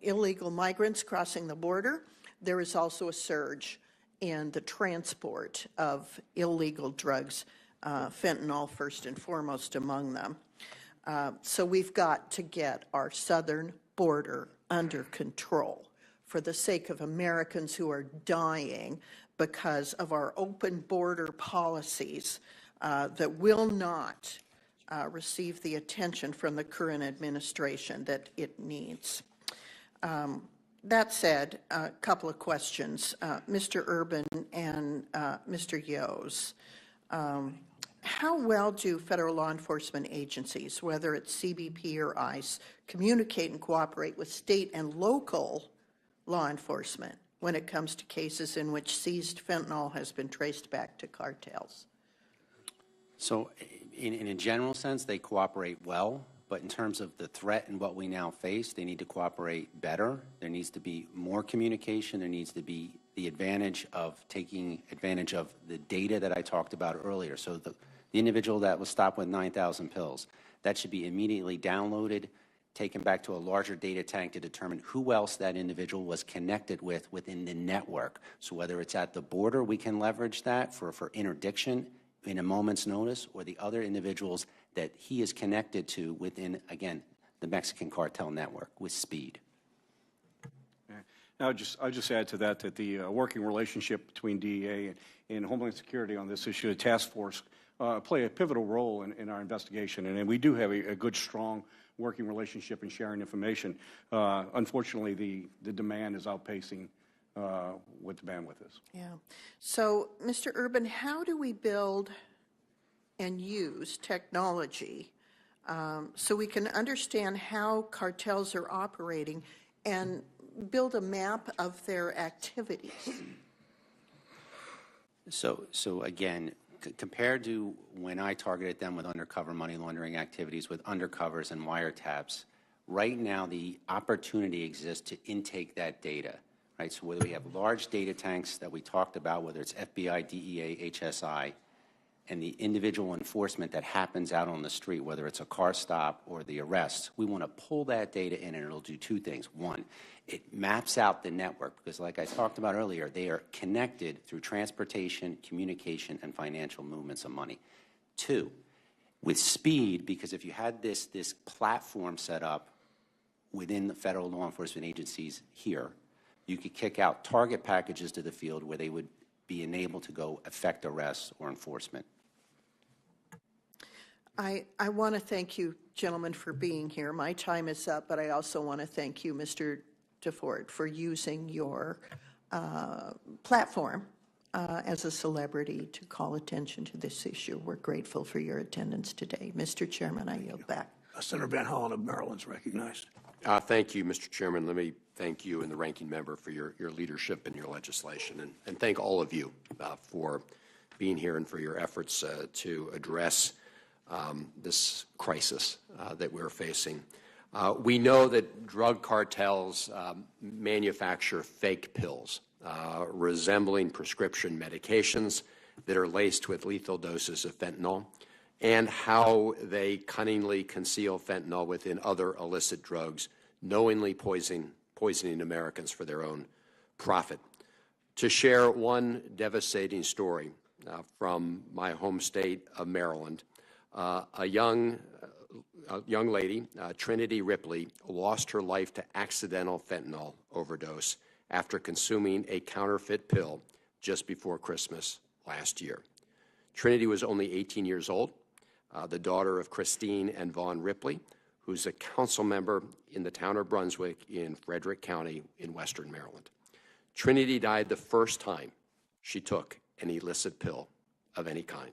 illegal migrants crossing the border, there is also a surge in the transport of illegal drugs, fentanyl first and foremost among them. So we've got to get our southern border under control for the sake of Americans who are dying because of our open border policies that will not receive the attention from the current administration that it needs. That said, a couple of questions. Mr. Urban and Mr. Yos, how well do federal law enforcement agencies, whether it's CBP or ICE, communicate and cooperate with state and local law enforcement when it comes to cases in which seized fentanyl has been traced back to cartels? So in a general sense, they cooperate well, but in terms of the threat and what we now face, they need to cooperate better. There needs to be more communication. There needs to be the advantage of taking advantage of the data that I talked about earlier. So the individual that was stopped with 9,000 pills, that should be immediately downloaded, taken back to a larger data tank to determine who else that individual was connected with within the network. So whether it's at the border, we can leverage that for interdiction in a moment's notice, or the other individuals that he is connected to within, again, the Mexican cartel network with speed. I'll just add to that the working relationship between DEA and Homeland Security on this issue, the task force, play a pivotal role in our investigation, and we do have a good, strong working relationship and sharing information. Unfortunately, the demand is outpacing what the bandwidth is. Yeah. So, Mr. Urban, how do we build and use technology so we can understand how cartels are operating and build a map of their activities? So again, compared to when I targeted them with undercover money laundering activities, with undercovers and wiretaps, right now the opportunity exists to intake that data, right? So whether we have large data tanks that we talked about, whether it's FBI, DEA, HSI, and the individual enforcement that happens out on the street, whether it's a car stop or the arrest, we want to pull that data in, and it'll do two things. One, it maps out the network, because like I talked about earlier, they are connected through transportation, communication, and financial movements of money. Two, with speed, because if you had this platform set up within the federal law enforcement agencies here, you could kick out target packages to the field where they would be enabled to go effect arrests or enforcement. I want to thank you, gentlemen, for being here. My time is up, but I also want to thank you, Mr. DeFord, for using your platform as a celebrity to call attention to this issue. We're grateful for your attendance today. Mr. Chairman, I yield back. Senator Van Hollen of Maryland is recognized. Thank you, Mr. Chairman. Let me thank you and the ranking member for your leadership and your legislation, and thank all of you for being here and for your efforts to address this crisis that we're facing. We know that drug cartels manufacture fake pills resembling prescription medications that are laced with lethal doses of fentanyl, and how they cunningly conceal fentanyl within other illicit drugs, knowingly poisoning Americans for their own profit. To share one devastating story from my home state of Maryland, a young lady, Trinity Ripley, lost her life to accidental fentanyl overdose after consuming a counterfeit pill just before Christmas last year. Trinity was only 18 years old, the daughter of Christine and Vaughn Ripley, who's a council member in the town of Brunswick in Frederick County in western Maryland. Trinity died the first time she took an illicit pill of any kind.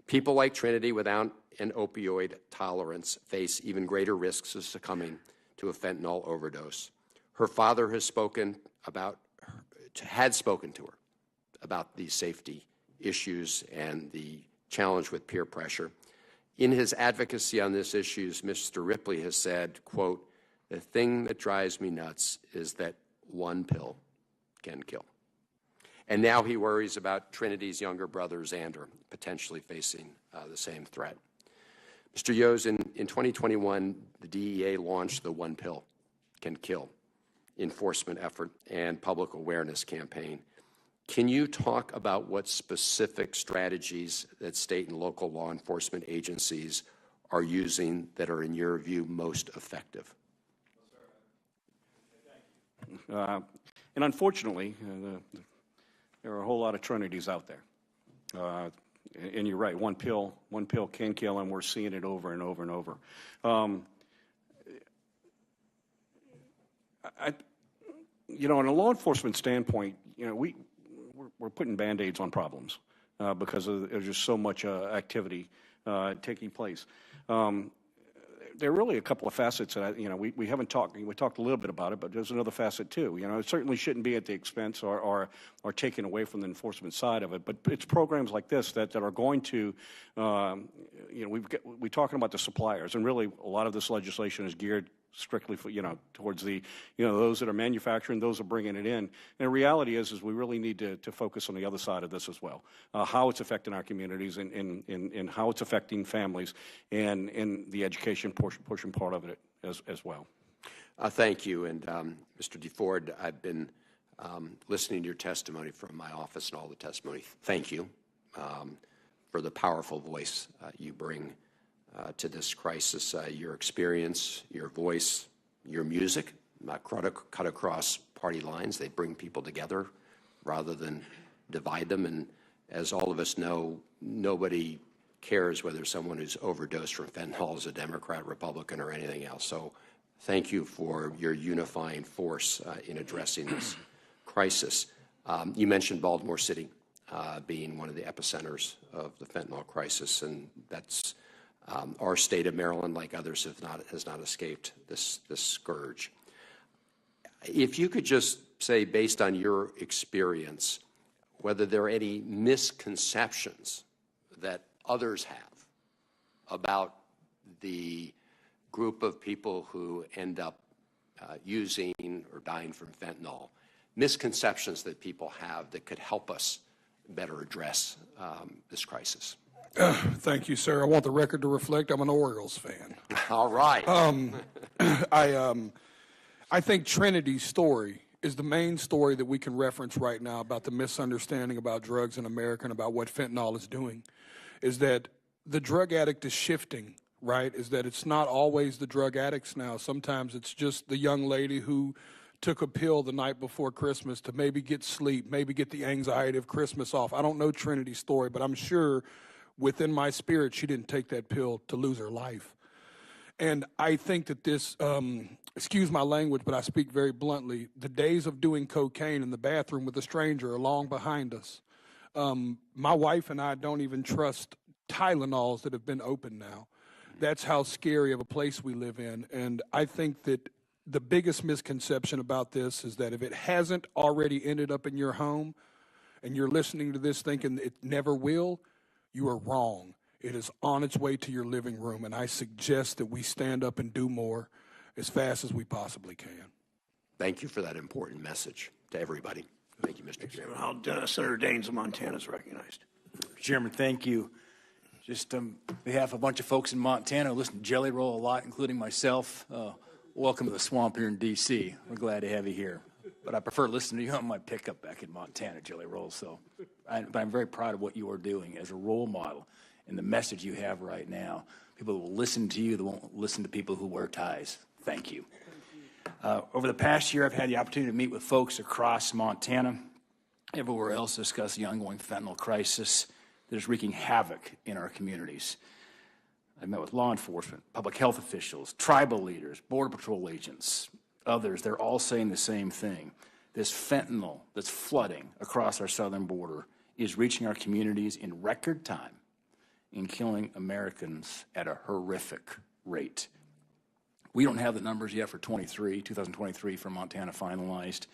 People like Trinity without an opioid tolerance face even greater risks of succumbing to a fentanyl overdose. Her father had spoken to her about these safety issues and the challenge with peer pressure. In his advocacy on this issue, Mr. Ripley has said, quote, "The thing that drives me nuts is that one pill can kill." And now he worries about Trinity's younger brother, Xander, potentially facing the same threat. Mr. Yos, in 2021, the DEA launched the One Pill Can Kill enforcement effort and public awareness campaign. Can you talk about what specific strategies that state and local law enforcement agencies are using that are, in your view, most effective? And unfortunately, there are a whole lot of Trinities out there. And you're right, one pill can kill, and we're seeing it over and over and over. On a law enforcement standpoint, we're putting Band-Aids on problems because there's just so much activity taking place. There are really a couple of facets that we haven't talked. We talked a little bit about it, but there's another facet too. It certainly shouldn't be at the expense or taken away from the enforcement side of it. But it's programs like this that are going to, we're talking about the suppliers, and really a lot of this legislation is geared strictly for, towards the, those that are manufacturing, those are bringing it in. And the reality is we really need to focus on the other side of this as well, how it's affecting our communities and how it's affecting families and the education portion part of it as well. Thank you. And Mr. DeFord, I've been listening to your testimony from my office and all the testimony. Thank you for the powerful voice you bring to this crisis. Your experience, your voice, your music, not cut across party lines. They bring people together rather than divide them. And as all of us know, nobody cares whether someone who's overdosed from fentanyl is a Democrat, Republican, or anything else. So thank you for your unifying force in addressing this crisis. You mentioned Baltimore City being one of the epicenters of the fentanyl crisis, and that's our state of Maryland, like others, has not escaped this scourge. If you could just say, based on your experience, whether there are any misconceptions that others have about the group of people who end up using or dying from fentanyl, misconceptions that people have that could help us better address this crisis. Thank you, sir. I want the record to reflect I'm an Orioles fan. All right. I think Trinity's story is the main story that we can reference right now about the misunderstanding about drugs in America and about what fentanyl is doing, is that the drug addict is shifting, right? Is that it's not always the drug addicts now. Sometimes it's just the young lady who took a pill the night before Christmas to maybe get sleep, maybe get the anxiety of Christmas off. I don't know Trinity's story, but I'm sure within my spirit, she didn't take that pill to lose her life. And I think that this, excuse my language, but I speak very bluntly, the days of doing cocaine in the bathroom with a stranger are long behind us. My wife and I don't even trust Tylenols that have been opened now. That's how scary of a place we live in. And I think that the biggest misconception about this is that if it hasn't already ended up in your home and you're listening to this thinking it never will, you are wrong. It is on its way to your living room, and I suggest that we stand up and do more as fast as we possibly can. Thank you for that important message to everybody. Thank you, Mr. Chairman. Senator Daines of Montana is recognized. Chairman, thank you. Just on behalf of a bunch of folks in Montana who listen to Jelly Roll a lot, including myself, welcome to the swamp here in D.C. We're glad to have you here. But I prefer listening to you on my pickup back in Montana, Jelly Roll. But I'm very proud of what you are doing as a role model and the message you have right now. People will listen to you, they won't listen to people who wear ties. Thank you. Over the past year, I've had the opportunity to meet with folks across Montana, everywhere else, to discuss the ongoing fentanyl crisis that is wreaking havoc in our communities. I've met with law enforcement, public health officials, tribal leaders, Border Patrol agents, others. They're all saying the same thing. This fentanyl that's flooding across our southern border is reaching our communities in record time and killing Americans at a horrific rate. We don't have the numbers yet for 2023 for Montana finalized,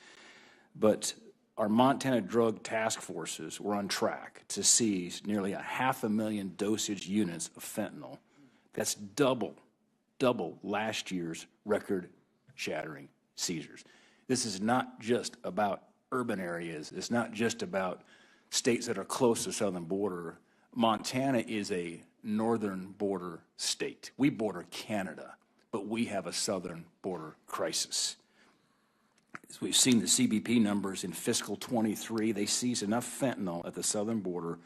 but our Montana drug task forces were on track to seize nearly 500,000 dosage units of fentanyl. That's double last year's record-shattering seizures. This is not just about urban areas. It's not just about states that are close to the southern border. Montana is a northern border state. We border Canada, but we have a southern border crisis. As we've seen the CBP numbers in fiscal 23, they seized enough fentanyl at the southern border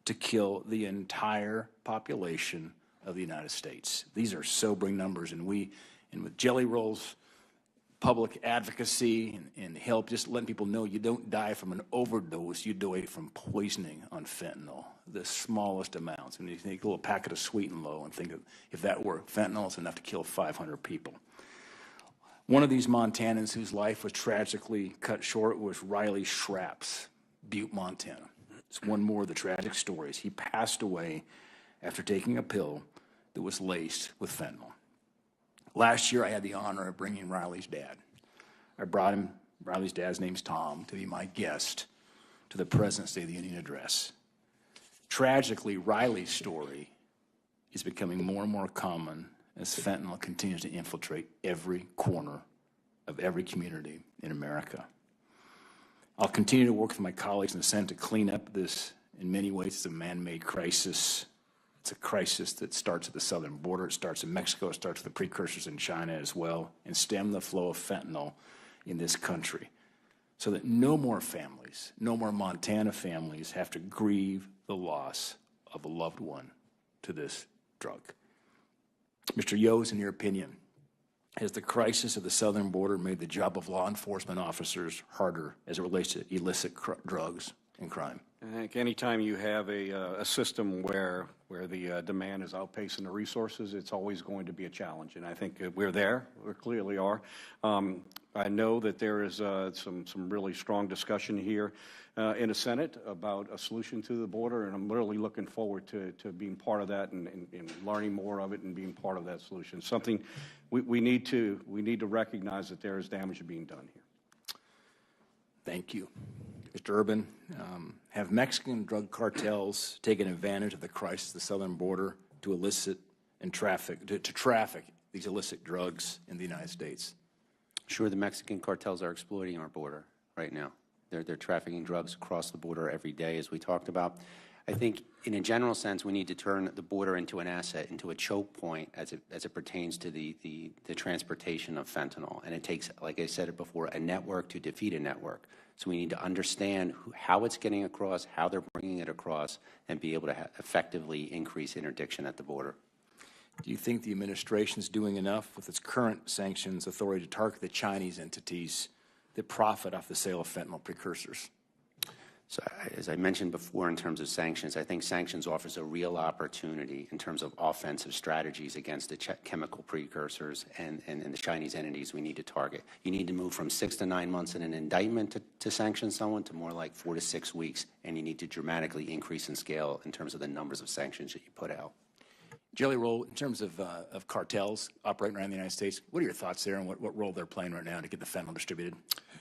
to kill the entire population of the United States. These are sobering numbers, and with Jelly Roll's public advocacy and help, just letting people know you don't die from an overdose, you die from poisoning on fentanyl, the smallest amounts. And you take a little packet of Sweet and Low and think of, if that were fentanyl, it's enough to kill 500 people. One of these Montanans whose life was tragically cut short was Riley Schraps, Butte, Montana. It's one more of the tragic stories. He passed away after taking a pill that was laced with fentanyl. Last year, I had the honor of bringing Riley's dad. I brought him, Riley's dad's name's Tom, to be my guest to the President's State of the Union address. Tragically, Riley's story is becoming more and more common as fentanyl continues to infiltrate every corner of every community in America. I'll continue to work with my colleagues in the Senate to clean up this, in many ways, it's a man-made crisis. It's a crisis that starts at the southern border. It starts in Mexico. It starts with the precursors in China as well, and stem the flow of fentanyl in this country so that no more families, no more Montana families have to grieve the loss of a loved one to this drug. Mr. Yos, in your opinion, has the crisis of the southern border made the job of law enforcement officers harder as it relates to illicit drugs and crime? I think anytime you have a system where the demand is outpacing the resources, it's always going to be a challenge. And I think we're there. We clearly are. I know that there is some really strong discussion here in the Senate about a solution to the border, and I'm really looking forward to being part of that and learning more of it and being part of that solution. Something we need to recognize that there is damage being done here. Thank you. Mr. Urban, have Mexican drug cartels taken advantage of the crisis of the southern border to elicit and traffic these illicit drugs in the United States? Sure, the Mexican cartels are exploiting our border right now. They're trafficking drugs across the border every day, as we talked about. I think, in a general sense, we need to turn the border into an asset, into a choke point as it pertains to the transportation of fentanyl. And it takes, like I said it before, a network to defeat a network. So we need to understand how it's getting across, how they're bringing it across, and be able to effectively increase interdiction at the border. Do you think the administration is doing enough with its current sanctions authority to target the Chinese entities that profit off the sale of fentanyl precursors? So, as I mentioned before, in terms of sanctions, I think sanctions offers a real opportunity in terms of offensive strategies against the chemical precursors and the Chinese entities we need to target. You need to move from 6 to 9 months in an indictment to sanction someone to more like 4 to 6 weeks, and you need to dramatically increase in scale in terms of the numbers of sanctions that you put out. Jelly Roll, in terms of cartels operating around the United States, what are your thoughts there and what role they're playing right now to get the fentanyl distributed?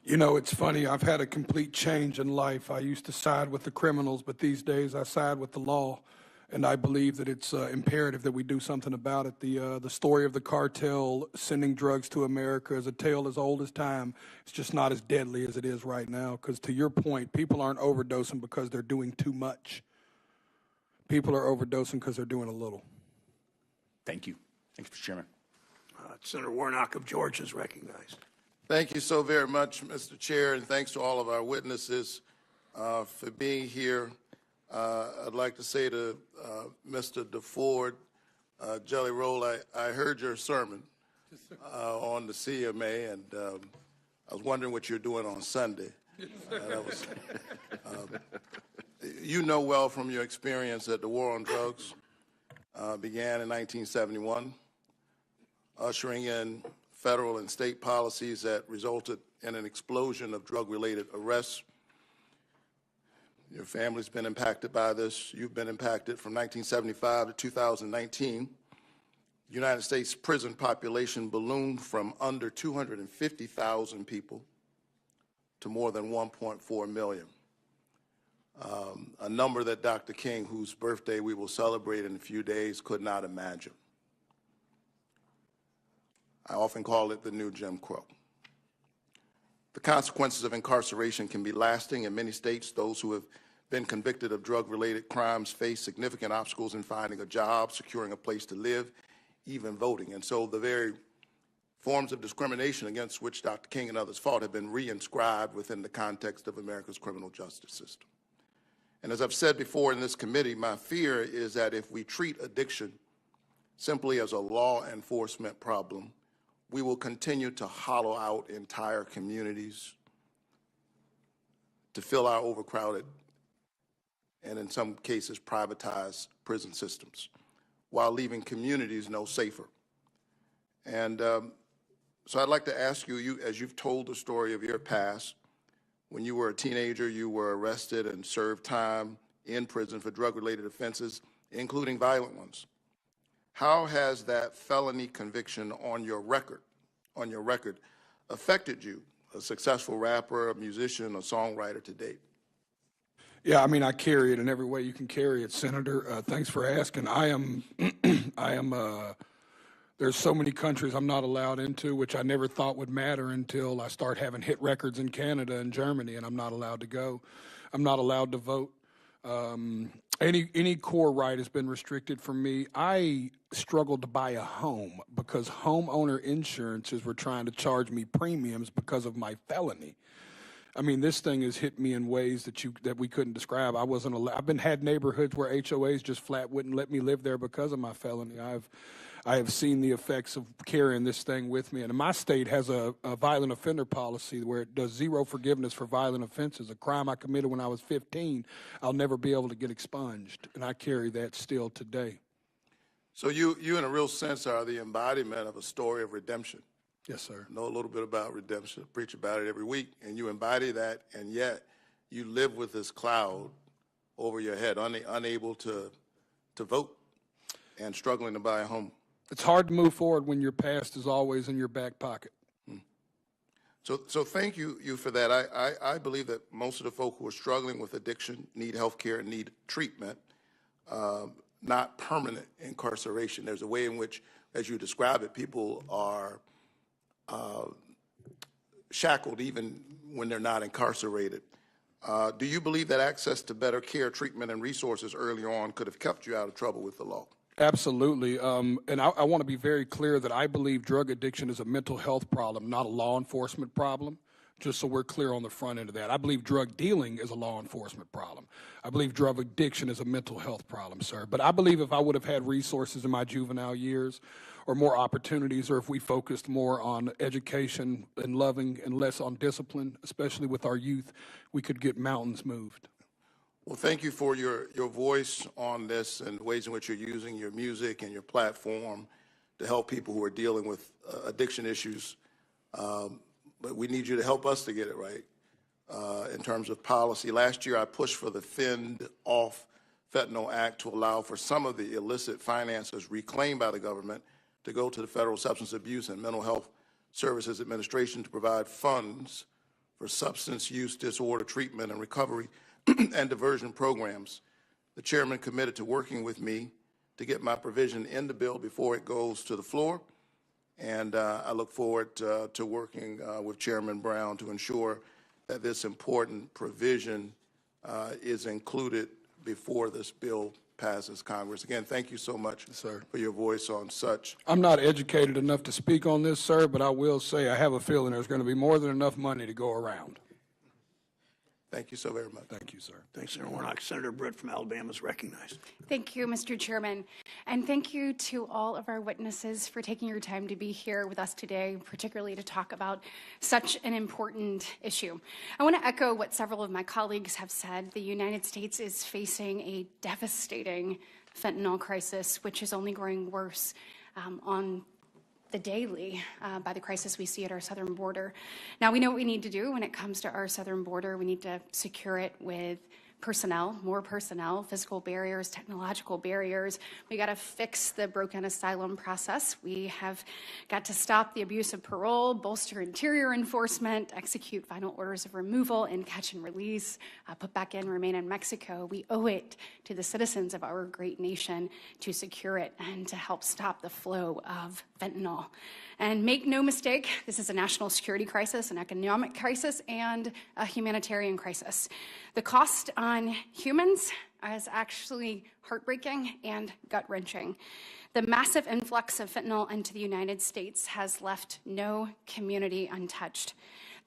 You know, it's funny. I've had a complete change in life. I used to side with the criminals, but these days I side with the law, and I believe that it's imperative that we do something about it. The story of the cartel sending drugs to America is a tale as old as time. It's just not as deadly as it is right now, because to your point, people aren't overdosing because they're doing too much. People are overdosing because they're doing a little. Thank you. Thanks, Mr. Chairman. Senator Warnock of Georgia is recognized. Thank you so very much, Mr. Chair, and thanks to all of our witnesses for being here. I'd like to say to Mr. DeFord, Jelly Roll, I heard your sermon on the CMA, and I was wondering what you're doing on Sunday. You know well from your experience that the war on drugs began in 1971, ushering in federal and state policies that resulted in an explosion of drug-related arrests. Your family's been impacted by this. You've been impacted from 1975 to 2019. The United States prison population ballooned from under 250,000 people to more than 1.4 million. A number that Dr. King, whose birthday we will celebrate in a few days, could not imagine. I often call it the new Jim Crow. The consequences of incarceration can be lasting. In many states, those who have been convicted of drug-related crimes face significant obstacles in finding a job, securing a place to live, even voting. And so the very forms of discrimination against which Dr. King and others fought have been reinscribed within the context of America's criminal justice system. And as I've said before in this committee, my fear is that if we treat addiction simply as a law enforcement problem, we will continue to hollow out entire communities, to fill our overcrowded and in some cases privatized prison systems, while leaving communities no safer. And so I'd like to ask you, as you've told the story of your past, when you were a teenager, you were arrested and served time in prison for drug-related offenses, including violent ones. How has that felony conviction on your record affected you, a successful rapper, a musician, a songwriter to date? Yeah, I mean, I carry it in every way you can carry it, Senator. Thanks for asking. There's so many countries I'm not allowed into, which I never thought would matter until I start having hit records in Canada and Germany, and I'm not allowed to go. I'm not allowed to vote. Any core right has been restricted for me. I struggled to buy a home because homeowner insurances were trying to charge me premiums because of my felony. I mean, this thing has hit me in ways that we couldn't describe. I wasn't allowed. I've had neighborhoods where HOAs just flat wouldn't let me live there because of my felony. I have seen the effects of carrying this thing with me. And my state has a violent offender policy where it does zero forgiveness for violent offenses. A crime I committed when I was 15, I'll never be able to get expunged. And I carry that still today. So you in a real sense are the embodiment of a story of redemption. Yes, sir. Know a little bit about redemption, preach about it every week, and you embody that, and yet you live with this cloud over your head, unable to vote and struggling to buy a home. It's hard to move forward when your past is always in your back pocket. So thank you for that. I believe that most of the folk who are struggling with addiction need health care and need treatment, not permanent incarceration. There's a way in which, as you describe it, people are shackled even when they're not incarcerated. Do you believe that access to better care, treatment, and resources earlier on could have kept you out of trouble with the law? Absolutely. And I want to be very clear that I believe drug addiction is a mental health problem, not a law enforcement problem, just so we're clear on the front end of that. I believe drug dealing is a law enforcement problem. I believe drug addiction is a mental health problem, sir. But I believe if I would have had resources in my juvenile years or more opportunities, or if we focused more on education and loving and less on discipline, especially with our youth, we could get mountains moved. Well, thank you for your voice on this and the ways in which you're using your music and your platform to help people who are dealing with addiction issues. But we need you to help us to get it right in terms of policy. Last year, I pushed for the Fend Off Fentanyl Act to allow for some of the illicit finances reclaimed by the government to go to the Federal Substance Abuse and Mental Health Services Administration to provide funds for substance use disorder treatment and recovery and diversion programs. The chairman committed to working with me to get my provision in the bill before it goes to the floor. And I look forward to working with Chairman Brown to ensure that this important provision is included before this bill passes Congress. Again, thank you so much, sir, for your voice on such. I'm not educated enough to speak on this, sir, but I will say I have a feeling there's going to be more than enough money to go around. Thank you so very much. Thank you, sir. Thanks, Senator Warnock. Senator Britt from Alabama is recognized. Thank you, Mr. Chairman. And thank you to all of our witnesses for taking your time to be here with us today, particularly to talk about such an important issue. I want to echo what several of my colleagues have said. The United States is facing a devastating fentanyl crisis, which is only growing worse the daily by the crisis we see at our southern border. Now, we know what we need to do when it comes to our southern border. We need to secure it with personnel, more personnel, physical barriers, technological barriers. We got to fix the broken asylum process. We have got to stop the abuse of parole, bolster interior enforcement, execute final orders of removal and catch and release, put back in, remain in Mexico. We owe it to the citizens of our great nation to secure it and to help stop the flow of fentanyl. And make no mistake, this is a national security crisis, an economic crisis, and a humanitarian crisis. The cost on humans is actually heartbreaking and gut-wrenching. The massive influx of fentanyl into the United States has left no community untouched.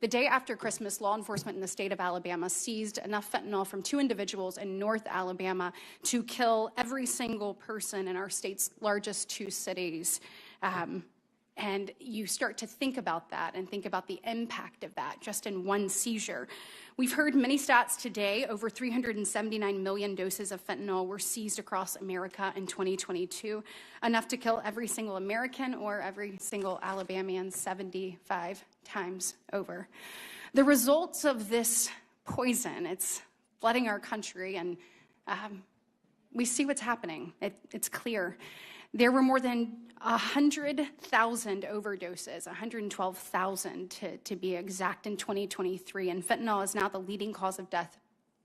The day after Christmas, law enforcement in the state of Alabama seized enough fentanyl from 2 individuals in North Alabama to kill every single person in our state's largest 2 cities. And you start to think about that and think about the impact of that just in one seizure. We've heard many stats today. Over 379 million doses of fentanyl were seized across America in 2022, enough to kill every single American or every single Alabamian 75 times over. The results of this poison, it's flooding our country, and we see what's happening. It's clear. There were more than 100,000 overdoses, 112,000 to be exact, in 2023, and fentanyl is now the leading cause of death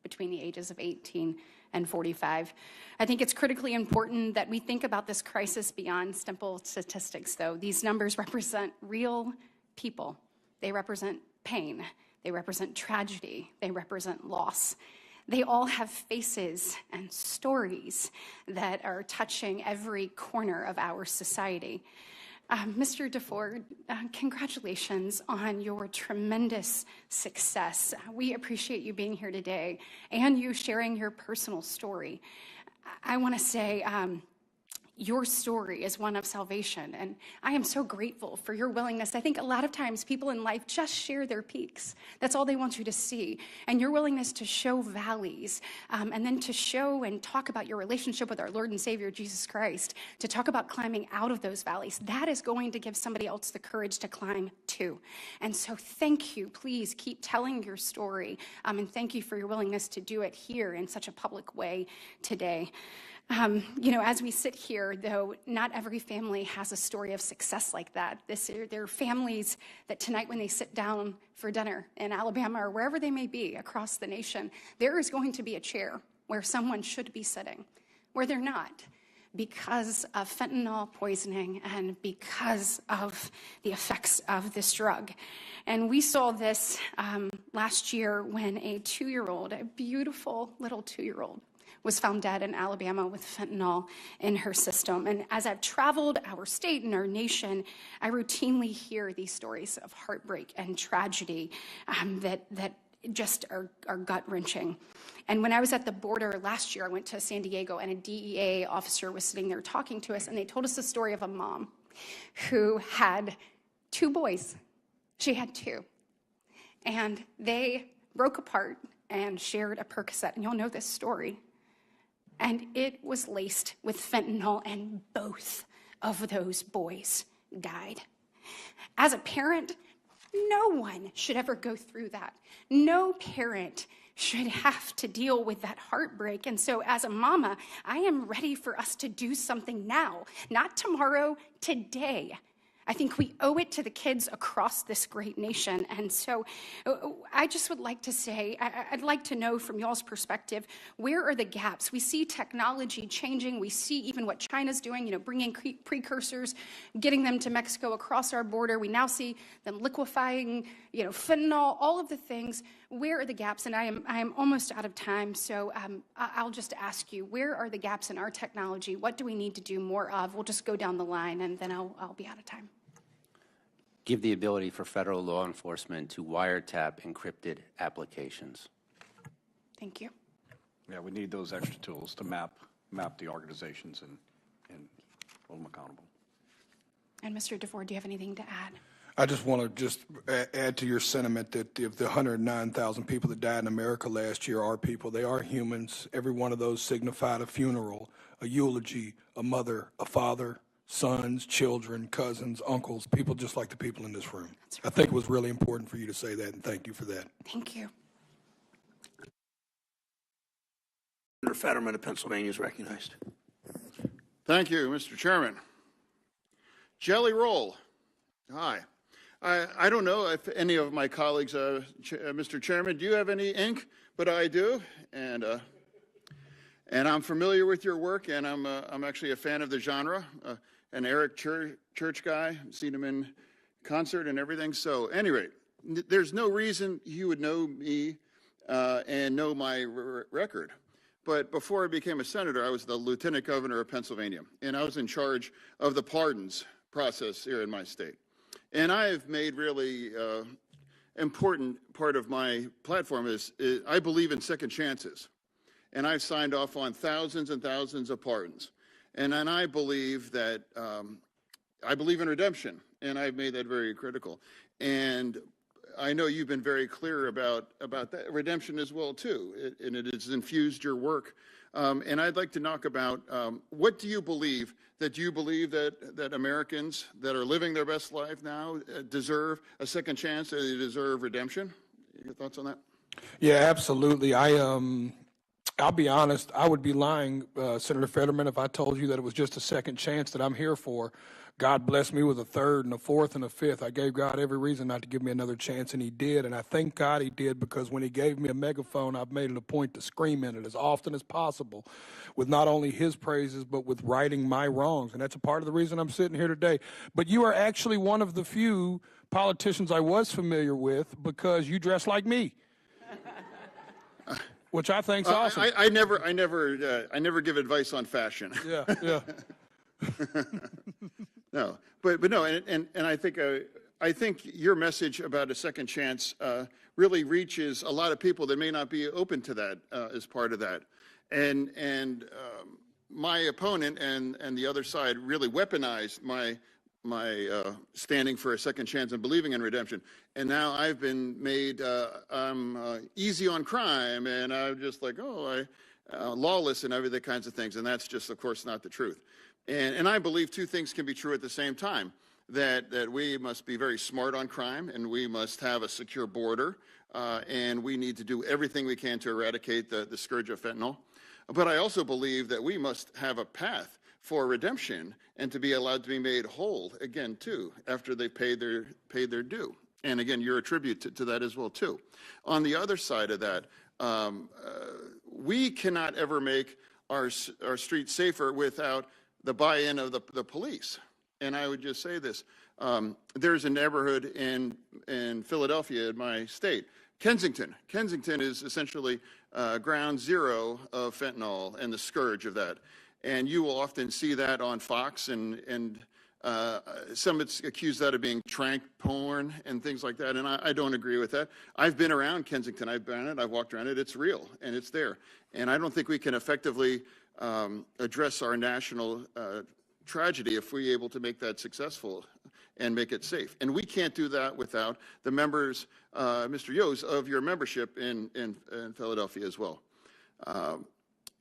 between the ages of 18 and 45. I think it's critically important that we think about this crisis beyond simple statistics, though. These numbers represent real people. They represent pain. They represent tragedy. They represent loss. They all have faces and stories that are touching every corner of our society. Mr. DeFord, congratulations on your tremendous success. We appreciate you being here today and you sharing your personal story. I want to say, your story is one of salvation, and I am so grateful for your willingness. I think a lot of times people in life just share their peaks. That's all they want you to see. And your willingness to show valleys, and then to show and talk about your relationship with our Lord and Savior, Jesus Christ, to talk about climbing out of those valleys, that is going to give somebody else the courage to climb too. And so thank you. Please keep telling your story, and thank you for your willingness to do it here in such a public way today. As we sit here, though, not every family has a story of success like that. There are families that tonight, when they sit down for dinner in Alabama or wherever they may be across the nation, there is going to be a chair where someone should be sitting, where they're not, because of fentanyl poisoning and because of the effects of this drug. And we saw this last year when a 2-year-old, a beautiful little 2-year-old, was found dead in Alabama with fentanyl in her system. And as I've traveled our state and our nation, I routinely hear these stories of heartbreak and tragedy that just are gut-wrenching. And when I was at the border last year, I went to San Diego, and a DEA officer was sitting there talking to us, and they told us the story of a mom who had 2 boys. She had 2. And they broke apart and shared a Percocet, and you'll know this story. And it was laced with fentanyl, and both of those boys died. As a parent, no one should ever go through that. No parent should have to deal with that heartbreak. And so as a mama, I am ready for us to do something now, not tomorrow, today. I think we owe it to the kids across this great nation. And so I just would like to say, I'd like to know from y'all's perspective, where are the gaps? We see technology changing. We see even what China's doing, bringing precursors, getting them to Mexico across our border. We now see them liquefying, fentanyl, all of the things. Where are the gaps? And I am almost out of time, so I'll just ask you, where are the gaps in our technology? What do we need to do more of? We'll just go down the line, and then I'll be out of time. Give the ability for federal law enforcement to wiretap encrypted applications. Thank you. Yeah, we need those extra tools to map the organizations and hold them accountable. And Mr. DeFord, do you have anything to add? I just want to add to your sentiment that if the 109,000 people that died in America last year are people, they are humans. Every one of those signified a funeral, a eulogy, a mother, a father, sons, children, cousins, uncles, people just like the people in this room. I think it was really important for you to say that, and thank you for that. Thank you. Senator Fetterman of Pennsylvania is recognized. Thank you, Mr. Chairman. Jelly roll. Hi. I don't know if any of my colleagues, Mr. Chairman, do you have any ink? But I do, and I'm familiar with your work, and I'm actually a fan of the genre. An Eric Church guy, seen him in concert and everything. So, anyway, there's no reason you would know me and know my record. But before I became a senator, I was the lieutenant governor of Pennsylvania, and I was in charge of the pardons process here in my state. And I've made really important part of my platform is I believe in second chances. And I've signed off on thousands and thousands of pardons. And I believe that, I believe in redemption, and I've made that very critical. And I know you've been very clear about that redemption as well, too, and it has infused your work. And I'd like to talk about what do you believe that Americans that are living their best life now deserve a second chance, they deserve redemption? Your thoughts on that? Yeah, absolutely. I'll be honest, I would be lying, Senator Fetterman, if I told you that it was just a second chance that I'm here for. God blessed me with a third and a fourth and a fifth. I gave God every reason not to give me another chance, and he did. And I thank God he did, because when he gave me a megaphone, I've made it a point to scream in it as often as possible with not only his praises, but with righting my wrongs. And that's a part of the reason I'm sitting here today. But you are actually one of the few politicians I was familiar with, because you dress like me. Which I think's awesome. I never give advice on fashion. Yeah. No, but no, and I think your message about a second chance really reaches a lot of people that may not be open to that as part of that, and my opponent and the other side really weaponized my standing for a second chance and believing in redemption. And now I've been made easy on crime, and I'm just like, lawless and other kinds of things. And that's just, of course, not the truth. And I believe two things can be true at the same time, that we must be very smart on crime, and we must have a secure border, and we need to do everything we can to eradicate the scourge of fentanyl. But I also believe that we must have a path for redemption and to be allowed to be made whole again, too, after they paid their due. And again, you're a tribute to that as well, too. On the other side of that, we cannot ever make our streets safer without the buy-in of the police. And I would just say this. There's a neighborhood in Philadelphia, in my state, Kensington. Kensington is essentially ground zero of fentanyl and the scourge of that. And you will often see that on Fox, and some accuse that of being trank porn and things like that, and I don't agree with that. I've been around Kensington. I've been it. I've walked around it. It's real, and it's there. And I don't think we can effectively address our national tragedy if we're able to make that successful and make it safe. And we can't do that without the members, Mr. Yos, of your membership in Philadelphia as well.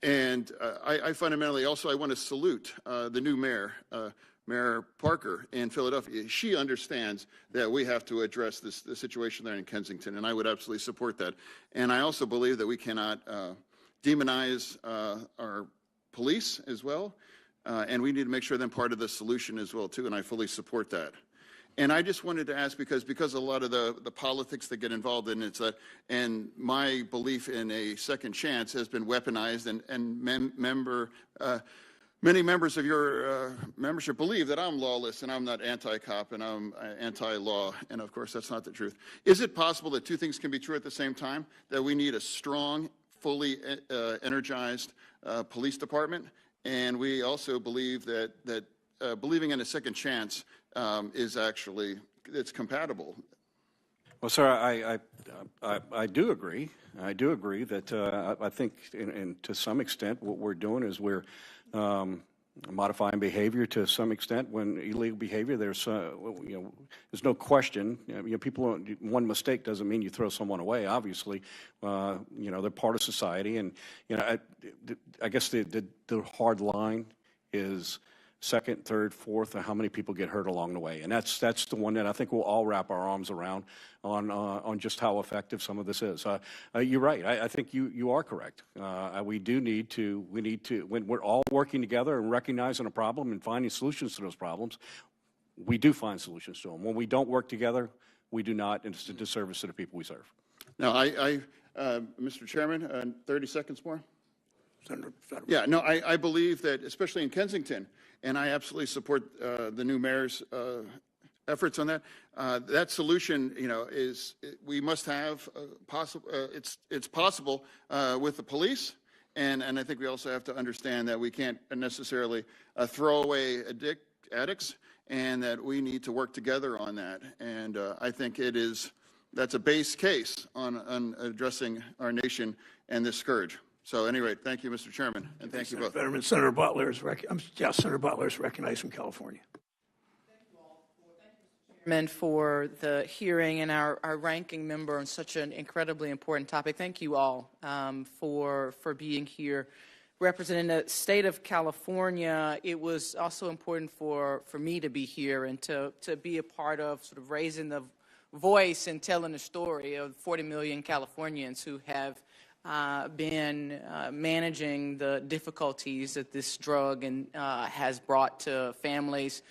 And I fundamentally also, I want to salute the new mayor, Mayor Parker in Philadelphia. She understands that we have to address the situation there in Kensington, and I would absolutely support that. And I also believe that we cannot demonize our police as well, and we need to make sure they're part of the solution as well, too, and I fully support that. And I just wanted to ask, because a lot of the politics that get involved in it, and my belief in a second chance has been weaponized, and many members of your membership believe that I'm lawless and I'm not anti-cop and I'm anti-law, and of course that's not the truth. Is it possible that two things can be true at the same time? That we need a strong, fully energized police department, and we also believe that believing in a second chance is actually, it's compatible. Well, sir, I do agree. I do agree that I think, and to some extent, what we're doing is we're modifying behavior to some extent. When illegal behavior, there's no question. People, one mistake doesn't mean you throw someone away. Obviously, they're part of society, and I guess the hard line is second, third, fourth, and how many people get hurt along the way. And that's the one that I think we'll all wrap our arms around on just how effective some of this is. You're right. I think you are correct. We need to, when we're all working together and recognizing a problem and finding solutions to those problems, we do find solutions to them. When we don't work together, we do not, and it's a disservice to the people we serve. Now, Mr. Chairman, 30 seconds more. Senator. Yeah, no, I believe that, especially in Kensington, and I absolutely support the new mayor's efforts on that. That solution, is we must have possible. It's possible with the police, and I think we also have to understand that we can't necessarily throw away addicts, and that we need to work together on that. And I think that's a base case on addressing our nation and this scourge. So, anyway, thank you, Mr. Chairman, and thank you both. Senator Butler is recognized from California. For the hearing and our ranking member on such an incredibly important topic. Thank you all for being here. Representing the state of California, it was also important for me to be here and to be a part of sort of raising the voice and telling the story of 40 million Californians who have been managing the difficulties that this drug has brought to families,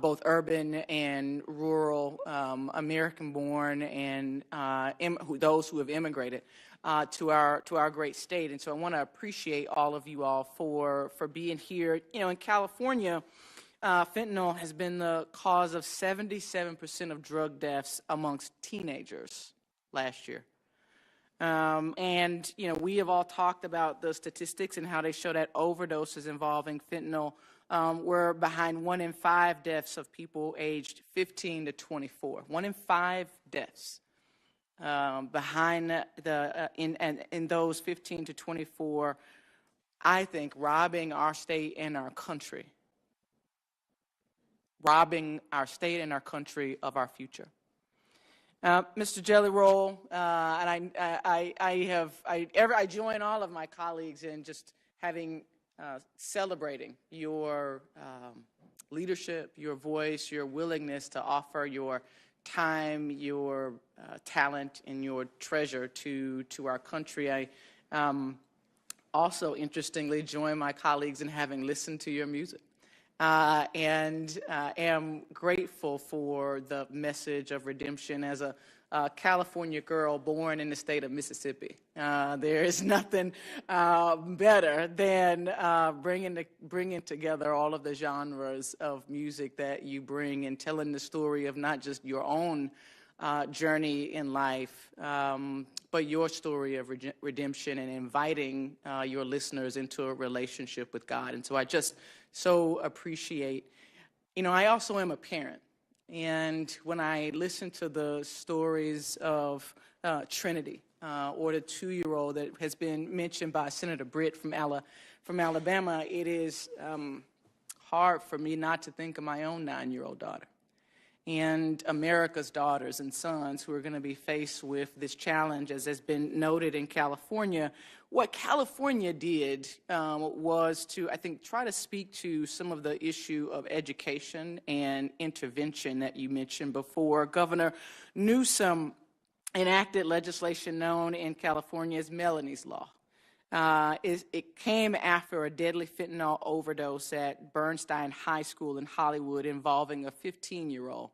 both urban and rural, American-born, and those who have immigrated to our great state. And so I want to appreciate all of you all for being here. In California, fentanyl has been the cause of 77% of drug deaths amongst teenagers last year. And we have all talked about the statistics and how they show that overdoses involving fentanyl were behind 1 in 5 deaths of people aged 15 to 24. 1 in 5 deaths behind in those 15 to 24. I think robbing our state and our country, of our future. Mr. Jelly Roll, and I join all of my colleagues in just celebrating your leadership, your voice, your willingness to offer your time, your talent, and your treasure to our country. I also, interestingly, join my colleagues in having listened to your music. And am grateful for the message of redemption as a California girl born in the state of Mississippi. There is nothing better than bringing together all of the genres of music that you bring and telling the story of not just your own journey in life, but your story of redemption and inviting your listeners into a relationship with God. And so I just so appreciate, I also am a parent. And when I listen to the stories of Trinity, or the 2-year-old that has been mentioned by Senator Britt from Alabama, it is hard for me not to think of my own 9-year-old daughter and America's daughters and sons who are going to be faced with this challenge, as has been noted in California. What California did was to, I think, try to speak to some of the issue of education and intervention that you mentioned before. Governor Newsom enacted legislation known in California as Melanie's Law. It came after a deadly fentanyl overdose at Bernstein High School in Hollywood involving a 15-year-old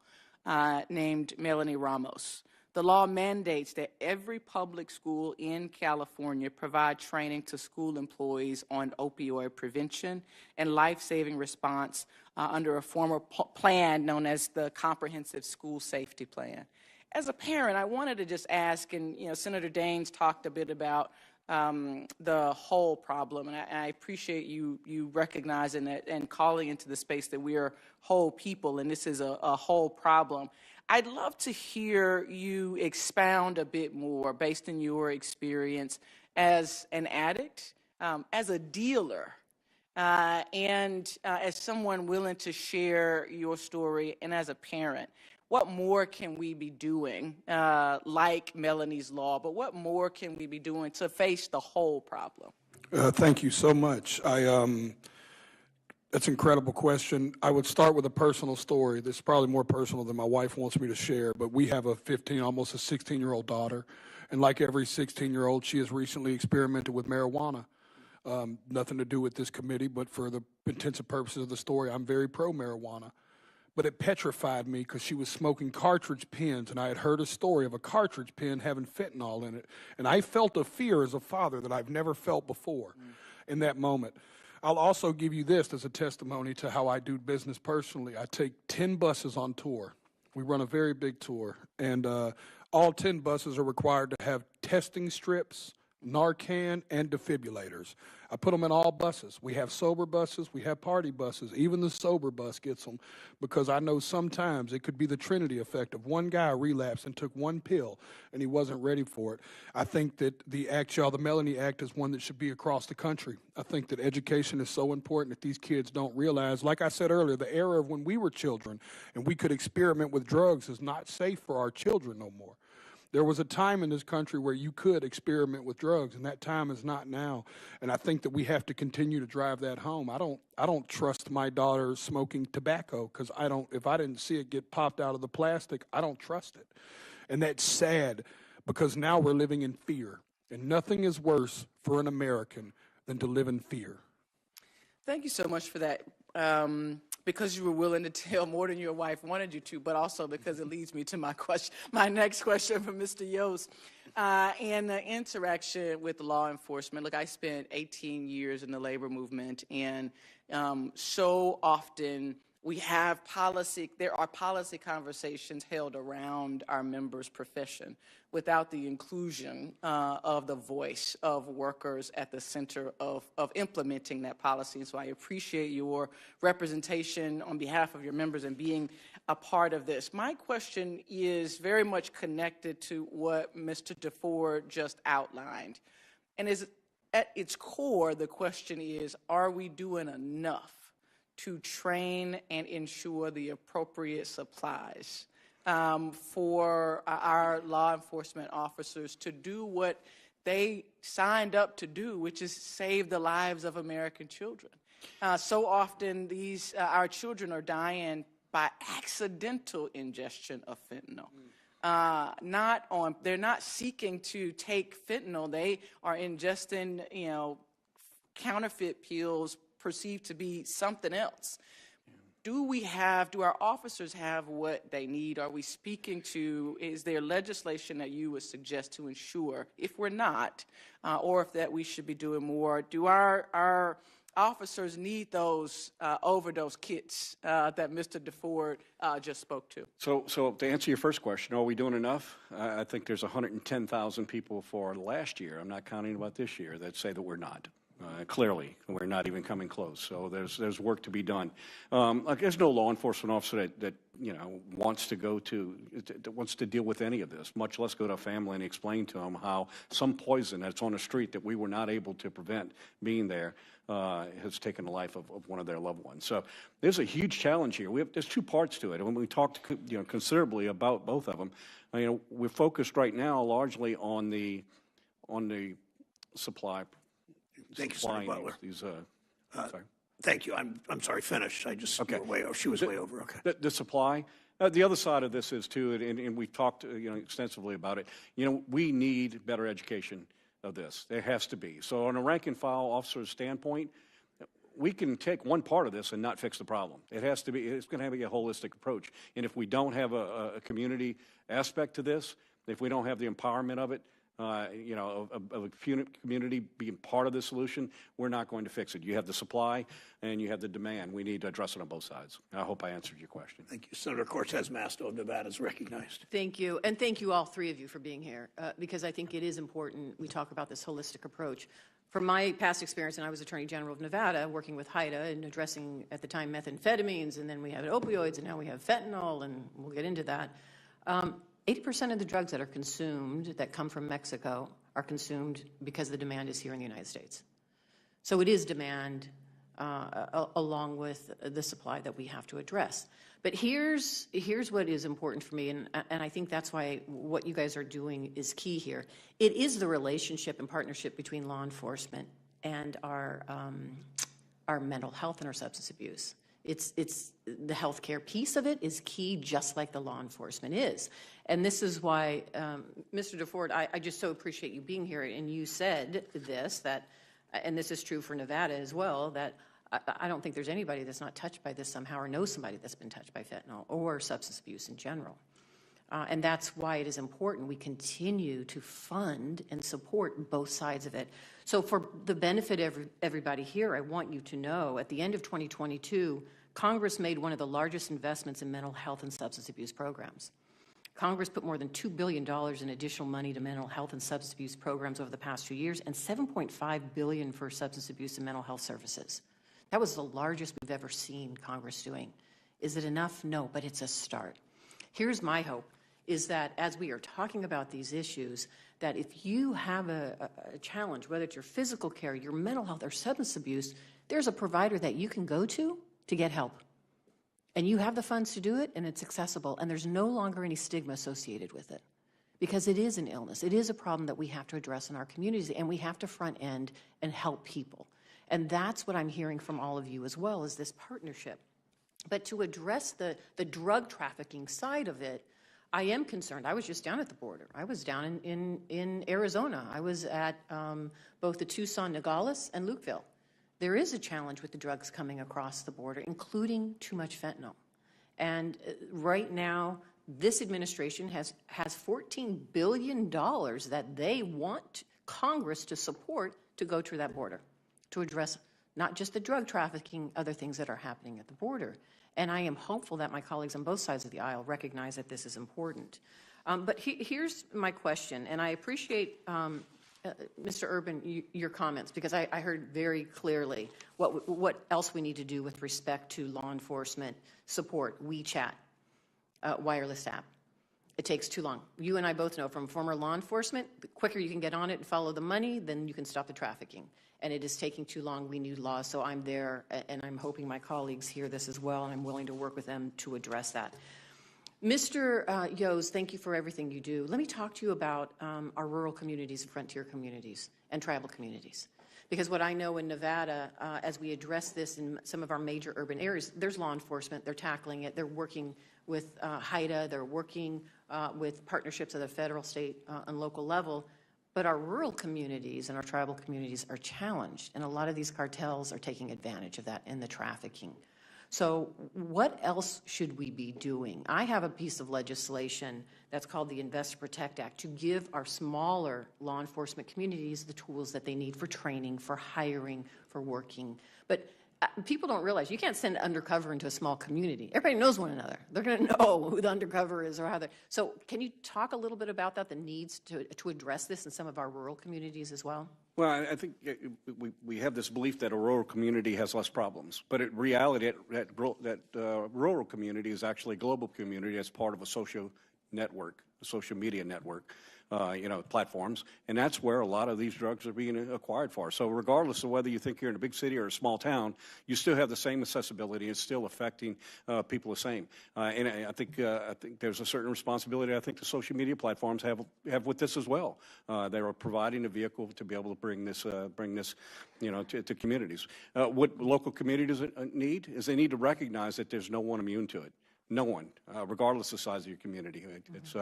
named Melanie Ramos. The law mandates that every public school in California provide training to school employees on opioid prevention and life-saving response under a formal plan known as the Comprehensive School Safety Plan. As a parent, I wanted to just ask, and Senator Daines talked a bit about the whole problem, and I appreciate you recognizing that and calling into the space that we are whole people, and this is a whole problem. I'd love to hear you expound a bit more based on your experience as an addict, as a dealer, and as someone willing to share your story, and as a parent. What more can we be doing, like Melanie's Law, but what more can we be doing to face the whole problem? Thank you so much. That's an incredible question. I would start with a personal story that's probably more personal than my wife wants me to share, but we have a 15, almost a 16-year-old daughter, and like every 16-year-old, she has recently experimented with marijuana. Nothing to do with this committee, but for the intensive purposes of the story, I'm very pro-marijuana. But it petrified me because she was smoking cartridge pens, and I had heard a story of a cartridge pen having fentanyl in it, and I felt a fear as a father that I've never felt before in that moment. I'll also give you this as a testimony to how I do business personally. I take 10 buses on tour. We run a very big tour, and all 10 buses are required to have testing strips, Narcan, and defibrillators. I put them in all buses. We have sober buses, we have party buses. Even the sober bus gets them because I know sometimes it could be the Trinity effect of one guy relapsed and took one pill and he wasn't ready for it. I think that the act, y'all, the Melanie Act is one that should be across the country. I think that education is so important that these kids don't realize, like I said earlier, the era of when we were children and we could experiment with drugs is not safe for our children no more. There was a time in this country where you could experiment with drugs, and that time is not now. And I think that we have to continue to drive that home. I don't trust my daughter smoking tobacco because if I didn't see it get popped out of the plastic, I don't trust it. And that's sad because now we're living in fear. And nothing is worse for an American than to live in fear. Thank you so much for that. Because you were willing to tell more than your wife wanted you to, but also because it leads me to my next question for Mr. Yost. And the interaction with law enforcement. Look, I spent 18 years in the labor movement, and so often there are policy conversations held around our members' profession without the inclusion of the voice of workers at the center of implementing that policy. And so I appreciate your representation on behalf of your members and being a part of this. My question is very much connected to what Mr. DeFord just outlined. And at its core, the question is, are we doing enough to train and ensure the appropriate supplies for our law enforcement officers to do what they signed up to do, which is save the lives of American children? So often our children are dying by accidental ingestion of fentanyl. They're not seeking to take fentanyl. They are ingesting, counterfeit pills perceived to be something else. Do our officers have what they need? Are we speaking to, is there legislation that you would suggest to ensure, if we're not, or if that we should be doing more? Do our officers need those overdose kits that Mr. DeFord just spoke to? So to answer your first question, are we doing enough? I think there's 110,000 people for last year, I'm not counting about this year, that say that we're not. Clearly, we're not even coming close. So there's work to be done. There's no law enforcement officer that wants to deal with any of this, much less go to a family and explain to them how some poison that's on the street that we were not able to prevent being there has taken the life of one of their loved ones. So there's a huge challenge here. There's two parts to it, and when we talked considerably about both of them, we're focused right now largely on the supply. Thank you, Senator Butler. Sorry. Thank you. I'm sorry. Finish. Okay. She was way over. Okay. The supply. The other side of this is too, and we've talked extensively about it. We need better education of this. There has to be. So on a rank and file officer's standpoint, we can take one part of this and not fix the problem. It has to be. It's going to have to be a holistic approach. And if we don't have a community aspect to this, if we don't have the empowerment of it, of a community being part of the solution, we're not going to fix it. You have the supply and you have the demand. We need to address it on both sides. I hope I answered your question. Thank you. Senator Cortez Masto of Nevada is recognized. Thank you. And thank you, all three of you, for being here, because I think it is important we talk about this holistic approach. From my past experience, and I was Attorney General of Nevada, working with HIDA and addressing, at the time, methamphetamines, and then we had opioids, and now we have fentanyl, and we'll get into that. 80% of the drugs that are consumed that come from Mexico are consumed because the demand is here in the United States. So it is demand along with the supply that we have to address. But here's what is important for me, and I think that's why what you guys are doing is key here. It is the relationship and partnership between law enforcement and our our mental health and our substance abuse. It's the healthcare piece of it is key, just like the law enforcement is. And this is why, Mr. DeFord, I just so appreciate you being here. And you said this, that, and this is true for Nevada as well, that I don't think there's anybody that's not touched by this somehow or knows somebody that's been touched by fentanyl or substance abuse in general. And that's why it is important we continue to fund and support both sides of it. So for the benefit of everybody here, I want you to know at the end of 2022, Congress made one of the largest investments in mental health and substance abuse programs. Congress put more than $2 billion in additional money to mental health and substance abuse programs over the past 2 years, and $7.5 billion for substance abuse and mental health services. That was the largest we've ever seen Congress doing. Is it enough? No, but it's a start. Here's my hope, is that as we are talking about these issues, that if you have a challenge, whether it's your physical care, your mental health, or substance abuse, there's a provider that you can go to get help. And you have the funds to do it, and it's accessible, and there's no longer any stigma associated with it. Because it is an illness. It is a problem that we have to address in our communities, and we have to front end and help people. And that's what I'm hearing from all of you as well, is this partnership. But to address the drug trafficking side of it, I am concerned. I was just down at the border. I was down in Arizona. I was at both the Tucson, Nogales, and Lukeville. There is a challenge with the drugs coming across the border, including too much fentanyl. And right now, this administration has $14 billion that they want Congress to support to go through that border, to address not just the drug trafficking, other things that are happening at the border. And I am hopeful that my colleagues on both sides of the aisle recognize that this is important. But here's my question, and I appreciate, Mr. Urban, your comments, because I heard very clearly what else we need to do with respect to law enforcement support, WeChat, wireless app. It takes too long. You and I both know from former law enforcement, the quicker you can get on it and follow the money, then you can stop the trafficking. And it is taking too long. We need laws. So I'm there, and I'm hoping my colleagues hear this as well, and I'm willing to work with them to address that. Mr. Yos, thank you for everything you do. Let me talk to you about our rural communities and frontier communities and tribal communities. Because what I know in Nevada, as we address this in some of our major urban areas, there's law enforcement. They're tackling it. They're working with HIDA. They're working with partnerships at the federal, state, and local level. But our rural communities and our tribal communities are challenged, and a lot of these cartels are taking advantage of that in the trafficking. So what else should we be doing? I have a piece of legislation that's called the Invest to Protect Act to give our smaller law enforcement communities the tools that they need for training, for hiring, for working. But people don't realize you can't send undercover into a small community. Everybody knows one another. They're going to know who the undercover is or how they're. So can you talk a little bit about that, the needs to address this in some of our rural communities as well? Well, I think we have this belief that a rural community has less problems, but in reality, that rural community is actually a global community as part of a social network, a social media network, platforms, and that's where a lot of these drugs are being acquired for. So regardless of whether you think you're in a big city or a small town, you still have the same accessibility. It's still affecting people the same. And I think there's a certain responsibility I think the social media platforms have with this as well. They are providing a vehicle to be able to bring this to communities. What local communities need is they need to recognize that there's no one immune to it. No one, regardless of the size of your community. It's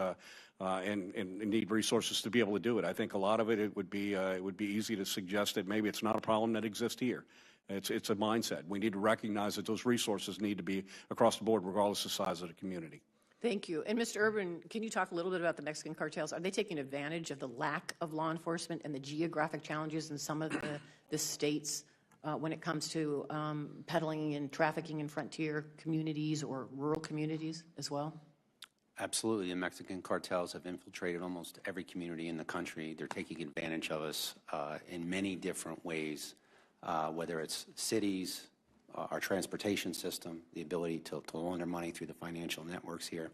and need resources to be able to do it. I think a lot of it would be easy to suggest that maybe it's not a problem that exists here. It's a mindset. We need to recognize that those resources need to be across the board, regardless of the size of the community. Thank you. And Mr. Urban, can you talk a little bit about the Mexican cartels? Are they taking advantage of the lack of law enforcement and the geographic challenges in some of the states when it comes to peddling and trafficking in frontier communities or rural communities as well? Absolutely. The Mexican cartels have infiltrated almost every community in the country. They're taking advantage of us in many different ways, whether it's cities, our transportation system, the ability to launder money through the financial networks here.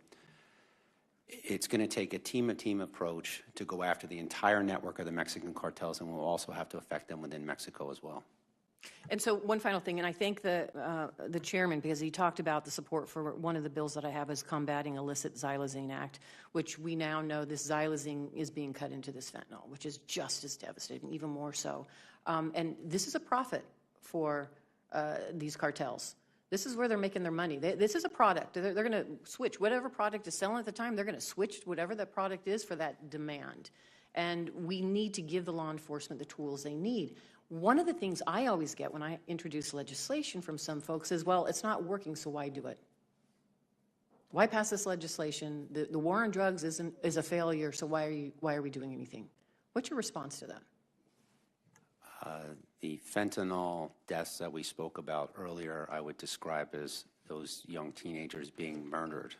It's going to take a team approach to go after the entire network of the Mexican cartels, and we'll also have to affect them within Mexico as well. And so one final thing, and I thank the chairman because he talked about the support for one of the bills that I have is combating illicit xylazine act, which we now know this xylazine is being cut into this fentanyl, which is just as devastating, even more so. And this is a profit for these cartels. This is where they're making their money. This is a product. They're going to switch. Whatever product is selling at the time, they're going to switch whatever that product is for that demand. And we need to give the law enforcement the tools they need. One of the things I always get when I introduce legislation from some folks is, well, it's not working, so why do it? Why pass this legislation? The war on drugs is a failure, so why are we doing anything? What's your response to that? The fentanyl deaths that we spoke about earlier, I would describe as those young teenagers being murdered.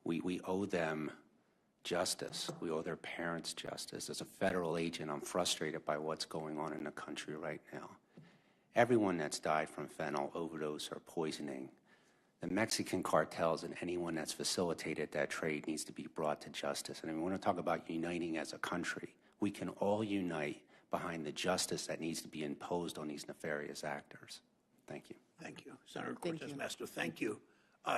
We owe them justice. We owe their parents justice. As a federal agent, I'm frustrated by what's going on in the country right now. Everyone that's died from fentanyl overdose or poisoning, the Mexican cartels and anyone that's facilitated that trade needs to be brought to justice. And we want to talk about uniting as a country. We can all unite behind the justice that needs to be imposed on these nefarious actors. Thank you. Thank you. Senator Cortez Masto, thank you.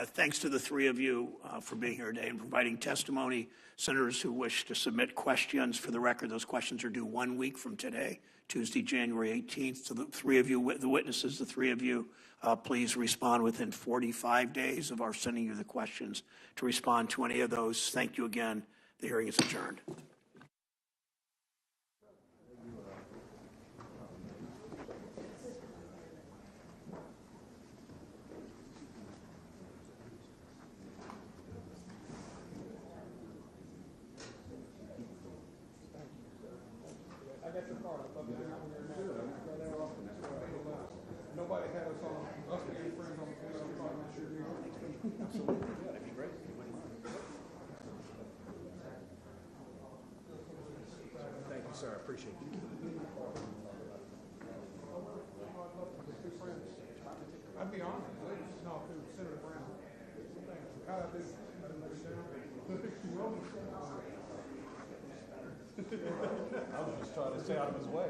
Thanks to the three of you for being here today and providing testimony. Senators who wish to submit questions, for the record, those questions are due 1 week from today, Tuesday, January 18th. So the three of you, the witnesses, the three of you, please respond within 45 days of our sending you the questions to respond to any of those. Thank you again. The hearing is adjourned. Nobody had us on, us being friends on the Absolutely. Yeah, that'd be great. Thank you, sir. I appreciate you. I'd be honored. No, Senator Brown. How'd I do? I didn't let you down. I was just trying to stay out of his way.